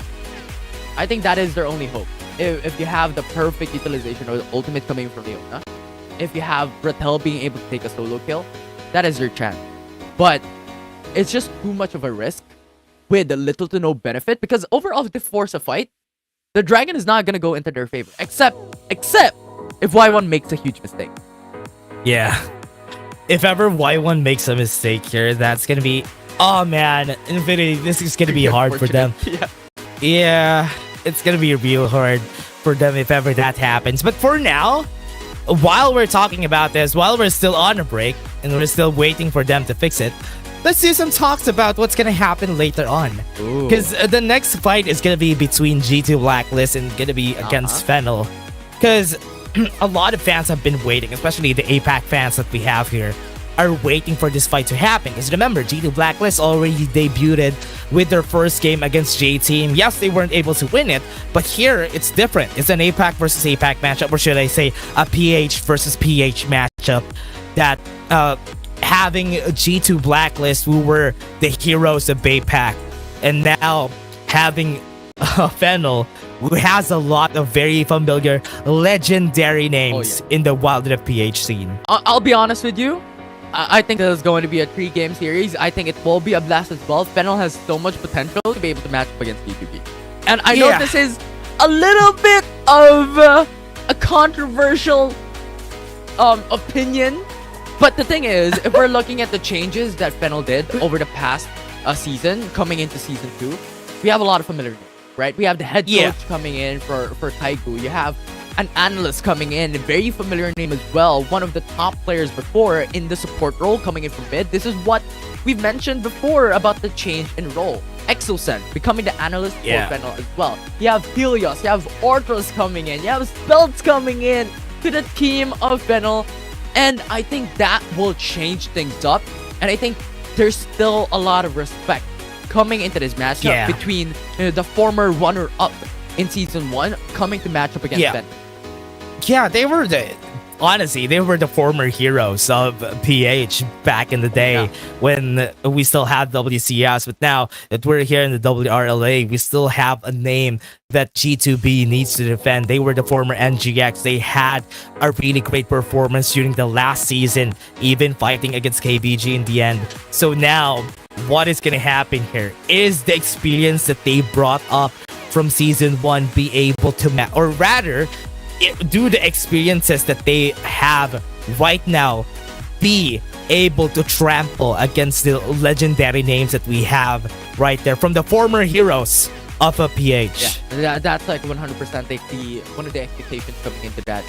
I think that is their only hope. If you have the perfect utilization or the ultimate coming from Leona, if you have Bratel being able to take a solo kill, that is your chance. But it's just too much of a risk with little to no benefit, because overall, if they force a fight, the dragon is not gonna go into their favor, except if Y1 makes a huge mistake. Yeah. If ever Y1 makes a mistake here, that's gonna be, oh man, Infinity, this is gonna be hard for them. Yeah, it's gonna be real hard for them if ever that happens. But for now, while we're talking about this, while we're still on a break and we're still waiting for them to fix it, let's do some talks about what's gonna happen later on. Because the next fight is gonna be between G2 Blacklist and gonna be against Fennel. Because a lot of fans have been waiting, especially the APAC fans that we have here, are waiting for this fight to happen. Because remember, G2 Blacklist already debuted with their first game against J-Team. Yes, they weren't able to win it, but here it's different. It's an APAC versus APAC matchup, or should I say a PH versus PH matchup that having G2 Blacklist, who were the heroes of APAC, and now having Fennel, who has a lot of very familiar, legendary names in the Wild Rift PH scene. I'll be honest with you. I think this is going to be a 3-game series. I think it will be a blast as well. Fennel has so much potential to be able to match up against G2B. And I know this is a little bit of a controversial opinion. But the thing is, if we're looking at the changes that Fennel did over the past season, coming into Season 2, we have a lot of familiar names, right? We have the head coach coming in for Taigu. You have an analyst coming in, a very familiar name as well. One of the top players before in the support role coming in from mid. This is what we've mentioned before about the change in role. Exocen becoming the analyst Yeah. for Fennel as well. You have Helios, you have Orthros coming in, you have Spells coming in to the team of Fennel. And I think that will change things up. And I think there's still a lot of respect coming into this matchup between the former runner-up in Season 1 coming to match up against Fennel. Yeah, they were honestly, they were the former heroes of PH back in the day when we still had WCS. But now that we're here in the WRLA, we still have a name that G2B needs to defend. They were the former NGX. They had a really great performance during the last season, even fighting against KBG in the end. So now, what is going to happen here? Is the experience that they brought up from Season 1 be able to or rather, do the experiences that they have right now be able to trample against the legendary names that we have right there from the former heroes of a PH? Yeah, that's like 100% like one of the expectations coming into that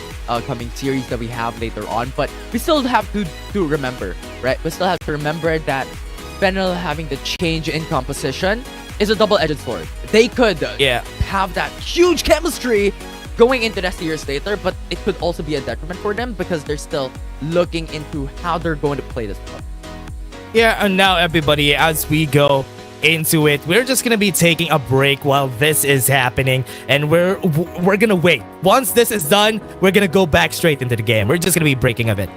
coming series that we have later on. But we still have to remember, right? We still have to remember that Fennel having the change in composition is a double-edged sword. They could have that huge chemistry going into that series later, but it could also be a detriment for them because they're still looking into how they're going to play this one. Yeah, and now everybody, as we go into it, we're just gonna be taking a break while this is happening, and we're gonna wait. Once this is done, we're gonna go back straight into the game. We're just gonna be breaking a bit.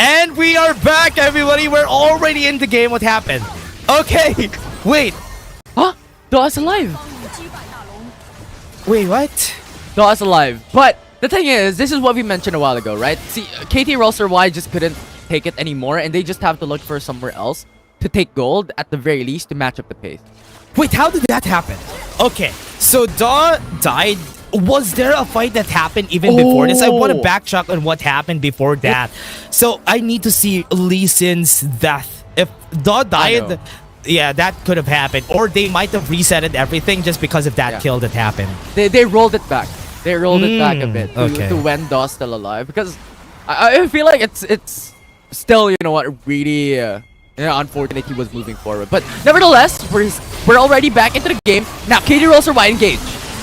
And we are back, everybody. We're already in the game. What happened? Okay, wait. Huh? DO's alive. Wait, what? DO's alive. But the thing is, this is what we mentioned a while ago, right? See, KT.RY just couldn't take it anymore, and they just have to look for somewhere else to take gold at the very least to match up the pace. Wait, how did that happen? Okay, so DO died. Was there a fight that happened even before this? I want to backtrack on what happened before that. So I need to see Lee Sin's death. If DO died, yeah, that could have happened. Or they might have resetted everything just because of that kill that happened. They rolled it back. They rolled it back a bit to when DO's still alive. Because I feel like it's still, you know what, really unfortunate he was moving forward. But nevertheless, we're already back into the game. Now, KT.RY engage.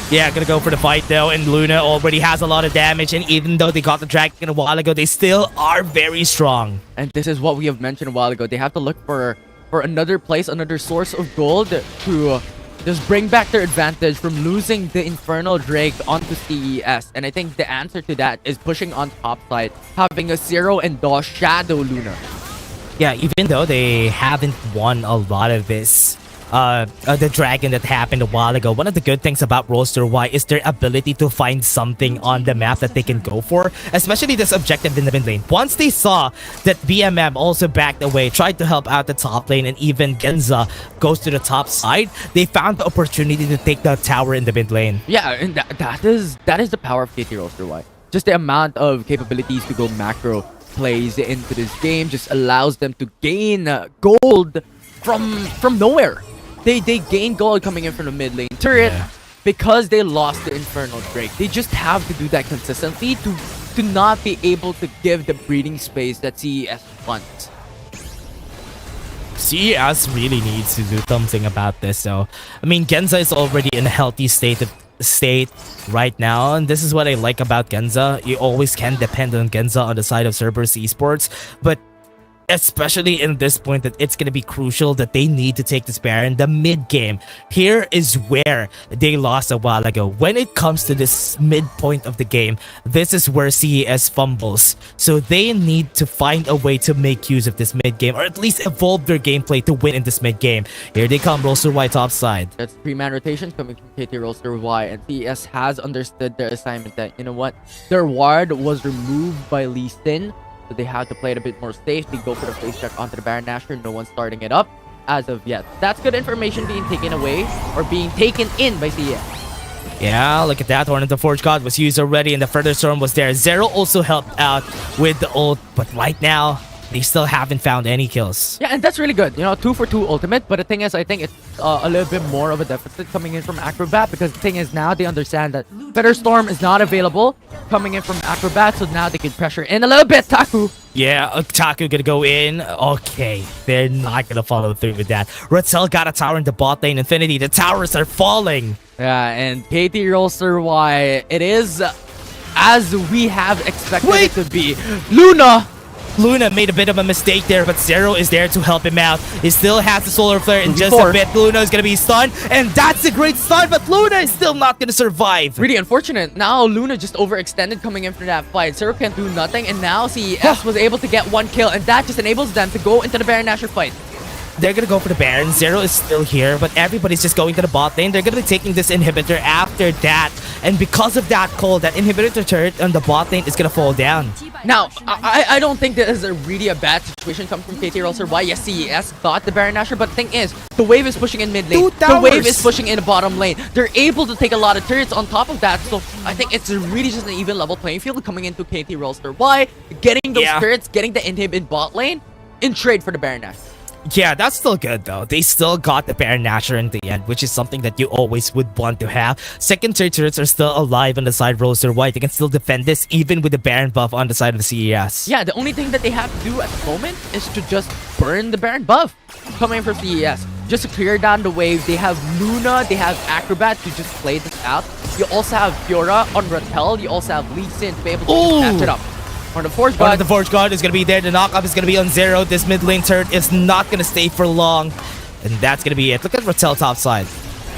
Yeah, gonna go for the fight though, and Luna already has a lot of damage, and even though they got the dragon a while ago, they still are very strong. And this is what we have mentioned a while ago. They have to look for another place, another source of gold to just bring back their advantage from losing the Infernal Drake onto CES. And I think the answer to that is pushing on top side, having a Zero and DO shadow Luna. Yeah, even though they haven't won a lot of this, the dragon that happened a while ago, one of the good things about Roster Y is their ability to find something on the map that they can go for, especially this objective in the mid lane. Once they saw that BMM also backed away, tried to help out the top lane, and even Genza goes to the top side, they found the opportunity to take the tower in the mid lane. Yeah, and that is the power of KT.RY. Just the amount of capabilities to go macro plays into this game just allows them to gain gold from nowhere. They gain gold coming in from the mid lane turret because they lost the Infernal Drake. They just have to do that consistently to not be able to give the breathing space that CES wants. CES really needs to do something about this. So, I mean, Genza is already in a healthy state right now, and this is what I like about Genza. You always can depend on Genza on the side of Cerberus Esports, but especially in this point that it's going to be crucial that they need to take this Baron. The mid game here is where they lost a while ago. When it comes to this midpoint of the game, this is where CES fumbles. So they need to find a way to make use of this mid game, or at least evolve their gameplay to win in this mid game. Here they come, Roster Y top side. That's 3-man rotation coming from KT.RY, and CES has understood their assignment that, you know what, their ward was removed by Lee Sin. So they have to play it a bit more safe. They go for the face check onto the Baron Nashor. No one's starting it up as of yet. That's good information being taken away or being taken in by CES. Yeah, look at that. Horn of the Forge God was used already, and the Further Storm was there. Zero also helped out with the ult, but right now, they still haven't found any kills. Yeah, and that's really good. You know, 2 for 2 ultimate. But the thing is, I think it's a little bit more of a deficit coming in from Acrobat, because the thing is now they understand that Feather Storm is not available coming in from Acrobat, so now they can pressure in a little bit. Taku. Yeah, Taku gonna go in. Okay, they're not gonna follow through with that. Ratzel got a tower in the bot lane. Infinity, the towers are falling. Yeah, and KT.RY, it is as we have expected it to be. Luna made a bit of a mistake there, but Zero is there to help him out. He still has the Solar Flare in just a bit. Luna is going to be stunned, and that's a great stun, but Luna is still not going to survive. Really unfortunate. Now Luna just overextended coming in for that fight. Zero can't do nothing, and now CES was able to get 1 kill, and that just enables them to go into the Baron Nashor fight. They're going to go for the Baron. Zero is still here, but everybody's just going to the bot lane. They're going to be taking this inhibitor after that, and because of that call, that inhibitor turret on the bot lane is going to fall down. Now, I don't think this is really a bad situation coming from KT.RY. Yes, CES got the Baron Nashor, but the thing is, the wave is pushing in mid lane. The wave is pushing in the bottom lane. They're able to take a lot of turrets on top of that, so I think it's really just an even level playing field coming into KT.RY, getting those turrets, getting the inhib in bot lane in trade for the Baron Nashor. Yeah, that's still good though. They still got the Baron Nashor in the end, which is something that you always would want to have. Second tier turrets are still alive on the side of Roster Y. They can still defend this even with the Baron buff on the side of the CES. Yeah, the only thing that they have to do at the moment is to just burn the Baron buff coming from CES. Just to clear down the wave. They have Luna, they have Acrobat to just play this out. You also have Fiora on Rattel. You also have Lee Sin to be able to catch it up. Horn of the Forge God is going to be there. The knockup is going to be on Zero. This mid lane turret is not going to stay for long. And that's going to be it. Look at Rattel top side.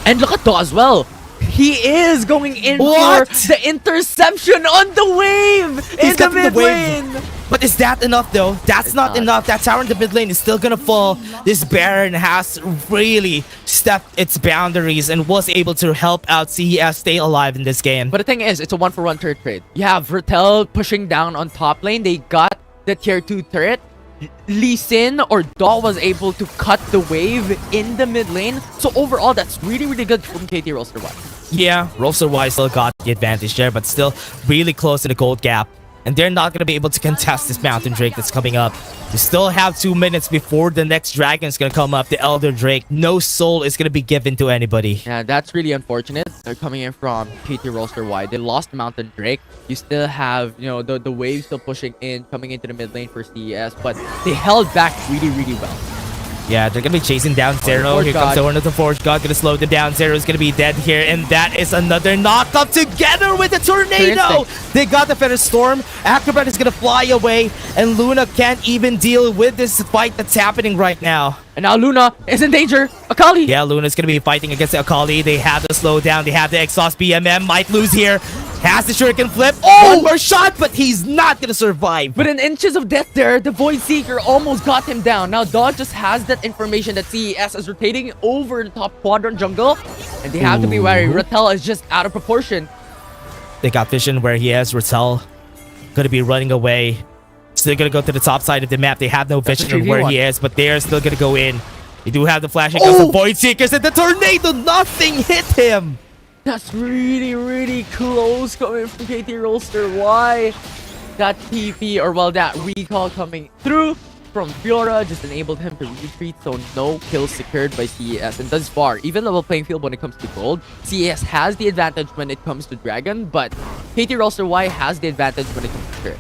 And look at DO as well. He is going in What? for the interception on the wave in the mid lane. But is that enough though? That's not enough. That tower in the mid lane is still gonna fall. This Baron has really stepped its boundaries and was able to help out CES stay alive in this game. But the thing is, it's a 1-for-1 turret trade. You have Vertel pushing down on top lane. They got the tier 2 turret. Lee Sin or Daw was able to cut the wave in the mid lane. So overall, that's really, really good from KT.RY. Yeah, Roster.Y still got the advantage there, but still really close to the gold gap. And they're not going to be able to contest this Mountain Drake that's coming up. We still have 2 minutes before the next dragon is going to come up, the Elder Drake. No soul is going to be given to anybody. Yeah, that's really unfortunate. They're coming in from KT.RY. They lost Mountain Drake. You still have, you know, the wave still pushing in, coming into the mid lane for CES, but they held back really, really well. Yeah, they're gonna be chasing down Zero. Here comes the Horn of the Forge God, gonna slow them down. Zero is gonna be dead here, and that is another knock up together with the tornado. They got the Feather Storm. Acrobat is gonna fly away, and Luna can't even deal with this fight that's happening right now. And now Luna is in danger. Akali. Yeah, Luna's gonna be fighting against the Akali. They have the slow down. They have the exhaust. BMM might lose here. Has the shuriken flip. Oh! One more shot, but he's not gonna survive. Within inches of death there, the Void Seeker almost got him down. Now Dog just has that information that CES is rotating over the top quadrant jungle. And they have to be wary. Rattel is just out of proportion. They got vision where he is. Rattel gonna be running away. Still gonna go to the top side of the map. They have no vision of where he is, but they're still gonna go in. They do have the flashing of the Void Seekers, and the tornado, nothing hit him. That's really, really close coming from KT.RY. That TP, or well, that recall coming through from Fiora just enabled him to retreat, so no kills secured by CES. And thus far, even level playing field when it comes to gold, CES has the advantage when it comes to Dragon, but KT.RY has the advantage when it comes to turret.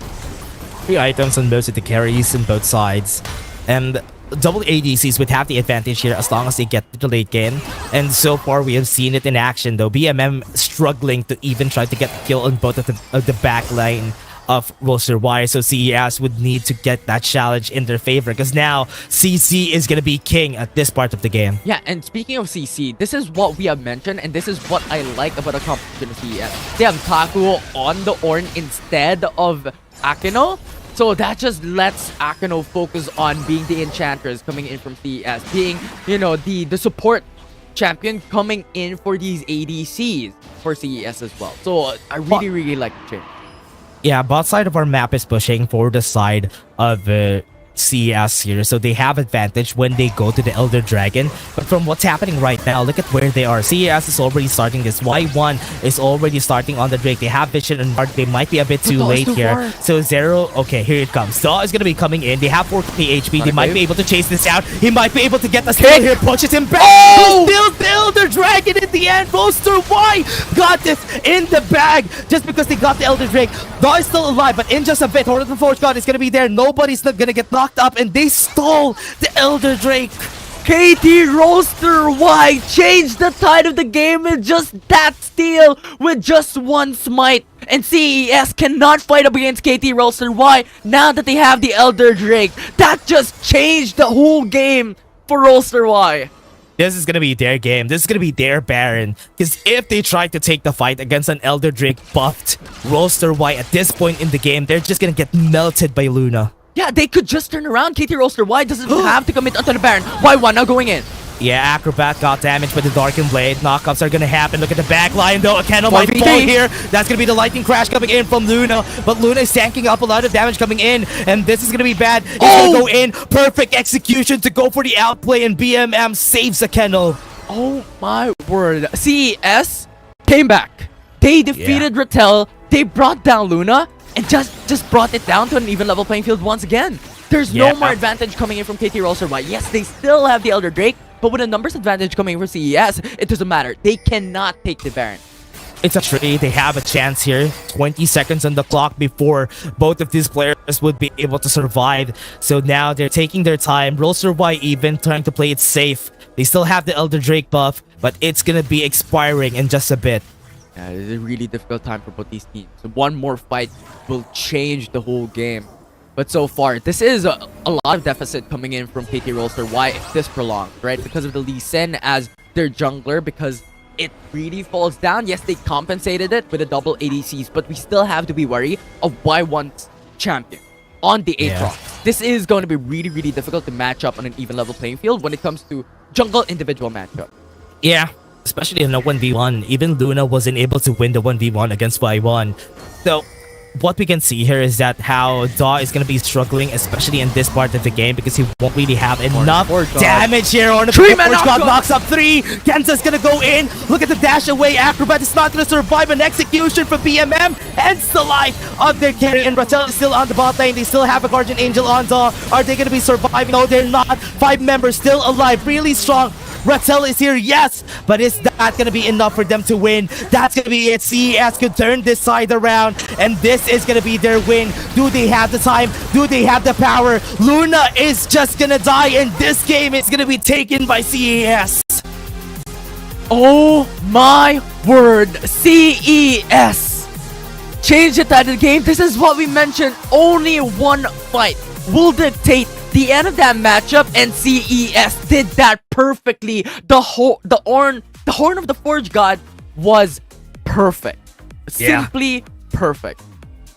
3 items on most of the carries on both sides. And double ADCs would have the advantage here as long as they get to the late game. And so far, we have seen it in action, though. BMM struggling to even try to get the kill on both of the back line of Roster.Y. So CES would need to get that challenge in their favor, because now CC is going to be king at this part of the game. Yeah, and speaking of CC, this is what we have mentioned, and this is what I like about a competition of CES. They have Taku on the Ornn instead of Akino. So that just lets Akino focus on being the Enchantress coming in from CES, being, you know, the support champion coming in for these ADCs for CES as well. So I really, really like the change. Yeah, both side of our map is pushing for the side of CES here, so they have advantage when they go to the Elder Dragon. But from what's happening right now, look at where they are. CES is already starting this. Y1 is already starting on the Drake. They have vision and Mark. They might be a bit too late here. So Zero, okay, here it comes. Daw is going to be coming in. They have 4k HP. They might be able to chase this out. He might be able to get the steal here. Pushes him back. Still the Elder Dragon in the end. Roster.Y got this in the bag just because they got the Elder Drake. Daw is still alive, but in just a bit, Horn of the Forge God is going to be there. Nobody's not going to get knocked up, and they stole the Elder Drake. KT.RY changed the tide of the game with just that steal, with just one smite. And CES cannot fight up against KT.RY now that they have the Elder Drake. That just changed the whole game for Roster.Y. This is going to be their game. This is going to be their Baron. Because if they try to take the fight against an Elder Drake buffed Roster.Y at this point in the game, they're just going to get melted by Luna. Yeah, they could just turn around. KT.RY doesn't have to commit onto the Baron. Y1 now going in. Yeah, Acrobat got damaged by the Darkened Blade. Knockups are going to happen. Look at the back line, though. A candle might fall here. That's going to be the Lightning Crash coming in from Luna. But Luna is tanking up a lot of damage coming in. And this is going to be bad. It's going to go in. Perfect execution to go for the outplay. And BMM saves a kennel. Oh my word. CES came back. They defeated Rattel. They brought down Luna. And just brought it down to an even level playing field once again. There's no more advantage coming in from KT.RY. Yes, they still have the Elder Drake, but with a numbers advantage coming in from CES, it doesn't matter. They cannot take the Baron. It's a trade. They have a chance here. 20 seconds on the clock before both of these players would be able to survive. So now they're taking their time. Roster.Y even trying to play it safe. They still have the Elder Drake buff, but it's going to be expiring in just a bit. Yeah, it's a really difficult time for both these teams. So one more fight will change the whole game. But so far, this is a lot of deficit coming in from KT.RY if this prolonged, right? Because of the Lee Sin as their jungler, because it really falls down. Yes, they compensated it with a double ADCs, but we still have to be wary of Y1's champion on the Aatrox. This is going to be really, really difficult to match up on an even level playing field when it comes to jungle individual matchup. Yeah, especially in a 1v1. Even Luna wasn't able to win the 1v1 against Y1. So what we can see here is that how Daw is going to be struggling, especially in this part of the game, because he won't really have enough damage here. On the Forge God knocks up 3. Kenza's going to go in. Look at the dash away. Acrobat is not going to survive an execution from BMM. Ends the life of their carry. And Rattel is still on the bot lane. They still have a Guardian Angel on Daw. Are they going to be surviving? No, they're not. 5 members still alive. Really strong. Rattel is here, yes, but is that going to be enough for them to win? That's going to be it. CES could turn this side around, and this is going to be their win. Do they have the time? Do they have the power? Luna is just going to die, and this game is going to be taken by CES. Oh my word, CES! Change the title of the game. This is what we mentioned. Only one fight will dictate the end of that matchup, and CES did that perfectly. The horn of the Forge God was perfect. Simply perfect.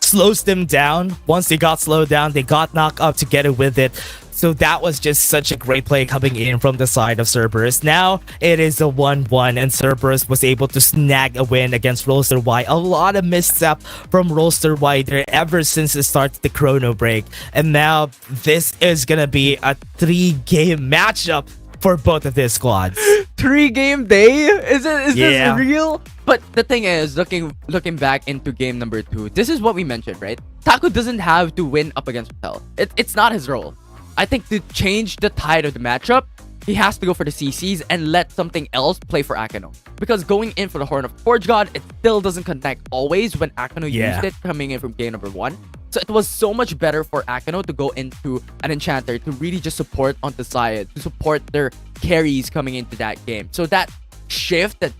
Slows them down. Once they got slowed down, they got knocked up together with it. So that was just such a great play coming in from the side of Cerberus. Now it is a 1-1, and Cerberus was able to snag a win against Roster.Y. A lot of misstep from Roster.Y there ever since the start of the chrono break. And now this is gonna be a 3-game matchup for both of these squads. 3-game day? Is this real? But the thing is, looking back into game number 2, this is what we mentioned, right? Taco doesn't have to win up against Rattel. It's not his role. I think to change the tide of the matchup, he has to go for the CCs and let something else play for Akano. Because going in for the Horn of Forge God, it still doesn't connect always when Akano used it coming in from game number 1. So it was so much better for Akano to go into an Enchanter to really just support on the side, to support their carries coming into that game. So that shift, that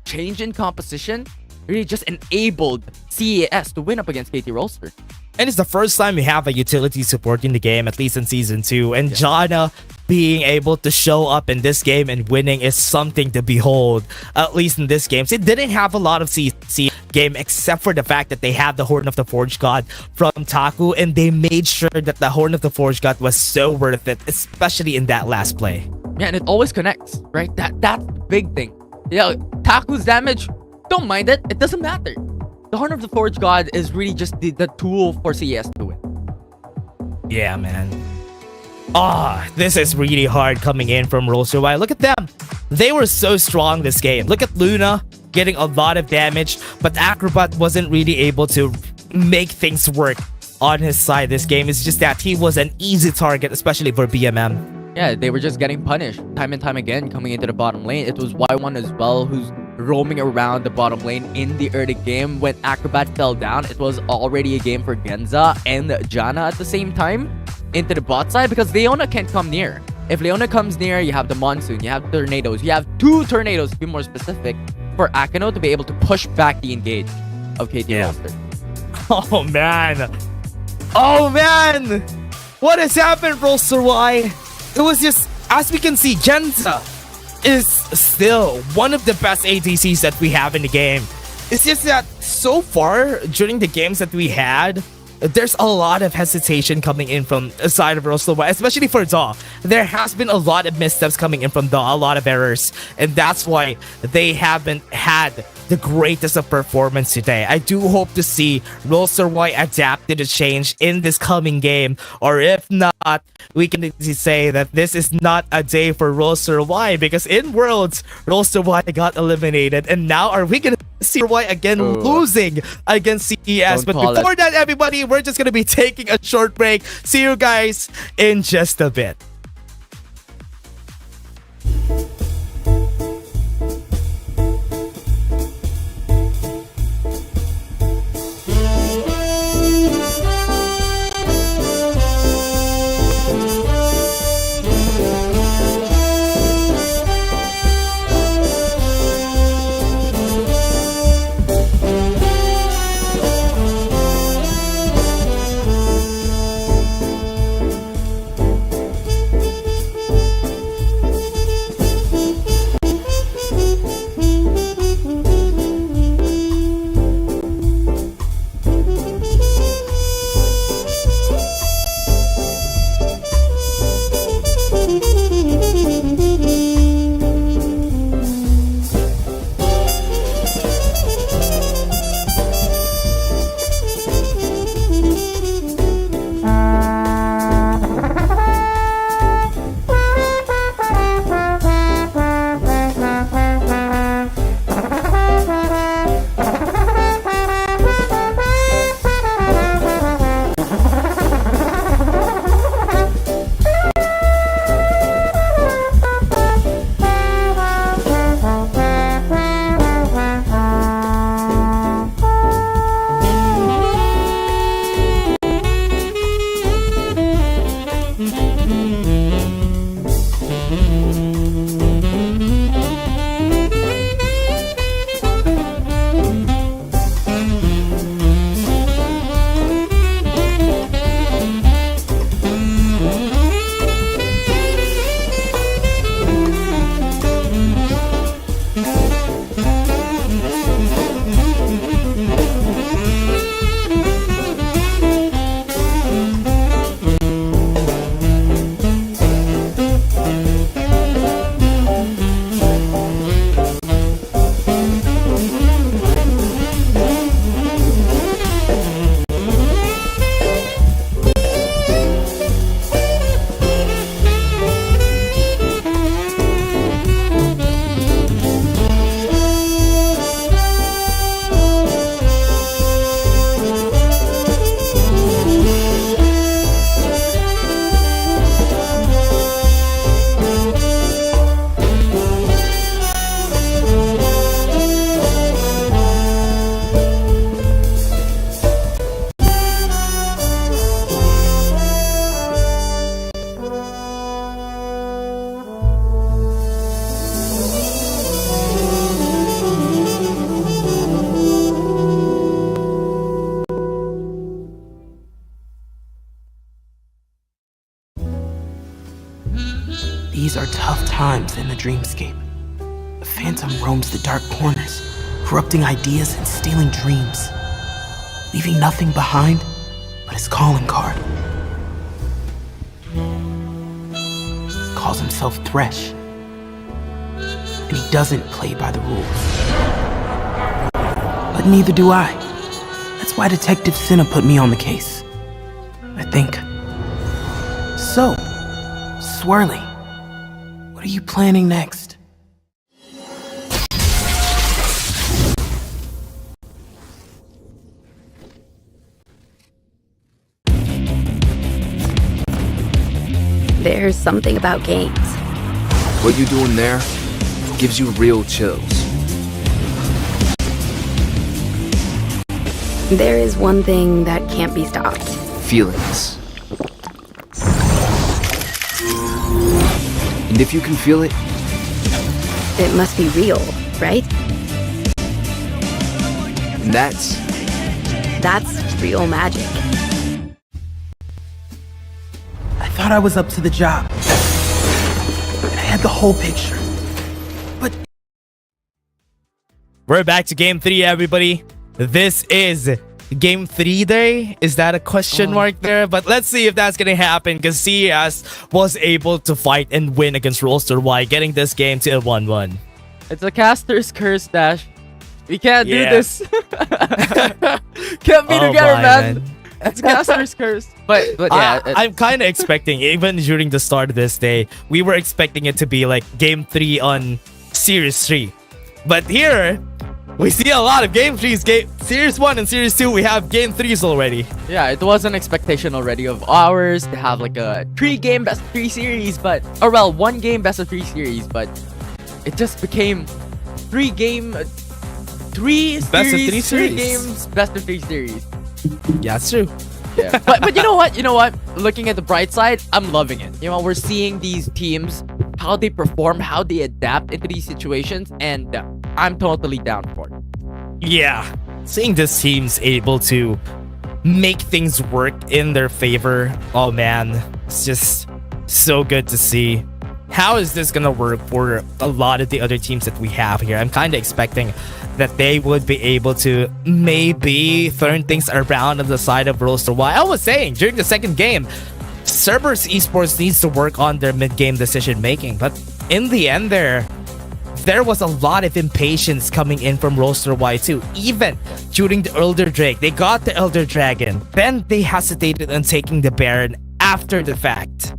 change in composition, really just enabled CES to win up against KT.RY. And it's the first time we have a utility support in the game, at least in Season 2. And Janna being able to show up in this game and winning is something to behold, at least in this game. So it didn't have a lot of CC game except for the fact that they had the Horn of the Forge God from Taku, and they made sure that the Horn of the Forge God was so worth it, especially in that last play. Yeah, and it always connects, right? That's the big thing. Yeah, Taku's damage, don't mind it. It doesn't matter. The Horn of the Forge God is really just the tool for CES to win. Yeah, man. This is really hard coming in from Roster.Y. Look at them. They were so strong this game. Look at Luna getting a lot of damage, but Acrobat wasn't really able to make things work on his side this game. It's just that he was an easy target, especially for BMM. Yeah, they were just getting punished time and time again coming into the bottom lane. It was Y1 as well who's roaming around the bottom lane in the early game. When Acrobat fell down, it was already a game for Genza and Janna at the same time into the bot side, because Leona can't come near. If Leona comes near, you have the Monsoon, you have tornadoes, you have 2 tornadoes to be more specific for Akano to be able to push back the engage of KT.RY. Oh man. Oh man! What has happened, Roster.Y? It was just, as we can see, Genza is still one of the best ADCs that we have in the game. It's just that so far during the games that we had, there's a lot of hesitation coming in from the side of Roster.Y, especially for Daw. There has been a lot of missteps coming in from Daw, a lot of errors, and that's why they haven't had the greatest of performance today. I do hope to see Roster.Y adapt to the change in this coming game, or if not, we can say that this is not a day for Roster.Y, because in Worlds, Roster.Y got eliminated, and now are we gonna see Y again losing against CES? But before that, everybody, we're just gonna be taking a short break. See you guys in just a bit. These are tough times in the dreamscape. The phantom roams the dark corners, corrupting ideas and stealing dreams, leaving nothing behind but his calling card. Calls himself Thresh, and he doesn't play by the rules. But neither do I. That's why Detective Cinna put me on the case, I think. So, Swirly, what are you planning next? There's something about games. What you doing there gives you real chills. There is one thing that can't be stopped. Feelings. And if you can feel it, it must be real, right? And that's real magic. I thought I was up to the job. I had the whole picture. But we're back to game 3, everybody. This is game 3 day. Is that a question mark there? But let's see if that's gonna happen, because CES was able to fight and win against Roster Y, getting this game to a 1-1. It's a caster's curse, Dash. We can't do this. Can't be together, man. It's caster's curse. But yeah, I'm kind of expecting, even during the start of this day, we were expecting it to be like game 3 on Series 3. But here, we see a lot of game 3s. Series 1 and Series 2, we have game 3s already. Yeah, it was an expectation already of ours to have like a 3-game best of 3 series, but, or well, 1-game best of 3 series, but it just became 3-game, 3 best series, of 3 series. 3 games, best of 3 series. Yeah, that's true. Yeah, but you know what? You know what? Looking at the bright side, I'm loving it. You know, we're seeing these teams, how they perform, how they adapt into these situations, and I'm totally down for it. Yeah, seeing this team's able to make things work in their favor, oh man, it's just so good to see. How is this gonna work for a lot of the other teams that we have here? I'm kind of expecting that they would be able to maybe turn things around on the side of Roster Y. I was saying during the second game, Cerberus Esports needs to work on their mid-game decision making, but in the end there was a lot of impatience coming in from Roster Y too. Even during the Elder Drake, they got the Elder Dragon, then they hesitated on taking the Baron after the fact.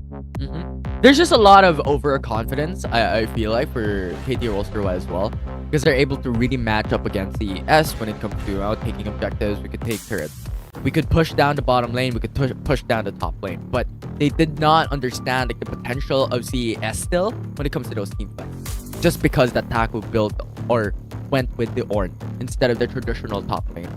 There's just a lot of overconfidence, I feel like, for KT Roster Y as well, because they're able to really match up against CES when it comes to taking objectives. We could take turrets, we could push down the bottom lane, we could push down the top lane, but they did not understand like the potential of CES still when it comes to those team fights, just because that Taku built or went with the Ornn instead of the traditional top lane.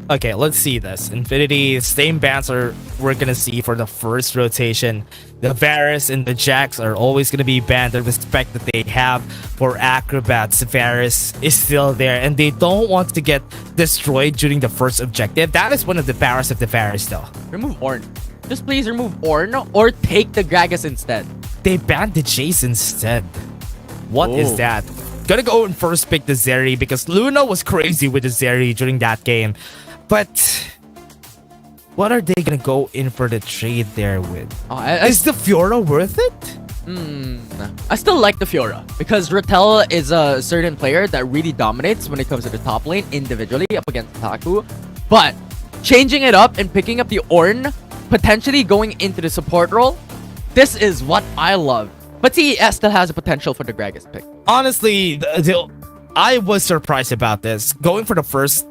Okay, let's see this. Infinity, same bans we're gonna see for the first rotation. The Varus and the Jax are always gonna be banned. The respect that they have for Acrobats, Varus is still there, and they don't want to get destroyed during the first objective. That is one of the powers of the Varus though. Remove Ornn. Just please remove Ornn or take the Gragas instead. They banned the Jace instead. What is that? Gonna go and first pick the Zeri because Luna was crazy with the Zeri during that game. But what are they gonna go in for the trade there with? Is the Fiora worth it? I still like the Fiora because Rattel is a certain player that really dominates when it comes to the top lane individually up against Taku. But changing it up and picking up the Ornn, potentially going into the support role, this is what I love. But CES still has the potential for the Gragas pick. Honestly, I was surprised about this. Going for the first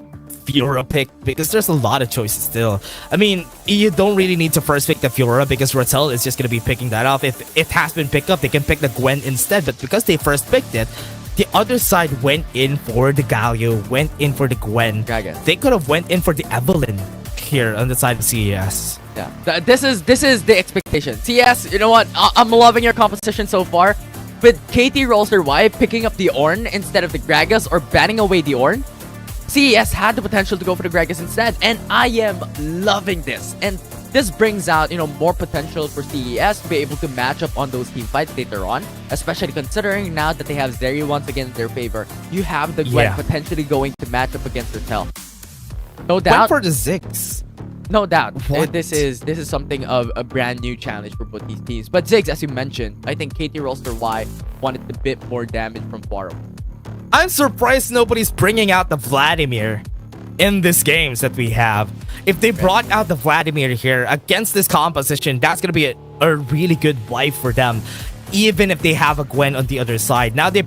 Fiora pick because there's a lot of choices still. I mean, you don't really need to first pick the Fiora because Rattel is just going to be picking that off. If it has been picked up, they can pick the Gwen instead. But because they first picked it, the other side went in for the Galio, went in for the Gwen. They could have went in for the Evelyn here on the side of CES. Yeah, this is the expectation. CES, you know what? I'm loving your composition so far. With KT Roster Y picking up the Ornn instead of the Gragas or banning away the Ornn, CES had the potential to go for the Gragas instead, and I am loving this. And this brings out, more potential for CES to be able to match up on those team fights later on, especially considering now that they have Zeri once again in their favor. You have the Gwen potentially going to match up against Rattel. No doubt. Went for the Ziggs. No doubt. What? This is something of a brand new challenge for both these teams. But Ziggs, as you mentioned, I think KT.RY wanted a bit more damage from Faro. I'm surprised nobody's bringing out the Vladimir in these games that we have. If they brought out the Vladimir here against this composition, that's going to be a really good wipe for them, even if they have a Gwen on the other side. Now they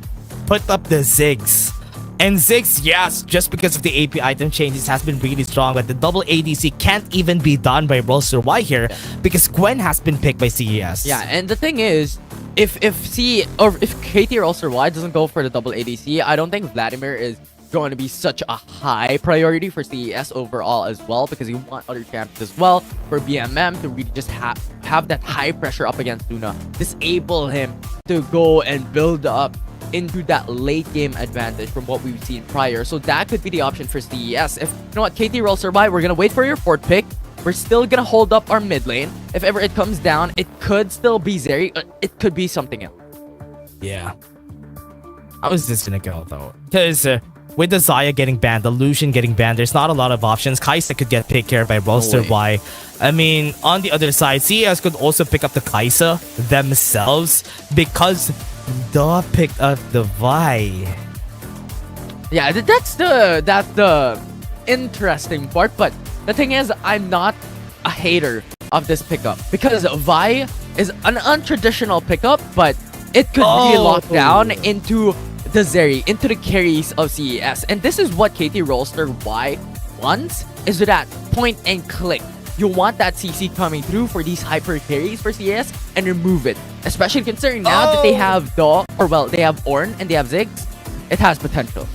put up the Ziggs. And Ziggs, yes, just because of the AP item changes, has been really strong, but the double ADC can't even be done by WY here because Gwen has been picked by CES. Yeah, and the thing is, if KT.RY doesn't go for the double ADC, I don't think Vladimir is going to be such a high priority for CES overall as well, because you want other champions as well for BMM to really just have that high pressure up against Luna, disable him to go and build up into that late game advantage from what we've seen prior. So that could be the option for CES. If, KT.RY, we're gonna wait for your fourth pick. We're still gonna hold up our mid lane. If ever it comes down, it could still be Zeri. It could be something else. Yeah. How is this gonna go though? Because with the Xayah getting banned, the Lucian getting banned, there's not a lot of options. Kai'Sa could get picked here by Y. I mean, on the other side, CES could also pick up the Kai'Sa themselves because they picked up the Vi. Yeah, that's the interesting part. But the thing is, I'm not a hater of this pickup because Vi is an untraditional pickup, but it could be locked down into the Zeri, into the carries of CES. And this is what KT.RY wants, is that point and click. You want that CC coming through for these hyper carries for CES and remove it. Especially considering now that they have they have Ornn and they have Ziggs, it has potential.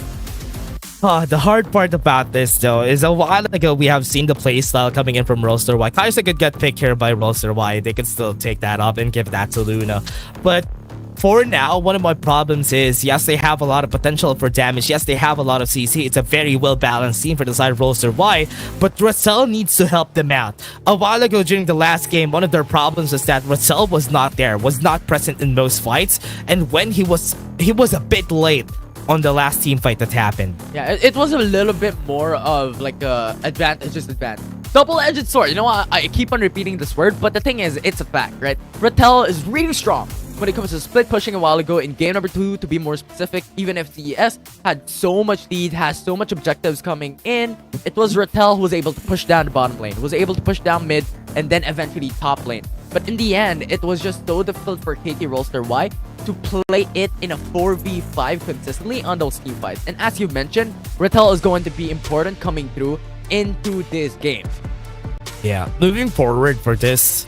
The hard part about this though is a while ago we have seen the playstyle coming in from Y. Kai'Sa could get picked here by Y. They could still take that up and give that to Luna. But for now, one of my problems is, yes, they have a lot of potential for damage. Yes, they have a lot of CC. It's a very well-balanced team for the side of Y. But Rattel needs to help them out. A while ago during the last game, one of their problems was that Rattel was not there, was not present in most fights. And when he was a bit late on the last team fight that happened. Yeah, it was a little bit more of like a disadvantage. Double-edged sword. You know what? I keep on repeating this word, but the thing is, it's a fact, right? Rattel is really strong when it comes to split pushing a while ago in game number 2, to be more specific. Even if CES had so much lead, has so much objectives coming in, it was Rattel who was able to push down the bottom lane, was able to push down mid, and then eventually top lane. But in the end, it was just so difficult for KT.RY to play it in a 4v5 consistently on those team fights. And as you mentioned, Rattel is going to be important coming through into this game. Yeah, moving forward for this,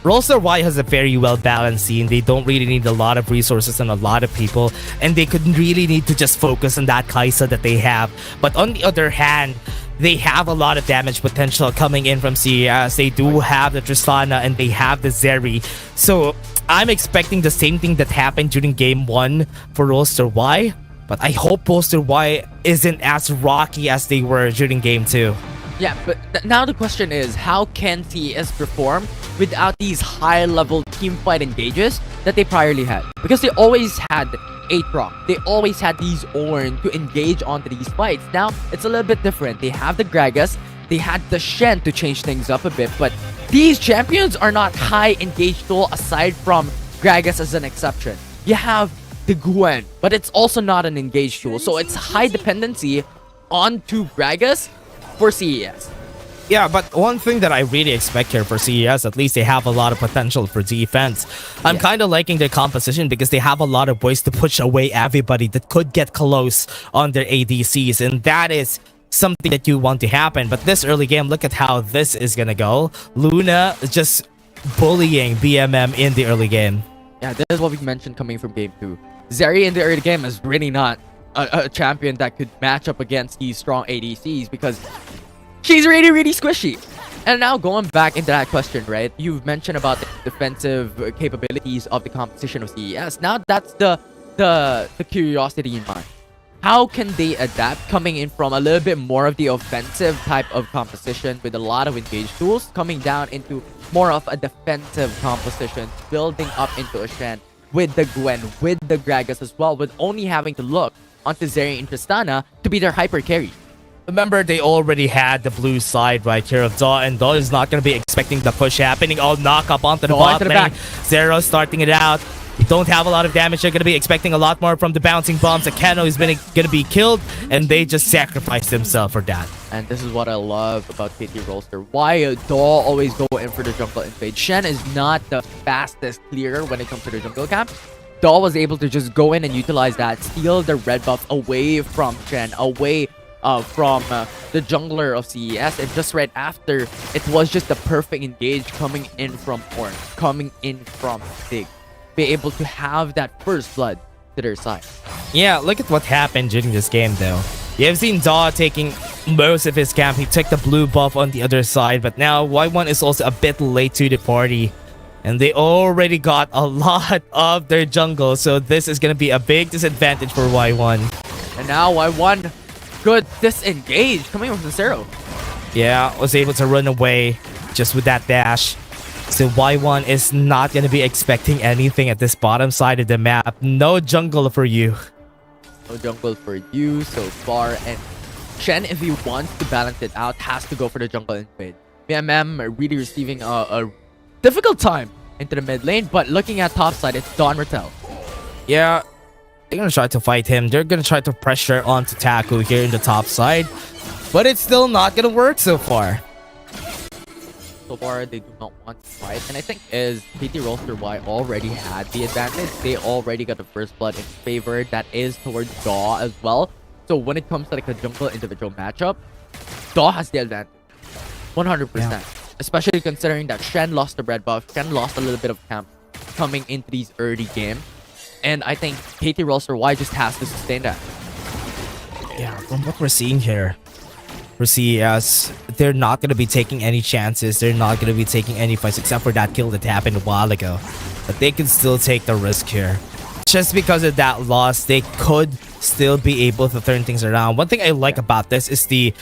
Y has a very well-balanced scene. They don't really need a lot of resources and a lot of people, and they could really need to just focus on that Kai'Sa that they have. But on the other hand, they have a lot of damage potential coming in from CES. They do have the Tristana and they have the Zeri. So I'm expecting the same thing that happened during game 1 for Y. But I hope Y isn't as rocky as they were during game 2. Yeah, but now the question is, how can CES perform without these high-level team fight engages that they priorly had? Because they always had Aatrox, they always had these Ornn to engage onto these fights. Now, it's a little bit different. They have the Gragas, they had the Shen to change things up a bit, but these champions are not high engage tool aside from Gragas as an exception. You have the Gwen, but it's also not an engage tool, so it's high dependency onto Gragas for CES. Yeah, but one thing that I really expect here for CES, at least they have a lot of potential for defense. I'm kind of liking their composition because they have a lot of ways to push away everybody that could get close on their ADCs, and that is something that you want to happen. But this early game, look at how this is gonna go. Luna just bullying BMM in the early game. Yeah, this is what we mentioned coming from game 2. Zeri in the early game is really not a champion that could match up against these strong ADCs because she's really, really squishy. And now going back into that question, right? You've mentioned about the defensive capabilities of the composition of CES. Now that's the curiosity in mind. how can they adapt coming in from a little bit more of the offensive type of composition with a lot of engaged tools, coming down into more of a defensive composition, building up into a Shen with the Gwen, with the Gragas as well, with only having to look onto Zeri and Tristana to be their hyper carry. Remember, they already had the blue side right here of Daw, and Daw is not going to be expecting the push happening. All knock up onto the bot lane. Zero starting it out. You don't have a lot of damage. They're going to be expecting a lot more from the bouncing bombs. Akeno is going to be killed, and they just sacrificed themselves for that. And this is what I love about KT.RY. Why Daw always go in for the jungle invade. Shen is not the fastest clearer when it comes to the jungle camp. Daw was able to just go in and utilize that, steal the red buff away from Shen, away from the jungler of CES, and just right after, it was just the perfect engage coming in from Horn, coming in from Sig. Be able to have that first blood to their side. Yeah, look at what happened during this game though. You have seen Daw taking most of his camp. He took the blue buff on the other side, but now Y1 is also a bit late to the party. And they already got a lot of their jungle, so this is going to be a big disadvantage for Y1. And now Y1, good disengage coming from Zero. Yeah, was able to run away just with that dash. So Y1 is not going to be expecting anything at this bottom side of the map. No jungle for you. No jungle for you so far. And Shen, if he wants to balance it out, has to go for the jungle invade. BMM are really receiving a difficult time into the mid lane, but looking at top side, it's Don Rattel. Yeah, they're going to try to fight him. They're going to try to pressure onto Taku here in the top side, but it's still not going to work so far. So far, they do not want to fight, and I think as KT.RY already had the advantage, they already got the first blood in favor. That is towards Daw as well. So when it comes to like a jungle individual matchup, Daw has the advantage, 100%. Yeah. Especially considering that Shen lost the red buff, Shen lost a little bit of camp coming into these early game, and I think KT.RY just has to sustain that. Yeah, from what we're seeing here for CES, they're not going to be taking any chances. They're not going to be taking any fights except for that kill that happened a while ago. But they can still take the risk here. Just because of that loss, they could still be able to turn things around. One thing I like about this is the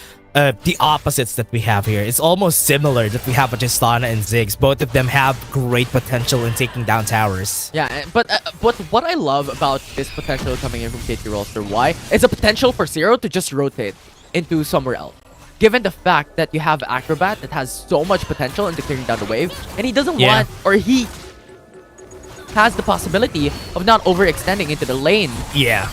opposites that we have here. It's almost similar that we have with Tristana and Ziggs. Both of them have great potential in taking down towers. Yeah, but what I love about this potential coming in from KT.RY is a potential for Zero to just rotate into somewhere else. Given the fact that you have Acrobat that has so much potential into clearing down the wave, and he doesn't want, or he has the possibility of not overextending into the lane. Yeah.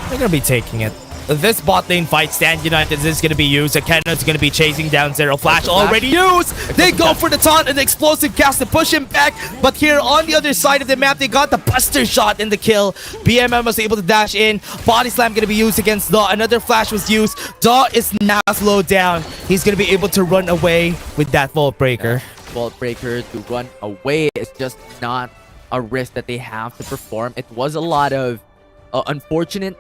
They're going to be taking it. This bot lane fight, Stand United is going to be used. Akena's going to be chasing down Zero. Flash already used. They go for the taunt and the explosive cast to push him back. But here on the other side of the map, they got the buster shot in the kill. BMM was able to dash in. Body slam going to be used against Daw. Another flash was used. Daw is now slowed down. He's going to be able to run away with that Vault Breaker. Vault Breaker to run away is just not a risk that they have to perform. It was a lot of unfortunate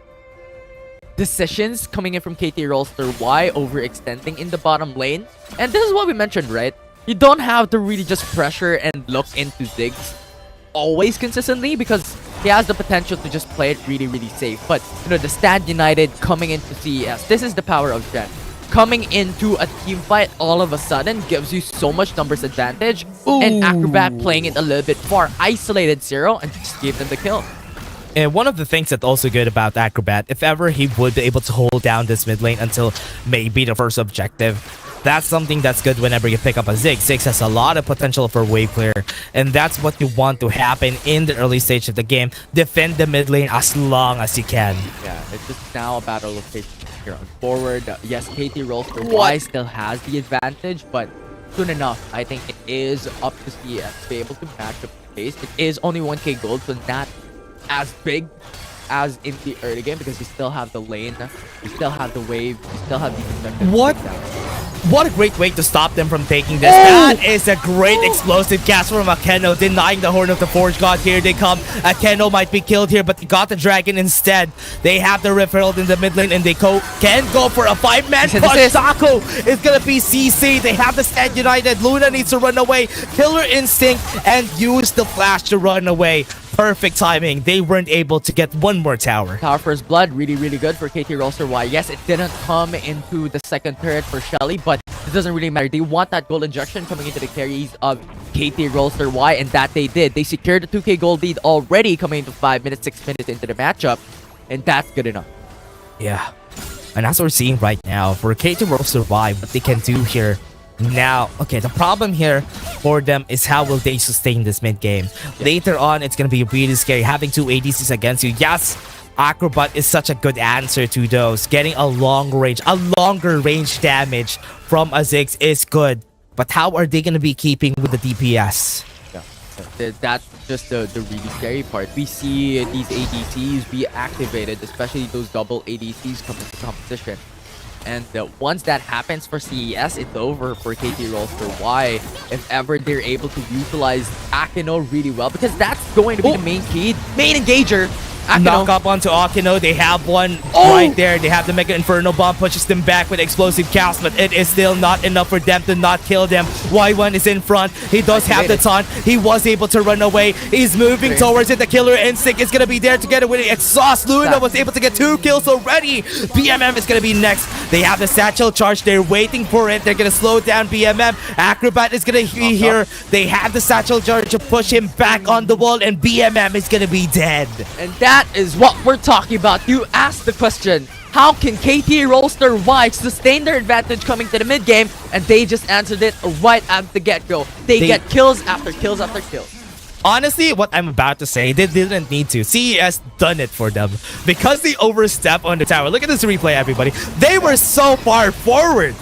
decisions coming in from KT.RY overextending in the bottom lane. And this is what we mentioned, right? You don't have to really just pressure and look into Ziggs always consistently, because he has the potential to just play it really, really safe. But, you know, the Stand United coming into CES, this is the power of Gen. Coming into a team fight all of a sudden gives you so much numbers advantage. Ooh. And Acrobat playing it a little bit far, isolated Zero and just gave them the kill. And one of the things that's also good about Acrobat, if ever he would be able to hold down this mid lane until maybe the first objective, that's something that's good whenever you pick up a Ziggs. Ziggs has a lot of potential for wave clear, and that's what you want to happen in the early stage of the game. Defend the mid lane as long as you can. Yeah, it's just now a battle of patience here on forward. Yes, KT.RY still has the advantage, but soon enough, I think it is up to CES to be able to match up the pace. It is only 1k gold, so not as big as in the early game, because you still have the lane, you still have the wave, you still have the What a great way to stop them from taking this. That is a great explosive cast from Akeno, denying the Horn of the Forge God. Here they come. Akeno might be killed here, but they got the dragon instead. They have the Rift Herald in the mid lane, and they can go for a 5-man push. Taco is gonna be CC. They have the Stand United. Luna needs to run away. Killer Instinct and use the flash to run away. perfect timing. They weren't able to get one more tower. Tower First Blood, really good for KT.RY. Yes, it didn't come into the second turret for Shelly, but it doesn't really matter. They want that gold injection coming into the carries of KT.RY, and that they did. They secured the 2k gold lead already coming into 5 minutes, 6 minutes into the matchup, and that's good enough. Yeah. And that's what we're seeing right now for KT.RY, what they can do here. Now, okay, the problem here for them is how will they sustain this mid game. Later on, it's going to be really scary having 2 ADCs against you. Yes, Acrobat is such a good answer to those. Getting a longer range damage from a Ziggs is good. But how are they going to be keeping with the DPS? Yeah, that's just the really scary part. We see these ADCs be activated, especially those double ADCs coming to competition. And once that happens for CES, it's over for KT.RY if ever they're able to utilize Akino really well, because that's going to be the main engager. Akino. Knock up onto Akino. They have one right there. They have the Mega Inferno Bomb, pushes them back with explosive cast, but it is still not enough for them to not kill them. Y1 is in front. He does have the taunt. He was able to run away. He's moving towards it. The killer instinct is going to be there together with the exhaust. Luna was able to get 2 kills already. BMM is going to be next. They have the satchel charge. They're waiting for it. They're going to slow down BMM. Acrobat is going to be here. They have the satchel charge to push him back on the wall, and BMM is going to be dead. And that is what we're talking about. You asked the question, how can KT.RY sustain their advantage coming to the mid game? And they just answered it right at the get-go. They get kills after kills after kills. Honestly, what I'm about to say, they didn't need to. CES done it for them because they overstep on the tower. Look at this replay, everybody. They were so far forward.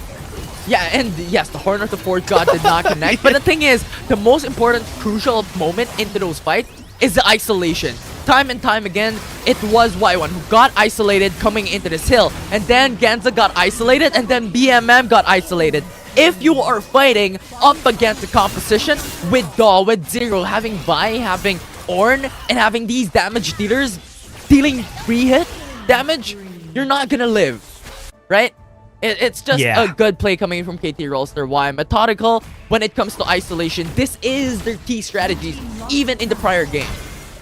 Yeah, and yes, the Horn of the Fourth God did not connect. But the thing is, the most important, crucial moment into those fights is the isolation. Time and time again, it was Y1 who got isolated coming into this hill. And then Genza got isolated, and then BMM got isolated. If you are fighting up against the composition with Daw, with Zero, having Vi, having Ornn, and having these damage dealers dealing 3-hit damage, you're not gonna live, right? It's just a good play coming from KT.RY. Methodical when it comes to isolation. This is their key strategies, even in the prior game.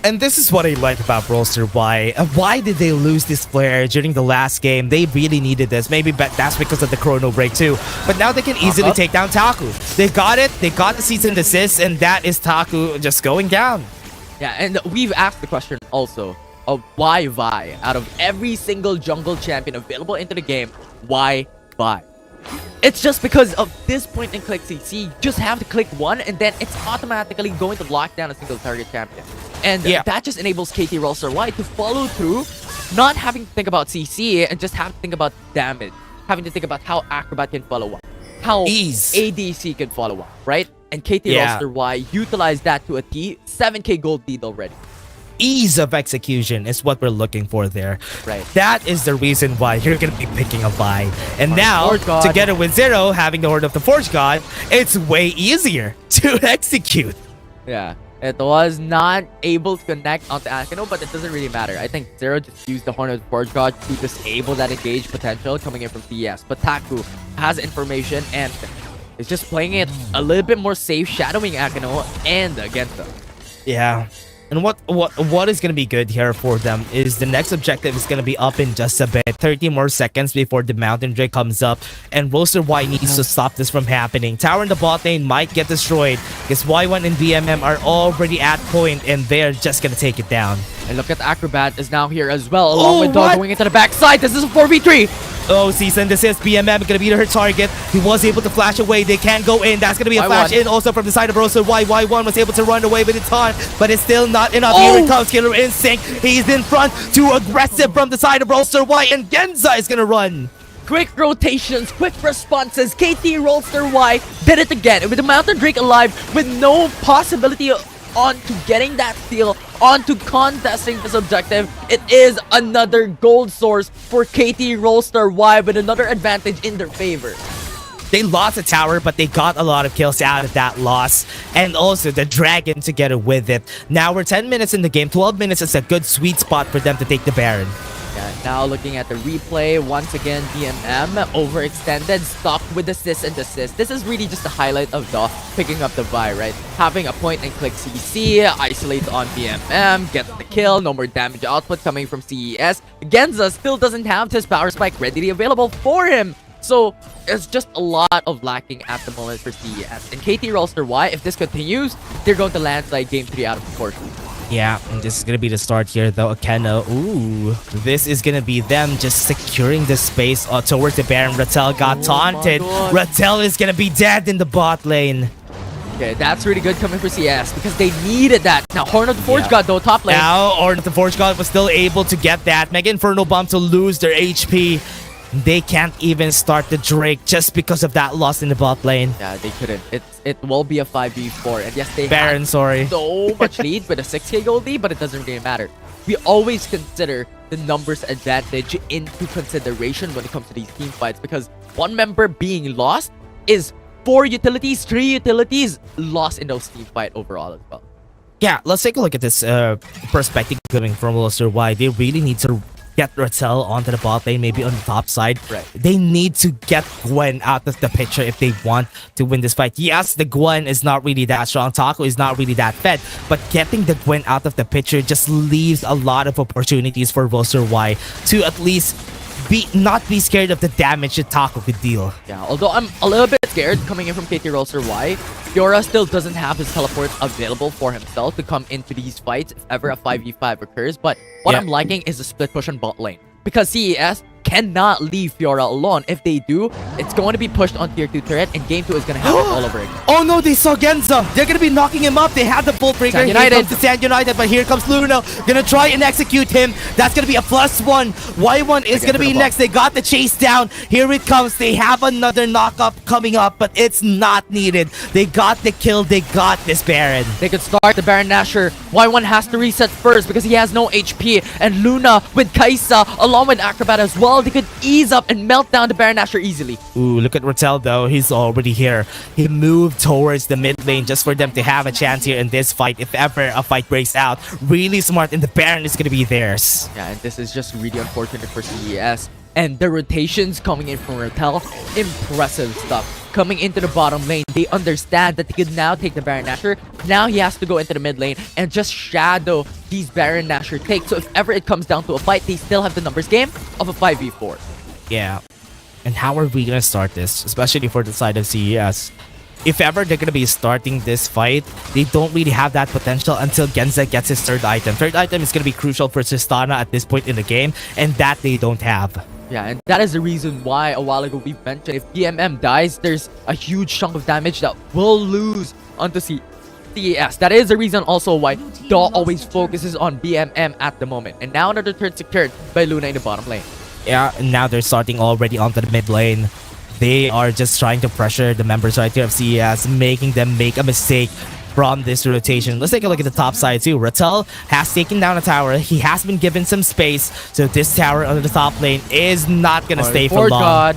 And this is what I like about Roster.Y. Why did they lose this player during the last game? They really needed this. Maybe that's because of the chrono break too. But now they can easily take down Taku. They got it. They got the cease and desist, and that is Taku just going down. Yeah, and we've asked the question also of why Vi? Out of every single jungle champion available into the game, why Vi? It's just because of this point and click CC. You just have to click one, and then it's automatically going to lock down a single target champion. And that just enables KT.RY to follow through, not having to think about CC and just have to think about damage. Having to think about how Acrobat can follow up, how ADC can follow up, right? And KT.RY utilized that to a T. 7k gold lead already. Ease of execution is what we're looking for there. Right. That is the reason why you're going to be picking a Vi. And now, together with Zero having the Horn of the Forge God, it's way easier to execute. Yeah. It was not able to connect onto Akino, but it doesn't really matter. I think Zero just used the Horn of the Forge God to disable that engage potential coming in from CS. But Taku has information and is just playing it a little bit more safe, shadowing Akino and against them. Yeah. And what is going to be good here for them is the next objective is going to be up in just a bit. 30 more seconds before the Mountain Drake comes up. And Roster.Y needs to stop this from happening. Tower in the bot lane might get destroyed because Y1 and BMM are already at point and they're just going to take it down. And look at Acrobat is now here as well, along with Dog going into the backside. This is a 4v3. Oh, cease and desist. BMM gonna be her target. He was able to flash away. They can go in. That's gonna be a flash in also from the side of Roster.Y. Y1 was able to run away with its taunt, but it's still not enough. Here it comes. Killer Instinct. He's in front. Too aggressive from the side of Roster.Y, and Genza is gonna run. Quick rotations, quick responses. KT.RY did it again with the Mountain Drake alive, with no possibility onto getting that steal, onto contesting this objective. It is another gold source for KT.RY with another advantage in their favor. They lost a tower, but they got a lot of kills out of that loss. And also the dragon together with it. Now we're 10 minutes in the game. 12 minutes is a good sweet spot for them to take the Baron. Yeah, now looking at the replay, once again, BMM overextended, stuck with assist and desist. This is really just the highlight of DO picking up the buy, right? Having a point-and-click CC, isolates on BMM, gets the kill, no more damage output coming from CES. Genza still doesn't have his power spike readily available for him. So, it's just a lot of lacking at the moment for CES. And KT.RY, if this continues, they're going to landslide Game 3 out of proportion. Yeah, and this is gonna be the start here though. Akena, ooh, this is gonna be them just securing the space towards the Baron. Rattel got taunted. Rattel is gonna be dead in the bot lane. Okay, that's really good coming for CS because they needed that. Now, Horn of the Forge God though, top lane. Now, Horn of the Forge God was still able to get that. Mega Inferno Bomb to lose their HP. They can't even start the Drake just because of that loss in the bot lane. Yeah, they couldn't. It will be a 5v4. And yes, they Baron, had sorry. so much lead with a 6k gold lead, but it doesn't really matter. We always consider the numbers advantage into consideration when it comes to these team fights because one member being lost is 4 utilities, 3 utilities lost in those team fight overall as well. Yeah, let's take a look at this perspective coming from WBG. They really need to get Rattel onto the bot lane, maybe on the top side. Right. They need to get Gwen out of the picture if they want to win this fight. Yes, the Gwen is not really that strong. Taco is not really that fed. But getting the Gwen out of the picture just leaves a lot of opportunities for WBG to at least not be scared of the damage that Taco could deal. Yeah, although I'm a little bit scared coming in from KT.RY, Fiora still doesn't have his teleports available for himself to come into these fights if ever a 5v5 occurs. But what I'm liking is the split push on bot lane. Because CES cannot leave Fiora alone. If they do, it's going to be pushed on tier 2 turret and game 2 is going to happen all over again. Oh no, they saw Genza. They're going to be knocking him up. They had the full breaker. Here comes the Sand United, but here comes Luna. Gonna try and execute him. That's going to be a +1. Y1 is going to be next. They got the chase down. Here it comes. They have another knock-up coming up, but it's not needed. They got the kill. They got this Baron. They could start the Baron Nashor. Y1 has to reset first because he has no HP. And Luna with Kaisa along with Acrobat as well, they could ease up and melt down the Baron Nashor easily. Ooh, look at Rattel though. He's already here. He moved towards the mid lane just for them to have a chance here in this fight. If ever a fight breaks out, really smart, and the Baron is going to be theirs. Yeah, and this is just really unfortunate for CES. And the rotations coming in from Rattel, impressive stuff. Coming into the bottom lane, they understand that they could now take the Baron Nashor. Now he has to go into the mid lane and just shadow these Baron Nashor takes. So if ever it comes down to a fight, they still have the numbers game of a 5v4. Yeah. And how are we going to start this? Especially for the side of CES. If ever they're going to be starting this fight, they don't really have that potential until Genza gets his third item. Third item is going to be crucial for Tristana at this point in the game, and that they don't have. Yeah, and that is the reason why a while ago we mentioned if BMM dies, there's a huge chunk of damage that will lose onto CES. That is the reason also why DO always focuses on BMM at the moment. And now another turn secured by Luna in the bottom lane. Yeah, and now they're starting already onto the mid lane. They are just trying to pressure the members right here of CES, making them make a mistake from this rotation. Let's take a look at the top side too. Rattel has taken down a tower. He has been given some space, so this tower on the top lane is not gonna stay for long. God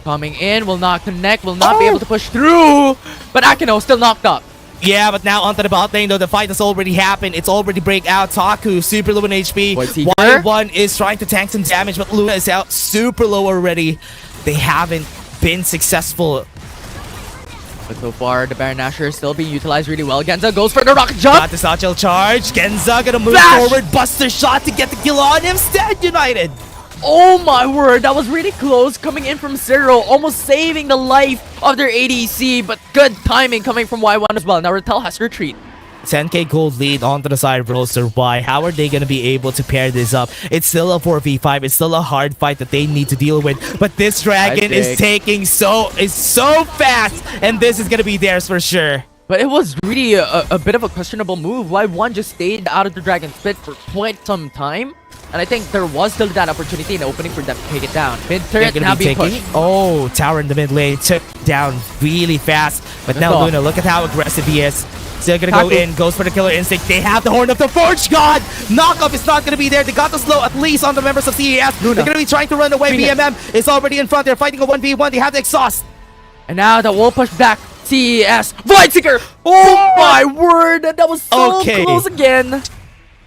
coming in, will not connect, will not be able to push through, but Akeno still knocked up. Yeah, but now onto the bot lane though, the fight has already happened. It's already break out. Taku, super low in HP. Y1 is trying to tank some damage, but Luna is out super low already. They haven't been successful. But so far, the Baron Nashor is still being utilized really well. Genza goes for the rocket jump. Got the satchel charge. Genza gonna move forward. Buster shot to get the kill on him. Stand United. Oh my word, that was really close coming in from Zero, almost saving the life of their ADC, but good timing coming from Y1 as well. Now Rattel has to retreat. 10k gold lead onto the side of WBG. How are they going to be able to pair this up? It's still a 4v5. It's still a hard fight that they need to deal with. But this dragon is taking so fast, and this is going to be theirs for sure. But it was really a bit of a questionable move. Y1 just stayed out of the dragon pit for quite some time. And I think there was still that opportunity in the opening for them to take it down. Mid turret now being pushed. Oh, tower in the mid lane took down really fast. But now Luna, look at how aggressive he is. Still gonna go in, goes for the killer instinct. They have the Horn of the Forge God! Knockup is not gonna be there. They got the slow at least on the members of CES. They're gonna be trying to run away. BMM is already in front. They're fighting a 1v1. They have the exhaust. And now the wall push back. CES. Void Seeker! Oh my word! That was so close again.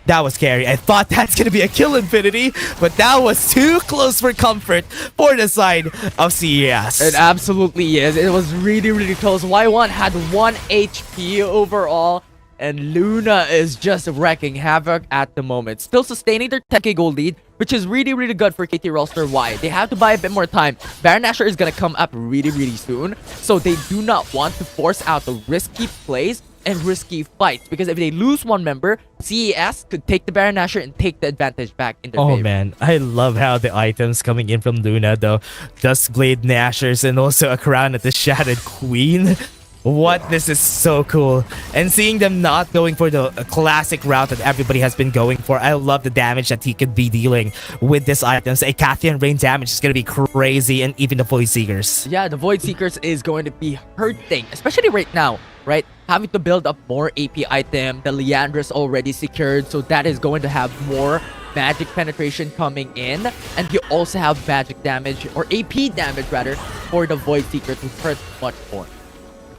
That was scary. I thought that's gonna be a kill Infinity, but that was too close for comfort for the side of CES. It absolutely is. It was really close. Y1 had 1 HP overall, and Luna is just wrecking havoc at the moment. Still sustaining their 10k gold lead, which is really good for KT.RY. They have to buy a bit more time. Baron Nashor is gonna come up really soon, so they do not want to force out the risky plays and risky fights, because if they lose one member, CES could take the Baron Nashor and take the advantage back in their favor. Man, I love how the items coming in from Luna though. Duskblade Nashors and also a crown at the Shattered Queen. What? This is so cool. And seeing them not going for the classic route that everybody has been going for. I love the damage that he could be dealing with these items. A Cathian Rain damage is going to be crazy, and even the Void Seekers. Yeah, the Void Seekers is going to be hurting, especially right now, right? Having to build up more AP item. The Leandra's already secured, so that is going to have more magic penetration coming in. And you also have magic damage, or AP damage rather, for the Void Seeker to hurt much more.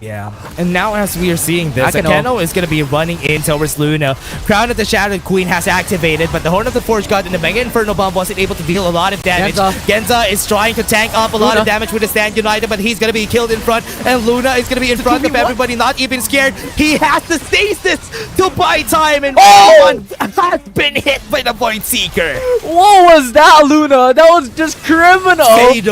Yeah, and now as we are seeing this, Akeno Akeno is going to be running in towards Luna. Crown of the Shattered Queen has activated, but the Horn of the Forge God and the Mega Inferno Bomb wasn't able to deal a lot of damage. Genza is trying to tank up a lot of damage with the Stand United, but he's going to be killed in front, and Luna is going to be in front of everybody, not even scared. He has the stasis to buy time, and one has been hit by the Void Seeker. What was that, Luna? That was just criminal. Fade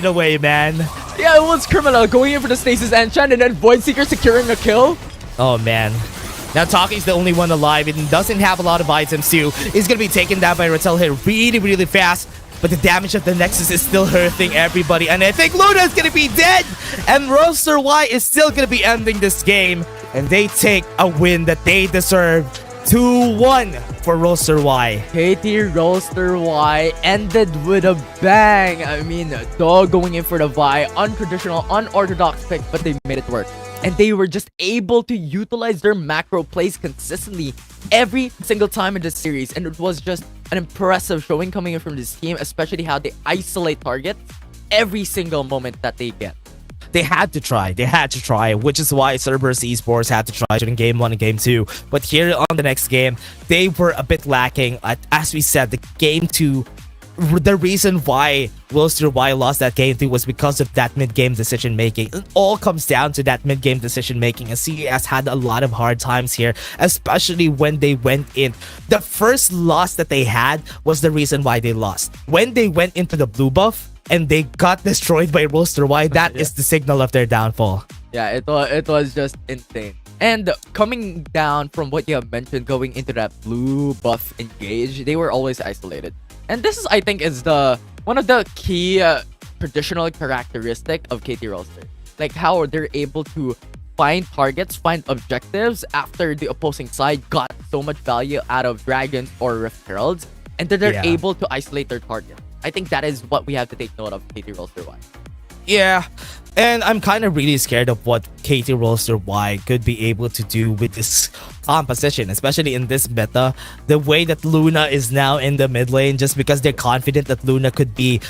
away, man. Yeah, it was criminal. Going in for the stasis enchant and then Void Seeker securing a kill. Oh, man. Now, Taki's the only one alive and doesn't have a lot of items, too. He's going to be taken down by Rattel here really fast. But the damage of the Nexus is still hurting everybody. And I think Luna is going to be dead. And WBG is still going to be ending this game. And they take a win that they deserve. 2-1 for WBG. KT.RY ended with a bang. I mean, Dog going in for the Vi. Untraditional, unorthodox pick, but they made it work. And they were just able to utilize their macro plays consistently every single time in this series. And it was just an impressive showing coming in from this team, especially how they isolate targets every single moment that they get. They had to try, which is why Cerberus Esports had to try during Game 1 and Game 2. But here on the next game, they were a bit lacking. As we said, the Game 2, the reason why WBG lost that Game 2 was because of that mid-game decision-making. It all comes down to that mid-game decision-making, and CES had a lot of hard times here, especially when they went in. The first loss that they had was the reason why they lost. When they went into the blue buff, and they got destroyed by WBG, that is the signal of their downfall. Yeah, it was just insane. And coming down from what you have mentioned, going into that blue buff engage, they were always isolated. And this is, I think, is one of the key traditional characteristic of KT.RY. Like how they're able to find targets, find objectives after the opposing side got so much value out of dragons or Rift Heralds, and then they're able to isolate their target. I think that is what we have to take note of KT.RY. Yeah, and I'm kind of really scared of what KT.RY could be able to do with this composition, especially in this meta. The way that Luna is now in the mid lane, just because they're confident that Luna could be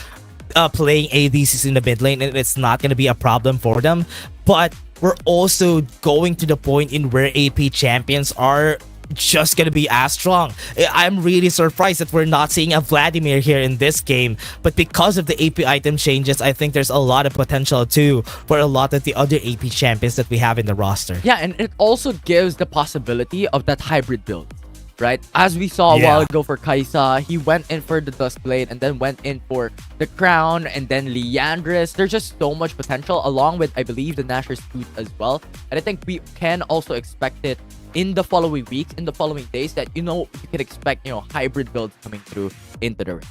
playing ADCs in the mid lane, and it's not going to be a problem for them. But we're also going to the point in where AP champions are just gonna be as strong. I'm really surprised that we're not seeing a Vladimir here in this game, but because of the AP item changes, I think there's a lot of potential too for a lot of the other AP champions that we have in the roster. Yeah, and it also gives the possibility of that hybrid build, right? As we saw a while ago for Kai'Sa, he went in for the Duskblade and then went in for the Crown and then Leandris. There's just so much potential, along with, I believe, the Nashor's Boot as well. And I think we can also expect it in the following weeks, in the following days, that you can expect hybrid builds coming through into the ring.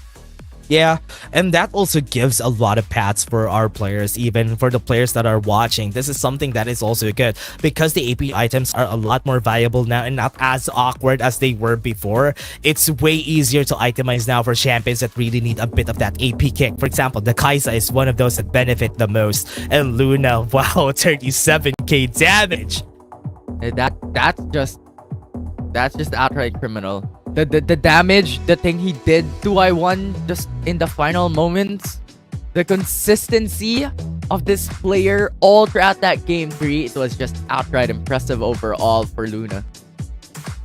Yeah, and that also gives a lot of paths for our players, even for the players that are watching. This is something that is also good because the AP items are a lot more valuable now and not as awkward as they were before. It's way easier to itemize now for champions that really need a bit of that AP kick. For example, the Kai'Sa is one of those that benefit the most. And Luna, wow, 37k damage. That's just outright criminal. The damage, the thing he did to I1 just in the final moments, the consistency of this player all throughout that Game 3, it was just outright impressive overall for Luna.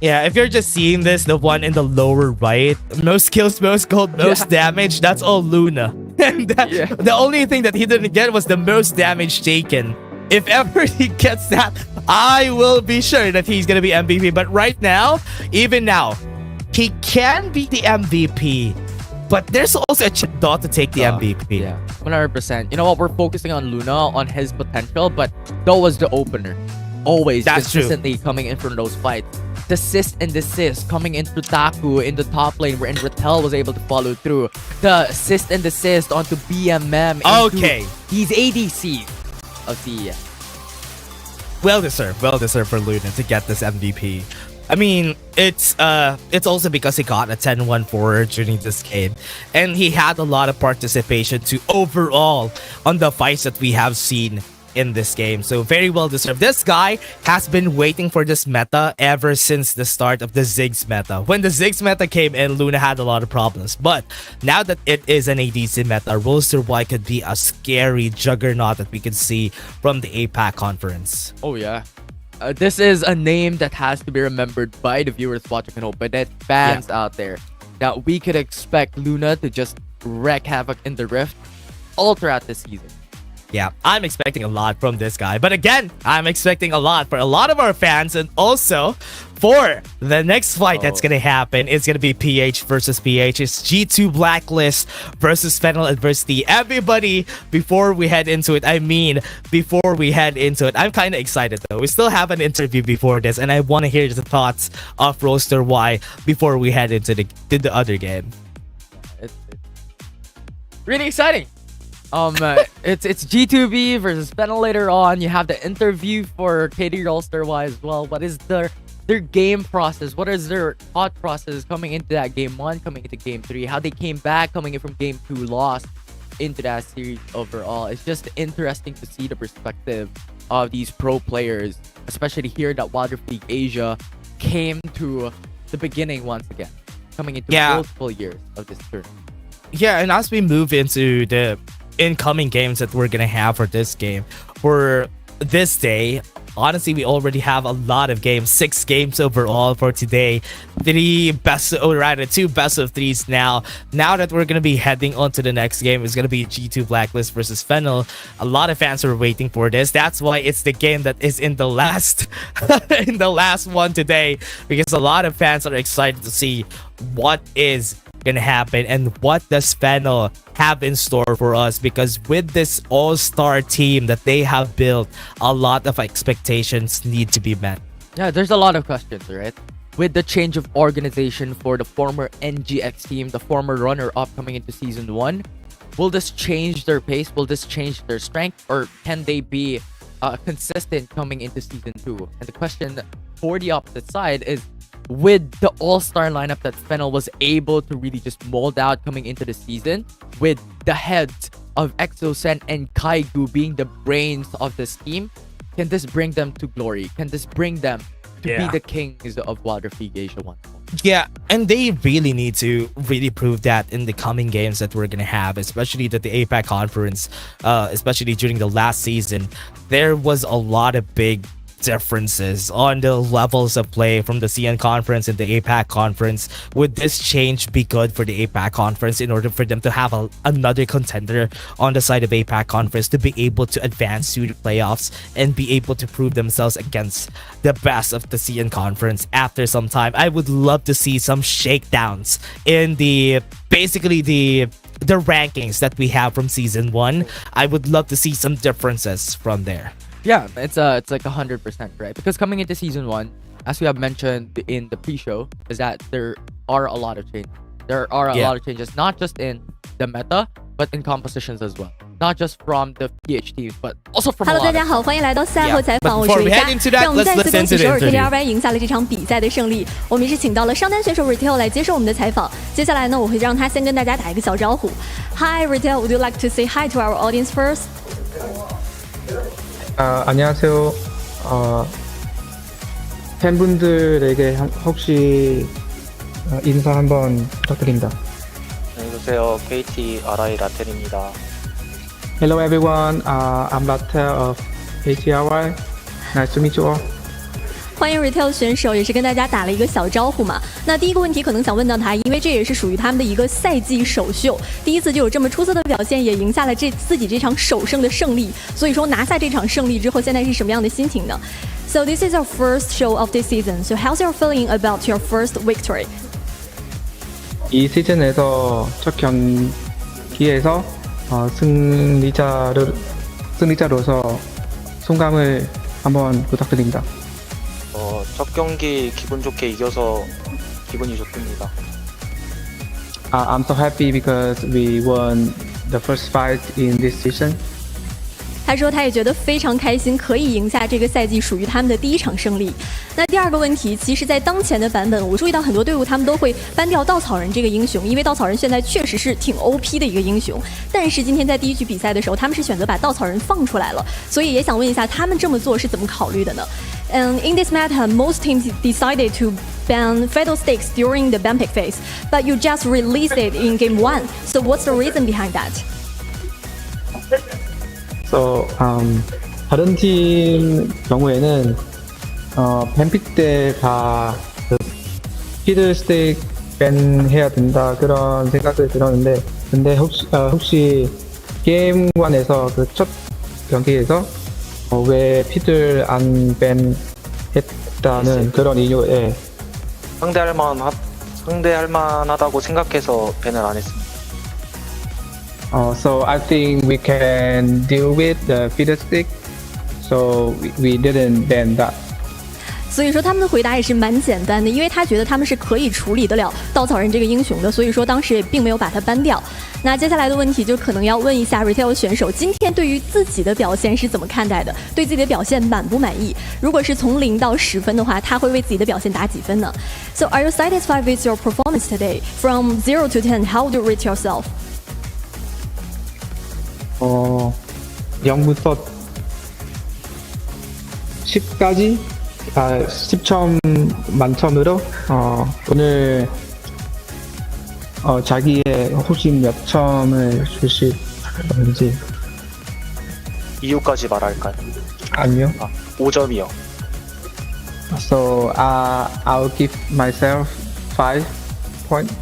Yeah, if you're just seeing this, the one in the lower right, most kills, most gold, most damage, that's all Luna. And the only thing that he didn't get was the most damage taken. If ever he gets that, I will be sure that he's gonna be MVP. But right now, even now, he can be the MVP. But there's also a chance to take the MVP. Yeah, 100%. You know what? We're focusing on Luna, on his potential, but that was the opener. Always consistently coming in from those fights. The assist and desist coming into Taku in the top lane, where Ratel was able to follow through. The assist and desist onto BMM. Okay. He's ADC of CES. Well deserved for Luna to get this MVP. I mean, it's also because he got a 10-1-4 during this game, and he had a lot of participation to overall on the fights that we have seen in this game. So very well deserved. This guy has been waiting for this meta ever since the start of the Ziggs meta. When the Ziggs meta came in, Luna had a lot of problems. But now that it is an ADC meta, Roaster.Y could be a scary juggernaut that we could see from the APAC conference. Oh yeah. This is a name that has to be remembered by the viewers watching at home, but that fans out there, that we could expect Luna to just wreak havoc in the Rift all throughout the season. Yeah, I'm expecting a lot from this guy. But again, I'm expecting a lot for a lot of our fans, and also for the next fight that's going to happen. It's going to be PH versus PH. It's G2 Blacklist versus Fennel Adversity. Everybody, before we head into it, I'm kind of excited though. We still have an interview before this, and I want to hear the thoughts of Roaster.Y before we head into the other game. It's really exciting. It's G2B versus Fennel later on. You have the interview for KT.RY Roaster.Y as well. What is their game process? What is their thought process coming into that game 1, coming into game 3? How they came back, coming in from game 2, lost into that series overall. It's just interesting to see the perspective of these pro players, especially here that Wild Rift League Asia came to the beginning once again, coming into multiple years of this tournament. Yeah, and as we move into the incoming games that we're gonna have for this game, for this day, honestly, we already have a lot of games, 6 games overall for today. 2 best of 3s now that we're gonna be heading on to the next game. Is gonna be G2 Blacklist versus Fennel. A lot of fans are waiting for this. That's why it's the game that is in the last in the last one today, because a lot of fans are excited to see what is gonna happen and what does Fennel have in store for us, because with this all-star team that they have built, a lot of expectations need to be met. Yeah, there's a lot of questions, right? With the change of organization for the former NGX team, the former runner-up coming into Season 1, will this change their pace? Will this change their strength? Or can they be consistent coming into Season 2? And the question for the opposite side is, with the all-star lineup that Fennel was able to really just mold out coming into the season, with the heads of Exocen and Kaigu being the brains of this team, can this bring them to glory? Can this bring them to be the kings of Wild Rift League Asia once more? Yeah, and they really need to really prove that in the coming games that we're gonna have, especially that the APAC conference, especially during the last season, there was a lot of big differences on the levels of play from the CN conference and the APAC conference. Would this change be good for the APAC conference in order for them to have another contender on the side of APAC conference to be able to advance to the playoffs and be able to prove themselves against the best of the CN conference after some time? I would love to see some shakedowns in the rankings that we have from Season 1. I would love to see some differences from there. Yeah, it's like 100%, right? Because coming into Season 1, as we have mentioned in the pre-show, is that there are a lot of changes. There are a lot of changes, not just in the meta, but in compositions as well. Not just from the PH teams, but also from Hello， 大家好，欢迎来到赛后采访，我是维嘉。让我们再次恭喜首尔 KT.RY 赢下了这场比赛的胜利。我们是请到了上单选手 Ratel 来接受我们的采访。接下来呢，我会让他先跟大家打一个小招呼。Hi Ratel, would you like to say hi to our audience first? 안녕하세요. 팬분들에게 혹시 인사 한번 부탁드립니다. 안녕하세요. KT.RY 라텔입니다. Hello everyone. I'm Ratel of KT.RY. Nice to meet you all. 欢迎 Retail 选手，也是跟大家打了一个小招呼嘛。那第一个问题可能想问到他，因为这也是属于他们的一个赛季首秀，第一次就有这么出色的表现，也赢下了自己这场首胜的胜利。所以说拿下这场胜利之后，现在是什么样的心情呢？ So this is your first show of this season. So how's your feeling about your first victory? 이 시즌에서 첫 경기에서 승리자로서 소감을 한번 부탁드립니다. 첫 경기 기분 좋게 이겨서 기분이 좋습니다. I'm so happy because we won the first fight in this season. 他说他也觉得非常开心，可以赢下这个赛季属于他们的第一场胜利。那第二个问题，其实在当前的版本，我注意到很多队伍他们都会ban掉稻草人这个英雄，因为稻草人现在确实是挺 OP 的一个英雄。但是今天在第一局比赛的时候，他们是选择把稻草人放出来了，所以也想问一下，他们这么做是怎么考虑的呢？In this meta, most teams decided to ban Fatal Stakes during the ban pick phase, but you just released it in Game 1. So what's the reason behind that? So 다른 팀 경우에는 밴픽 때 다 피드 스테이크 밴 해야 된다 그런 생각을 들었는데, 근데 혹시 게임 1에서 그 첫 경기에서 왜 피드를 안 밴 했다는 그런 이유에 상대할 만하다고 생각해서 밴을 안 했습니다. So I think we can deal with the feeder stick, so we didn't ban that. 所以说他们的回答也是蛮简单的，因为他觉得他们是可以处理得了稻草人这个英雄的，所以说当时也并没有把他ban掉。那接下来的问题就可能要问一下 Retail 选手，今天对于自己的表现是怎么看待的？对自己的表现满不满意？如果是从0到10分的话，他会为自己的表现打几分呢？ So are you satisfied with your performance today? From 0 to 10, how do you rate yourself? 0부터 10까지 10점 만점으로 오늘 자기의 혹시 몇 점을 줄 수 있는지. 이유까지 말할까요? 아니요. 5점이요. So I'll give myself 5 points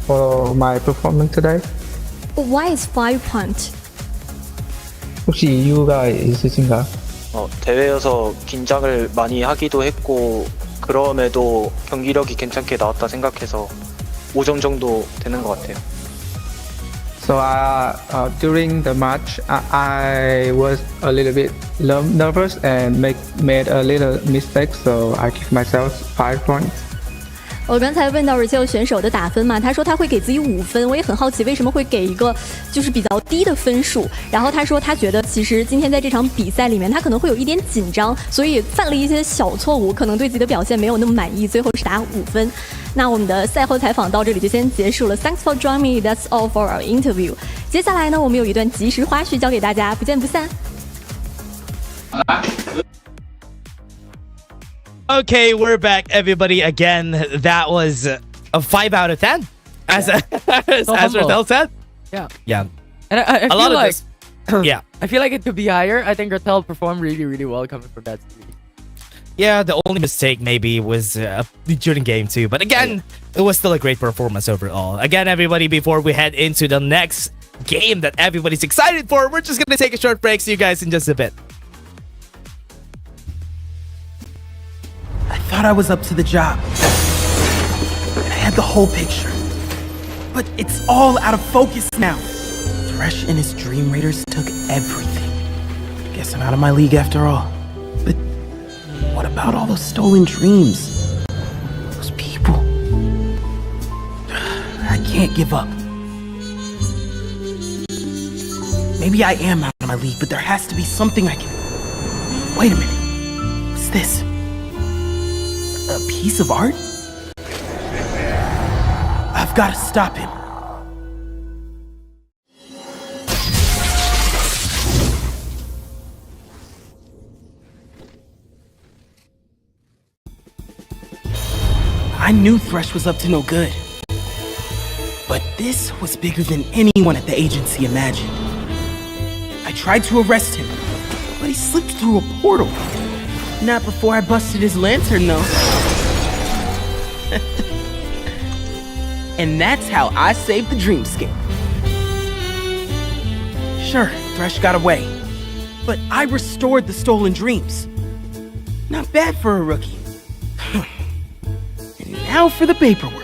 for my performance today. Why is 5 points? 혹시 이유가 있으신가요? 대회여서 긴장을 많이 하기도 했고 그럼에도 경기력이 괜찮게 나왔다 생각해서 5점 정도 되는 것 같아요. So during the match, I was a little bit nervous and made a little mistake, so I give myself 5 points. 我刚才问到 Retail 选手的打分嘛，他说他会给自己5分，我也很好奇为什么会给一个就是比较低的分数。然后他说他觉得其实今天在这场比赛里面他可能会有一点紧张，所以犯了一些小错误，可能对自己的表现没有那么满意，最后是打5分。那我们的赛后采访到这里就先结束了 ，Thanks for joining me. That's all for our interview. 接下来呢，我们有一段即时花絮交给大家，不见不散。Okay, we're back, everybody. Again, that was a 5 out of 10, as Ratel said. Yeah. And I a feel lot like, of this. Yeah. I feel like it could be higher. I think Ratel performed really well coming from that series. Yeah, the only mistake maybe was during game 2, but again, it was still a great performance overall. Again, everybody, before we head into the next game that everybody's excited for, we're just gonna take a short break. See you guys in just a bit. I thought I was up to the job. I had the whole picture. But it's all out of focus now. Thresh and his Dream Raiders took everything. Guess I'm out of my league after all. But what about all those stolen dreams? Those people. I can't give up. Maybe I am out of my league, but there has to be something I can... Wait a minute. What's this? A piece of art? I've got to stop him. I knew Thresh was up to no good. But this was bigger than anyone at the agency imagined. I tried to arrest him, but he slipped through a portal. Not before I busted his lantern, though. And that's how I saved the dreamscape. Sure, Thresh got away, but I restored the stolen dreams. Not bad for a rookie. And now for the paperwork.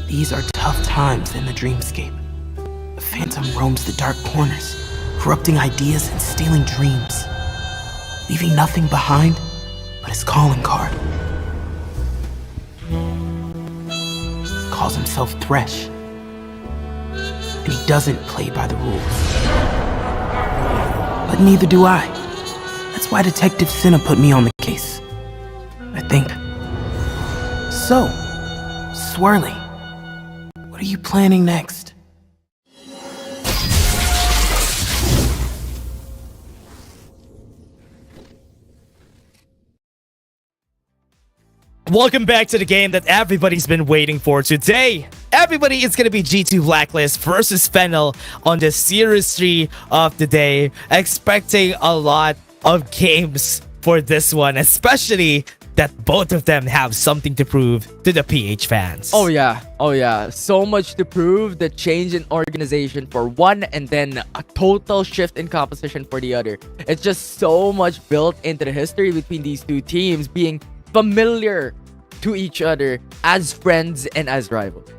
These are tough times in the dreamscape. The phantom roams the dark corners, corrupting ideas and stealing dreams, leaving nothing behind but his calling card. Calls himself Thresh, and he doesn't play by the rules. But neither do I. That's why Detective Cinna put me on the case, I think. So, Swirly, what are you planning next? Welcome back to the game that everybody's been waiting for today. Everybody, it's gonna be G2 Blacklist versus Fennel on the Series 3 of the day. Expecting a lot of games for this one, especially that both of them have something to prove to the PH fans. Oh yeah. So much to prove. The change in organization for one, and then a total shift in composition for the other. It's just so much built into the history between these two teams, being familiar to each other as friends and as rivals.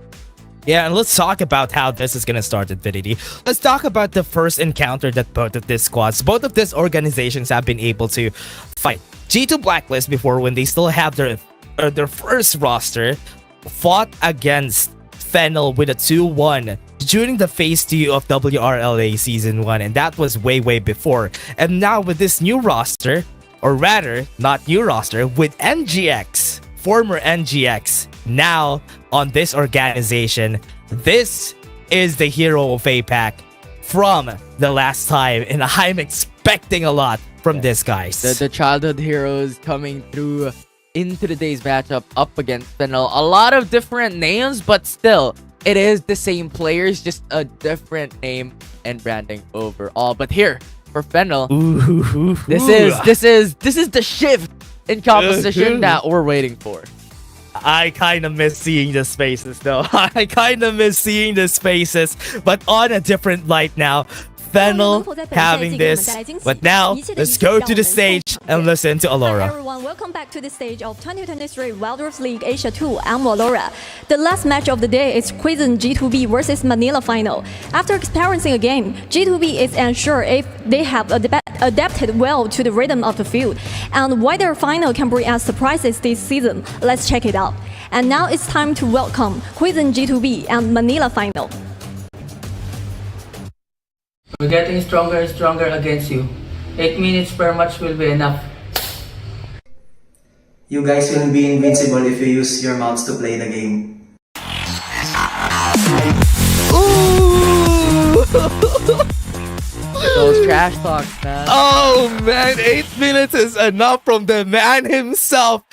Yeah, and let's talk about how this is gonna start, Infinity. Let's talk about the first encounter that both of these squads, both of these organizations have been able to fight. G2 Blacklist, before, when they still have their first roster, fought against Fennel with a 2-1 during the phase 2 of WRLA season 1, and that was way before. And now with this new roster, or rather not new roster, with NGX, former NGX, now on this organization, this is the hero of APAC from the last time, and I'm expecting a lot from this, guys. The childhood heroes coming through into today's matchup up against Fennel. A lot of different names, but still, it is the same players, just a different name and branding overall. But here for Fennel, this is the shift in composition that we're waiting for. I kind of miss seeing the spaces though. I kind of miss seeing the spaces, but on a different light now. Fennel having this, but now let's go to the stage and listen to Hi Alora. everyone, welcome back to the stage of 2023 Wildrift League Asia 2. I'm Alora. The last match of the day is Quizen G2B versus Manila Final. After experiencing a game, G2B is unsure if they have adapted well to the rhythm of the field and why their final can bring us surprises this season. Let's check it out. And now it's time to welcome Quizen G2B and Manila Final. We're getting stronger and stronger against you. 8 minutes per match will be enough. You guys will be invincible if you use your mouths to play the game. Ooh! Those trash talks, man. Oh man, 8 minutes is enough from the man himself.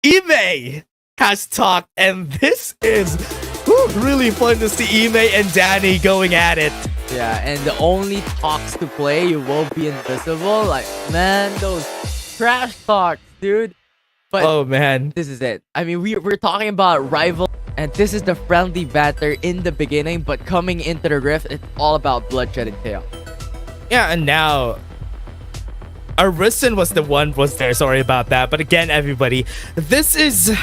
Ime has talked, and this is really fun to see Ime and Danny going at it. Yeah, and the only talks to play, you won't be invisible. Like, man, those trash talks, dude. But oh man, this is it. I mean, we're talking about rival, and this is the friendly banter in the beginning, but coming into the rift, it's all about bloodshed and chaos. Yeah, and now Arisen was there. Sorry about that. But again, everybody, this is...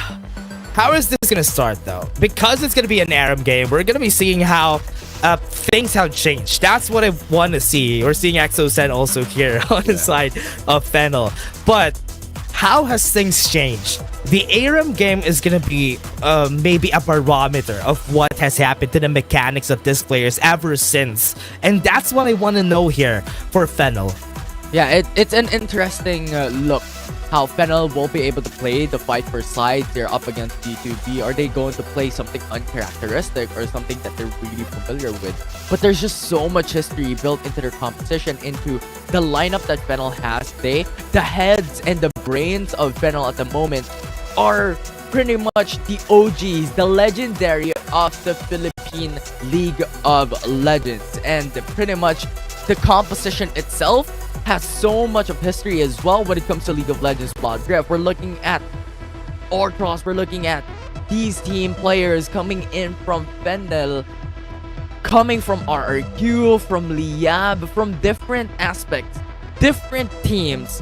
How is this gonna start though? Because it's gonna be an ARAM game, we're gonna be seeing how things have changed. That's what I want to see. We're seeing Exosen also here on the side of Fennel. But how has things changed? The ARAM game is gonna be maybe a barometer of what has happened to the mechanics of these players ever since. And that's what I want to know here for Fennel. Yeah, it's an interesting look. How Fennel won't be able to play the fight for sides. They're up against G2B. Are they going to play something uncharacteristic or something that they're really familiar with? But there's just so much history built into their composition, into the lineup that Fennel has today. The heads and the brains of Fennel at the moment are pretty much the OGs, the legendary of the Philippine League of Legends. And pretty much the composition itself has so much of history as well when it comes to League of Legends Wild Rift. We're looking at Orcross, we're looking at these team players coming in from Fennel, coming from RRQ, from Liab, from different aspects, different teams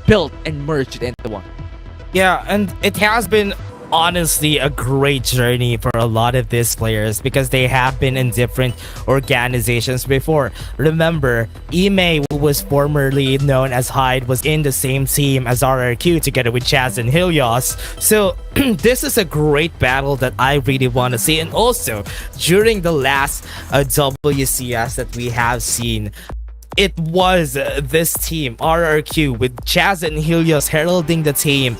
built and merged into one. Yeah, and it has been honestly a great journey for a lot of these players because they have been in different organizations before. Remember, Ime, who was formerly known as Hyde, was in the same team as RRQ together with Chaz and Helios. So this is a great battle that I really want to see. And also, during the last WCS that we have seen, it was this team, RRQ, with Chaz and Helios heralding the team,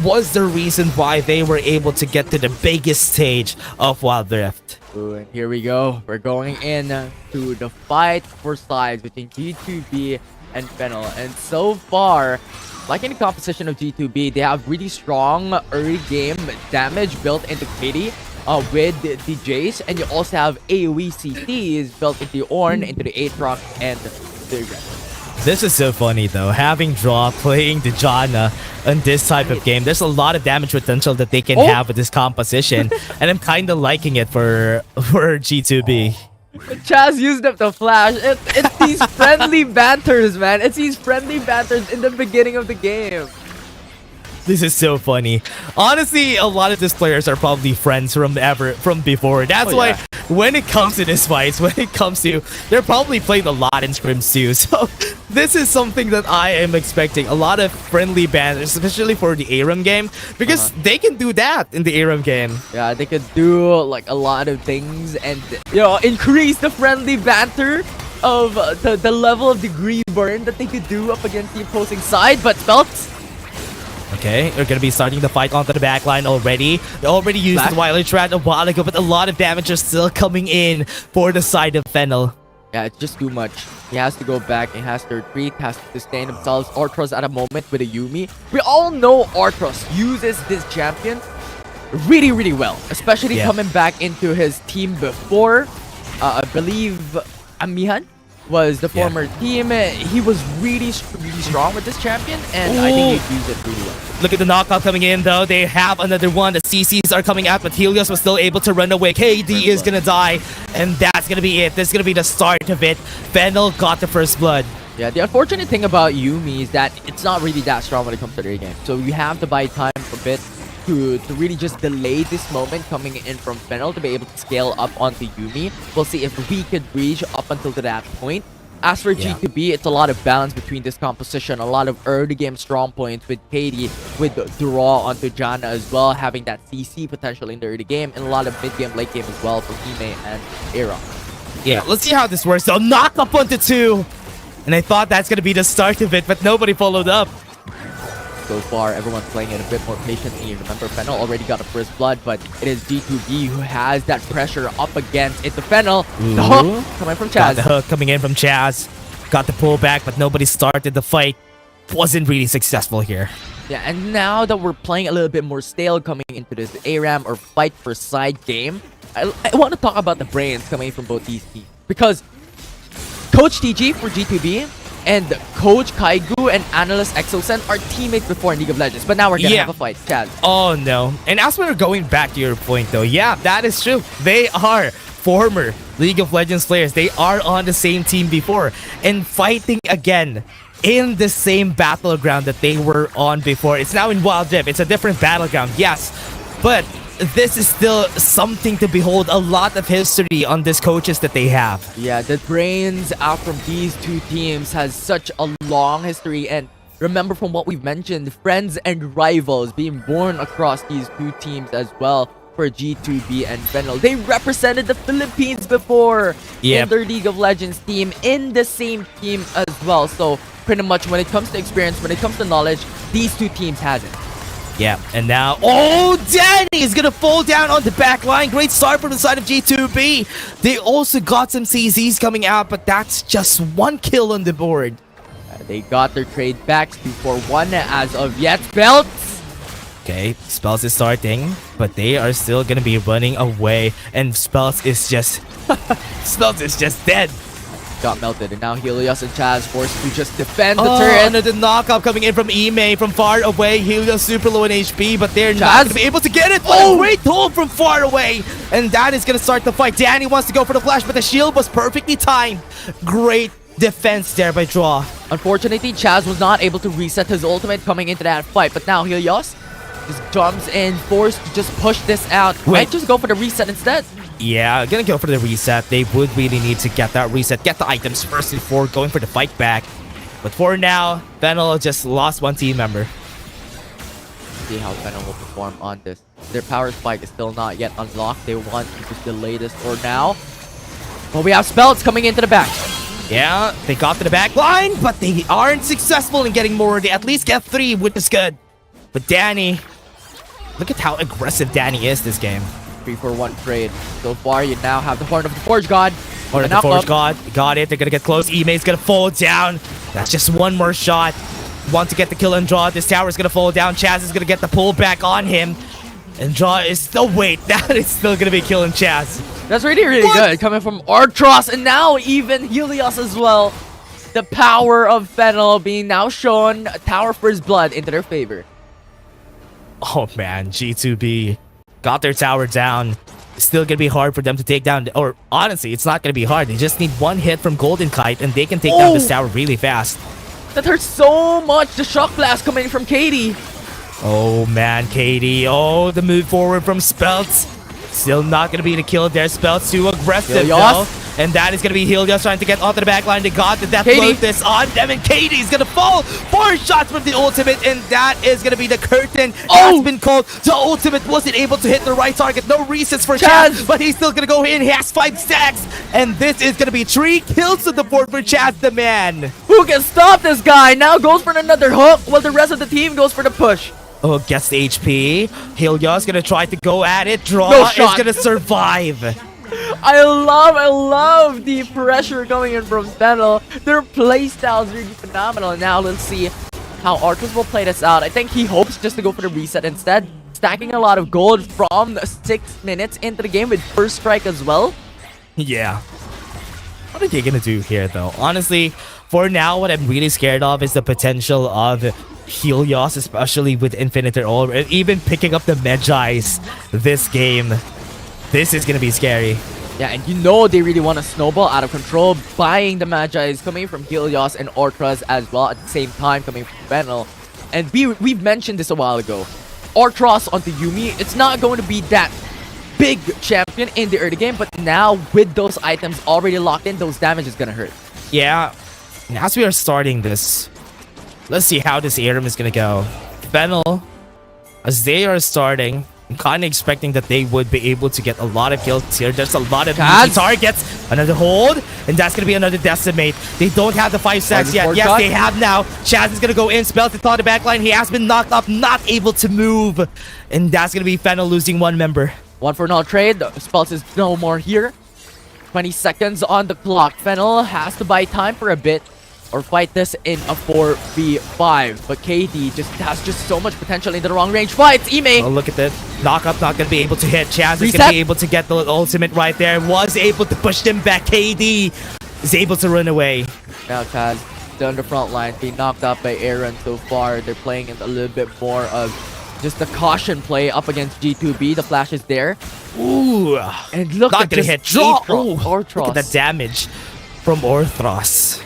was the reason why they were able to get to the biggest stage of Wild Rift. Ooh, and here we go. We're going in to the fight for sides between G2B and Fennel. And so far, like in the composition of G2B, they have really strong early game damage built into KT with the Jace. And you also have AoE CTs built into the Ornn, into the Aatrox, and the Red. This is so funny though, having Draw playing the Janna in this type of game. There's a lot of damage potential that they can have with this composition, and I'm kind of liking it for G2B. Chaz used up the flash. It's these friendly banters, man. It's these friendly banters in the beginning of the game. This is so funny. Honestly, a lot of these players are probably friends from before. That's why when it comes to this fights, they're probably played a lot in scrims too. So this is something that I am expecting. A lot of friendly banners, especially for the ARAM game, because they can do that in the ARAM game. Yeah, they could do like a lot of things and increase the friendly banter of the level of degree burn that they could do up against the opposing side. But Spelts, okay, we're gonna be starting the fight onto the backline already. They already used the Wily Strat a while ago, but a lot of damage is still coming in for the side of Fennel. Yeah, it's just too much. He has to go back, he has to retreat, has to sustain himself. Artros at a moment with a Yuumi. We all know Artros uses this champion really, really well. Especially coming back into his team before. I believe Amihan was the former team. He was really strong with this champion, and I think he used it really well. Look at the knockout coming in though. They have another one. The CCs are coming out, but Helios was still able to run away. KD is gonna die, and that's gonna be it. This is gonna be the start of it. Fennel got the first blood. Yeah, the unfortunate thing about Yuumi is that it's not really that strong when it comes to their game. So you have to buy time a bit to really just delay this moment coming in from Fennel to be able to scale up onto Yuumi. We'll see if we could reach up until to that point. As for G2B, it's a lot of balance between this composition. A lot of early game strong points with KT, with draw onto Janna as well, having that CC potential in the early game, and a lot of mid game, late game as well for Hime and Era. Yeah, let's see how this works. They'll knock up onto 2. And I thought that's gonna be the start of it, but nobody followed up. So far, everyone's playing it a bit more patiently. Remember, Fennel already got a first blood, but it is G2B who has that pressure up against it. The Fennel, the hook coming from Chaz. Got the hook coming in from Chaz. Got the pullback, but nobody started the fight. Wasn't really successful here. Yeah, and now that we're playing a little bit more stale coming into this ARAM or fight for side game, I want to talk about the brains coming from both these teams. Because Coach TG for G2B and Coach Kaigu and Analyst Exosen are teammates before in League of Legends, but now we're gonna have a fight, Chad. Oh no. And as we're going back to your point though, yeah, that is true. They are former League of Legends players. They are on the same team before and fighting again in the same battleground that they were on before. It's now in Wild Rift. It's a different battleground, yes, but this is still something to behold. A lot of history on these coaches that they have. Yeah, the brains out from these two teams has such a long history, and remember from what we've mentioned, friends and rivals being born across these two teams as well for G2B and Fennel. They represented the Philippines before in their League of Legends team, in the same team as well. So pretty much when it comes to experience, when it comes to knowledge, these two teams has it. Yeah, and now, Danny is gonna fall down on the back line. Great start from the side of G2B. They also got some CZs coming out, but that's just 1 kill on the board. They got their trade backs 2-4-1 as of yet. Spells. Okay, Spells is starting, but they are still gonna be running away, and Spells is just Spells is just dead. Got melted, and now Helios and Chaz forced to just defend the turret. And the knockup coming in from Ime from far away. Helios super low in HP, but they're not gonna be able to get it. Oh, great hold from far away, and that is gonna start the fight. Danny wants to go for the flash, but the shield was perfectly timed. Great defense there by Draw. Unfortunately, Chaz was not able to reset his ultimate coming into that fight, but now Helios just jumps in, forced to just push this out. Might just go for the reset instead. Yeah, gonna go for the reset. They would really need to get that reset, get the items first before going for the fight back. But for now, Fennel just lost 1 team member. See how Fennel will perform on this. Their power spike is still not yet unlocked. They want to just delay this for now. But we have Spells coming into the back. Yeah, they got to the back line, but they aren't successful in getting more. They at least get 3, which is good. But Danny, look at how aggressive Danny is this game. 3-4-1 trade. So far, you now have the Horn of the Forge God. Horn of the Forge God. Got it. They're gonna get close. Ime's gonna fall down. That's just 1 more shot. Want to get the kill and Draw. This tower is gonna fall down. Chaz is gonna get the pull back on him. And Draw is still, wait, that is still gonna be killing Chaz. That's really, really good. Coming from Artros, and now even Helios as well. The power of Fennel being now shown. A tower for his blood into their favor. Oh man, G2B got their tower down. It's still gonna be hard for them to take down, or honestly, it's not gonna be hard. They just need 1 hit from Golden Kite and they can take down this tower really fast. That hurts so much. The shock blast coming from KT. Oh man, KT. Oh, the move forward from Speltz. Still not gonna be the kill there. Speltz too aggressive though. And that is gonna be Helios trying to get onto the back line. They got the death lotus on them, and KT is gonna fall. 4 shots from the ultimate, and that is gonna be the curtain. Has been called. The ultimate wasn't able to hit the right target. No resets for Chaz, but he's still gonna go in. He has 5 stacks, and this is gonna be 3 kills to the board for Chaz the man. Who can stop this guy? Now goes for another hook, while the rest of the team goes for the push. Oh, gets the HP. Helios gonna try to go at it. Draw is gonna survive. I love the pressure coming in from Fennel. Their playstyle is really phenomenal. Now let's see how Arcus will play this out. I think he hopes just to go for the reset instead, stacking a lot of gold from 6 minutes into the game with first strike as well. Yeah. What are they gonna do here though? Honestly, for now, what I'm really scared of is the potential of Helios, especially with Infinitor Orb, and even picking up the Magi's this game. This is gonna be scary. Yeah, and you know they really want to snowball out of control, buying the Magi's coming from Helios and Ortras as well at the same time coming from Fennel. And we've mentioned this a while ago. Ortras onto Yuumi, it's not going to be that big champion in the early game, but now with those items already locked in, those damage is gonna hurt. Yeah, and as we are starting this, let's see how this Aram is gonna go. Fennel, as they are starting, I'm kind of expecting that they would be able to get a lot of kills here. There's a lot of easy targets. Another hold, and that's going to be another decimate. They don't have the 5 stacks yet. Yes, they have now. Chaz is going to go in. Spells it on the backline. He has been knocked up, not able to move. And that's going to be Fennel losing 1 member. 1 for 0 trade. Spells is no more here. 20 seconds on the clock. Fennel has to buy time for a bit or fight this in a 4v5. But KT just has so much potential in the long range fights. Ime. Oh, look at that. Knockup not going to be able to hit. Chaz is going to be able to get the ultimate right there. Was able to push them back. KT is able to run away. Now Chaz still on the front line, being knocked out by Aaron so far. They're playing it a little bit more of just the caution play up against G2B. The flash is there. Ooh. And look not at gonna this hit. draw. Look at the damage from Orthros.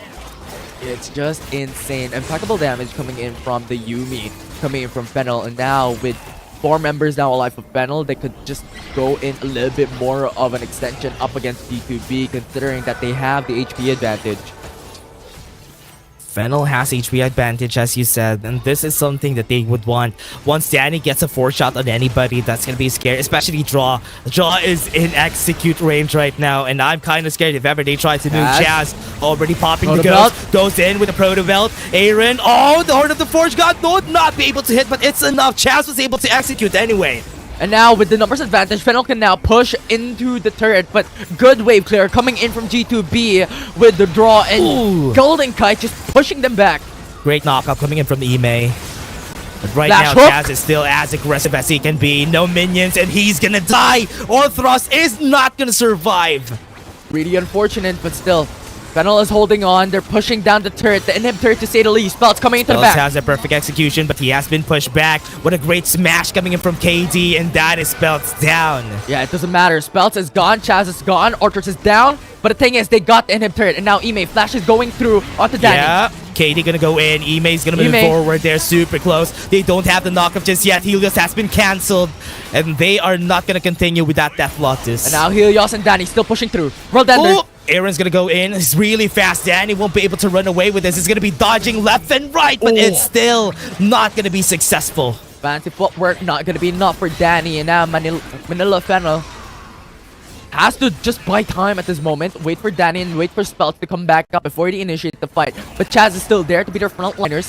It's just insane. Impeccable damage coming in from the Yuumi, coming in from Fennel. And now with 4 members now alive for Fennel, they could just go in a little bit more of an extension up against G2B, considering that they have the HP advantage. Fennel has HP advantage, as you said, and this is something that they would want. Once Danny gets a 4-shot on anybody, that's gonna be scary, especially Draw. Draw is in execute range right now, and I'm kind of scared if ever they try to move. Chaz already popping the ghost, goes in with a Proto Belt. Aaron, oh, the Heart of the Forge God would not be able to hit, but it's enough. Chaz was able to execute anyway. And now with the numbers advantage, Fennel can now push into the turret, but good wave clear coming in from G2B with the draw, and Golden Kite just pushing them back. Great knockup coming in from the Ime. But right Flash now, hook. Chaz is still as aggressive as he can be. No minions, and he's gonna die. Orthros is not gonna survive. Really unfortunate, but still. Fennel is holding on. They're pushing down the turret, the inhib turret to say the least. Spells coming into the back. has a perfect execution, but he has been pushed back. What a great smash coming in from KT, and that is Speltz down. Yeah, it doesn't matter. Speltz is gone, Chaz is gone, Ortras is down. But the thing is, they got the inhib turret, and now Ime Flash is going through onto Danny. Yeah, KT gonna go in. Ime's gonna move forward. They're super close. They don't have the knockup just yet. Helios has been cancelled, and they are not gonna continue with that Death Lotus. And now Helios and Danny still pushing through. World Ender. Aaron's gonna go in. He's really fast. Danny won't be able to run away with this. He's gonna be dodging left and right, but it's still not gonna be successful. Fancy footwork not gonna be enough for Danny, and now Manila Fennel has to just buy time at this moment, wait for Danny and wait for Speltz to come back up before they initiate the fight. But Chaz is still there to be their frontliners.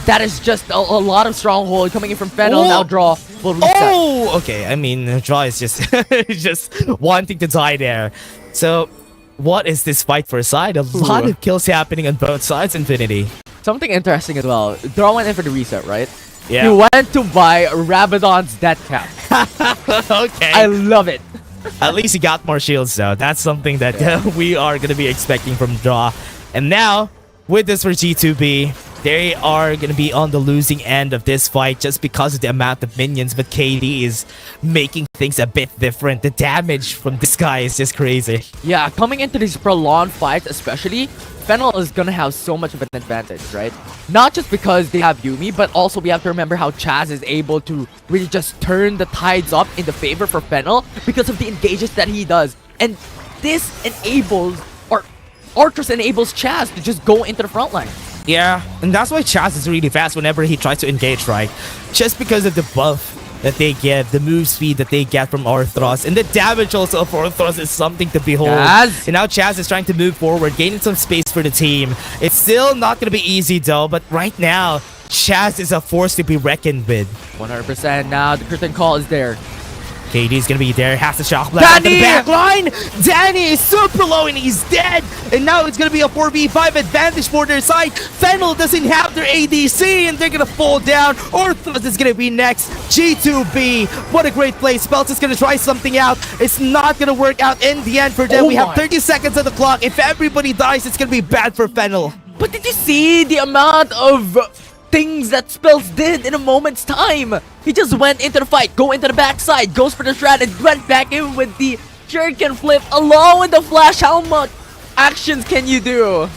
That is just a lot of stronghold coming in from Fennel. Now Draw will reset. Oh, okay. I mean, Draw is just just wanting to die there. So, what is this fight for a side? A lot of kills happening on both sides, Infinity. Something interesting as well. Draw went in for the reset, right? Yeah. He went to buy Rabadon's death cap. Okay. I love it. At least he got more shields, though. That's something that we are going to be expecting from Draw. And now, with this for G2B, they are going to be on the losing end of this fight just because of the amount of minions. But KT is making things a bit different. The damage from this guy is just crazy. Yeah, coming into these prolonged fights especially, Fennel is gonna have so much of an advantage, right? Not just because they have Yumi, but also we have to remember how Chaz is able to really just turn the tides up in the favor for Fennel because of the engages that he does. And this enables, or Arctos enables Chaz to just go into the front line. Yeah, and that's why Chaz is really fast whenever he tries to engage, right? Just because of the buff that they get, the move speed that they get from Arthros, and the damage also of Arthros is something to behold. Chaz. And now Chaz is trying to move forward, gaining some space for the team. It's still not going to be easy though, but right now, Chaz is a force to be reckoned with. 100% now, the curtain call is there. KD's gonna be there, has the shock blast on the back line. Danny is super low and he's dead. And now it's gonna be a 4v5 advantage for their side. Fennel doesn't have their ADC and they're gonna fall down. Orthos is gonna be next. G2B, what a great play. Spells is gonna try something out. It's not gonna work out in the end for them. We have 30 seconds on the clock. If everybody dies, it's gonna be bad for Fennel. But did you see the amount of things that Spells did in a moment's time? He just went into the fight, go into the backside, goes for the strat, and went back in with the jerkin flip along with the flash. How much actions can you do?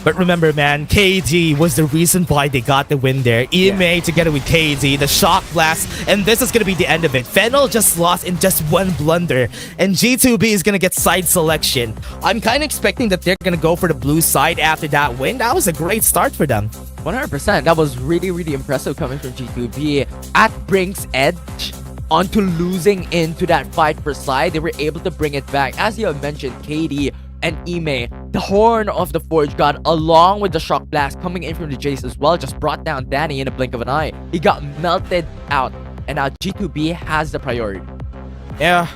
But remember, man, KD was the reason why they got the win there. EMA together with KD, the shock blast, and this is going to be the end of it. Fennel just lost in just one blunder, and G2B is going to get side selection. I'm kind of expecting that they're going to go for the blue side after that win. That was a great start for them. 100%. That was really, really impressive coming from G2B. At Brink's edge, onto losing into that fight for side, they were able to bring it back. As you have mentioned, KD and Ime, the Horn of the Forge God, along with the Shock Blast coming in from the Jace as well, just brought down Danny in a blink of an eye. He got melted out, and now G2B has the priority. Yeah,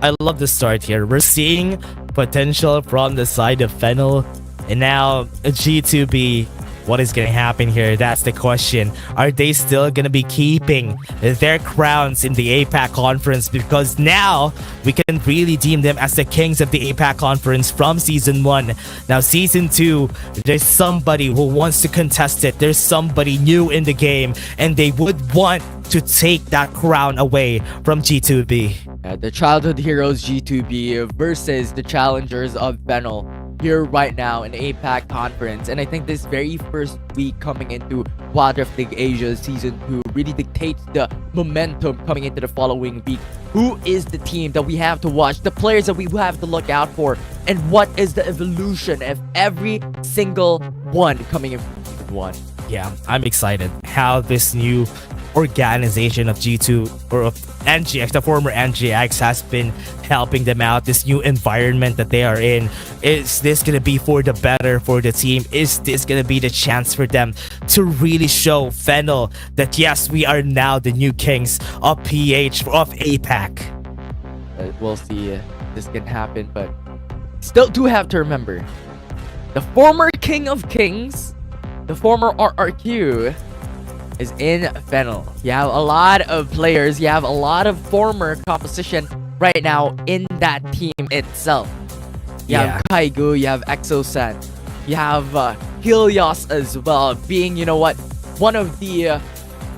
I love the start here. We're seeing potential from the side of Fennel, and now G2B. What is going to happen here? That's the question. Are they still going to be keeping their crowns in the APAC conference? Because now we can really deem them as the kings of the APAC conference from Season 1. Now, Season 2, there's somebody who wants to contest it. There's somebody new in the game, and they would want to take that crown away from G2B. The childhood heroes G2B versus the challengers of Fennel here right now in APAC conference. And I think this very first week coming into Wild Rift League Asia Season 2 really dictates the momentum coming into the following week. Who is the team that we have to watch, the players that we have to look out for, and what is the evolution of every single one coming in Season 1. Yeah, I'm excited how this new organization of G2 or of NGX, the former NGX, has been helping them out. This new environment that they are in, is this gonna be for the better for the team? Is this gonna be the chance for them to really show Fennel that yes, we are now the new kings of PH, of APAC? We'll see if this can happen, but still do have to remember the former king of kings, the former RRQ, is in Fennel. You have a lot of players, you have a lot of former composition right now in that team itself. You have Kaigu, you have Exosan, you have Helios as well, being, you know what, one of the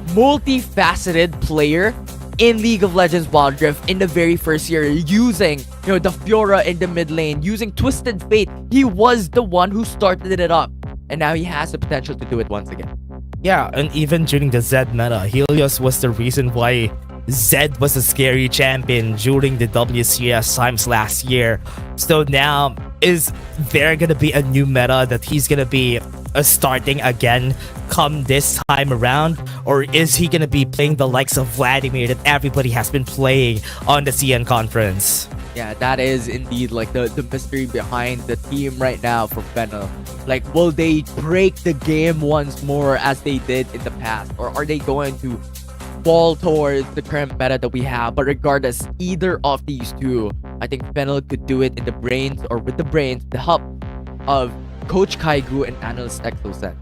multifaceted player in League of Legends Wild Rift in the very first year, using, you know, the Fiora in the mid lane, using Twisted Fate. He was the one who started it up, and now he has the potential to do it once again. Yeah, and even during the Zed meta, Helios was the reason why Zed was a scary champion during the WCS times last year. So now, is there gonna be a new meta that he's gonna be starting again come this time around? Or is he gonna be playing the likes of Vladimir that everybody has been playing on the CN conference? Yeah, that is indeed like the mystery behind the team right now for Fennel. Like, will they break the game once more as they did in the past? Or are they going to fall towards the current meta that we have? But regardless, either of these two, I think Fennel could do it in the brains, or with the brains, the help of Coach Kaigu and Analyst Exosen.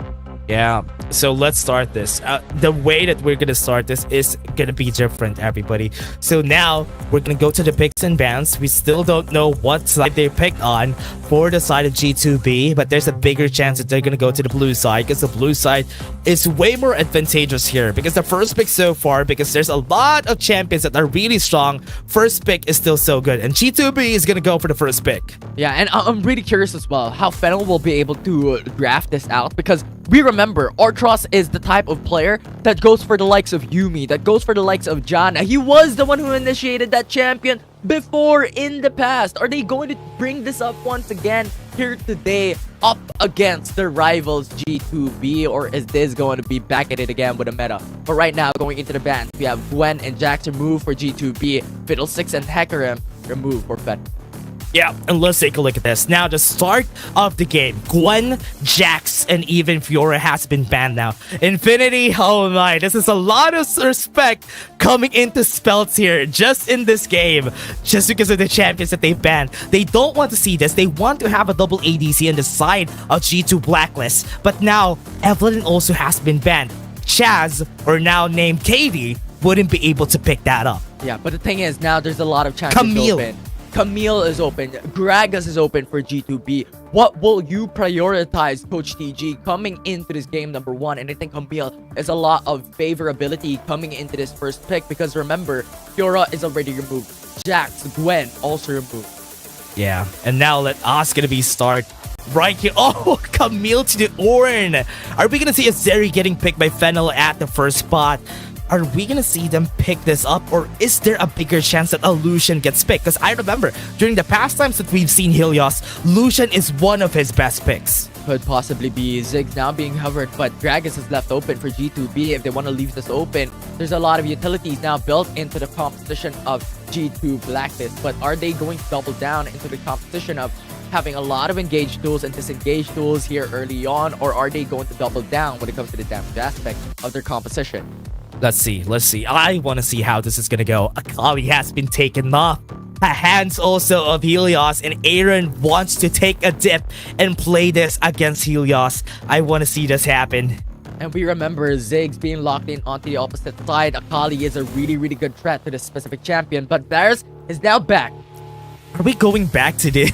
Yeah, so let's start this. The way that we're gonna start this is gonna be different, everybody. So now we're gonna go to the picks and bans. We still don't know what side they picked on for the side of G2B, but there's a bigger chance that they're gonna go to the blue side because the blue side is way more advantageous here. Because the first pick so far, because there's a lot of champions that are really strong, first pick is still so good, and G2B is gonna go for the first pick. Yeah, and I'm really curious as well how Fennel will be able to draft this out, because we remember Artros is the type of player that goes for the likes of Yumi, that goes for the likes of Jana. He was the one who initiated that champion before in the past. Are they going to bring this up once again here today up against their rivals G2B, or is this going to be back at it again with a meta? But right now, going into the bans, we have Gwen and Jax removed for G2B, Fiddlesticks and Hecarim removed for Fennel. Yeah, and let's take a look at this. Now, the start of the game, Gwen, Jax, and even Fiora has been banned now. Infinity, oh my, this is a lot of respect coming into Spells here, just in this game, just because of the champions that they banned. They don't want to see this. They want to have a double ADC on the side of G2 Blacklist. But now, Evelyn also has been banned. Chaz, or now named KT.RY, wouldn't be able to pick that up. Yeah, but the thing is, now there's a lot of chances open. Camille is open. Gragas is open for G2B. What will you prioritize, Coach TG, coming into this game number 1? And I think Camille is a lot of favorability coming into this first pick, because remember, Fiora is already removed. Jax, Gwen also removed. Yeah, and now let us gonna be start right here. Oh, Camille to the Ornn. Are we gonna see a Zeri getting picked by Fennel at the first spot? Are we gonna see them pick this up, or is there a bigger chance that a Lucian gets picked? Because I remember during the past times that we've seen Helios, Lucian is one of his best picks. Could possibly be Ziggs now being covered, but Gragas is left open for G2B. If they want to leave this open, there's a lot of utilities now built into the composition of G2 Blacklist. But are they going to double down into the composition of having a lot of engaged tools and disengaged tools here early on, or are they going to double down when it comes to the damage aspect of their composition? Let's see. I want to see how this is gonna go. Akali has been taken off the hands also of Helios, and Aaron wants to take a dip and play this against Helios. I want to see this happen. And we remember Ziggs being locked in onto the opposite side. Akali is a really, really good threat to this specific champion, but Varus is now back. Are we going back to the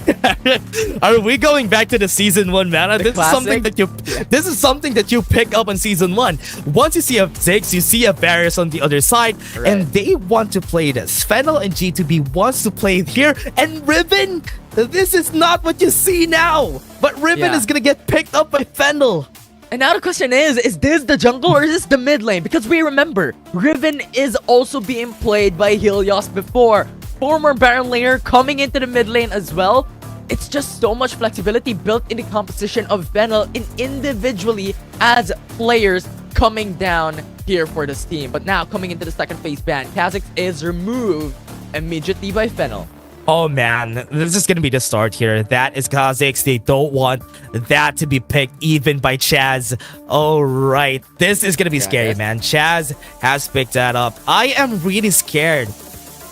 Are we going back to the season 1 meta? This is something that you pick up on season 1. Once you see a Ziggs, you see a Varus on the other side, and they want to play this. Fennel and G2B wants to play here, and Riven, this is not what you see now. But Riven is gonna get picked up by Fennel. And now the question is this the jungle or is this the mid lane? Because we remember, Riven is also being played by Helios before. Former Baron laner coming into the mid lane as well. It's just so much flexibility built in the composition of Fennel and individually as players coming down here for this team. But now coming into the second phase ban, Kha'Zix is removed immediately by Fennel. Oh man, this is gonna be the start here. That is Kha'Zix. They don't want that to be picked even by Chaz. All right, this is gonna be scary, man. Chaz has picked that up. I am really scared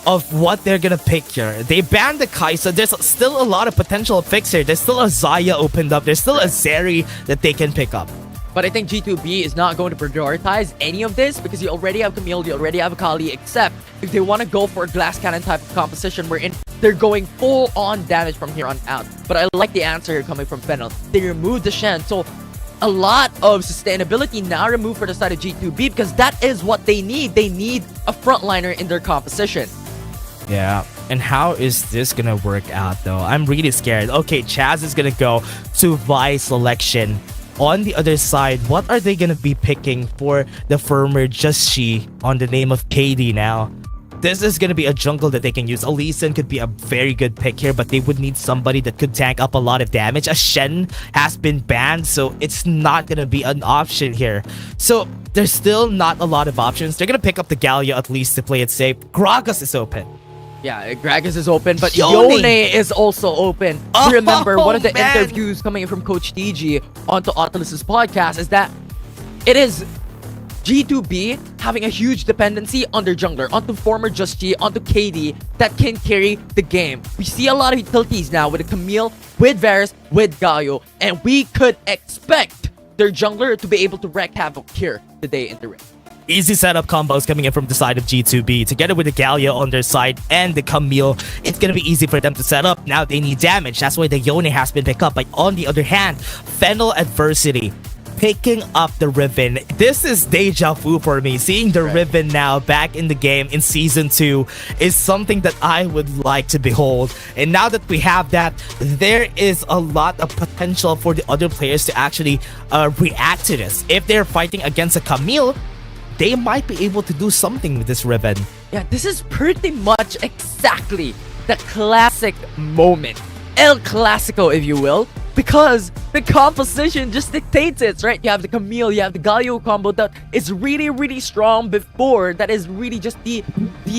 of what they're gonna pick here. They banned the Kai'Sa. There's still a lot of potential picks here. There's still a Xayah opened up. There's still a Zeri that they can pick up. But I think G2B is not going to prioritize any of this because you already have Camille, you already have Akali, except if they want to go for a glass cannon type of composition wherein they're going full on damage from here on out. But I like the answer here coming from Fennel. They removed the Shen, so a lot of sustainability now removed for the side of G2B because that is what they need. They need a frontliner in their composition. Yeah, and how is this gonna work out though? I'm really scared. Okay, Chaz is gonna go to Vi selection. On the other side, what are they gonna be picking for the firmer Just She on the name of KT now? This is gonna be a jungle that they can use. Elysian could be a very good pick here, but they would need somebody that could tank up a lot of damage. A Shen has been banned, so it's not gonna be an option here. So there's still not a lot of options. They're gonna pick up the Galio at least to play it safe. Gragas is open. Yeah, Gragas is open, but Yone is also open. Remember, one of the interviews coming in from Coach TG onto Otulus's podcast is that it is G2B having a huge dependency on their jungler, onto former Just G, onto KT that can carry the game. We see a lot of utilities now with Camille, with Varus, with Galio, and we could expect their jungler to be able to wreak havoc here today in the ring. Easy setup combos coming in from the side of G2B. Together with the Galio on their side and the Camille, it's gonna be easy for them to set up. Now they need damage. That's why the Yone has been picked up. But on the other hand, Fennel Adversity picking up the Riven. This is deja vu for me. Seeing the Riven now back in the game in Season 2 is something that I would like to behold. And now that we have that, there is a lot of potential for the other players to actually react to this. If they're fighting against a Camille, they might be able to do something with this Riven. Yeah, this is pretty much exactly the classic moment. El Clasico, if you will. Because the composition just dictates it, right? You have the Camille, you have the Galio combo that is really, really strong before. That is really just the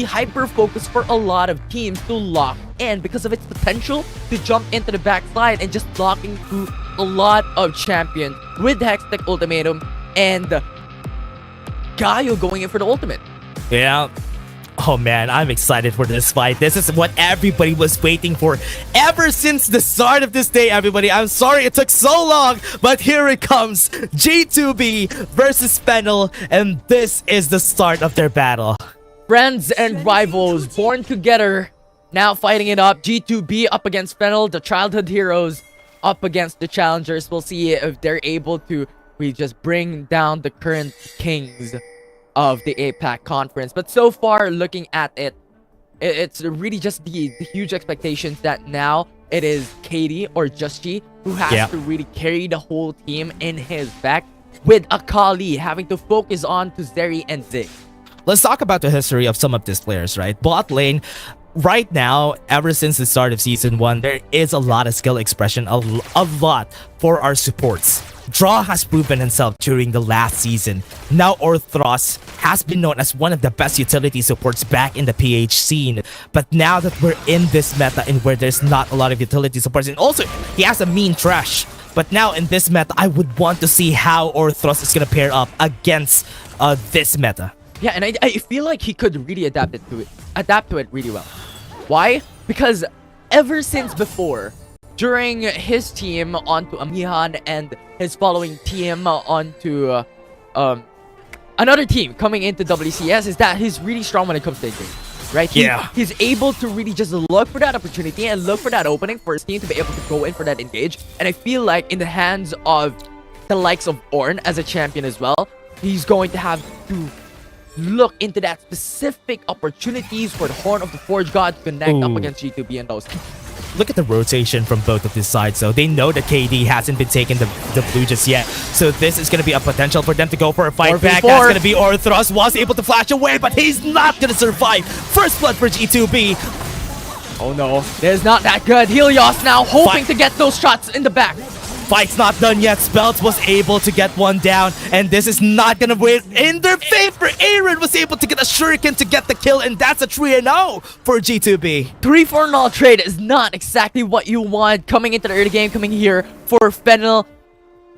hyper focus for a lot of teams to lock in because of its potential to jump into the backside and just locking through a lot of champions with the Hextech Ultimatum and Galio going in for the ultimate. Yeah. Oh man, I'm excited for this fight. This is what everybody was waiting for ever since the start of this day, everybody. I'm sorry it took so long, but here it comes. G2B versus Fennel, and this is the start of their battle. Friends and rivals born together, now fighting it up. G2B up against Fennel, the childhood heroes up against the challengers. We'll see if they're able to just bring down the current kings of the APAC conference. But so far, looking at it, it's really just the huge expectations that now it is KT or Just G who has to really carry the whole team in his back, with Akali having to focus on to Zeri and Zig. Let's talk about the history of some of these players, right? Bot lane, right now, ever since the start of Season 1, there is a lot of skill expression, a lot for our supports. Draw has proven himself during the last season. Now Orthros has been known as one of the best utility supports back in the PH scene. But now that we're in this meta and where there's not a lot of utility supports, and also he has a mean trash. But now in this meta, I would want to see how Orthros is gonna pair up against this meta. Yeah, and I feel like he could really adapt to it really well. Why? Because ever since before, during his team onto Amihan and his following team onto another team coming into WCS, is that he's really strong when it comes to engaging, right? He's able to really just look for that opportunity and look for that opening for his team to be able to go in for that engage. And I feel like in the hands of the likes of Ornn as a champion as well, he's going to have to look into that specific opportunities for the Horn of the Forge God to connect up against G2B and those. Look at the rotation from both of these sides. So they know that KD hasn't been taking the blue just yet. So this is going to be a potential for them to go for a fight back. That's going to be Orthros. Was able to flash away, but he's not going to survive. First blood for G2B. Oh no, there's not that good. Helios now hoping to get those shots in the back. Fight's not done yet. Spelt was able to get one down, and this is not gonna win in their favor. Aaron was able to get a shuriken to get the kill, and that's a 3-0 for G2B. 3-4-0 trade is not exactly what you want coming into the early game, coming here for Fennel,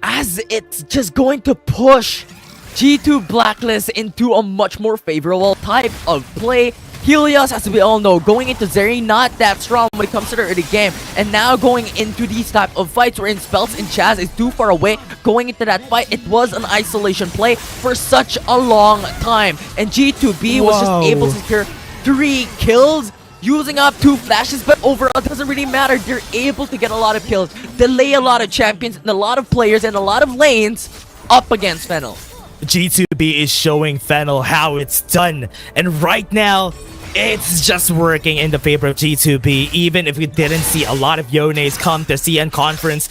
as it's just going to push G2 Blacklist into a much more favorable type of play. Helios, as we all know, going into Zeri, not that strong when it comes to the early game. And now going into these type of fights wherein Spells and Chaz is too far away. Going into that fight, it was an isolation play for such a long time. And G2B was just able to secure 3 kills, using up 2 flashes, but overall it doesn't really matter. They're able to get a lot of kills, delay a lot of champions, and a lot of players, and a lot of lanes up against Fennel. G2B is showing Fennel how it's done. And right now, it's just working in the favor of G2B. Even if we didn't see a lot of Yones come to CN conference,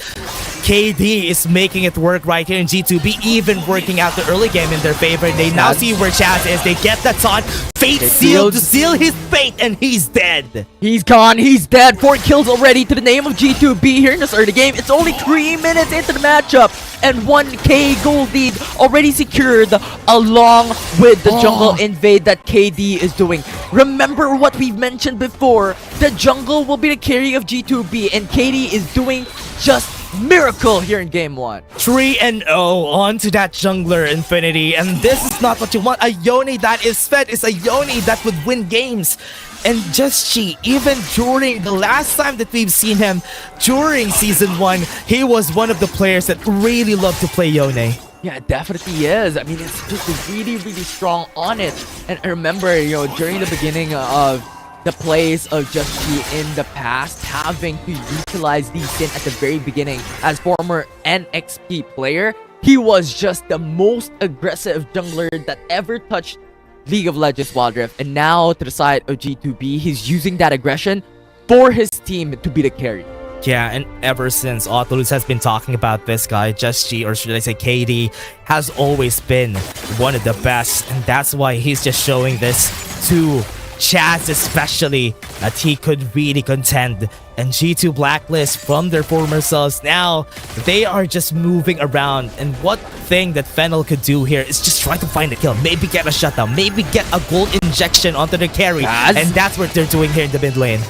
KD is making it work right here in G2B, even working out the early game in their favor. They now see where Chaz is. They get that taunt. Fate sealed to seal his fate, and he's dead. He's gone. He's dead. 4 kills already to the name of G2B here in this early game. It's only 3 minutes into the matchup, and 1k gold lead already secured along with the jungle invade that KD is doing. Remember what we mentioned before. The jungle will be the carry of G2B, and KD is doing just miracle here in game 1. 3-0 onto that jungler Infinity, and this is not what you want. A Yone that is fed is a Yone that would win games. And Just G, even during the last time that we've seen him during Season 1, he was one of the players that really loved to play Yone. Yeah, it definitely is. I mean, it's just really, really strong on it. And I remember, during the beginning of the plays of Just G in the past, having to utilize the Sin at the very beginning as former NXP player, he was just the most aggressive jungler that ever touched League of Legends Wild Rift. And now to the side of G2B, he's using that aggression for his team to be the carry. Yeah, and ever since Autolus has been talking about this guy, Just G, or should I say KD, has always been one of the best. And that's why he's just showing this to Chaz especially, that he could really contend. And G2 Blacklist from their former selves, now they are just moving around. And what thing that Fennel could do here is just try to find a kill, maybe get a shutdown, maybe get a gold injection onto the carry. And that's what they're doing here in the mid lane.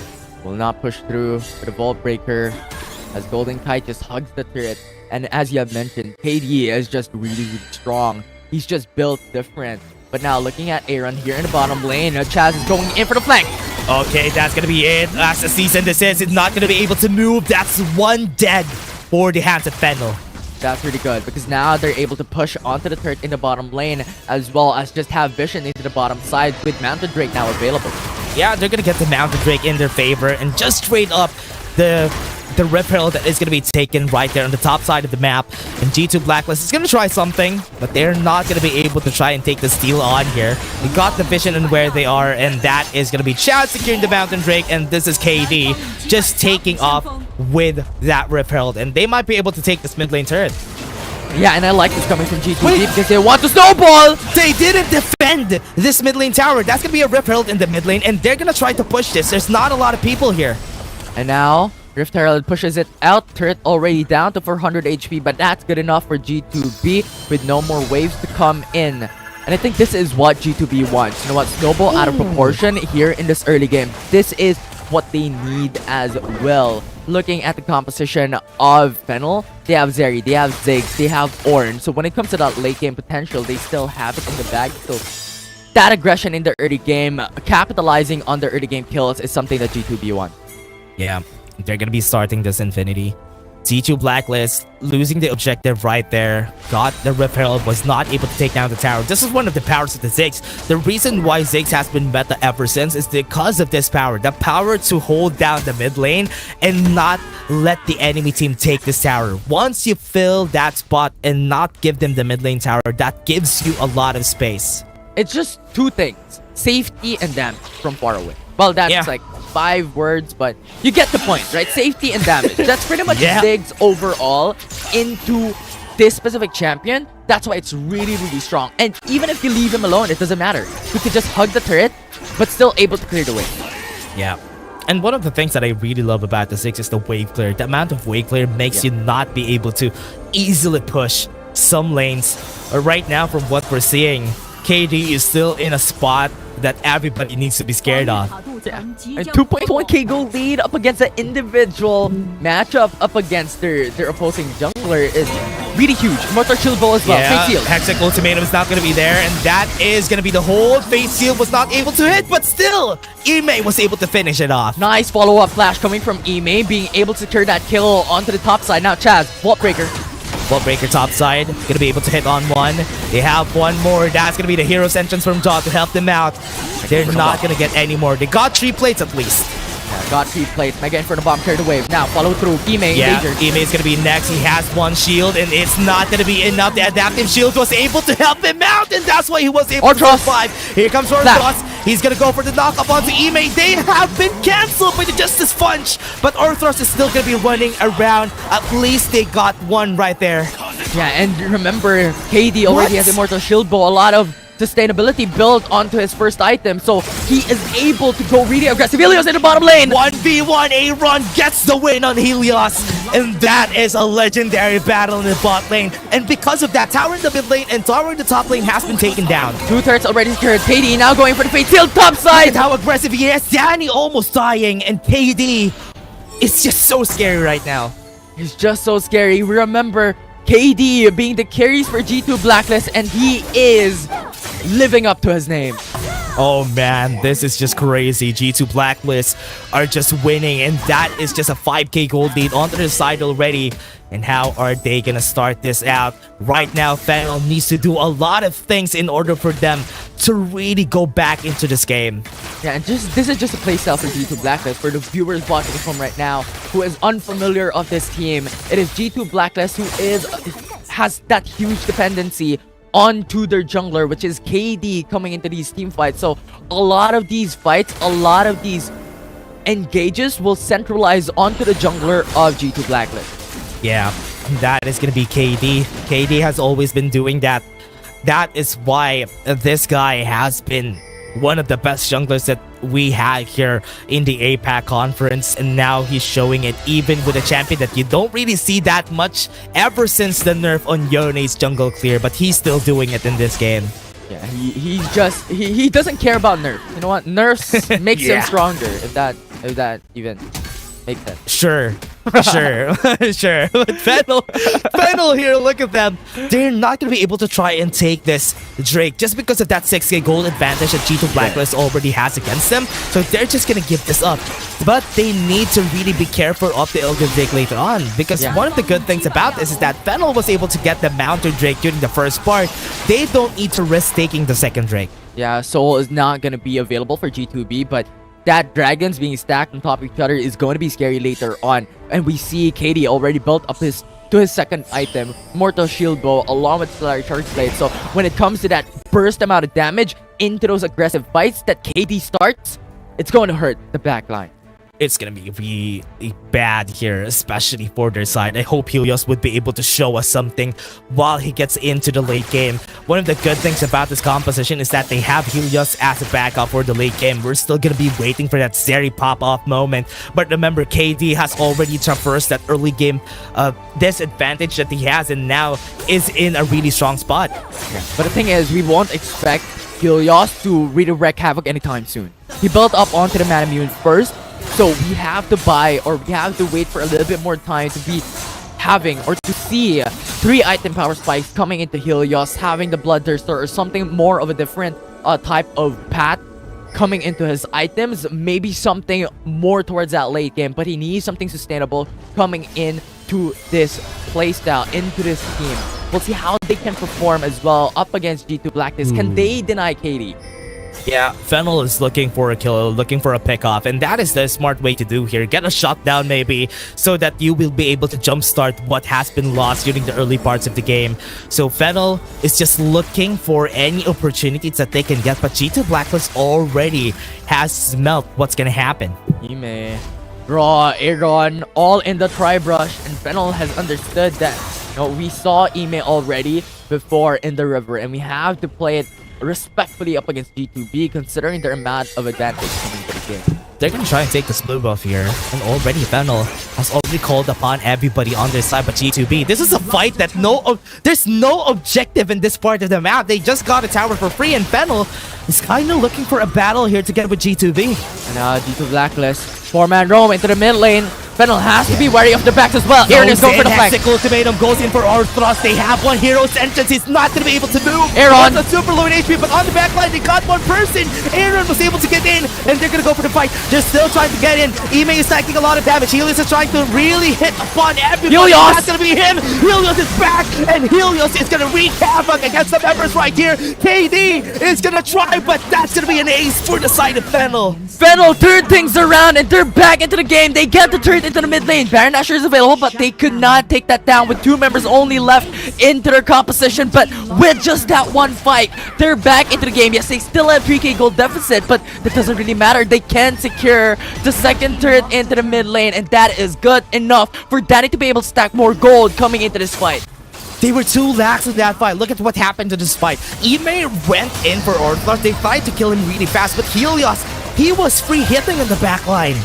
Will not push through for the Vault Breaker as Golden Kite just hugs the turret. And as you have mentioned, KD is just really, really strong. He's just built different. But now looking at Aaron here in the bottom lane, Chaz is going in for the flank. Okay, that's gonna be it. As a season this is, it's not gonna be able to move. That's one dead for the hands of Fennel. That's really good because now they're able to push onto the turret in the bottom lane as well as just have vision into the bottom side with Mountain Drake now available. Yeah, they're gonna get the Mountain Drake in their favor and just straight up the Rip Herald that is going to be taken right there on the top side of the map. And G2 Blacklist is going to try something, but they're not going to be able to try and take the steal on here. We got the vision on where they are, and that is going to be Chad securing the Mountain Drake, and this is KD just taking off with that Rip Herald, and they might be able to take this mid lane turret. Yeah, and I like this coming from G2B because they want to snowball! They didn't defend this mid lane tower. That's going to be a Rip Herald in the mid lane, and they're going to try to push this. There's not a lot of people here. And now Rift Herald pushes it out. Turret already down to 400 HP, but that's good enough for G2B with no more waves to come in. And I think this is what G2B wants. You know what? Snowball out of proportion here in this early game. This is what they need as well. Looking at the composition of Fennel, they have Zeri, they have Ziggs, they have Ornn. So when it comes to that late game potential, they still have it in the bag. So that aggression in the early game, capitalizing on the early game kills is something that G2B wants. Yeah. They're going to be starting this Infinity. G2 Blacklist losing the objective right there. Got the Rip Herald, was not able to take down the tower. This is one of the powers of the Ziggs. The reason why Ziggs has been meta ever since is because of this power. The power to hold down the mid lane and not let the enemy team take this tower. Once you fill that spot and not give them the mid lane tower, that gives you a lot of space. It's just two things. Safety and damage from far away. Well, that's like 5 words, but you get the point, right? Safety and damage. That's pretty much Ziggs overall into this specific champion. That's why it's really, really strong. And even if you leave him alone, it doesn't matter. You can just hug the turret, but still able to clear the way. Yeah. And one of the things that I really love about the Ziggs is the wave clear. The amount of wave clear makes you not be able to easily push some lanes. But right now, from what we're seeing, KD is still in a spot that everybody needs to be scared of. Yeah. A 2.1k gold lead up against an individual matchup up against their opposing jungler is really huge. Immortal Shield Bow as well. Yeah, Face Shield. Hextech Ultimatum is not going to be there, and that is going to be the hold. Face Shield was not able to hit, but still, Ime was able to finish it off. Nice follow-up flash coming from Ime, being able to secure that kill onto the top side. Now Chaz, Vault Breaker. Vault Breaker top side, gonna be able to hit on one. They have one more. That's gonna be the hero's entrance from Jaw to help them out. They're not gonna get any more. They got 3 plates at least. Yeah, got 3 plates. Mega in for the bomb, clear the wave. Now follow through. Ime, Engager. Ime is gonna be next. He has 1 shield, and it's not gonna be enough. The adaptive shield was able to help him out, and that's why he was able to survive. Here comes Orthros. He's gonna go for the knock-up onto Ime. They have been cancelled by the Justice Punch, but Orthros is still gonna be running around. At least they got 1 right there. Yeah, and remember, KD already has Immortal Shield Bow. A lot of sustainability built onto his first item, so he is able to go really aggressive. Helios in the bottom lane. 1v1, Aaron gets the win on Helios, and that is a legendary battle in the bot lane. And because of that, tower in the mid lane and tower in the top lane has been taken down. 2 turrets already secured. KD now going for the Fate Shield top side. Look at how aggressive he is. Danny almost dying, and KD is just so scary right now. He's just so scary. We remember KD being the carries for G2 Blacklist, and he is living up to his name. Oh man, this is just crazy. G2 Blacklist are just winning, and that is just a 5k gold lead onto their side already. And how are they gonna start this out? Right now, Fennel needs to do a lot of things in order for them to really go back into this game. Yeah, and this is just a playstyle for G2 Blacklist. For the viewers watching from right now who is unfamiliar of this team, it is G2 Blacklist who has that huge dependency onto their jungler, which is KD, coming into these team fights. So a lot of these fights, a lot of these engages will centralize onto the jungler of G2 Blacklist. Yeah, that is gonna be KD. KD has always been doing that. That is why this guy has been one of the best junglers that we had here in the APAC conference, and now he's showing it even with a champion that you don't really see that much ever since the nerf on Yone's jungle clear, but he's still doing it in this game. Yeah, he doesn't care about nerf. You know what? Nerfs makes him stronger, if that even makes sense. Sure. Sure. But Fennel here, look at them. They're not going to be able to try and take this Drake just because of that 6k gold advantage that G2 Blacklist already has against them. So they're just going to give this up. But they need to really be careful of the Elder Drake later on, because one of the good things about this is that Fennel was able to get the Mounted Drake during the first part. They don't need to risk taking the second Drake. Yeah, Soul is not going to be available for G2B, but that dragons being stacked on top of each other is going to be scary later on. And we see KD already built up his second item, Mortal Shield Bow, along with Stellar Charge Blade. So when it comes to that burst amount of damage into those aggressive fights that KD starts, it's going to hurt the backline. It's gonna be really bad here, especially for their side. I hope Helios would be able to show us something while he gets into the late game. One of the good things about this composition is that they have Helios as a backup for the late game. We're still gonna be waiting for that Zeri pop-off moment. But remember, KD has already traversed that early game disadvantage that he has, and now is in a really strong spot. Yeah. But the thing is, we won't expect Helios to really wreak havoc anytime soon. He built up onto the Manamune first, so we have to buy, or we have to wait for a little bit more time to be having, or to see 3 item power spikes coming into Helios, having the Bloodthirster or something more of a different type of path coming into his items. Maybe something more towards that late game, but he needs something sustainable coming into this playstyle, into this team. We'll see how they can perform as well up against G2 Blacklist. Can they deny KD? Yeah, Fennel is looking for a kill, looking for a pick-off, and that is the smart way to do here. Get a shot down maybe, so that you will be able to jumpstart what has been lost during the early parts of the game. So Fennel is just looking for any opportunities that they can get, but G2 Blacklist already has smelt what's gonna happen. Ime, Raw, Aaron, all in the tri-brush, and Fennel has understood that. We saw Ime already before in the river, and we have to play it respectfully up against G2B, considering their amount of advantage coming to the game. They're gonna try and take the split buff here, and already Fennel has already called upon everybody on their side but G2B. This is a fight that there's no objective in this part of the map. They just got a tower for free, and Fennel is kinda looking for a battle here to get with G2B. And G2 Blacklist, 4-man roam into the mid lane. Fennel has to be wary of the backs as well. Aaron is going for the flank. Ultimatum goes in for our thrust. They have one hero's entrance. He's not going to be able to move. Aaron, a super low in HP, but on the back line, they got one person. Aaron was able to get in, and they're going to go for the fight. They're still trying to get in. Ime is taking a lot of damage. Helios is trying to really hit upon everybody. Helios! That's going to be him. Helios is back, and Helios is going to wreak havoc against the members right here. KD is going to try, but that's going to be an ace for the side of Fennel. Fennel turned things around, and they're back into the game. They get the turret into the mid lane. Baron Nashor is available, but they could not take that down with 2 members only left into their composition. But with just that one fight, they're back into the game. Yes, they still have 3k gold deficit, but that doesn't really matter. They can secure the second turret into the mid lane, and that is good enough for Danny to be able to stack more gold coming into this fight. They were too lax in that fight. Look at what happened to this fight. Ime went in for Orthros. They tried to kill him really fast, but Helios, he was free hitting in the back line.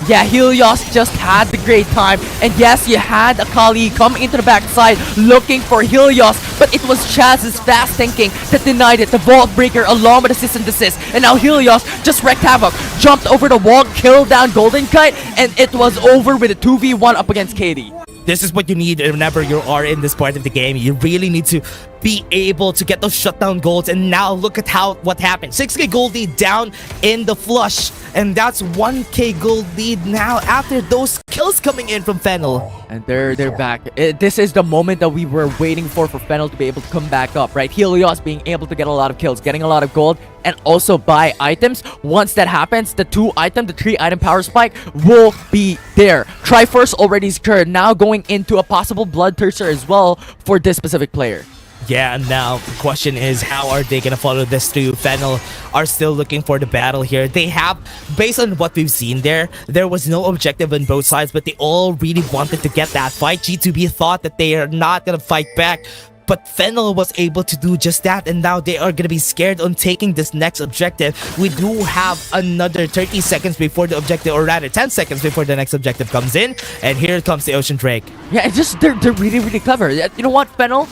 Yeah, Helios just had the great time. And yes, you had Akali come into the backside looking for Helios, but it was Chaz's fast thinking that denied it. The Vault Breaker along with the cease and desist. And now Helios just wreaked havoc, jumped over the wall, killed down Golden Kite, and it was over with a 2v1 up against KD. This is what you need whenever you are in this part of the game. You really need to be able to get those shutdown goals. And now look at what happened. 6k gold lead down in the flush. And that's 1k gold lead now after those kills coming in from Fennel. And they're back. This is the moment that we were waiting for Fennel to be able to come back up, right? Helios being able to get a lot of kills, getting a lot of gold, and also buy items. Once that happens, the 3-item power spike will be there. Triforce already secured. Now going into a possible Bloodthirster as well for this specific player. Yeah, and now the question is, how are they gonna follow this through? Fennel are still looking for the battle here. They have, based on what we've seen there was no objective on both sides, but they all really wanted to get that fight. G2B thought that they are not gonna fight back, but Fennel was able to do just that, and now they are gonna be scared on taking this next objective. We do have another 30 seconds before the objective, or rather 10 seconds before the next objective comes in, and here comes the Ocean Drake. Yeah, it's just, they're really clever. You know what, Fennel?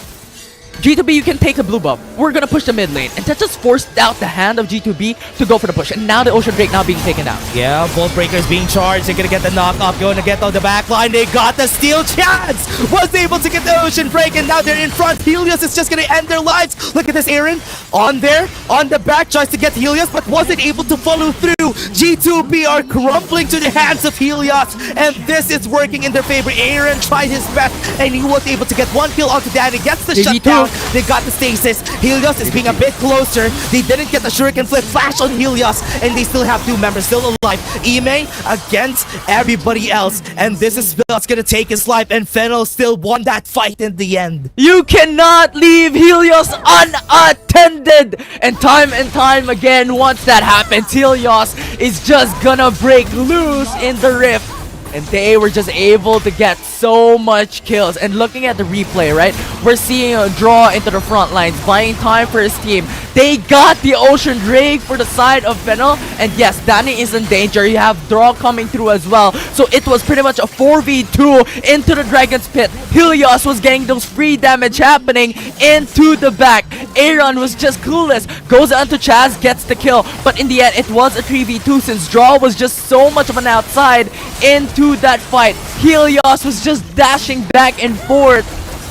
G2B, you can take the blue buff. We're gonna push the mid lane. And that just forced out the hand of G2B to go for the push. And now the Ocean Drake now being taken out. Yeah, Bolt Breaker's being charged. They're gonna get the knock off, going to get on the back line. They got the steal. Chance was able to get the Ocean Break, and now they're in front. Helios is just gonna end their lives. Look at this, Aaron. On there, on the back, tries to get Helios, but wasn't able to follow through. G2B are crumbling to the hands of Helios, and this is working in their favor. Aaron tried his best, and he was able to get one kill onto Danny. Gets the shutdown. They got the stasis. Helios is being a bit closer. They didn't get the shuriken flip flash on Helios, and they still have 2 members still alive. Ime against everybody else, and this is what's gonna take his life, and Fennel still won that fight in the end. You cannot leave Helios unattended! And time again, once that happens, Helios is just gonna break loose in the rift. And they were just able to get so much kills. And looking at the replay, right, we're seeing a draw into the front lines, buying time for his team. They got the Ocean Drake for the side of Fennel. And yes, Danny is in danger. You have draw coming through as well. So it was pretty much a 4v2 into the Dragon's Pit. Helios was getting those free damage happening into the back. Aaron was just clueless. Goes onto Chaz, gets the kill. But in the end, it was a 3v2 since draw was just so much of an outside into that fight. Helios was just dashing back and forth.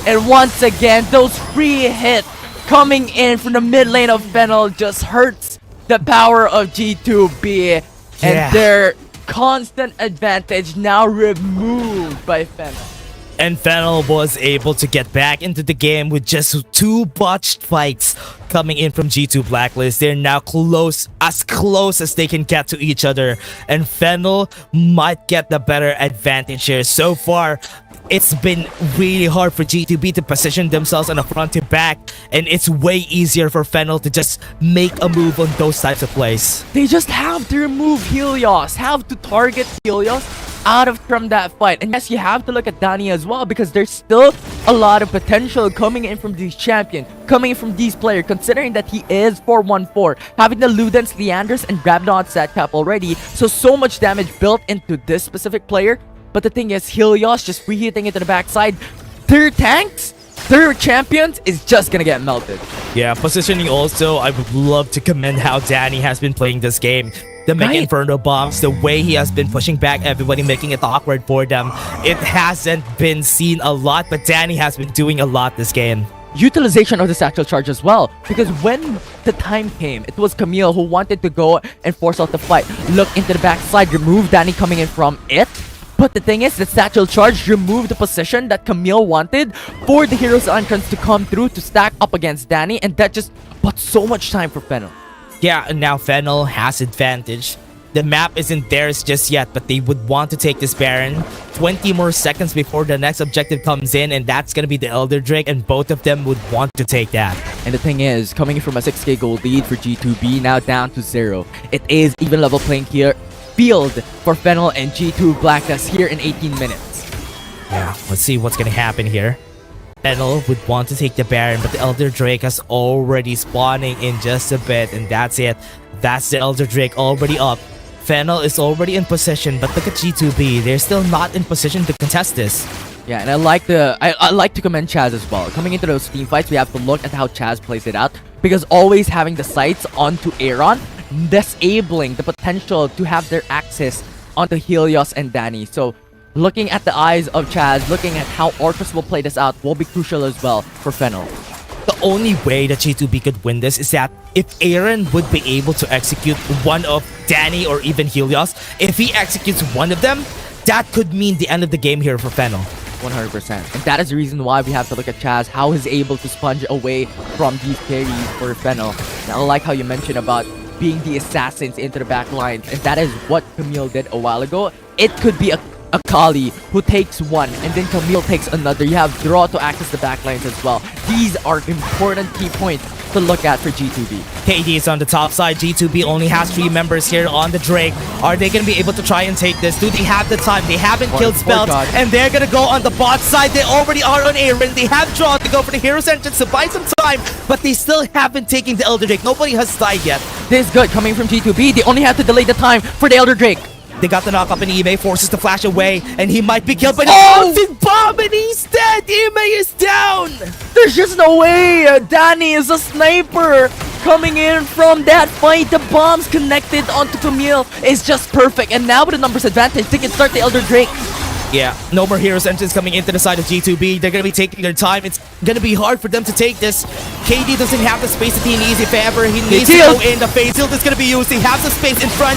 And once again, those free hits coming in from the mid lane of Fennel just hurts the power of G2B. And their constant advantage now removed by Fennel. And Fennel was able to get back into the game with just 2 botched fights coming in from G2 Blacklist. They're now close as they can get to each other. And Fennel might get the better advantage here. So far, it's been really hard for G2B to position themselves on a front to back. And it's way easier for Fennel to just make a move on those types of plays. They just have to remove Helios, have to target Helios out of from that fight. And yes, you have to look at Danny as well, because there's still a lot of potential coming in from these champions, coming in from these players, considering that he is 4-1-4, having the Ludens, Leanders, and Rabdon stat cap already. So much damage built into this specific player. But the thing is, Helios just reheating it to the backside. Their tanks, their champions is just gonna get melted. Yeah, positioning also, I would love to commend how Danny has been playing this game. The Mega Inferno bombs, the way he has been pushing back everybody, making it awkward for them. It hasn't been seen a lot, but Danny has been doing a lot this game. Utilization of the satchel charge as well, because when the time came, it was Camille who wanted to go and force out the fight. Look into the backside, remove Danny coming in from it. But the thing is, the satchel charge removed the position that Camille wanted for the hero's entrance to come through to stack up against Danny, and that just bought so much time for Fennel. Yeah, and now Fennel has advantage. The map isn't theirs just yet, but they would want to take this Baron. 20 more seconds before the next objective comes in, and that's gonna be the Elder Drake, and both of them would want to take that. And the thing is, coming from a 6k gold lead for G2B, now down to 0. It is even level playing field for Fennel and G2 Blacklist here in 18 minutes. Yeah, let's see what's gonna happen here. Fennel would want to take the Baron, but the Elder Drake is already spawning in just a bit, and that's it. That's the Elder Drake already up. Fennel is already in position, but look at G2B. They're still not in position to contest this. Yeah, and I like to commend Chaz as well. Coming into those team fights, we have to look at how Chaz plays it out, because always having the sights onto Aaron, disabling the potential to have their access onto Helios and Danny. So looking at the eyes of Chaz, looking at how Orcus will play this out will be crucial as well for Fennel. the only way that G2B could win this is that if Aaron would be able to execute one of Danny or even Helios, if he executes one of them, that could mean the end of the game here for Fennel. 100%. And that is the reason why we have to look at Chaz, how he's able to sponge away from these carries for Fennel. And I like how you mentioned about being the assassins into the back lines, and that is what Camille did a while ago. It could be a Kali who takes one, and then Camille takes another. You have Draw to access the back lines as well. These are important key points to look at for G2B. KD is on the top side. G2B only has 3 members here on the Drake. Are they going to be able to try and take this? Do they have the time? They haven't killed Spells, and they're going to go on the bot side. They already are on Aaron. They have Draw to go for the Hero's Entrance to buy some time, but they still haven't taken the Elder Drake. Nobody has died yet. This is good coming from G2B. They only have to delay the time for the Elder Drake. They got the knock up in Ime, forces to flash away, and he might be killed by the bouncing bomb, and he's dead! Ime is down! There's just no way! Danny is a sniper! Coming in from that fight, the bombs connected onto Camille is just perfect, and now with a numbers advantage, they can start the Elder Drake. Yeah, no more Heroes Entrance coming into the side of G2B. They're going to be taking their time. It's going to be hard for them to take this. KD doesn't have the space that he needs if ever. He needs to go in. The phase shield is going to be used. He has the space in front.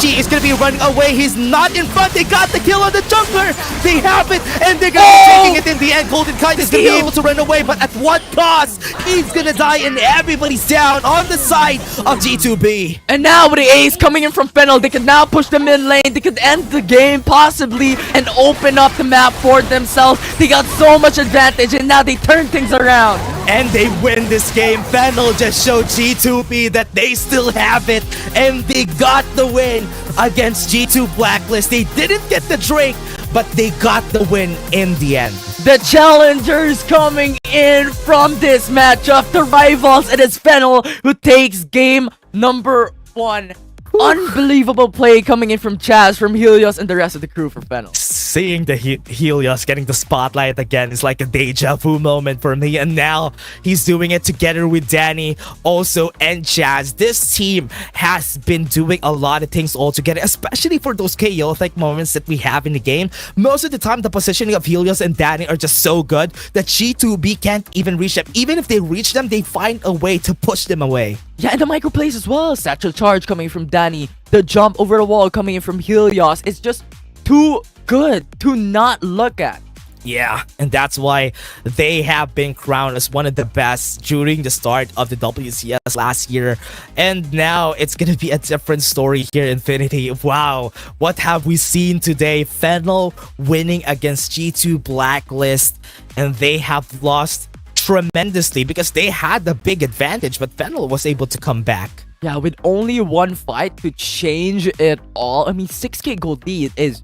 G is going to be running away. He's not in front. They got the kill on the jungler. They have it, and they're going to be taking it in the end. Golden Kite is going to be able to run away, but at what cost? He's going to die, and everybody's down on the side of G2B. And now with the ace coming in from Fennel, they can now push the mid lane. They could end the game possibly and open up the map for themselves. They got so much advantage, and now they turn things around. And they win this game. Fennel just showed G2B that they still have it, and they got the win against G2 Blacklist. They didn't get the Drake, but they got the win in the end. The challengers coming in from this matchup, the rivals, it is Fennel who takes game number 1. Unbelievable play coming in from Chaz, from Helios, and the rest of the crew for Fennel. Seeing the Helios getting the spotlight again is like a deja vu moment for me, and now he's doing it together with Danny also and Chaz. This team has been doing a lot of things all together, especially for those chaotic moments that we have in the game. Most of the time, the positioning of Helios and Danny are just so good that G2B can't even reach them. Even if they reach them, they find a way to push them away. Yeah, and the micro plays as well. Satchel charge coming from Danny. The jump over the wall coming in from Helios. It's just too good to not look at. Yeah, and that's why they have been crowned as one of the best during the start of the WCS last year. And now it's going to be a different story here in Infinity. Wow, what have we seen today? Fennel winning against G2 Blacklist, and they have lost tremendously because they had the big advantage, but Fennel was able to come back. Yeah, with only one fight to change it all. I mean, 6k gold lead is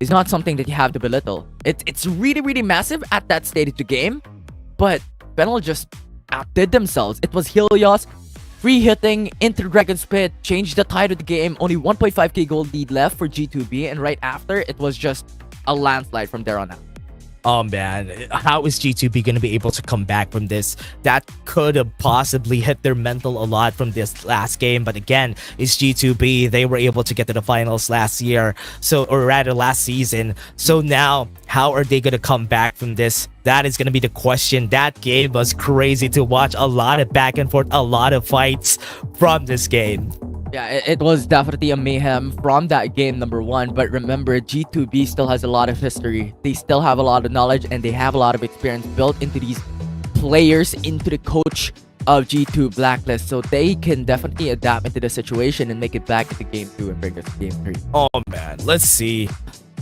not something that you have to belittle. It's really, really massive at that stage of the game, but Fennel just outdid themselves. It was Helios free hitting into Dragon's Pit, changed the tide of the game. Only 1.5k gold lead left for G2B, and right after, it was just a landslide from there on out. Oh man, how is G2B going to be able to come back from this? That could have possibly hit their mental a lot from this last game, but again, it's G2B. They were able to get to the finals last year, or rather last season. So now, how are they going to come back from this? That is going to be the question. That game was crazy to watch. A lot of back and forth, a lot of fights from this game. Yeah, it was definitely a mayhem from that game number 1. But remember, G2B still has a lot of history. They still have a lot of knowledge, and they have a lot of experience built into these players, into the coach of G2 Blacklist. So they can definitely adapt into the situation and make it back into game 2 and bring us to game 3. Oh man, let's see.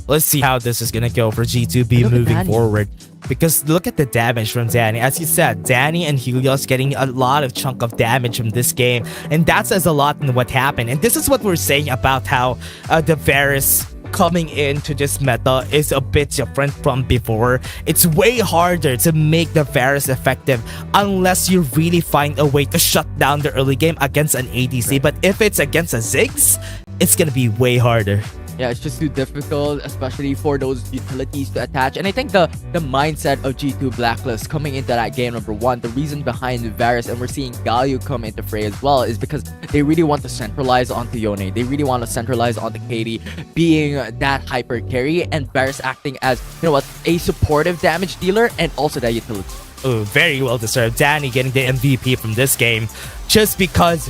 Let's see how this is gonna go for G2B moving forward. Because look at the damage from Danny. As you said, Danny and Helios getting a lot of chunk of damage from this game. And that says a lot in what happened. And this is what we're saying about how the Varus coming into this meta is a bit different from before. It's way harder to make the Varus effective unless you really find a way to shut down the early game against an ADC. Right. But if it's against a Ziggs, it's gonna be way harder. Yeah, it's just too difficult, especially for those utilities to attach. And I think the mindset of G2 Blacklist coming into that game number 1, the reason behind Varus, and we're seeing Galio come into fray as well, is because they really want to centralize onto Yone. They really want to centralize onto KT, being that hyper carry, and Varus acting as, you know what, a supportive damage dealer and also that utility. very well deserved. Danny getting the MVP from this game just because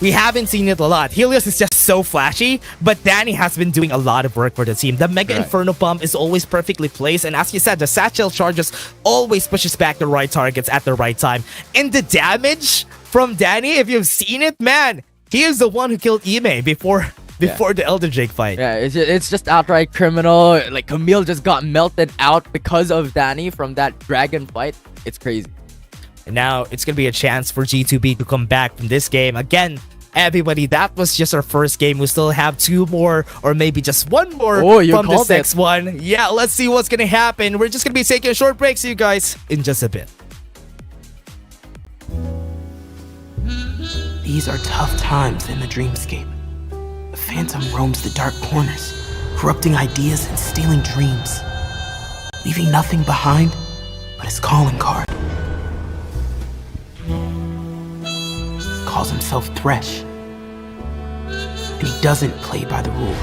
we haven't seen it a lot. Helios is just so flashy, but Danny has been doing a lot of work for the team. The Mega Inferno Bomb is always perfectly placed, and as you said, the Satchel Charges always pushes back the right targets at the right time. And the damage from Danny, if you've seen it, man, he is the one who killed Ime before the Elder Drake fight. Yeah, it's just outright criminal. Like, Camille just got melted out because of Danny from that dragon fight. It's crazy. And now it's going to be a chance for G2B to come back from this game. Again, everybody, that was just our first game. We still have 2 more or maybe just 1 more from this next one. Yeah, let's see what's going to happen. We're just going to be taking a short break. See you guys in just a bit. These are tough times in the dreamscape. The phantom roams the dark corners, corrupting ideas and stealing dreams, leaving nothing behind but his calling card. Calls himself Thresh, and he doesn't play by the rules.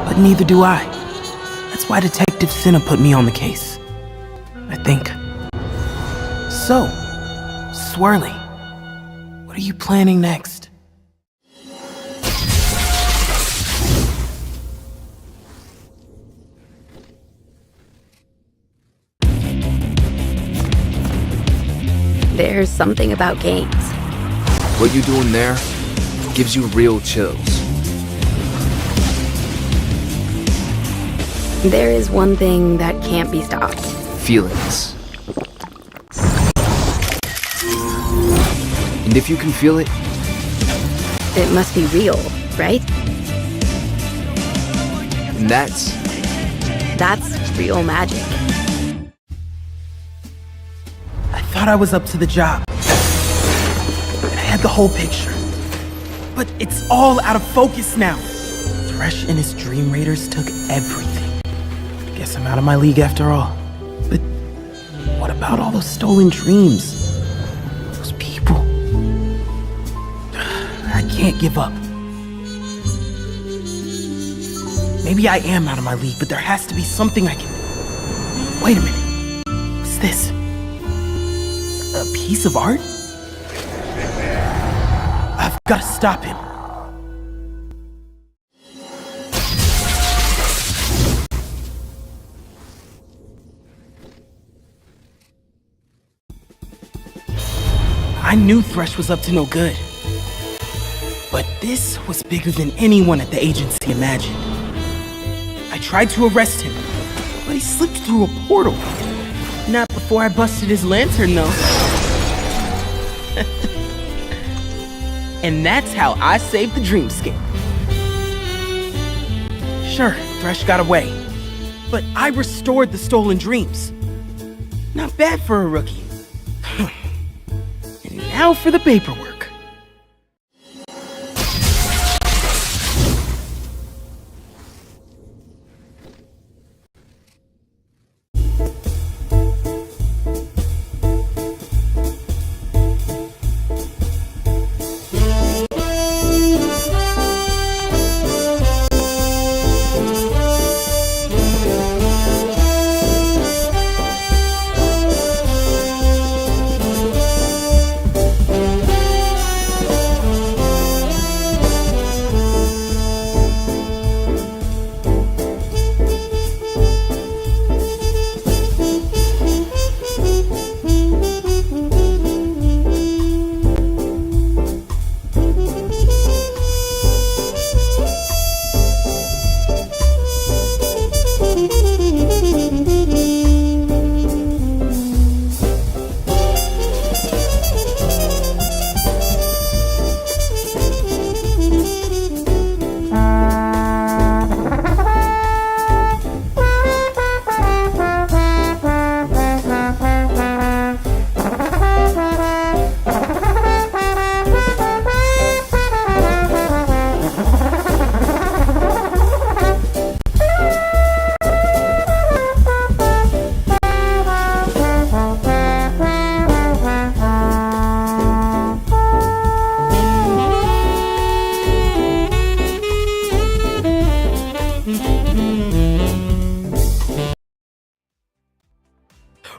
But neither do I. That's why Detective Cinna put me on the case, I think. So, Swirly, what are you planning next? There's something about games. What you doing there gives you real chills. There is one thing that can't be stopped. Feelings. And if you can feel it, it must be real, right? And that's real magic. I thought I was up to the job. I had the whole picture. But it's all out of focus now. Thresh and his Dream Raiders took everything. Guess I'm out of my league after all. But what about all those stolen dreams? Those people. I can't give up. Maybe I am out of my league, but there has to be something I can... Wait a minute. What's this? A piece of art? I've got to stop him. I knew Thresh was up to no good. But this was bigger than anyone at the agency imagined. I tried to arrest him, but he slipped through a portal. Not before I busted his lantern, though. And that's how I saved the dreamscape. Sure, Thresh got away, but I restored the stolen dreams. Not bad for a rookie. And now for the paperwork.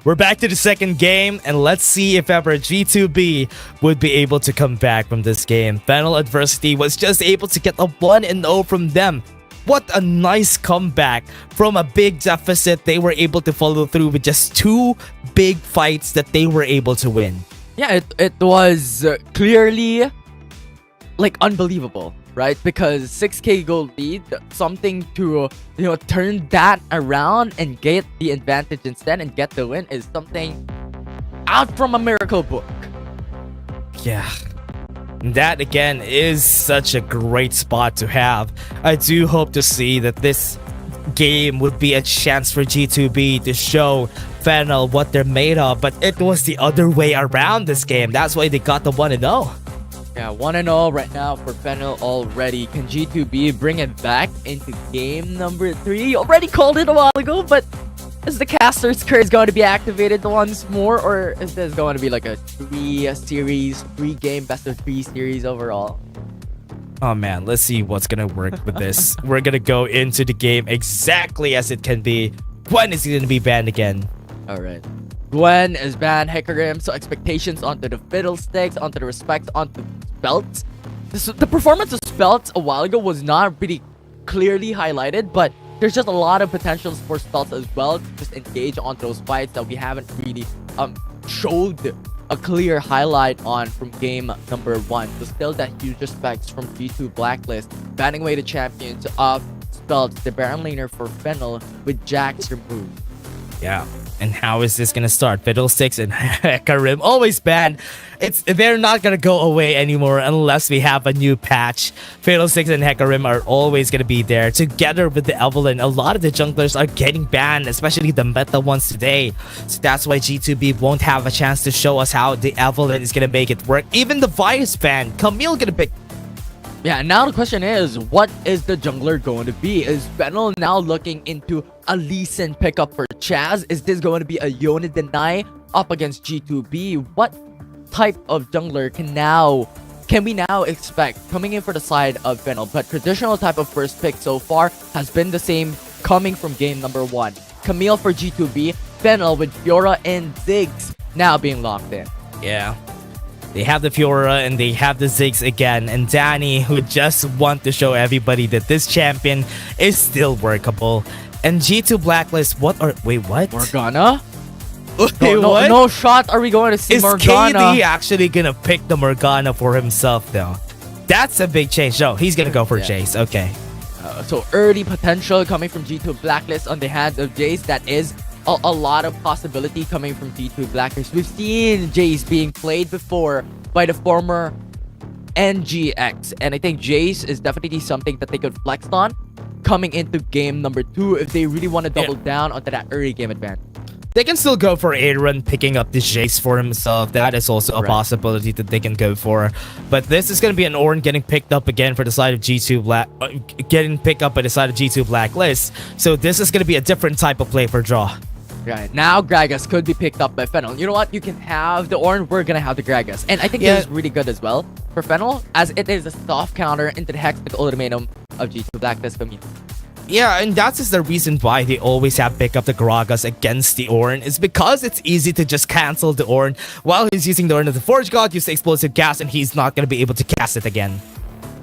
We're back to the second game, and let's see if ever G2B would be able to come back from this game. Fennel Adversity was just able to get a 1-0 from them. What a nice comeback. From a big deficit, they were able to follow through with just 2 big fights that they were able to win. Yeah, it was clearly like unbelievable, right? Because 6k gold lead, something to turn that around and get the advantage instead and get the win is something out from a miracle book. Yeah. That again is such a great spot to have. I do hope to see that this game would be a chance for G2B to show Fennel what they're made of, but it was the other way around this game. That's why they got the 1-0. Yeah, 1-0 right now for Fennel already. Can G2B bring it back into game number 3? You already called it a while ago, but is the caster's curse going to be activated once more, or is this going to be like a 3-game best of 3 series overall? Oh man, let's see what's gonna work with this. We're gonna go into the game exactly as it can be. Gwen is gonna be banned again. Alright. Gwen is banned, Hecarim, so expectations onto the Fiddlesticks, onto the Respect, onto Spelts. The performance of Spelts a while ago was not really clearly highlighted, but there's just a lot of potentials for Spelts as well to just engage on those fights that we haven't really showed a clear highlight on from game number 1. So still that huge respects from G2 Blacklist, banning away the champions of Spelts, the Baron laner for Fennel with Jax removed. Yeah. And how is this gonna start? Fiddlesticks and Hecarim always banned. They're not gonna go away anymore unless we have a new patch. Fiddlesticks and Hecarim are always gonna be there together with the Evelyn. A lot of the junglers are getting banned, especially the meta ones today. So that's why G2B won't have a chance to show us how the Evelyn is gonna make it work. Even the Virus ban, Camille gonna pick. Yeah, now the question is, what is the jungler going to be? Is Fennel now looking into a Lee Sin pickup for Chaz? Is this going to be a Yone Deny up against G2B? What type of jungler can we now expect coming in for the side of Fennel? But traditional type of first pick so far has been the same coming from game number 1. Camille for G2B, Fennel with Fiora and Ziggs now being locked in. Yeah. They have the Fiora and they have the Ziggs again. And Danny, who just want to show everybody that this champion is still workable. And G2 Blacklist, wait, what? Morgana? Wait, what? No shot are we going to see is Morgana. KD actually gonna pick the Morgana for himself though? That's a big change. No, he's gonna go for Jace. Okay. So early potential coming from G2 Blacklist on the hands of Jace. That is a lot of possibility coming from G2 Blacklist. We've seen Jace being played before by the former NGX, and I think Jace is definitely something that they could flex on coming into game number 2 if they really want to double down onto that early game advantage. They can still go for Aaron picking up the Jace for himself. That is also a possibility that they can go for. But this is going to be an Ornn getting picked up again for the side of G2 getting picked up by the side of G2 Blacklist. So this is going to be a different type of play for Draw. Right, now Gragas could be picked up by Fennel. You know what? You can have the Ornn, we're gonna have the Gragas. And I think this is really good as well for Fennel, as it is a soft counter into the Hex with the ultimatum of G2 Blacklist community. Yeah, and that is the reason why they always have pick up the Gragas against the Ornn. Is because it's easy to just cancel the Ornn while he's using the Ornn of the Forge God, use the explosive gas, and he's not gonna be able to cast it again.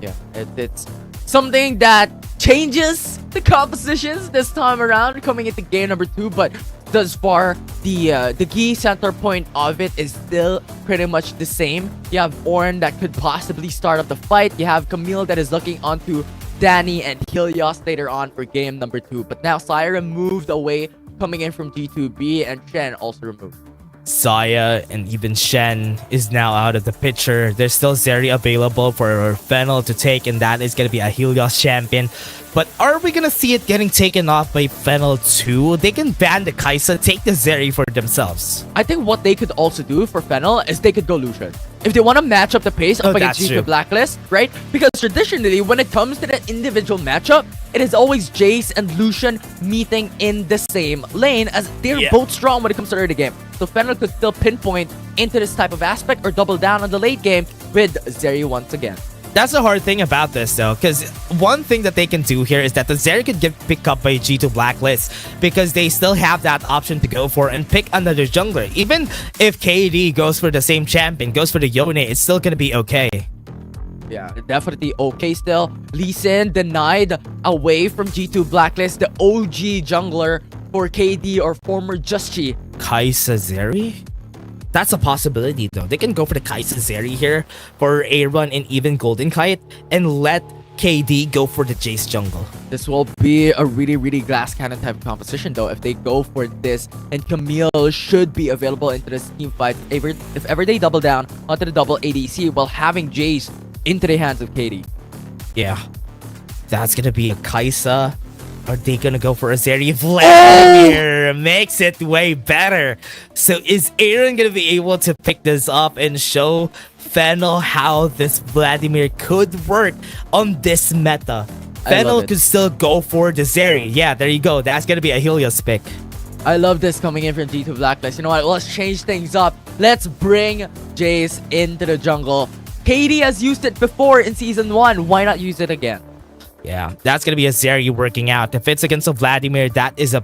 Yeah, it's something that changes the compositions this time around coming into game number 2, but thus far the key center point of it is still pretty much the same. You have Ornn that could possibly start up the fight. You have Camille that is looking onto Danny and Helios later on for game number 2. But now Syra moved away coming in from G2B, and Shen also removed. Saya and even Shen is now out of the picture. There's still Zeri available for Fennel to take, and that is going to be a Helios champion. But are we going to see it getting taken off by Fennel too? They can ban the Kai'Sa, take the Zeri for themselves. I think what they could also do for Fennel is they could go Lucian. If they want to match up the pace up against G2 Blacklist, right? Because traditionally, when it comes to the individual matchup, it is always Jace and Lucian meeting in the same lane, as they're both strong when it comes to early game. So Fennel could still pinpoint into this type of aspect or double down on the late game with Zeri once again. That's the hard thing about this though, because one thing that they can do here is that the Zeri could get picked up by G2 Blacklist because they still have that option to go for and pick another jungler. Even if KD goes for the same champion, goes for the Yone, it's still gonna be okay. Yeah, definitely okay still. Lee Sin denied away from G2 Blacklist, the OG jungler for KD or former Just Chi. Kai'Sa Zeri? That's a possibility though. They can go for the Kai'Sa Zeri here for a run and even Golden Kite and let KD go for the Jace jungle. This will be a really glass cannon type of composition though if they go for this, and Camille should be available into this team fight if ever they double down onto the double ADC while having Jace into the hands of KD. Yeah, that's gonna be a Kai'Sa. Are they gonna go for a Zeri? Vladimir makes it way better. So is Aaron gonna be able to pick this up and show Fennel how this Vladimir could work on this meta? Fennel could still go for the Zeri. Yeah, there you go. That's gonna be a Helios pick. I love this coming in from G2 Blacklist. You know what? Let's change things up. Let's bring Jace into the jungle. KD has used it before in Season 1. Why not use it again? Yeah, that's gonna be a Zeri working out. If it's against a Vladimir, that is a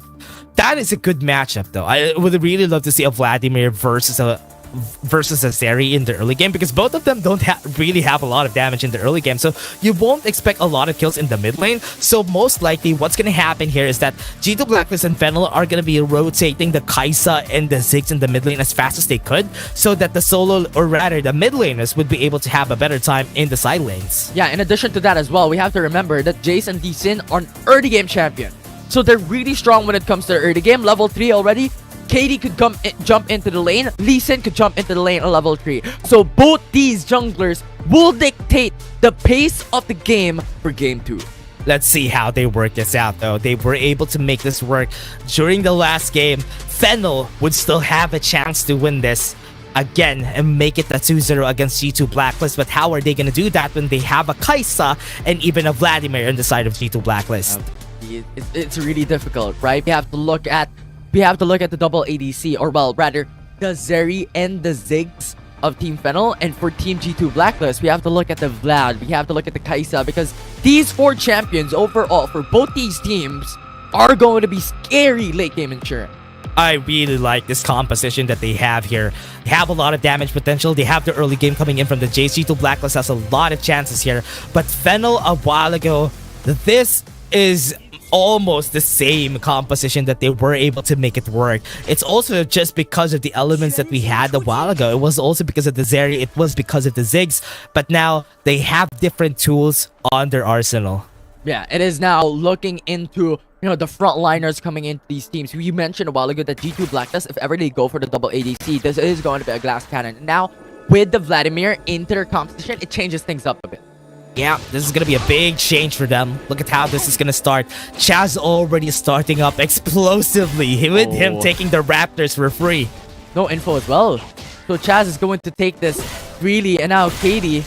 good matchup though. I would really love to see a Vladimir versus a Zeri in the early game, because both of them don't really have a lot of damage in the early game, so you won't expect a lot of kills in the mid lane. So most likely what's gonna happen here is that G2 Blacklist and Fennel are gonna be rotating the Kai'Sa and the Ziggs in the mid lane as fast as they could, so that the solo, or rather the mid laners, would be able to have a better time in the side lanes. Yeah, in addition to that as well, we have to remember that Jace and Lee Sin are an early game champion, so they're really strong when it comes to the early game. Level 3 already. KD could jump into the lane. Lee Sin could jump into the lane at level 3. So both these junglers will dictate the pace of the game for game 2. Let's see how they work this out though. They were able to make this work during the last game. Fennel would still have a chance to win this again and make it a 2-0 against G2 Blacklist. But how are they going to do that when they have a Kai'Sa and even a Vladimir on the side of G2 Blacklist? It's really difficult, right? We have to look at the double ADC, or well, rather, the Zeri and the Ziggs of Team Fennel, and for Team G2 Blacklist, we have to look at the Vlad, we have to look at the Kai'Sa, because these 4 champions overall for both these teams are going to be scary late game insurance. I really like this composition that they have here. They have a lot of damage potential. They have the early game coming in from the Jace. G2 Blacklist has a lot of chances here, but Fennel a while ago, this is almost the same composition that they were able to make it work. It's also just because of the elements that we had a while ago. It was also because of the Zeri, it was because of the Ziggs, but now they have different tools on their arsenal. Yeah, it is now looking into, you know, the frontliners coming into these teams. We mentioned a while ago that G2 Blacklist, if ever they go for the double ADC, this is going to be a glass cannon. Now, with the Vladimir into their composition, it changes things up a bit. Yeah, this is going to be a big change for them. Look at how this is going to start. Chaz already starting up explosively with him taking the Raptors for free. No info as well. So Chaz is going to take this freely, and now KD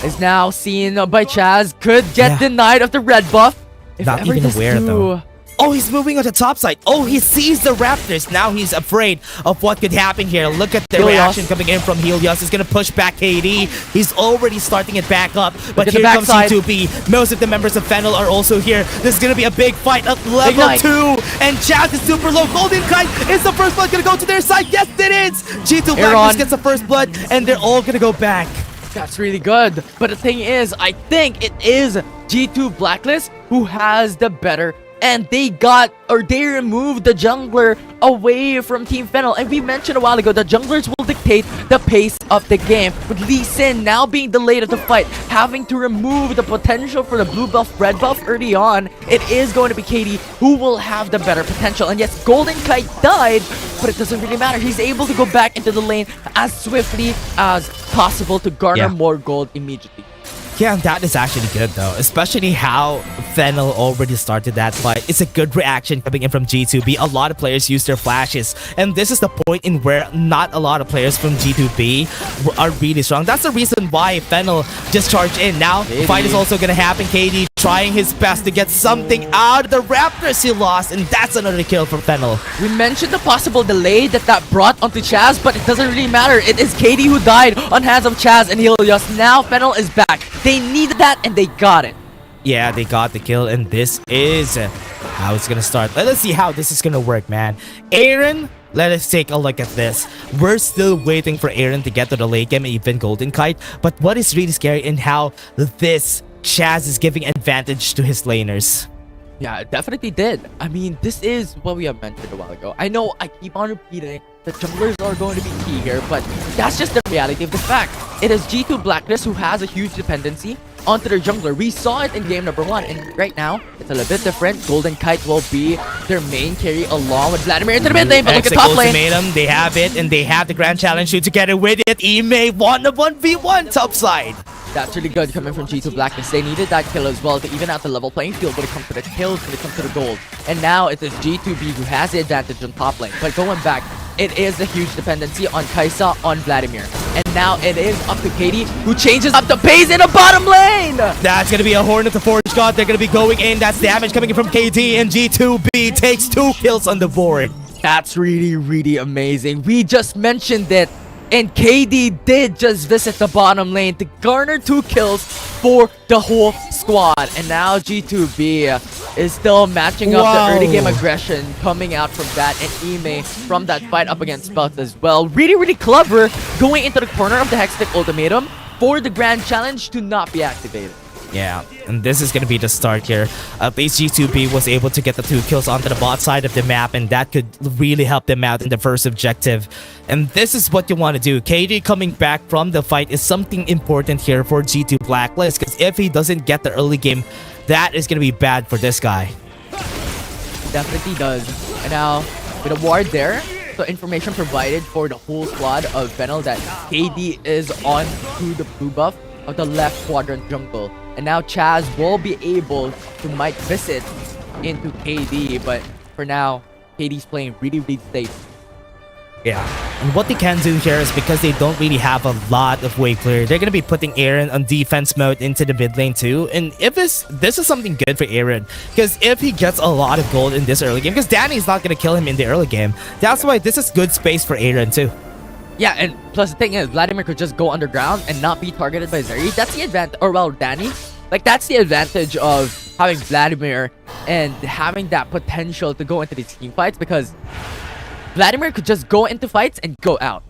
is now seen by Chaz. Could get denied of the red buff. If Not even aware though. Oh, he's moving on the top side. Oh, he sees the Raptors. Now he's afraid of what could happen here. Look at the reaction coming in from Helios. He's going to push back KD. He's already starting it back up. But here comes G2B. Most of the members of Fennel are also here. This is going to be a big fight at level 2. And Chaz is super low. Golden Kite is the first blood going to go to their side. Yes, it is. G2 Blacklist gets the first blood. And they're all going to go back. That's really good. But the thing is, I think it is G2 Blacklist who has the better, and they removed the jungler away from Team Fennel. And we mentioned a while ago that junglers will dictate the pace of the game. With Lee Sin now being delayed of the fight, having to remove the potential for the blue buff, red buff early on, it is going to be KD who will have the better potential. And yes, Golden Kite died, but it doesn't really matter. He's able to go back into the lane as swiftly as possible to garner more gold immediately. Yeah, that is actually good though, especially how Fennel already started that fight. It's a good reaction coming in from G2B. A lot of players use their flashes, and this is the point in where not a lot of players from G2B are really strong. That's the reason why Fennel just charged in. Now, fight is also going to happen. KD trying his best to get something out of the Raptors he lost, and that's another kill for Fennel. We mentioned the possible delay that brought onto Chaz, but it doesn't really matter. It is KD who died on hands of Chaz and Helios. Now Fennel is back. They needed that and they got it. Yeah, they got the kill, and this is how it's gonna start. Let us see how this is gonna work, man. Aaron, let us take a look at this. We're still waiting for Aaron to get to the late game and even Golden Kite, but what is really scary in how this Chaz is giving advantage to his laners. Yeah, it definitely did. I mean, this is what we have mentioned a while ago. I know I keep on repeating that junglers are going to be key here, but that's just the reality of the fact. It is G2 Blacklist who has a huge dependency onto their jungler. We saw it in game number 1, and right now, it's a little bit different. Golden Kite will be their main carry along with Vladimir into the mid lane, but look at top lane. Ultimatum, they have it, and they have the Grand Challenge to together with it. Ime won a 1v1 top side. That's really good coming from G2 Blacklist. They needed that kill as well to even out the level playing field when it comes to the kills, when it comes to the gold. And now it is G2B who has the advantage on top lane. But going back, it is a huge dependency on Kai'Sa, on Vladimir. And now it is up to KT, who changes up the pace in the bottom lane! That's gonna be a Horn of the Forge God. They're gonna be going in. That's damage coming in from KT, and G2B takes 2 kills on the board. That's really, really amazing. We just mentioned it. And KD did just visit the bottom lane to garner 2 kills for the whole squad. And now G2B is still matching up the early game aggression coming out from that, and Ime from that fight up against Spelt as well. Really, really clever going into the corner of the Hextech ultimatum for the Grand Challenge to not be activated. Yeah, and this is gonna be the start here. At least G2B was able to get the 2 kills onto the bot side of the map, and that could really help them out in the first objective. And this is what you want to do. KD coming back from the fight is something important here for G2 Blacklist, because if he doesn't get the early game, that is gonna be bad for this guy. Definitely does. And now, with a ward there, the information provided for the whole squad of Fennel that KD is on to the blue buff of the left quadrant jungle. And now Chaz will be able to might visit into KD, but for now, KD's playing really, really safe. Yeah, and what they can do here is, because they don't really have a lot of wave clear, they're going to be putting Aaron on defense mode into the mid lane too. And if this is something good for Aaron, because if he gets a lot of gold in this early game, because Danny's not going to kill him in the early game, that's why this is good space for Aaron too. Yeah, and plus the thing is, Vladimir could just go underground and not be targeted by Zeri. That's the advantage, or well, Danny. Like, that's the advantage of having Vladimir and having that potential to go into these team fights, because Vladimir could just go into fights and go out.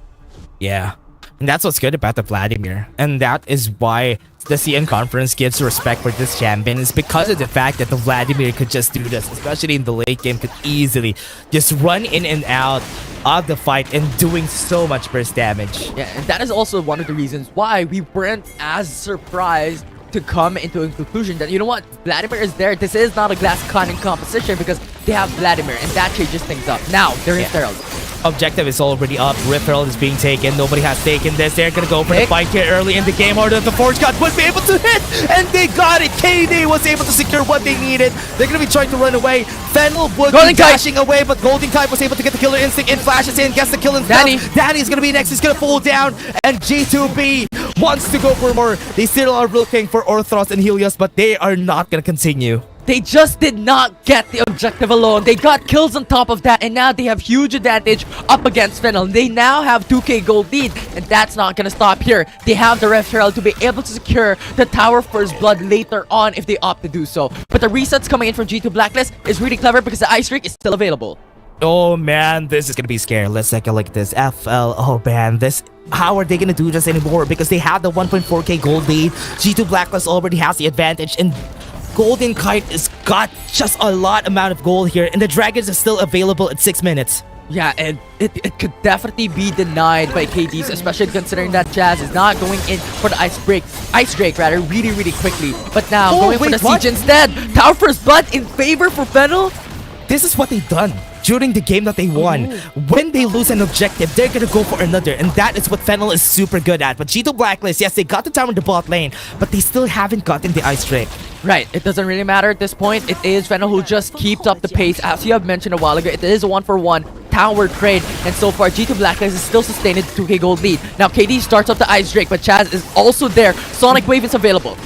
Yeah, and that's what's good about the Vladimir. And that is why the CN conference gives respect for this champion, is because of the fact that the Vladimir could just do this, especially in the late game, could easily just run in and out of the fight and doing so much burst damage. Yeah, and that is also one of the reasons why we weren't as surprised to come into a conclusion that, you know what, Vladimir is there. This is not a glass cannon composition because they have Vladimir, and that changes things up. Now, they're in Herald. Objective is already up. Rip Herald is being taken. Nobody has taken this. They're gonna go for the fight here early in the game. Order the Forge God would be able to hit, and they got it. KD was able to secure what they needed. They're gonna be trying to run away. Fennel would be dashing away, but Golden Kite was able to get the killer instinct in, flashes in, gets the kill in. Danny's gonna be next. He's gonna fall down, and G2B wants to go for more. They still are looking for Orthros and Helios, but they are not gonna continue. They just did not get the objective alone. They got kills on top of that, and now they have huge advantage up against Fennel. They now have 2k gold lead, and that's not gonna stop here. They have the Rift Herald to be able to secure the Tower First Blood later on if they opt to do so. But the resets coming in from G2 Blacklist is really clever because the Ice Streak is still available. Oh man, this is gonna be scary. Let's take a look at this. FL, oh man, how are they gonna do this anymore? Because they have the 1.4k gold lead. G2 Blacklist already has the advantage, and Golden Kite has got just a lot amount of gold here, and the Dragons are still available at 6 minutes. Yeah, and it could definitely be denied by KDs, especially considering that Chaz is not going in for the Ice Drake rather, really, really quickly. But now, going for the Siege instead. Tower First Blood in favor for Fennel. This is what they've done during the game that they won. When they lose an objective, they're gonna go for another, and that is what Fennel is super good at. But G2 Blacklist, yes, they got the tower in the bot lane, but they still haven't gotten the Ice Drake. Right, it doesn't really matter at this point. It is Fennel who just keeps up the pace. As you have mentioned a while ago, it is a 1-for-1 tower trade, and so far G2 Blacklist is still sustaining the 2k gold lead. Now KD starts up the Ice Drake, but Chaz is also there. Sonic Wave is available.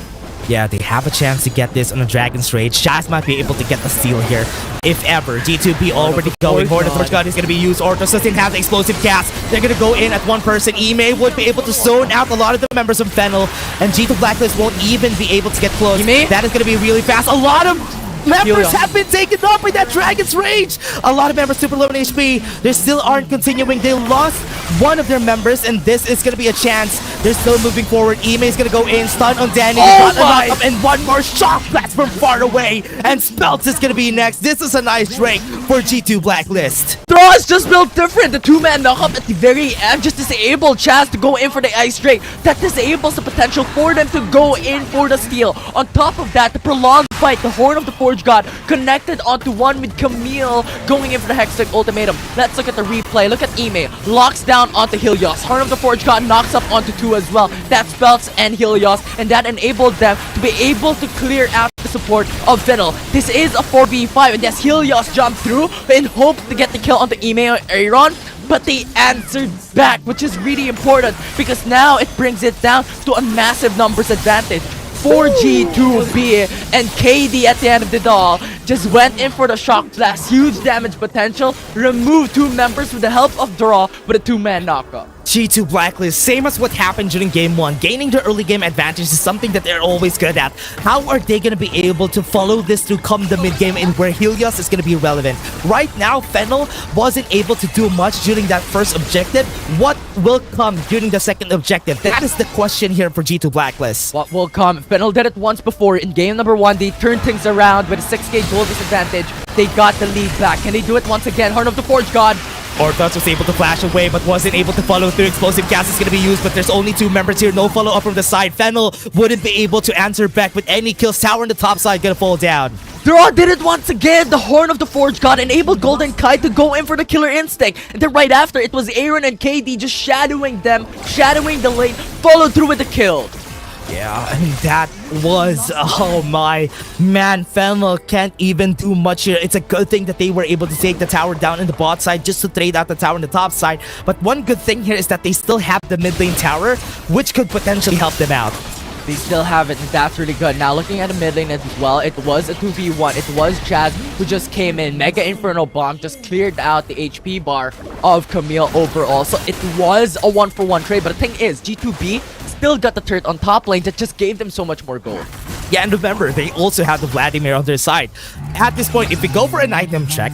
Yeah, they have a chance to get this on a Dragon's Rage. Chaz might be able to get the steal here. If ever. G2B already going. Horn of the Forge God is going to be used. Orthros doesn't have the explosive cast. They're going to go in at one person. Ime would be able to zone out a lot of the members of Fennel. And G2 Blacklist won't even be able to get close. That is going to be really fast. A lot of members have been taken up by that Dragon's Rage. A lot of members super low in HP. They still aren't continuing. They lost one of their members, and this is going to be a chance. They're still moving forward. Ime is going to go in, stun on Danny. And one more shock blast from far away. And Speltz is going to be next. This is a nice break for G2 Blacklist. Thraw is just built different. The two-man knockup at the very end just disabled Chaz to go in for the Ice Drake. That disables the potential for them to go in for the steal. On top of that, the prolonged fight, the Horn of the Forge God connected onto one with Camille going in for the Hextech ultimatum. Let's look at the replay. Look at Ime. Locks down onto Helios. Horn of the Forge God knocks up onto two as well. That's Speltz and Helios, and that enabled them to be able to clear out the support of Fennel. This is a 4v5, and yes, Helios jumped through in hopes to get the kill onto Ime or Aaron, but they answered back, which is really important because now it brings it down to a massive numbers advantage for G2B, and KD at the end of the doll just went in for the shock blast. Huge damage potential, removed two members with the help of Draw with a two-man knockup. G2 Blacklist, same as what happened during game 1. Gaining the early game advantage is something that they're always good at. How are they going to be able to follow this through come the mid-game and where Helios is going to be relevant? Right now, Fennel wasn't able to do much during that first objective. What will come during the second objective? That is the question here for G2 Blacklist. What will come? Fennel did it once before. In game number 1, they turned things around with a 6k gold disadvantage. They got the lead back. Can they do it once again? Horn of the Forge God. Orthros was able to flash away but wasn't able to follow through. Explosive gas is going to be used, but there's only two members here. No follow-up from the side. Fennel wouldn't be able to answer back with any kills. Tower on the top side going to fall down. Draw did it once again. The Horn of the Forge God enabled Golden Kai to go in for the killer instinct. And then right after, it was Aaron and KD just shadowing them, shadowing the lane, followed through with the kill. Yeah, and that was, oh my, man, Fennel can't even do much here. It's a good thing that they were able to take the tower down in the bot side just to trade out the tower in the top side. But one good thing here is that they still have the mid lane tower, which could potentially help them out. They still have it, and that's really good. Now, looking at the mid lane as well, it was a 2v1. It was Chaz who just came in. Mega Inferno Bomb just cleared out the HP bar of Camille overall. So it was a 1-for-1 trade. But the thing is, G2B still got the turret on top lane that just gave them so much more gold. Yeah, and remember, they also have the Vladimir on their side. At this point, if we go for an item check,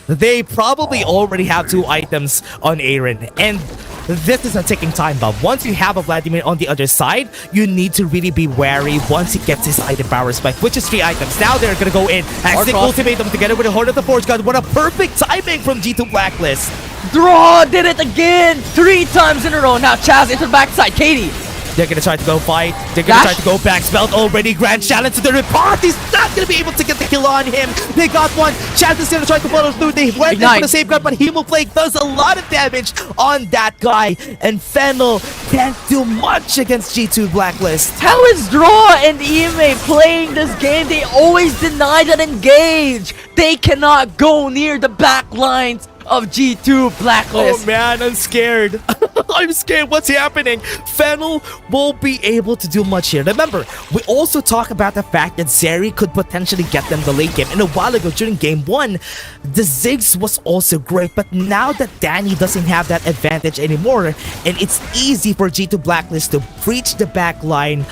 they probably already have 2 items on Aaron. And this is a ticking time bomb. Once you have a Vladimir on the other side, you need to really be wary once he gets his item power spike, which is 3 items. Now they're gonna go in. Hextech ultimatum together with the Horn of the Forge God. What a perfect timing from G2 Blacklist. Draw did it again! 3 times in a row. Now Chaz into the backside. KD. They're gonna try to go fight. They're gonna try to go back. Spelled already. Grand challenge to the report. He's not gonna be able to get the kill on him. They got one. Chaz is gonna try to follow through. They went in for the safeguard, but Hemoplague does a lot of damage on that guy. And Fennel can't do much against G2 Blacklist. How is Draw and Ime playing this game? They always deny that engage. They cannot go near the back lines of G2 Blacklist. Oh man, I'm scared. I'm scared. What's happening? Fennel won't be able to do much here. Remember, we also talk about the fact that Zeri could potentially get them the late game. And a while ago, during game 1, the Ziggs was also great. But now that Danny doesn't have that advantage anymore, and it's easy for G2 Blacklist to breach the back line,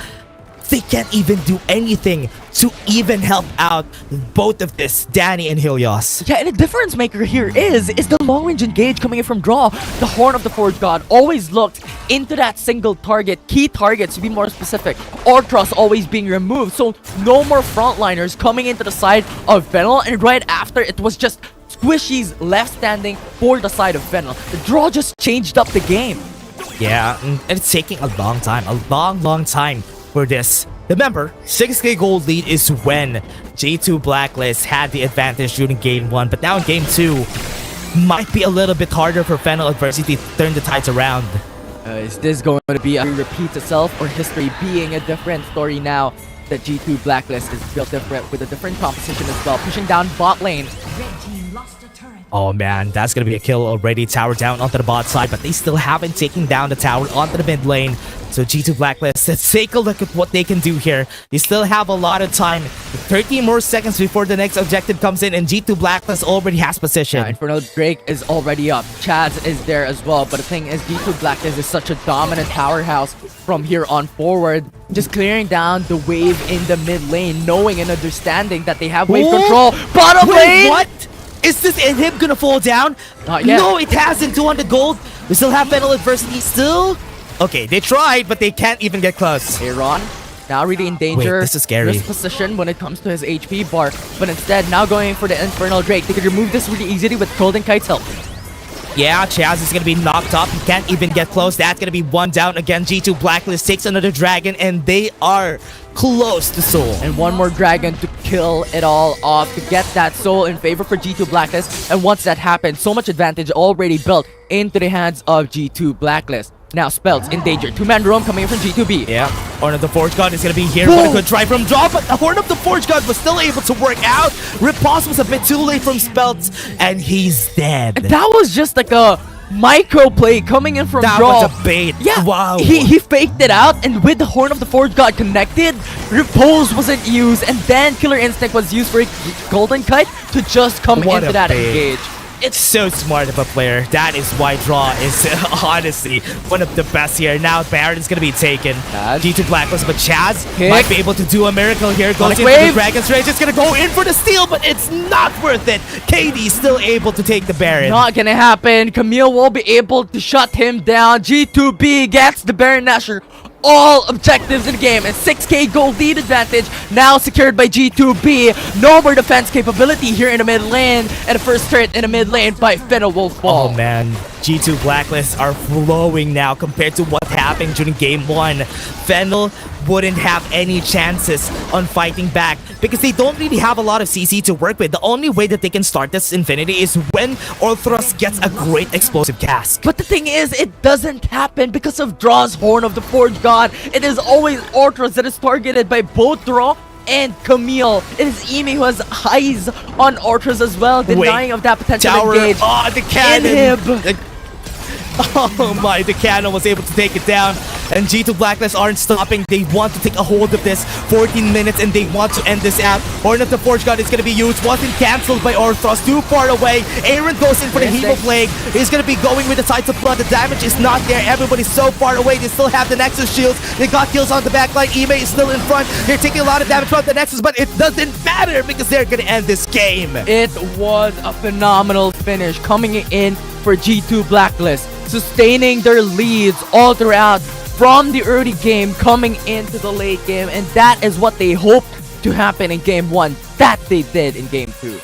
they can't even do anything to even help out both of this, Danny and Helios. Yeah, and the difference maker here is the long-range engage coming in from Draw. The Horn of the Forge God always looked into that single target, key targets to be more specific. Orthros always being removed, so no more frontliners coming into the side of Fennel, and right after it was just Squishy's left standing for the side of Fennel. The Draw just changed up the game. Yeah, and it's taking a long time, long time for this. Remember, 6k gold lead is when G2 Blacklist had the advantage during game 1, but now in game 2, might be a little bit harder for Fennel Adversity to turn the tides around. Is this going to be a repeat itself, or history being a different story now? that G2 Blacklist is built different with a different composition as well, pushing down bot lane. Oh man, that's gonna be a kill already. Tower down onto the bot side, but they still haven't taken down the tower onto the mid lane. So G2 Blacklist, let's take a look at what they can do here. They still have a lot of time. 13 more seconds before the next objective comes in, and G2 Blacklist already has position. Yeah, Inferno Drake is already up. Chaz is there as well. But the thing is, G2 Blacklist is such a dominant powerhouse from here on forward. Just clearing down the wave in the mid lane, knowing and understanding that they have wave control. Bottom lane! What? Is this inhib gonna fall down? Not yet. No, it hasn't. 200 gold. We still have Fennel adversity still. Okay, they tried, but they can't even get close. Aaron now really in danger. Wait, this is scary. Risk position when it comes to his HP bar. But instead, now going for the Infernal Drake. They could remove this really easily with Golden Kite's help. Yeah, Chaz is gonna be knocked up. He can't even get close. That's gonna be one down again. G2 Blacklist takes another dragon, and they are close to soul. And one more dragon to kill it all off, to get that soul in favor for G2 Blacklist. And once that happens, so much advantage already built into the hands of G2 Blacklist. Now Spells in danger. Two-man roam coming in from G2B. Yeah, Horn of the Forge God is gonna be here. What a good try from Draw, but the Horn of the Forge God was still able to work out. Riposte was a bit too late from Spells, and he's dead. And that was just like a micro play coming in from That Draw. was a bait. Yeah, Wow. He faked it out, and with the Horn of the Forge God connected, Repose wasn't used, and then Killer Instinct was used for Golden Kite to just come What into a that bait. engage. It's so smart of a player. That is why Draw is honestly one of the best here. Now Baron is going to be taken. G2 Blacklist, but Chaz might be able to do a miracle here. Goes in for the Dragon's Rage. It's going to go in for the steal, but it's not worth it. KD still able to take the Baron. Not gonna happen. Camille will be able to shut him down. G2B gets the Baron Nashor. All objectives in the game, and 6k gold lead advantage now secured by G2B. No more defense capability here in the mid lane, and the first turret in the mid lane by Fennel will fall. Oh man, G2 Blacklist are flowing now compared to what happened during game 1. Fennel wouldn't have any chances on fighting back because they don't really have a lot of CC to work with. The only way that they can start this Infinity is when Orthros gets a great explosive cast. But the thing is, it doesn't happen because of Draw's Horn of the Forge God. It is always Orthros that is targeted by both Draw and Camille. It is Ime who has eyes on Orthros as well, denying of that potential Tower, engage. oh, the cannon. Inhib. Oh my, the cannon was able to take it down, and G2 Blacklist aren't stopping. They want to take a hold of this. 14 minutes and they want to end this out. Horn of the Forge God is going to be used. Wasn't cancelled by Orthros. Too far away. Aaron goes in for the Hemo Plague. He's going to be going with the Tides of Blood. The damage is not there. Everybody's so far away. They still have the Nexus shields. They got kills on the backline. Ime is still in front. They're taking a lot of damage from the Nexus, but it doesn't matter because they're going to end this game. It was a phenomenal finish coming in for G2 Blacklist, sustaining their leads all throughout from the early game coming into the late game, and that is what they hoped to happen in game 1. That they did in game 2.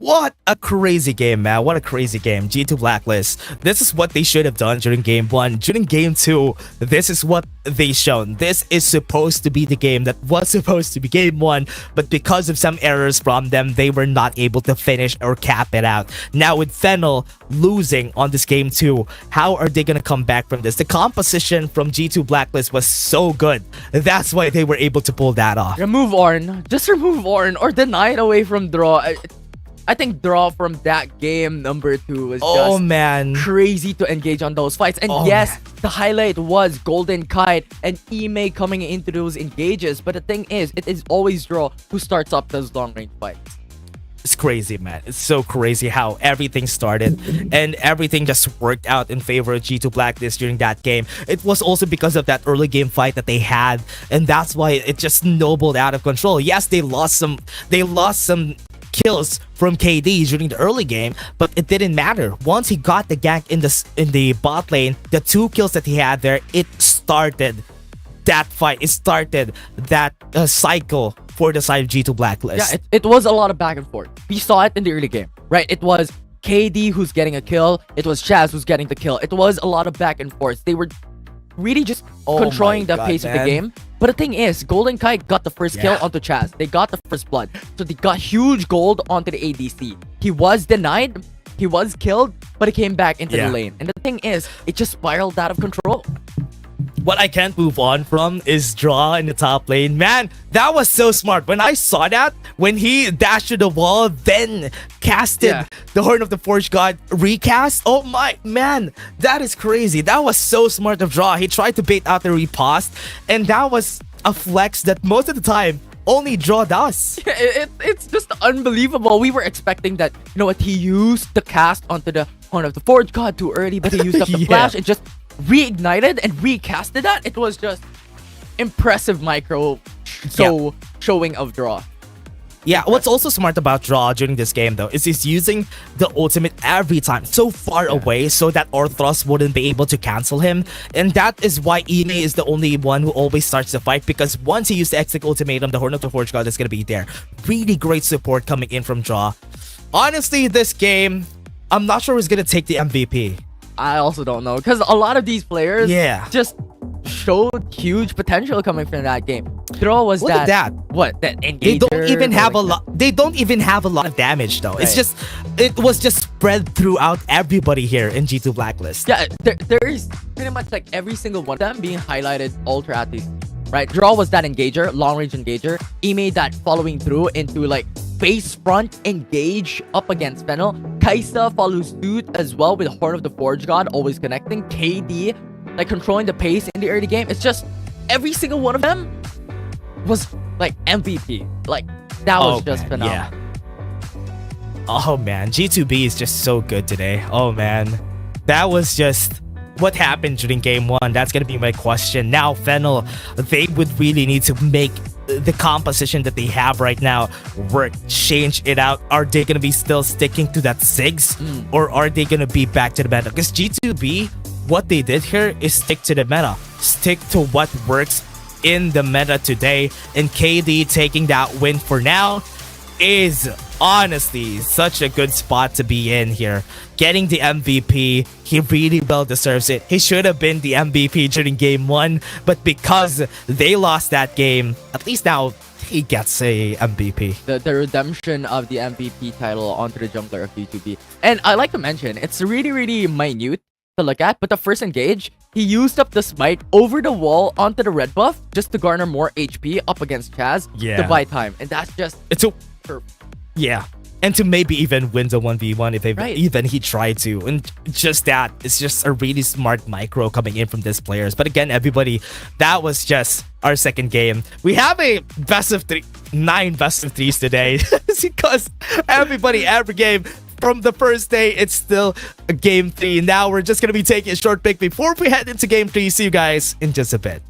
What a crazy game, man. What a crazy game. G2 Blacklist. This is what they should have done during game 1. During game 2, this is what they shown. This is supposed to be the game that was supposed to be game 1, but because of some errors from them, they were not able to finish or cap it out. Now with Fennel losing on this game 2, how are they gonna come back from this? The composition from G2 Blacklist was so good. That's why they were able to pull that off. Remove Ornn. Just remove Ornn or deny it away from Draw. I think Draw from that game number 2 was just crazy to engage on those fights. And yes, the highlight was Golden Kite and Ime coming into those engages. But the thing is, it is always Draw who starts up those long range fights. It's crazy, man. It's so crazy how everything started and everything just worked out in favor of G2 Blacklist during that game. It was also because of that early game fight that they had, and that's why it just snowballed out of control. Yes, they lost some kills from KD during the early game, but it didn't matter. Once he got the gank in the bot lane, the 2 kills that he had there, it started that fight. It started that cycle for the side of G2 Blacklist. Yeah, it was a lot of back and forth. We saw it in the early game, right? It was KD who's getting a kill. It was Chaz who's getting the kill. It was a lot of back and forth. They were really just controlling the pace of the game. But the thing is, Golden Kite got the first kill onto Chaz. They got the first blood. So they got huge gold onto the ADC. He was denied. He was killed, but he came back into the lane. And the thing is, it just spiraled out of control. what I can't move on from is Draw in the top lane. Man, that was so smart. When I saw that, when he dashed to the wall, then casted the Horn of the Forge God recast. Oh my, man, that is crazy. That was so smart of Draw. He tried to bait out the riposte, and that was a flex that most of the time only Draw does. It's just unbelievable. We were expecting that, you know what, he used the cast onto the Horn of the Forge God too early, but he used up the flash and just reignited and recasted that. It was just impressive micro showing of Draw. Yeah, what's also smart about Draw during this game though is he's using the ultimate every time so far away so that Orthros wouldn't be able to cancel him. And that is why Ine is the only one who always starts the fight, because once he used the Exec Ultimatum, the Horn of the Forge God is going to be there. Really great support coming in from Draw. Honestly, this game, I'm not sure who's going to take the MVP. I also don't know, because a lot of these players just showed huge potential coming from that game. Draw was Look at that. What, that engager? They don't even have a lot. They don't even have a lot of damage though. It's just, it was just spread throughout everybody here in G2 Blacklist. Yeah, there is pretty much like every single one of them being highlighted ultra at least. Right, Draw was that engager, long range engager. He made that following through into like base front engage up against Fennel. Kaisa follows suit as well with Horn of the Forge God always connecting. KD like controlling the pace in the early game. It's just every single one of them was like MVP. Like that was just phenomenal. Yeah. Oh man, G2B is just so good today. Oh man, that was just what happened during game one. That's gonna be my question. Now Fennel, they would really need to make the composition that they have right now work, change it out. Are they gonna be still sticking to that Ziggs, or are they gonna be back to the meta? Because G2B, what they did here is stick to the meta, stick to what works in the meta today, and KD taking that win for now is honestly such a good spot to be in here. Getting the MVP, he really well deserves it. He should have been the MVP during game one, but because they lost that game, at least now he gets a MVP. The redemption of the MVP title onto the jungler of G2B. And I like to mention, it's really minute to look at, but the first engage, he used up the smite over the wall onto the red buff just to garner more HP up against Chaz to buy time. And that's just... Yeah. And to maybe even win the 1v1 if even he tried to. And just that, it's just a really smart micro coming in from these players. But again, everybody, that was just our second game. We have a best of 3, 9 best of 3s today. Because everybody, every game, from the first day, it's still a game 3. Now we're just going to be taking a short break before we head into game 3. See you guys in just a bit.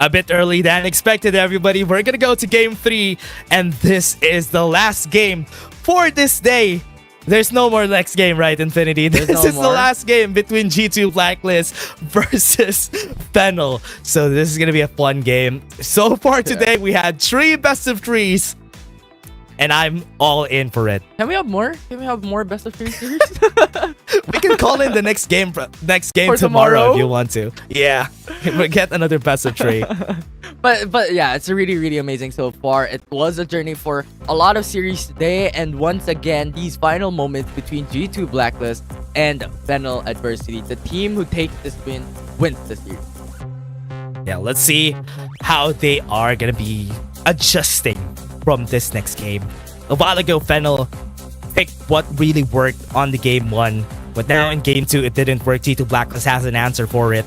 a bit early than expected, everybody. We're gonna go to game 3, and this is the last game for this day. There's no more next game, right, Infinity? This is the last game between G2 Blacklist versus Fennel. So this is gonna be a fun game. So far today, we had 3 best of 3s, and I'm all in for it. Can we have more? Can we have more best of 3 series? We can call in the next game For tomorrow if you want to. Yeah, we'll get another best of 3. But yeah, it's really amazing so far. It was a journey for a lot of series today, and once again, these final moments between G2 Blacklist and Fennel Adversity, the team who takes this win wins the series. Yeah, let's see how they are gonna be adjusting from this next game. A while ago, Fennel picked what really worked on the game 1, but now in game 2, it didn't work. G2 Blacklist has an answer for it.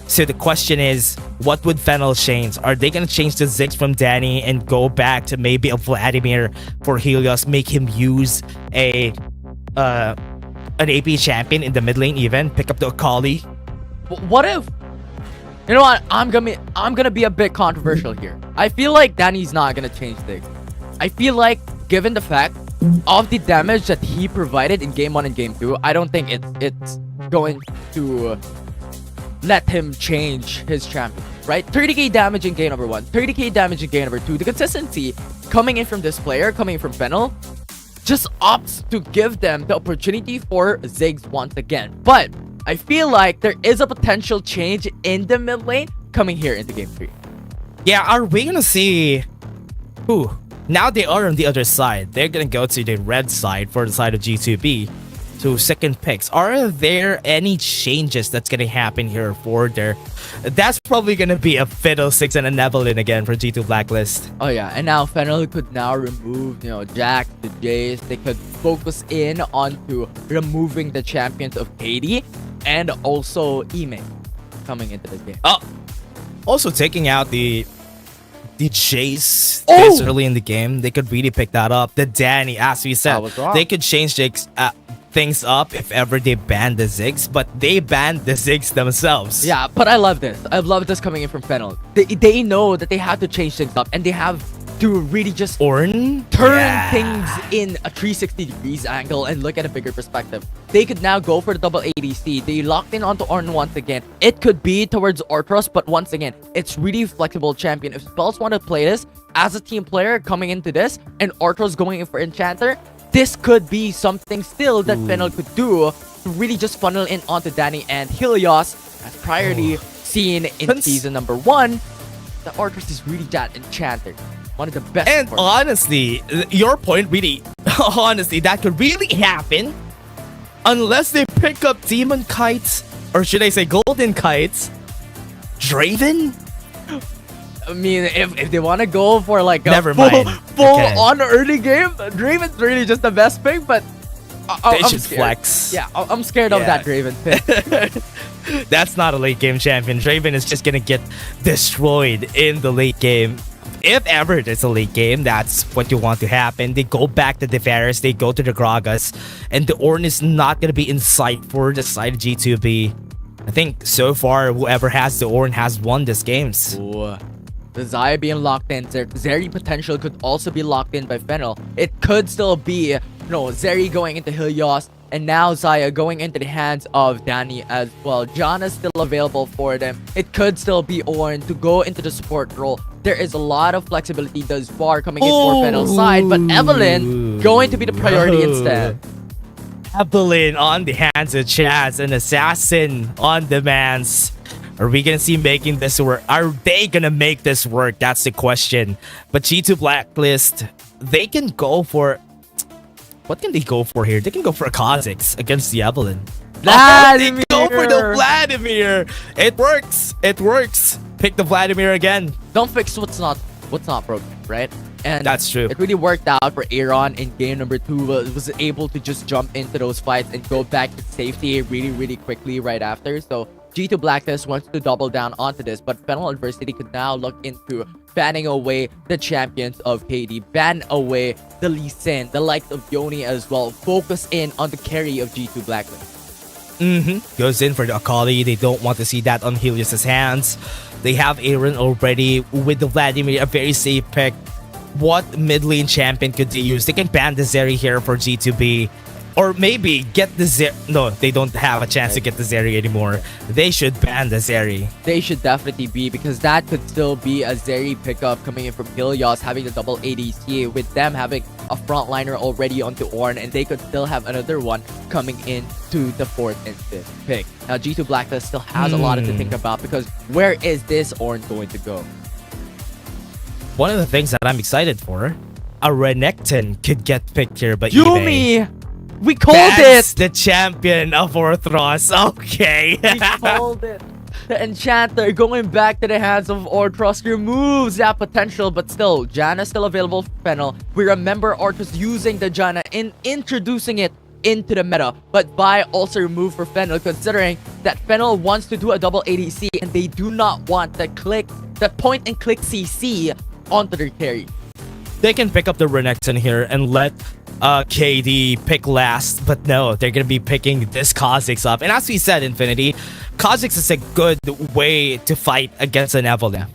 So the question is, what would Fennel change? Are they gonna change the Ziggs from Danny and go back to maybe a Vladimir for Helios, make him use an AP champion in the mid lane even, pick up the Akali? What if? You know what? I'm gonna be a bit controversial here. I feel like Danny's not gonna change things. I feel like, given the fact of the damage that he provided in game 1 and game 2, I don't think it's going to let him change his champion, right? 30k damage in game number 1, 30k damage in game number 2. The consistency coming in from this player, coming in from Fennel, just opts to give them the opportunity for Ziggs once again. But I feel like there is a potential change in the mid lane coming here into game 3. Yeah, are we gonna see who? Now they are on the other side. They're gonna go to the red side for the side of G2B. So second picks. Are there any changes that's gonna happen here for their? That's probably gonna be a Fiddlesticks and a Nevelin again for G2 Blacklist. Oh yeah, and now Fennel could now remove, Jack, the Jace. They could focus in onto removing the champions of KT and also Ime coming into the game. Oh, also taking out the Jace this early in the game. They could really pick that up. The Danny, as we said, they could change things up if ever they ban the Ziggs, but they banned the Ziggs themselves. Yeah, but I love this. I love this coming in from Fennel. They know that they have to change things up, and they have to really just turn things in a 360 degrees angle and look at a bigger perspective. They could now go for the double ADC. They locked in onto Ornn once again. It could be towards Orthros, but once again, it's really flexible champion. If Spells want to play this as a team player coming into this, and Orthros going in for Enchanter, this could be something still that Fennel could do to really just funnel in onto Danny and Helios, as priorly seen in season number 1. The Orthros is really that Enchanter. One of the best. And honestly, your point really, honestly, that could really happen unless they pick up Demon Kites, or should I say Golden Kites, Draven? I mean, if they want to go for like a full on early game, Draven's really just the best pick, but they I'm should scared. flex. Yeah, I'm scared of that Draven pick. That's not a late game champion. Draven is just gonna get destroyed in the late game. If ever there's a late game, that's what you want to happen. They go back to the Varus, they go to the Gragas, and the Ornn is not gonna be in sight for the side of G2B. I think so far, whoever has the Ornn has won this games. Ooh. The Xayah being locked in, Zeri potential could also be locked in by Fennel. It could still be, Zeri going into Helios, and now Xayah going into the hands of Danny as well. John is still available for them. It could still be Ornn to go into the support role. There is a lot of flexibility thus far coming in for Fennel's side, but Evelyn going to be the priority instead. Evelyn on the hands of Chaz, an assassin on demands. Are we gonna see making this work? Are they gonna make this work? That's the question. But G2 Blacklist, they can go for... What can they go for here? They can go for a Kha'Zix against the Evelyn. Vladimir! They go for the Vladimir! It works! It works! Pick the Vladimir again. Don't fix what's not broken, right? And that's true. It really worked out for Aaron in game number 2. Was able to just jump into those fights and go back to safety really quickly right after. So G2 Blacklist wants to double down onto this, but Fennel Adversity could now look into banning away the champions of KT, ban away the Lee Sin, the likes of Yoni as well. Focus in on the carry of G2 Blacklist. Goes in for the Akali. They don't want to see that on Helios's hands. They have Aaron already with the Vladimir, a very safe pick. What mid lane champion could they use? They can ban the Zeri here for G2B. Or maybe get the Zeri. No, they don't have a chance to get the Zeri anymore. They should ban the Zeri. They should definitely be, because that could still be a Zeri pickup coming in from Helios, having the double ADC, with them having a frontliner already onto Ornn, and they could still have another one coming in to the 4th and 5th pick. Now, G2 Blacklist still has a lot to think about, because where is this Ornn going to go? One of the things that I'm excited for, a Renekton could get picked here by Yuumi! eBay. We called That's it! the champion of Orthros. Okay. We called it. The Enchanter going back to the hands of Orthros removes that potential, but still, Janna still available for Fennel. We remember Orthros using the Janna and introducing it into the meta, but Vi also removed for Fennel, considering that Fennel wants to do a double ADC and they do not want the point and click CC onto their carry. They can pick up the Renekton here and let KD pick last, but no, they're gonna be picking this Kha'Zix up. And as we said, Infinity, Kha'Zix is a good way to fight against an Evelyn.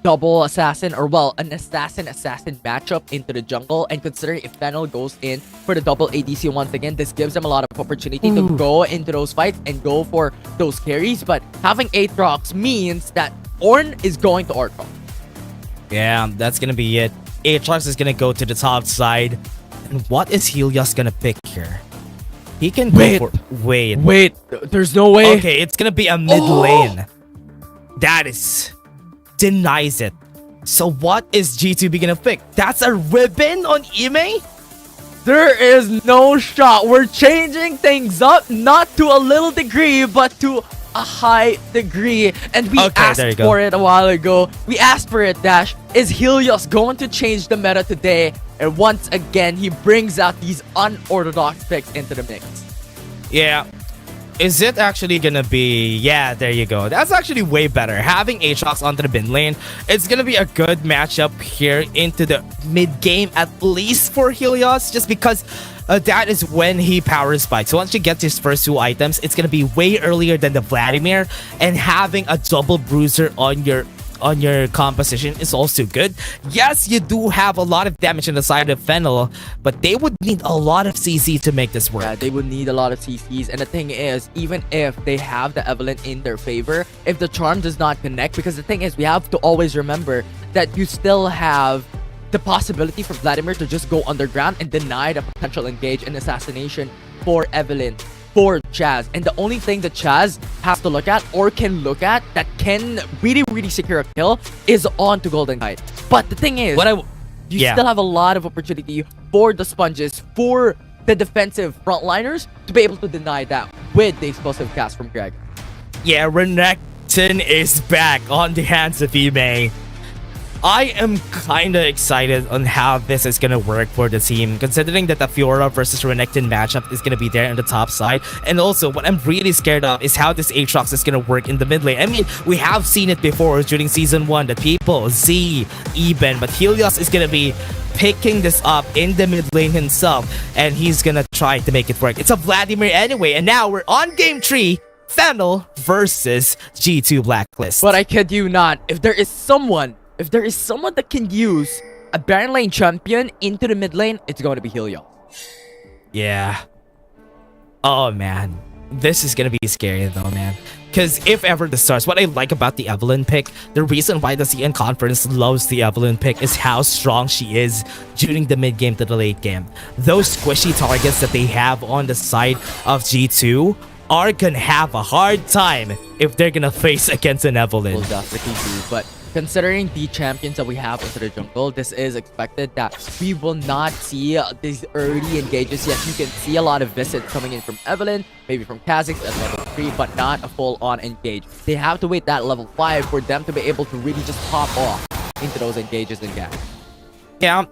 Double assassin, or well, an assassin matchup into the jungle, and considering if Fennel goes in for the double ADC once again, this gives them a lot of opportunity to go into those fights and go for those carries. But having Aatrox means that Ornn is going to Ornn. Yeah, that's gonna be it. Aatrox is gonna go to the top side. And what is Helios gonna pick here? He can go for... Wait. There's no way. Okay, it's gonna be a mid lane. That is... denies it. So what is G2B gonna pick? That's a ribbon on Ime? There is no shot. We're changing things up, not to a little degree, but to a high degree. And we asked for it a while ago. We asked for it, Dash. Is Helios going to change the meta today? And once again, he brings out these unorthodox picks into the mix. Yeah. Is it actually gonna be... Yeah, there you go. That's actually way better. Having Aatrox onto the mid lane, it's gonna be a good matchup here into the mid game, at least for Helios, just because that is when he power spikes. So once you get his first 2 items, it's gonna be way earlier than the Vladimir, and having a double bruiser on your composition is also good. Yes, you do have a lot of damage on the side of Fennel, but they would need a lot of CC to make this work. Yeah, they would need a lot of CCs. And the thing is, even if they have the Evelyn in their favor, if the charm does not connect, because the thing is, we have to always remember that you still have the possibility for Vladimir to just go underground and deny the potential engage and assassination for Evelyn, for Chaz. And the only thing that Chaz has to look at, or can look at, that can really secure a kill is on to Golden Knight. But the thing is, you still have a lot of opportunity for the sponges, for the defensive frontliners to be able to deny that with the explosive cast from Greg. Yeah, Renekton is back on the hands of Ime. I am kind of excited on how this is going to work for the team, considering that the Fiora versus Renekton matchup is going to be there on the top side. And also, what I'm really scared of is how this Aatrox is going to work in the mid lane. I mean, we have seen it before during Season 1, that people, Z, Eben, but Helios is going to be picking this up in the mid lane himself, and he's going to try to make it work. It's a Vladimir anyway, and now we're on Game 3. Fennel versus G2 Blacklist. But I kid you not, if there is someone that can use a Baron lane champion into the mid lane, it's going to be Helios. Yeah. Oh, man. This is going to be scary, though, man. Because if ever this starts, what I like about the Evelyn pick, the reason why the CN Conference loves the Evelyn pick is how strong she is during the mid game to the late game. Those squishy targets that they have on the side of G2 are going to have a hard time if they're going to face against an Evelyn. Will definitely do, but considering the champions that we have into the jungle, this is expected that we will not see these early engages yet. You can see a lot of visits coming in from Evelyn, maybe from Kha'Zix at level 3, but not a full-on engage. They have to wait that level 5 for them to be able to really just pop off into those engages and gaps. Yeah,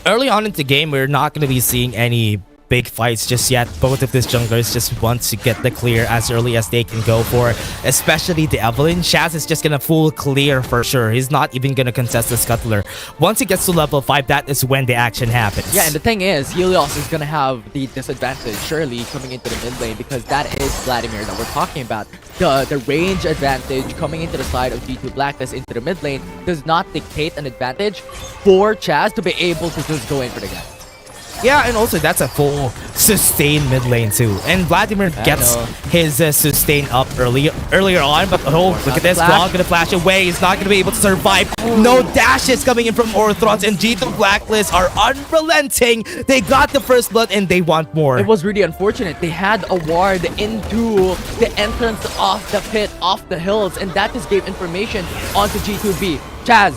early on in the game, we're not going to be seeing any big fights just yet. Both of these junglers just want to get the clear as early as they can go for, especially the Evelynn. Chaz is just gonna full clear for sure. He's not even gonna contest the Scuttler. Once he gets to level 5, that is when the action happens. Yeah, and the thing is, Helios is gonna have the disadvantage surely coming into the mid lane, because that is Vladimir that we're talking about. The range advantage coming into the side of G2 Blacklist into the mid lane does not dictate an advantage for Chaz to be able to just go in for the guy. Yeah, and also that's a full sustain mid lane too. And Vladimir gets his sustain up earlier on, but look at this. Claw gonna flash away. He's not gonna be able to survive. No dashes coming in from Orthros, and G2 Blacklist are unrelenting. They got the first blood and they want more. It was really unfortunate. They had a ward into the entrance of the pit, off the hills, and that just gave information onto G2B. Chaz.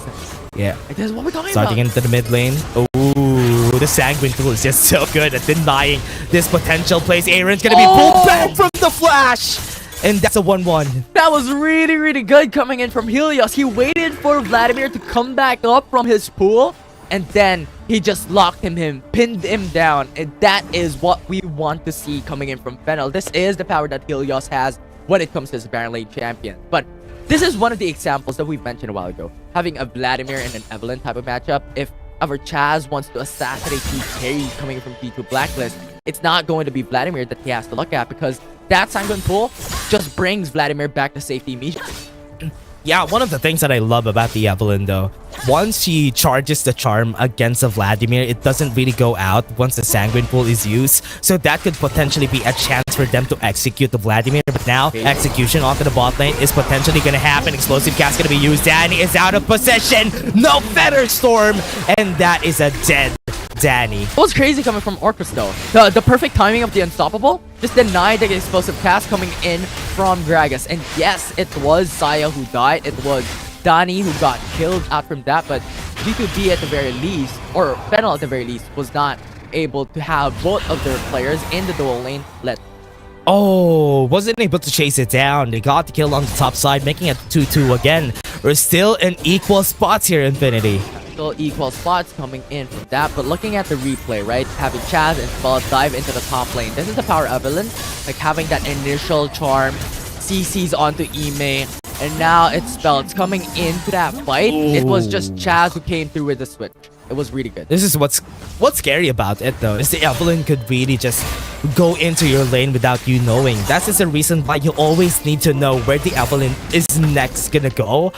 Yeah. This is what we're talking Starting about. into the mid lane. Ooh, the Sanguine tool is just so good at denying this potential plays. Aaron's gonna be pulled back from the flash. And that's a 1-1. That was really, really good coming in from Helios. He waited for Vladimir to come back up from his pool, and then he just locked him, pinned him down. And that is what we want to see coming in from Fennel. This is the power that Helios has when it comes to his Baron Lane champion. But this is one of the examples that we mentioned a while ago. Having a Vladimir and an Evelynn type of matchup. If ever Chaz wants to assassinate two carries coming from G2 Blacklist, it's not going to be Vladimir that he has to look at, because that Sanguine pull just brings Vladimir back to safety immediately. Yeah, one of the things that I love about the Evelynn though, once she charges the charm against a Vladimir, it doesn't really go out once the Sanguine pool is used. So that could potentially be a chance for them to execute the Vladimir. But now, execution onto the bot lane is potentially going to happen. Explosive cast going to be used. Danny is out of position. No Feather Storm. And that is a dead Danny. What was crazy coming from Orcus though? The perfect timing of the Unstoppable just denied the explosive cast coming in from Gragas. And yes, it was Saya who died. It was Danny who got killed out from that. But G2B at the very least, or Fennel at the very least, was not able to have both of their players in the dual lane let. Oh, wasn't able to chase it down. They got the kill on the top side, making it 2-2 again. We're still in equal spots here, Infinity. Still equal spots coming in from that, but looking at the replay, right? Having Chaz and Spell dive into the top lane. This is the power of Evelynn, like having that initial charm, CCs onto Ime, and now it's Spell. It's coming into that fight. Ooh. It was just Chaz who came through with the switch. It was really good. This is what's scary about it though, is the Evelynn could really just go into your lane without you knowing. That's just the reason why you always need to know where the Evelynn is next gonna go.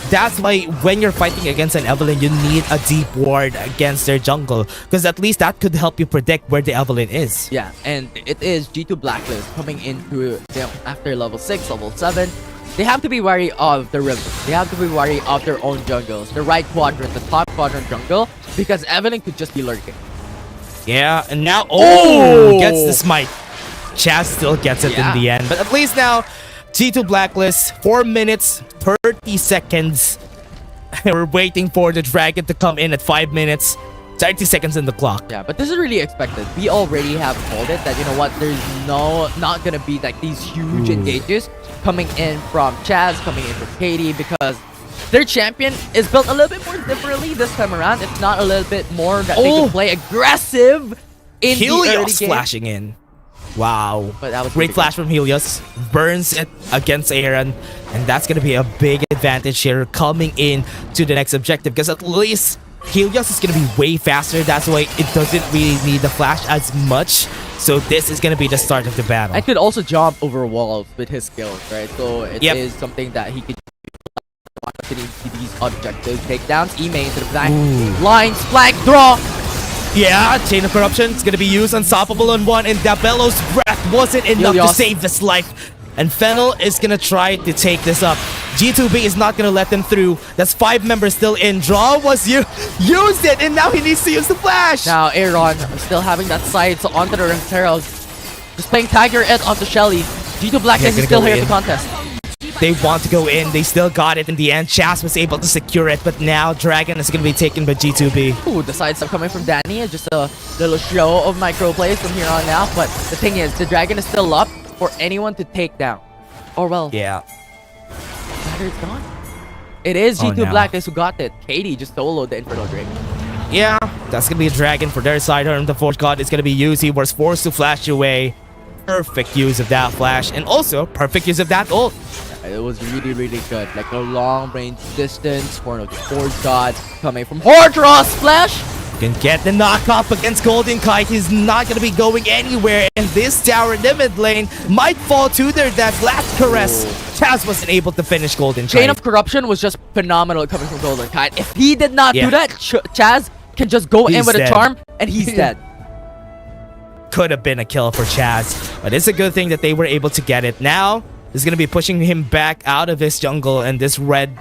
That's why when you're fighting against an Evelynn, you need a deep ward against their jungle, because at least that could help you predict where the Evelynn is. Yeah, and it is G2 Blacklist coming into them after level 6, level 7. They have to be wary of the river. They have to be wary of their own jungles. The right quadrant, the top quadrant jungle, because Evelynn could just be lurking. Yeah, and now, gets the smite. Chaz still gets it in the end. But at least now, G2 Blacklist, 4 minutes, 30 seconds. We're waiting for the dragon to come in at 5 minutes. 30 seconds in the clock. Yeah, but this is really expected. We already have called it that, you know what, there's not gonna be like these huge engages coming in from Chaz, coming in from KT, because their champion is built a little bit more differently this time around. It's not a little bit more that they can play aggressive in the early Helios game. flashing in. Wow. But that was great flash from Helios. Burns it against Aaron. And that's going to be a big advantage here coming in to the next objective. Because at least Helios is going to be way faster. That's why it doesn't really need the flash as much. So this is going to be the start of the battle. I could also jump over walls with his skills, right? So it is something that he could do these objectives. Takedowns, Ime into the back. Lines, flank, draw. Yeah, Chain of Corruption is going to be used. Unstoppable on one. And Dabello's breath wasn't enough to save his life. And Fennel is going to try to take this up. G2B is not going to let them through. That's 5 members still in. Draw was used it, and now he needs to use the flash. Now Aaron still having that side, so onto the Renteros. Just playing Tiger Ed onto Shelly. G2 Blacklist is still here at the contest. They want to go in. They still got it in the end. Chaz was able to secure it, but now Dragon is going to be taken by G2B. Ooh, the side stuff coming from Danny. Just a little show of micro plays from here on out. But the thing is, the Dragon is still up for anyone to take down. Or well, yeah, it's gone. It is G2 Blacklist who got it. KT just soloed the Infernal Drake. Yeah, That's gonna be a dragon for their side. Horn of the Forge God is gonna be used. He was forced to flash away. Perfect use of that flash, and also perfect use of that ult. It was really, really good. Like a long range distance. Horn of the Forge God coming from Hordros Flash. Can get the knockoff against Golden Kite. He's not gonna be going anywhere, and this tower in the mid lane might fall to their death. Last caress. Chaz wasn't able to finish Golden Kite. Chain of Corruption was just phenomenal coming from Golden Kite. If he did not do that, Chaz can just go in with a charm, and he's dead. Could have been a kill for Chaz, but it's a good thing that they were able to get it. Now, is going to be pushing him back out of his jungle, and this red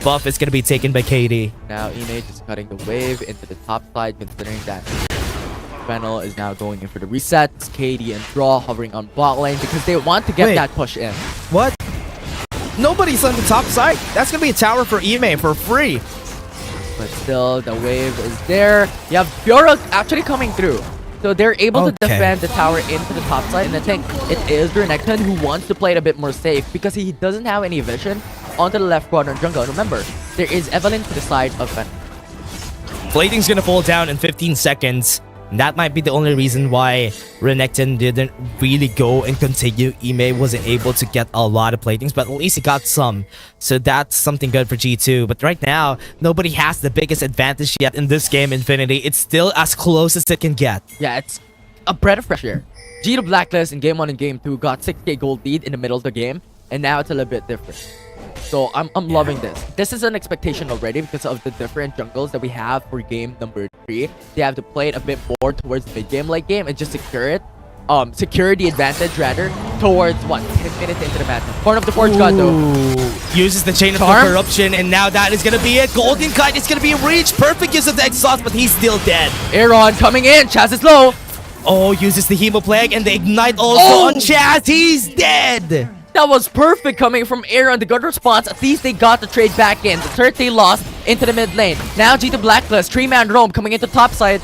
buff is going to be taken by KT. Now, Ine just cutting the wave into the top side, considering that Fennel is now going in for the resets. KT and Draw hovering on bot lane because they want to get that push in. What? Nobody's on the top side. That's going to be a tower for Ime for free. But still, the wave is there. You have Bjork actually coming through. So they're able to defend the tower into the top side, and I think it is Renekton who wants to play it a bit more safe because he doesn't have any vision onto the left quadrant jungle. Remember, there is Evelyn to the side of Fennel. Plating's gonna fall down in 15 seconds. That might be the only reason why Renekton didn't really go and continue. Ime wasn't able to get a lot of platings, but at least he got some. So that's something good for G2. But right now, nobody has the biggest advantage yet in this game, Infinity. It's still as close as it can get. Yeah, it's a breath of fresh air. G2 Blacklist in Game 1 and Game 2 got 6k gold lead in the middle of the game, and now it's a little bit different. So I'm loving this. This is an expectation already because of the different jungles that we have for game number 3. They have to play it a bit more towards mid-game, late game, and just secure it. Secure the advantage rather towards 10 minutes into the match. Horn of the Forge God though. Uses the Chain of Corruption, and now that is gonna be it. Golden Kite is gonna be reached. Perfect use of the exhaust, but he's still dead. Aaron coming in. Chaz is low. Oh, uses the Hemo Plague and the Ignite also on Chaz. He's dead. That was perfect coming from Aaron. The good response. At least they got the trade back in. The third they lost into the mid lane. Now G2 Blacklist. 3-man roam coming into top side.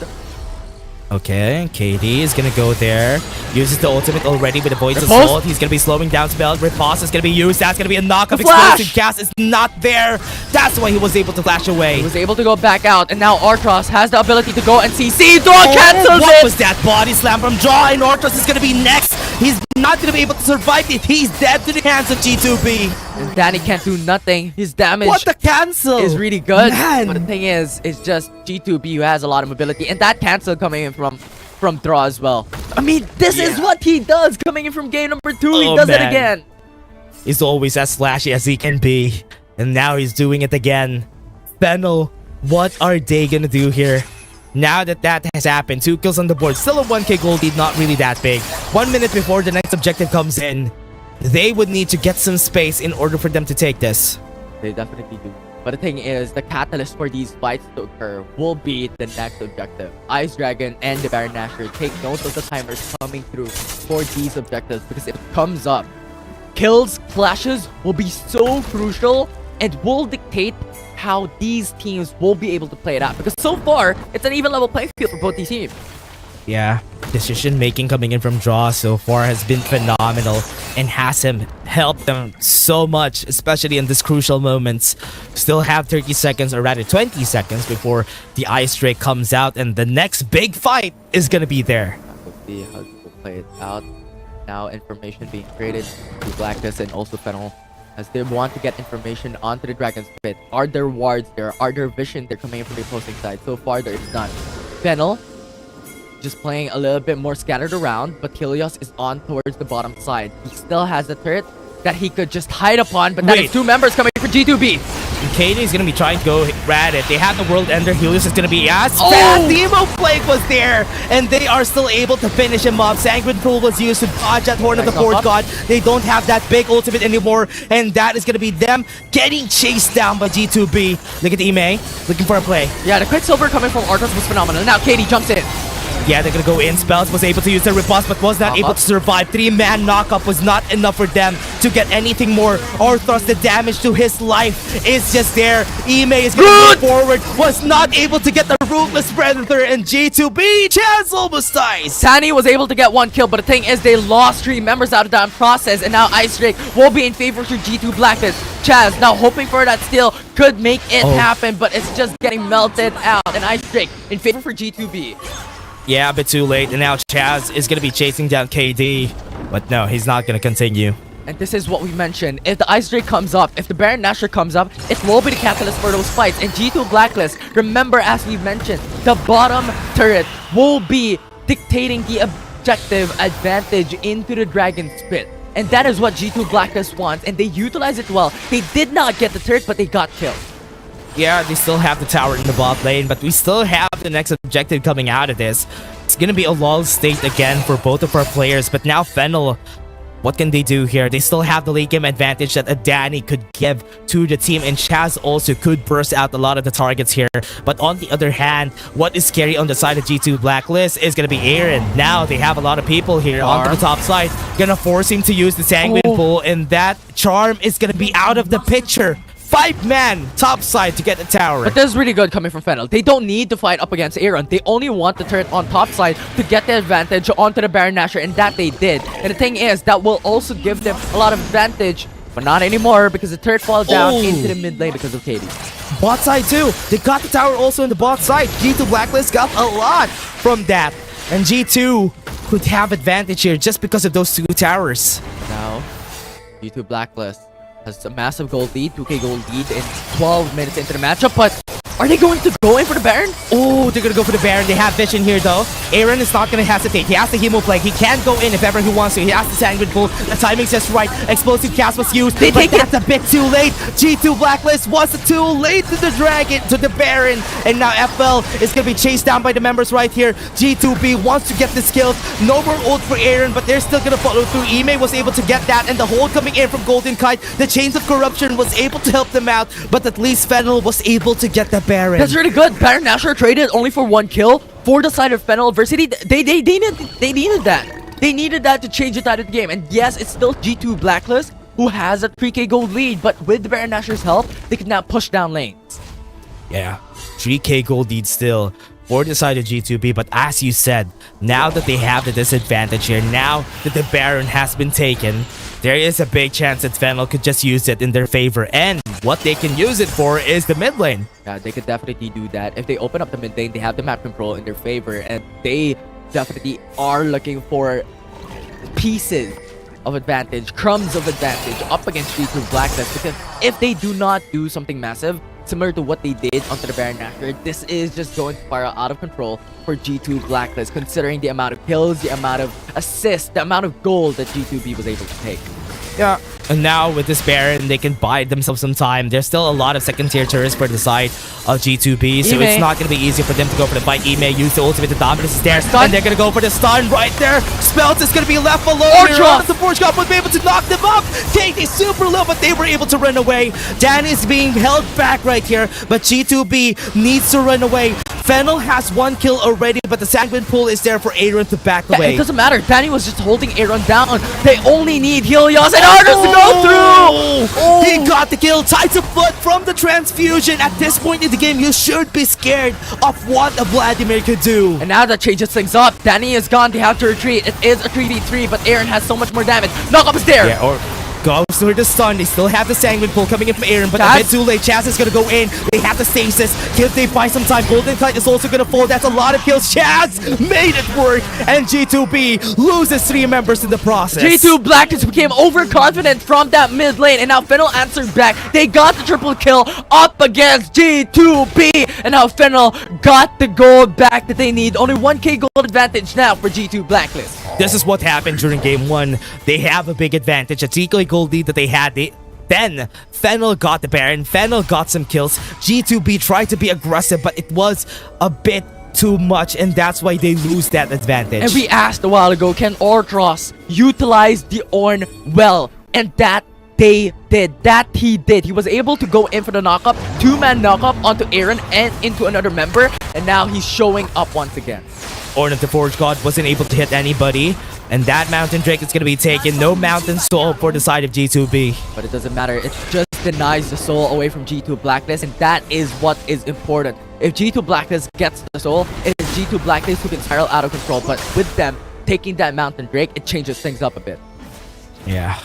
Okay, KT is gonna go there. Uses the ultimate already with the Void's Assault. He's gonna be slowing down spell. Riposte is gonna be used. That's gonna be a knockup. Explosive cast is not there. That's why he was able to flash away. He was able to go back out, and now Artros has the ability to go and CC. Draw cancels what it! was that body slam from Draw? And Artros is gonna be next. He's not gonna be able to survive if he's dead to the hands of G2B. And Danny can't do nothing. His damage what the cancel is really good. Man. But the thing is, it's just G2B who has a lot of mobility, and that cancel coming in from Draw as well. I mean, this is what he does coming in from game number 2. He does it again. He's always as flashy as he can be, and now he's doing it again. Fennel, what are they gonna do here? Now that that has happened, 2 kills on the board, still a 1k gold lead, not really that big. 1 minute before the next objective comes in, they would need to get some space in order for them to take this. They definitely do. But the thing is, the catalyst for these fights to occur will be the next objective. Ice Dragon and the Baron Nashor take note of the timers coming through for these objectives because if it comes up, kills, flashes will be so crucial and will dictate how these teams will be able to play it out. Because so far, it's an even level playing field for both these teams. Yeah, decision making coming in from Draw so far has been phenomenal and has helped them so much, especially in these crucial moments. Still have 30 seconds, or rather 20 seconds before the Ice Drake comes out, and the next big fight is gonna be there. We'll see how people play it out. Now information being created through Blacklist and also Fennel, as they want to get information onto the Dragon's Pit. Are there wards there? Are there vision they're coming in from the opposing side? So far there is none. Fennel just playing a little bit more scattered around, but Helios is on towards the bottom side. He still has the turret that he could just hide upon, but that is 2 members coming for G2B. KT is gonna be trying to go at it. They have the World Ender. Helios is gonna be as fast. Demo Plague was there, and they are still able to finish him off. Sanguine Pool was used to dodge at Horn of the Forge God. They don't have that big ultimate anymore, and that is gonna be them getting chased down by G2B. Look at Ime, looking for a play. Yeah, the Quicksilver coming from Arthas was phenomenal. Now KT jumps in. Yeah, they're gonna go in. Spells was able to use the riposte, but was not able to survive. 3-man knockup was not enough for them to get anything more. Orthros, the damage to his life is just there. Ime is gonna move forward. Was not able to get the Ruthless Predator, and G2B, Chaz almost dies. Tani was able to get 1 kill, but the thing is they lost 3 members out of that process, and now Ice Drake will be in favor for G2 Blacklist. Chaz now hoping for that steal could make it happen, but it's just getting melted out, and Ice Drake in favor for G2B. Yeah, a bit too late, and now Chaz is gonna be chasing down KD, but no, he's not gonna continue. And this is what we mentioned. If the Ice Drake comes up, if the Baron Nashor comes up, it will be the catalyst for those fights. And G2 Blacklist, remember as we mentioned, the bottom turret will be dictating the objective advantage into the Dragon Spit. And that is what G2 Blacklist wants, and they utilize it well. They did not get the turret, but they got killed. Yeah, they still have the tower in the bot lane, but we still have the next objective coming out of this. It's gonna be a lull state again for both of our players, but now Fennel, what can they do here? They still have the late game advantage that a Danny could give to the team, and Chaz also could burst out a lot of the targets here. But on the other hand, what is scary on the side of G2 Blacklist is gonna be Aaron. Now they have a lot of people here onto the top side, gonna force him to use the Sanguine Pool, and that charm is gonna be out of the picture. 5-man top side to get the tower. But this is really good coming from Fennel. They don't need to fight up against Aaron. They only want the turret on top side to get the advantage onto the Baron Nashor, and that they did. And the thing is, that will also give them a lot of advantage, but not anymore because the turret falls down into the mid lane because of KD. Bot side too. They got the tower also in the bot side. G2 Blacklist got a lot from that. And G2 could have advantage here just because of those 2 towers. Now, G2 Blacklist has a massive gold lead, 2k gold lead in 12 minutes into the matchup, but are they going to go in for the Baron? Oh, they're gonna go for the Baron. They have vision here though. Aaron is not gonna hesitate. He has the Hemo Plague. He can go in if ever he wants to. He has the Sanguine Pool. The timing's just right. Explosive cast was used. But that's a bit too late. G2 Blacklist was too late to the Dragon, to the Baron. And now FL is gonna be chased down by the members right here. G2B wants to get the kills. No more ult for Aaron, but they're still gonna follow through. Ime was able to get that, and the hold coming in from Golden Kite. The Chains of Corruption was able to help them out, but at least Fennel was able to get the Baron. That's really good. Baron Nashor traded only for 1 kill for the side of Fennel Adversity. They needed that. They needed that to change the tide of the game. And yes, it's still G2 Blacklist who has a 3k gold lead, but with the Baron Nashor's help, they can now push down lanes. Yeah, 3k gold lead still for the side of G2B, but as you said, now that they have the disadvantage here, now that the Baron has been taken, there is a big chance that Fennel could just use it in their favor, and what they can use it for is the mid lane. Yeah, they could definitely do that. If they open up the mid lane, they have the map control in their favor, and they definitely are looking for pieces of advantage, crumbs of advantage up against G2 Blacklist, because if they do not do something massive, similar to what they did onto the Baron Nashor, this is just going to spiral out of control for G2 Blacklist, considering the amount of kills, the amount of assists, the amount of gold that G2B was able to take. Yeah, and now with this Baron, they can buy themselves some time. There's still a lot of second-tier turrets for the side of G2B, so it's not going to be easy for them to go for the fight. Ime used the ultimate, the dominance is there, and they're going to go for the stun right there. Spells is going to be left alone. The Forge God was able to knock them up. KT super low, but they were able to run away. Dan is being held back right here, but G2B needs to run away. Fennel has 1 kill already, but the Sanguine Pool is there for Aaron to back away. It doesn't matter. Danny was just holding Aaron down. They only need Helios and Arthurs to go through! He got the kill. Tides of Blood from the transfusion. At this point in the game, you should be scared of what a Vladimir could do. And now that changes things up. Danny is gone. They have to retreat. It is a 3v3, but Aaron has so much more damage. Knockup is there. Yeah, or goes for the stun. They still have the Sanguine Pool coming in from Aaron, but a bit too late. Chaz is gonna go in. They have the stasis. Can they buy some time? Golden Kite is also gonna fall. That's a lot of kills. Chaz made it work, and G2B loses 3 members in the process. G2 Blacklist became overconfident from that mid lane, and now Fennel answered back. They got the triple kill up against G2B, and now Fennel got the gold back that they need. Only 1k gold advantage now for G2 Blacklist. This is what happened during game 1. They have a big advantage. A 3k gold lead that they had. Then Fennel got the Baron. Fennel got some kills. G2B tried to be aggressive, but it was a bit too much, and that's why they lose that advantage. And we asked a while ago, can Orthros utilize the Ornn well? And that they did. That he did. He was able to go in for the knockup, 2-man knockup onto Aaron and into another member, and now he's showing up once again. Horn of the Forge God wasn't able to hit anybody, and that Mountain Drake is going to be taken. No Mountain Soul for the side of G2B. But it doesn't matter. It just denies the soul away from G2 Blacklist, and that is what is important. If G2 Blacklist gets the soul, it is G2 Blacklist who can spiral out of control. But with them taking that Mountain Drake, it changes things up a bit. Yeah.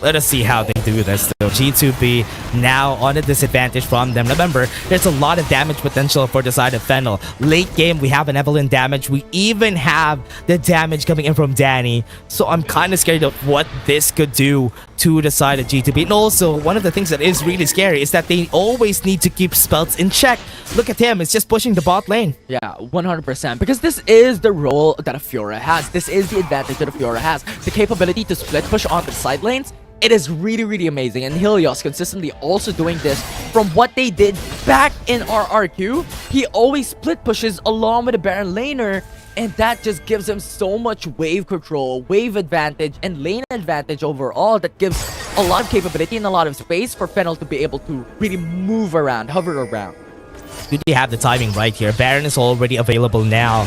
Let us see how they do this though. G2B now on a disadvantage from them. Remember, there's a lot of damage potential for the side of Fennel. Late game, we have an Evelyn damage. We even have the damage coming in from Danny. So I'm kind of scared of what this could do to the side of G2B. And also, one of the things that is really scary is that they always need to keep Spelts in check. Look at him, it's just pushing the bot lane. Yeah, 100%. Because this is the role that a Fiora has. This is the advantage that a Fiora has. The capability to split push onto the side lanes. It is really, really amazing. And Helios consistently also doing this from what they did back in RRQ. He always split pushes along with the Baron laner. And that just gives him so much wave control, wave advantage, and lane advantage overall. That gives a lot of capability and a lot of space for Fennel to be able to really move around, hover around. Do they have the timing right here? Baron is already available now.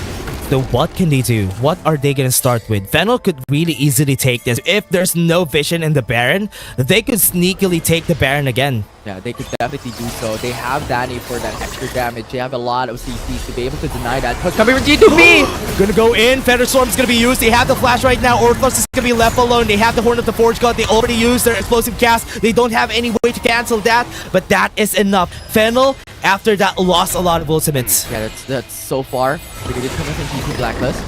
So what can they do? What are they going to start with? Fennel could really easily take this. If there's no vision in the Baron, they could sneakily take the Baron again. Yeah, they could definitely do so. They have Danny for that extra damage. They have a lot of CCs to be able to deny that. But coming from G2B! Gonna go in. Thunderstorm's gonna be used. They have the flash right now. Orthos is gonna be left alone. They have the Horn of the Forge God. They already used their explosive cast. They don't have any way to cancel that, but that is enough. Fennel, after that, lost a lot of ultimates. Yeah, that's so far. They did coming from G2 Blacklist.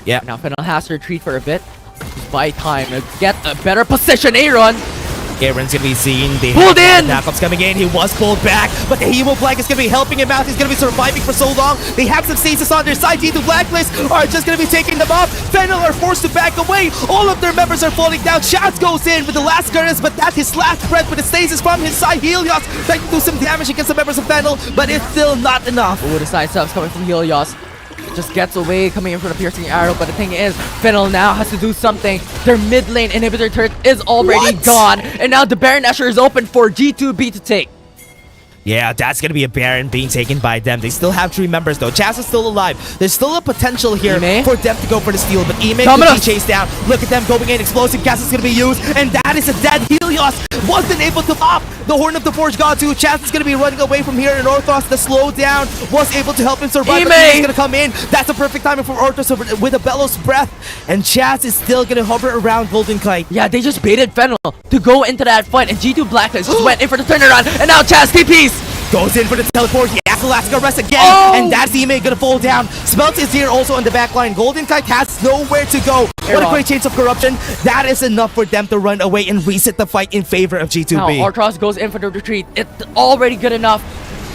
Yeah. Now Fennel has to retreat for a bit. Just buy time to get a better position. Aaron! Aaron's gonna be seen. They pulled in! Backups coming in. He was pulled back, but the Hemo Black is gonna be helping him out. He's gonna be surviving for so long. They have some stasis on their side. G2 Blacklist are just gonna be taking them off. Fennel are forced to back away. All of their members are falling down. Chaz goes in with the last curse, but that's his last breath with the stasis from his side. Helios trying to do some damage against the members of Fennel, but it's still not enough. Oh, the side subs coming from Helios. Just gets away, coming in for the piercing arrow, but the thing is, Fennel now has to do something. Their mid lane inhibitor turret is already gone, and now the Baron Asher is open for G2B to take. Yeah, that's gonna be a Baron being taken by them. They still have 3 members though. Chaz is still alive. There's still a potential here for them to go for the steal, but Ime could be chased down. Look at them going in. Explosive cast is gonna be used, and that is a dead Helios. Wasn't able to pop the Horn of the Forge God too. Chaz is gonna be running away from here, and Orthos, the slowdown, was able to help him survive. But Ime's gonna come in. That's a perfect timing for Orthos with a Bellows Breath, and Chaz is still gonna hover around Golden Kite. Yeah, they just baited Fennel to go into that fight, and G2 Blacklist just went in for the turnaround, and now Chaz TPs! Goes in for the teleport. He has Alaska rest again, and that's Ime gonna fall down. Spelt is here also on the back line. Golden Kite has nowhere to go. What a great chance of corruption. That is enough for them to run away and reset the fight in favor of G2B. Now Artros goes in for the retreat. It's already good enough.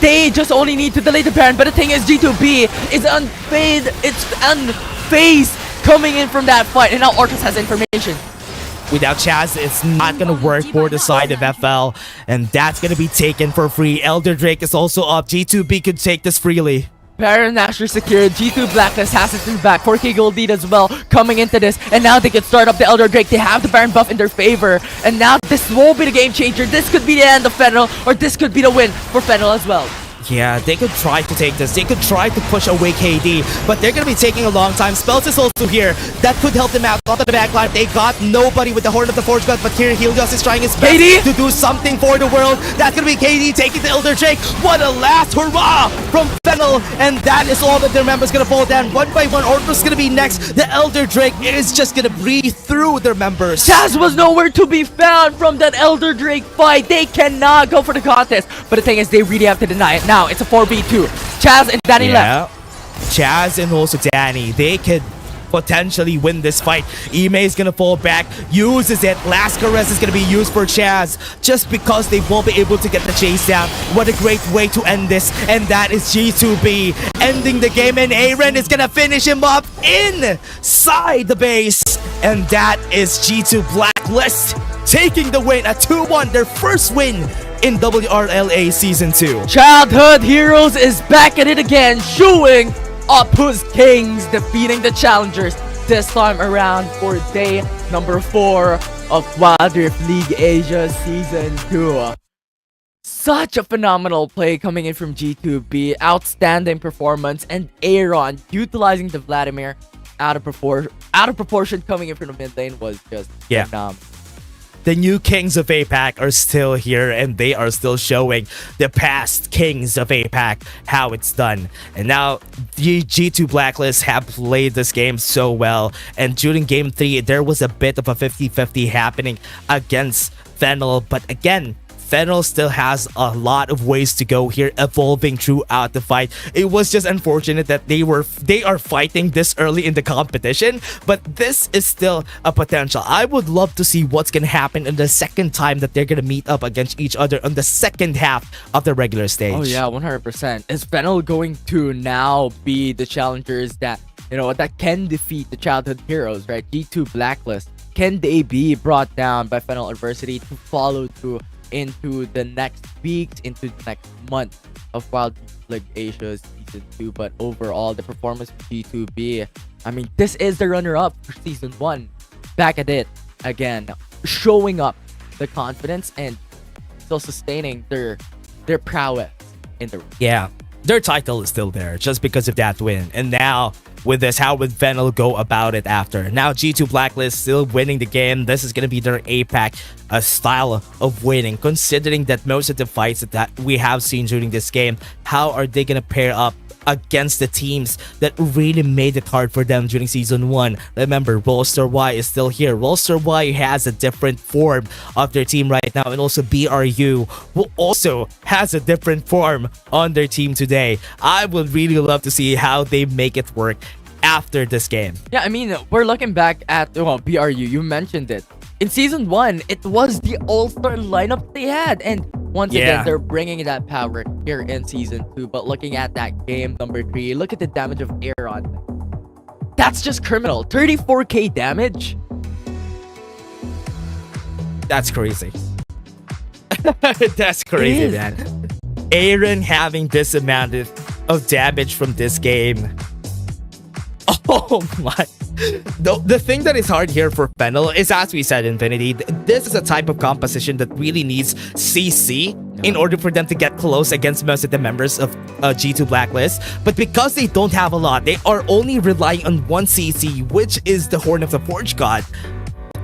They just only need to delay the Baron, but the thing is, G2B is unfazed. It's unfazed coming in from that fight, and now Artros has information. Without Chaz, it's not gonna work for the side of FL, and that's gonna be taken for free. Elder Drake is also up. G2B could take this freely. Baron Asher secured. G2 Blacklist has it in back. 4K gold lead as well coming into this, and now they can start up the Elder Drake. They have the Baron buff in their favor, and now this won't be the game changer. This could be the end of Fennel, or this could be the win for Fennel as well. Yeah, they could try to take this. They could try to push away KD, but they're going to be taking a long time. Spells is also here. That could help them out. Got to the back line. They got nobody with the Horn of the Forge God, but here Helios is trying his best to do something for the world. That's going to be KD taking the Elder Drake. What a last hurrah from Fennel, and that is all that their members going to fall down. One by one, Orthos is going to be next. The Elder Drake is just going to breathe through their members. Chaz was nowhere to be found from that Elder Drake fight. They cannot go for the contest, but the thing is, they really have to deny it. Now, it's a 4v2. Chaz and Danny left. Chaz and also Danny, they could potentially win this fight. Ime is gonna fall back, uses it. Last caress is gonna be used for Chaz just because they won't be able to get the chase down. What a great way to end this, and that is G2B ending the game, and Aaron is gonna finish him up inside the base, and that is G2 Blacklist taking the win at 2-1, their first win in WRLA Season 2. Childhood Heroes is back at it again, showing up who's kings, defeating the challengers this time around for day number 4 of Wild Rift League Asia Season 2. Such a phenomenal play coming in from G2B, outstanding performance, and Aaron utilizing the Vladimir out of proportion coming in from the mid lane was just phenomenal. The new kings of APAC are still here, and they are still showing the past kings of APAC how it's done. And now the G2 Blacklist have played this game so well, and during game 3 there was a bit of a 50-50 happening against Fennel, but again, Fennel still has a lot of ways to go here, evolving throughout the fight. It was just unfortunate that they are fighting this early in the competition, but this is still a potential. I would love to see what's gonna happen in the second time that they're gonna meet up against each other on the second half of the regular stage. Oh yeah, 100%. Is Fennel going to now be the challengers that, you know, that can defeat the childhood heroes, right? G2 Blacklist. Can they be brought down by Fennel Adversity to follow through into the next weeks, into the next month of Wild League Asia Season 2? But overall, the performance of G2B, I mean, this is the runner-up for Season 1. Back at it again, showing up the confidence and still sustaining their prowess in the ring. Yeah, their title is still there just because of that win. And now with this, how would Fennel go about it after? Now G2 Blacklist still winning the game. This is going to be their APAC style of winning, considering that most of the fights that we have seen during this game, how are they going to pair up against the teams that really made it hard for them during Season 1? Remember, KT.RY is still here. KT.RY has a different form of their team right now, and also BRU, who also has a different form on their team today. I would really love to see how they make it work after this game. Yeah, I mean, we're looking back at, well, BRU, you mentioned it. In Season 1, it was the all-star lineup they had, and once again, they're bringing that power here in Season 2. But looking at that game number 3, look at the damage of Aaron. That's just criminal. 34k damage. That's crazy. That's crazy, man. Aaron having this amount of damage from this game. Oh my. The thing that is hard here for Fennel is, as we said, Infinity, this is a type of composition that really needs CC in order for them to get close against most of the members of G2 Blacklist. But because they don't have a lot, they are only relying on one CC, which is the Horn of the Forge God.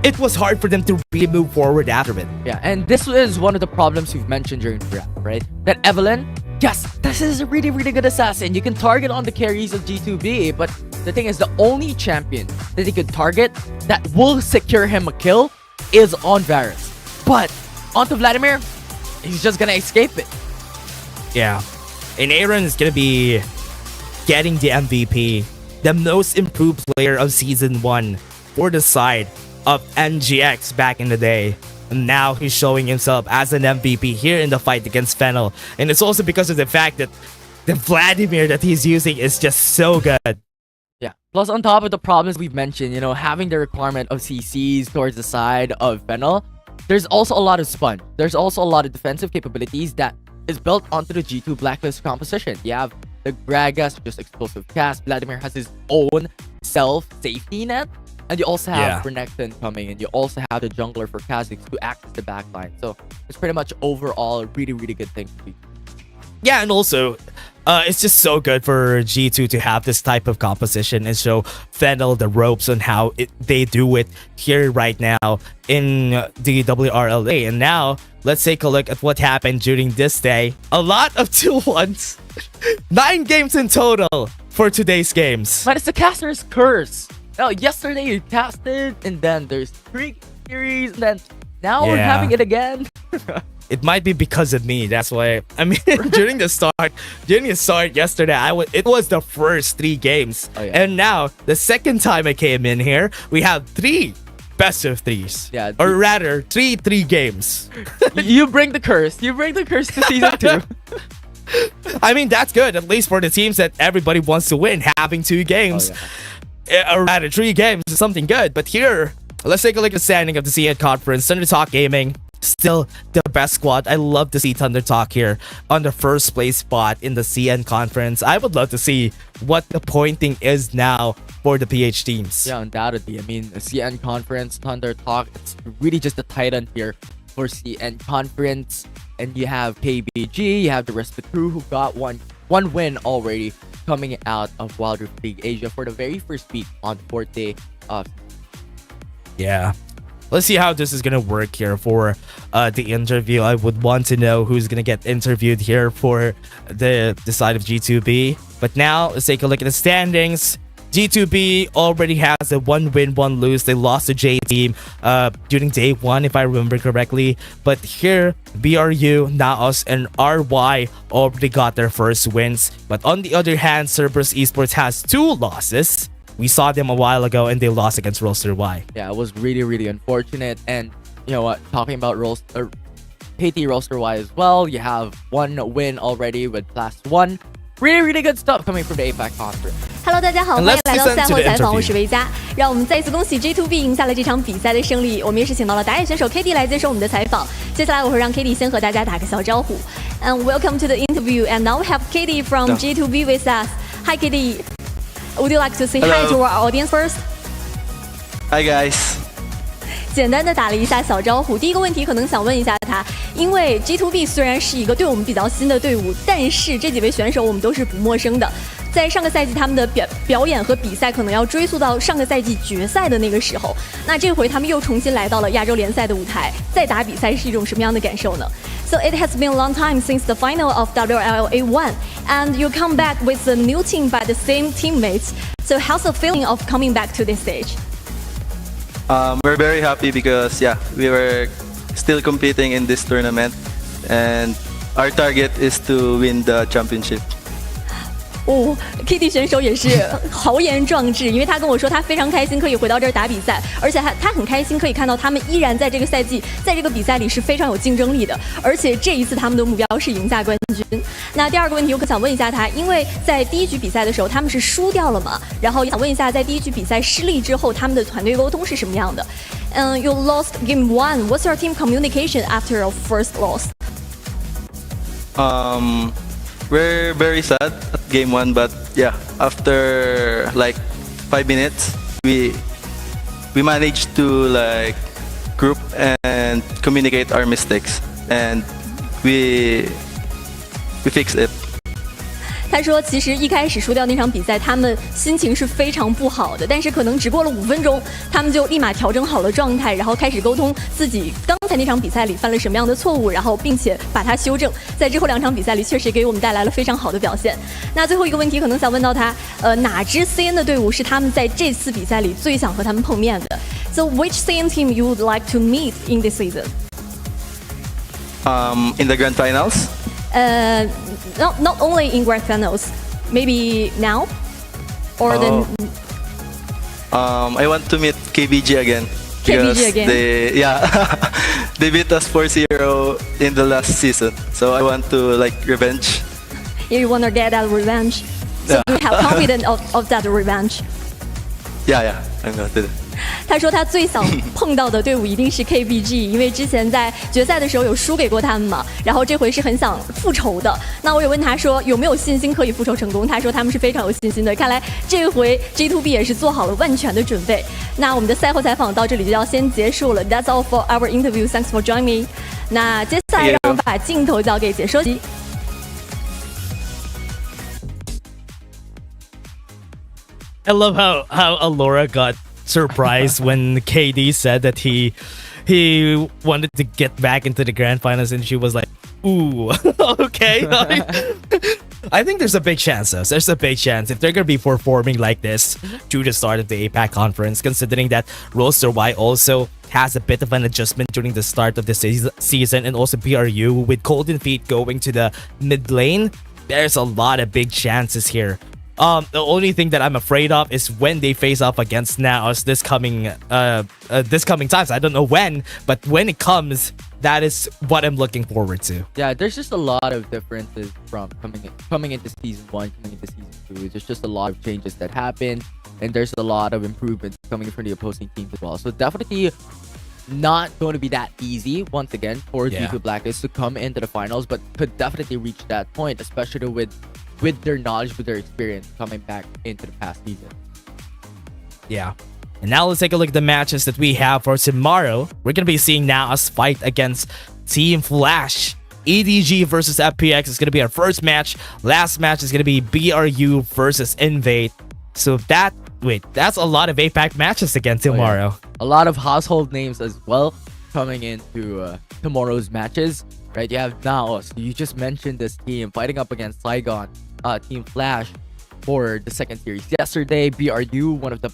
It was hard for them to really move forward after it. Yeah, and this is one of the problems we've mentioned during the draft, right? That Evelyn, yes, this is a really, really good assassin. You can target on the carries of G2B, but the thing is, the only champion that he could target that will secure him a kill is on Varus. But onto Vladimir, he's just gonna escape it. Yeah. And Aaron is gonna be getting the MVP, the most improved player of Season 1 for the side of NGX back in the day. And now he's showing himself as an MVP here in the fight against Fennel. And it's also because of the fact that the Vladimir that he's using is just so good. Yeah. Plus, on top of the problems we've mentioned, you know, having the requirement of CCs towards the side of Fennel, there's also a lot of spun. There's also a lot of defensive capabilities that is built onto the G2 Blacklist composition. You have the Gragas, just explosive cast. Vladimir has his own self-safety net. And you also have Renekton coming in. You also have the jungler for Kha'Zix to act as the backline. So it's pretty much overall a really, really good thing to be. Yeah, and also, it's just so good for G2 to have this type of composition and show Fennel the ropes on how they do it here right now in the WRLA. And now, let's take a look at what happened during this day. A lot of 2-1s. 9 games in total for today's games. But it's the caster's curse. Oh, yesterday you casted, and then there's 3 series, and then now we're having it again. It might be because of me. That's why. I mean, during the start yesterday, it was the first 3 games, and now the second time I came in here, we have 3 best of 3s. Yeah, or rather, 3 games. You bring the curse. You bring the curse to Season 2. I mean, that's good, at least for the teams that everybody wants to win. Having 2 games. Or rather 3 games is something good. But here, let's take a look at the standing of the CES conference. Thundertalk Gaming still the best squad. I love to see Thunder Talk here on the first place spot in the CN conference. I would love to see what the pointing is now for the PH teams. Yeah, undoubtedly. I mean, the CN conference, Thunder Talk, it's really just a titan here for CN conference. And you have KBG, you have the rest of the crew who got one win already coming out of Wild Rift League Asia for the very first week on 4th day of. Yeah. Let's see how this is gonna work here for the interview. I would want to know who's gonna get interviewed here for the side of G2B. But now let's take a look at the standings. G2B already has a 1 win, 1 lose. They lost to J Team during day 1, if I remember correctly. But here, BRU, Naos, and RY already got their first wins. But on the other hand, Cerberus Esports has 2 losses. We saw them a while ago and they lost against Roster Y. Yeah, it was really, really unfortunate. And you know what, talking about KT Roster Y as well, you have 1 win already with Class 1. Really, really good stuff coming from the APAC conference. Hello， 大家好，欢迎来到赛后采访，我是维嘉。让我们再一次恭喜 G2B 赢下了这场比赛的胜利。我们也是请到了打野选手 KT 来接受我们的采访。接下来我会让 KT 先和大家打个小招呼。And welcome to the interview. And now we have KT from G2B with us. Hi, KT. Would you like to say hi to our audience first? Hi, guys. 简单的打了一下小招呼。第一个问题可能想问一下他，因为 G2B 虽然是一个对我们比较新的队伍，但是这几位选手我们都是不陌生的。在上个赛季他们的表演和比赛可能要追溯到上个赛季决赛的那个时候，那这回他们又重新来到了亚洲联赛的舞台，再打比赛是一种什么样的感受呢？ So it has been a long time since the final of WLA1 and you come back with a new team by the same teammates. So how's the feeling of coming back to this stage? We're very happy because we were still competing in this tournament and our target is to win the championship. KT 选手也是豪言壮志，因为他跟我说他非常开心可以回到这儿打比赛，而且他很开心可以看到他们依然在这个赛季在这个比赛里是非常有竞争力的，而且这一次他们的目标是赢下冠军。那第二个问题我可想问一下他，因为在第一局比赛的时候他们是输掉了嘛，然后也想问一下在第一局比赛失利之后他们的团队沟通是什么样的？You lost game 1. What's your team communication after your first loss? We're very sad at game 1, but after like 5 minutes, we managed to like group and communicate our mistakes, and we fixed it. 他说其实一开始输掉那场比赛他们心情是非常不好的，但是可能只过了5分钟他们就立马调整好了状态，然后开始沟通自己刚才那场比赛里犯了什么样的错误，然后并且把它修正，在之后2场比赛里确实给我们带来了非常好的表现。那最后一个问题可能想问到他哪支 CN 的队伍是他们在这次比赛里最想和他们碰面的？ So which CN team you would like to meet in this season? In the grand finals? Not only in grand finals, maybe now or then. I want to meet KBG again. KBG again. They beat us 4-0 in the last season, so I want to like revenge. You want to get that revenge? So do you have confidence of that revenge? Yeah, I'm gonna do it. 他说他最想碰到的队伍一定是 KBG， 因为之前在决赛的时候有输给过他们嘛，然后这回是很想复仇的。那我也问他说有没有信心可以复仇成功，他说他们是非常有信心的，看来这回 G2B 也是做好了万全的准备。那我们的赛后采访到这里就要先结束了。 That's all for our interview. Thanks for joining me. 那接下来让我们把镜头交给解说席。I love how Alora got surprised when KD said that he wanted to get back into the grand finals, and she was like, ooh, okay. I think there's a big chance though. There's a big chance if they're gonna be performing like this to the start of the APAC conference, considering that Roster Y also has a bit of an adjustment during the start of the season, and also BRU with Golden Feet going to the mid lane. There's a lot of big chances here. The only thing that I'm afraid of is when they face off against Naos this coming times. I don't know when, but when it comes, that is what I'm looking forward to. Yeah, there's just a lot of differences from coming into season 1, coming into season 2. There's just a lot of changes that happen, and there's a lot of improvements coming from the opposing teams as well. So definitely not going to be that easy once again for G2 Blacklist to come into the finals, but could definitely reach that point, especially with their knowledge, with their experience coming back into the past season. Yeah. And now let's take a look at the matches that we have for tomorrow. We're going to be seeing now us fight against Team Flash. EDG versus FPX is going to be our first match. Last match is going to be BRU versus Invade. So that's a lot of APAC matches again tomorrow. A lot of household names as well coming into tomorrow's matches, right? You have Naos. You just mentioned this team fighting up against Saigon, Team Flash for the second series. Yesterday, BRU, one of the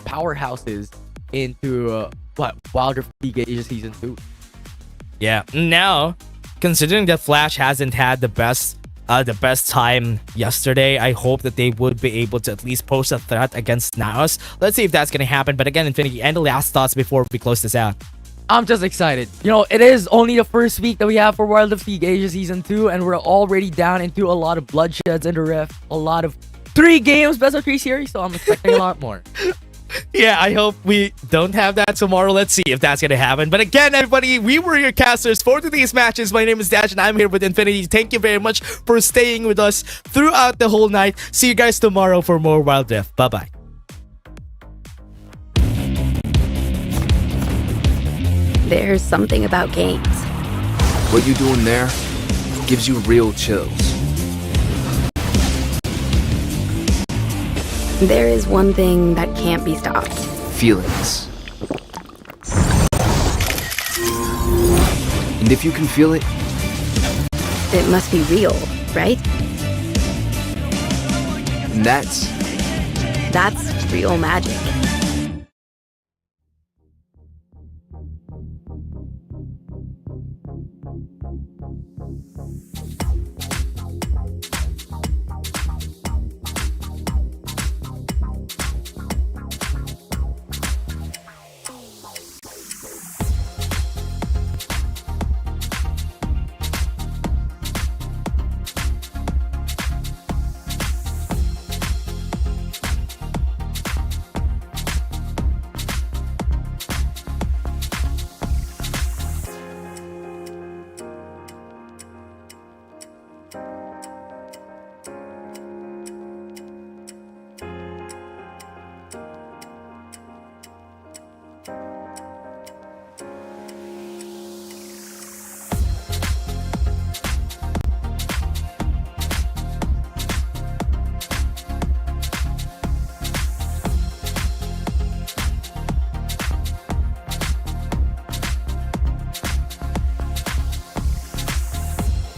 powerhouses into Wild Rift League Asia Season 2. Yeah. Now, considering that Flash hasn't had the best time yesterday, I hope that they would be able to at least pose a threat against Naos. Let's see if that's going to happen. But again, Infinity, any last thoughts before we close this out? I'm just excited. You know, it is only the first week that we have for Wild Rift League Asia Season 2, and we're already down into a lot of bloodsheds in the ref, a lot of 3 games, best of 3 series, so I'm expecting a lot more. Yeah, I hope we don't have that tomorrow. Let's see if that's going to happen. But again, everybody, we were your casters for today's matches. My name is Dash, and I'm here with Infinity. Thank you very much for staying with us throughout the whole night. See you guys tomorrow for more Wild Rift. Bye-bye. There's something about games. What you doing there gives you real chills. There is one thing that can't be stopped. Feelings. And if you can feel it, it must be real, right? And that's real magic.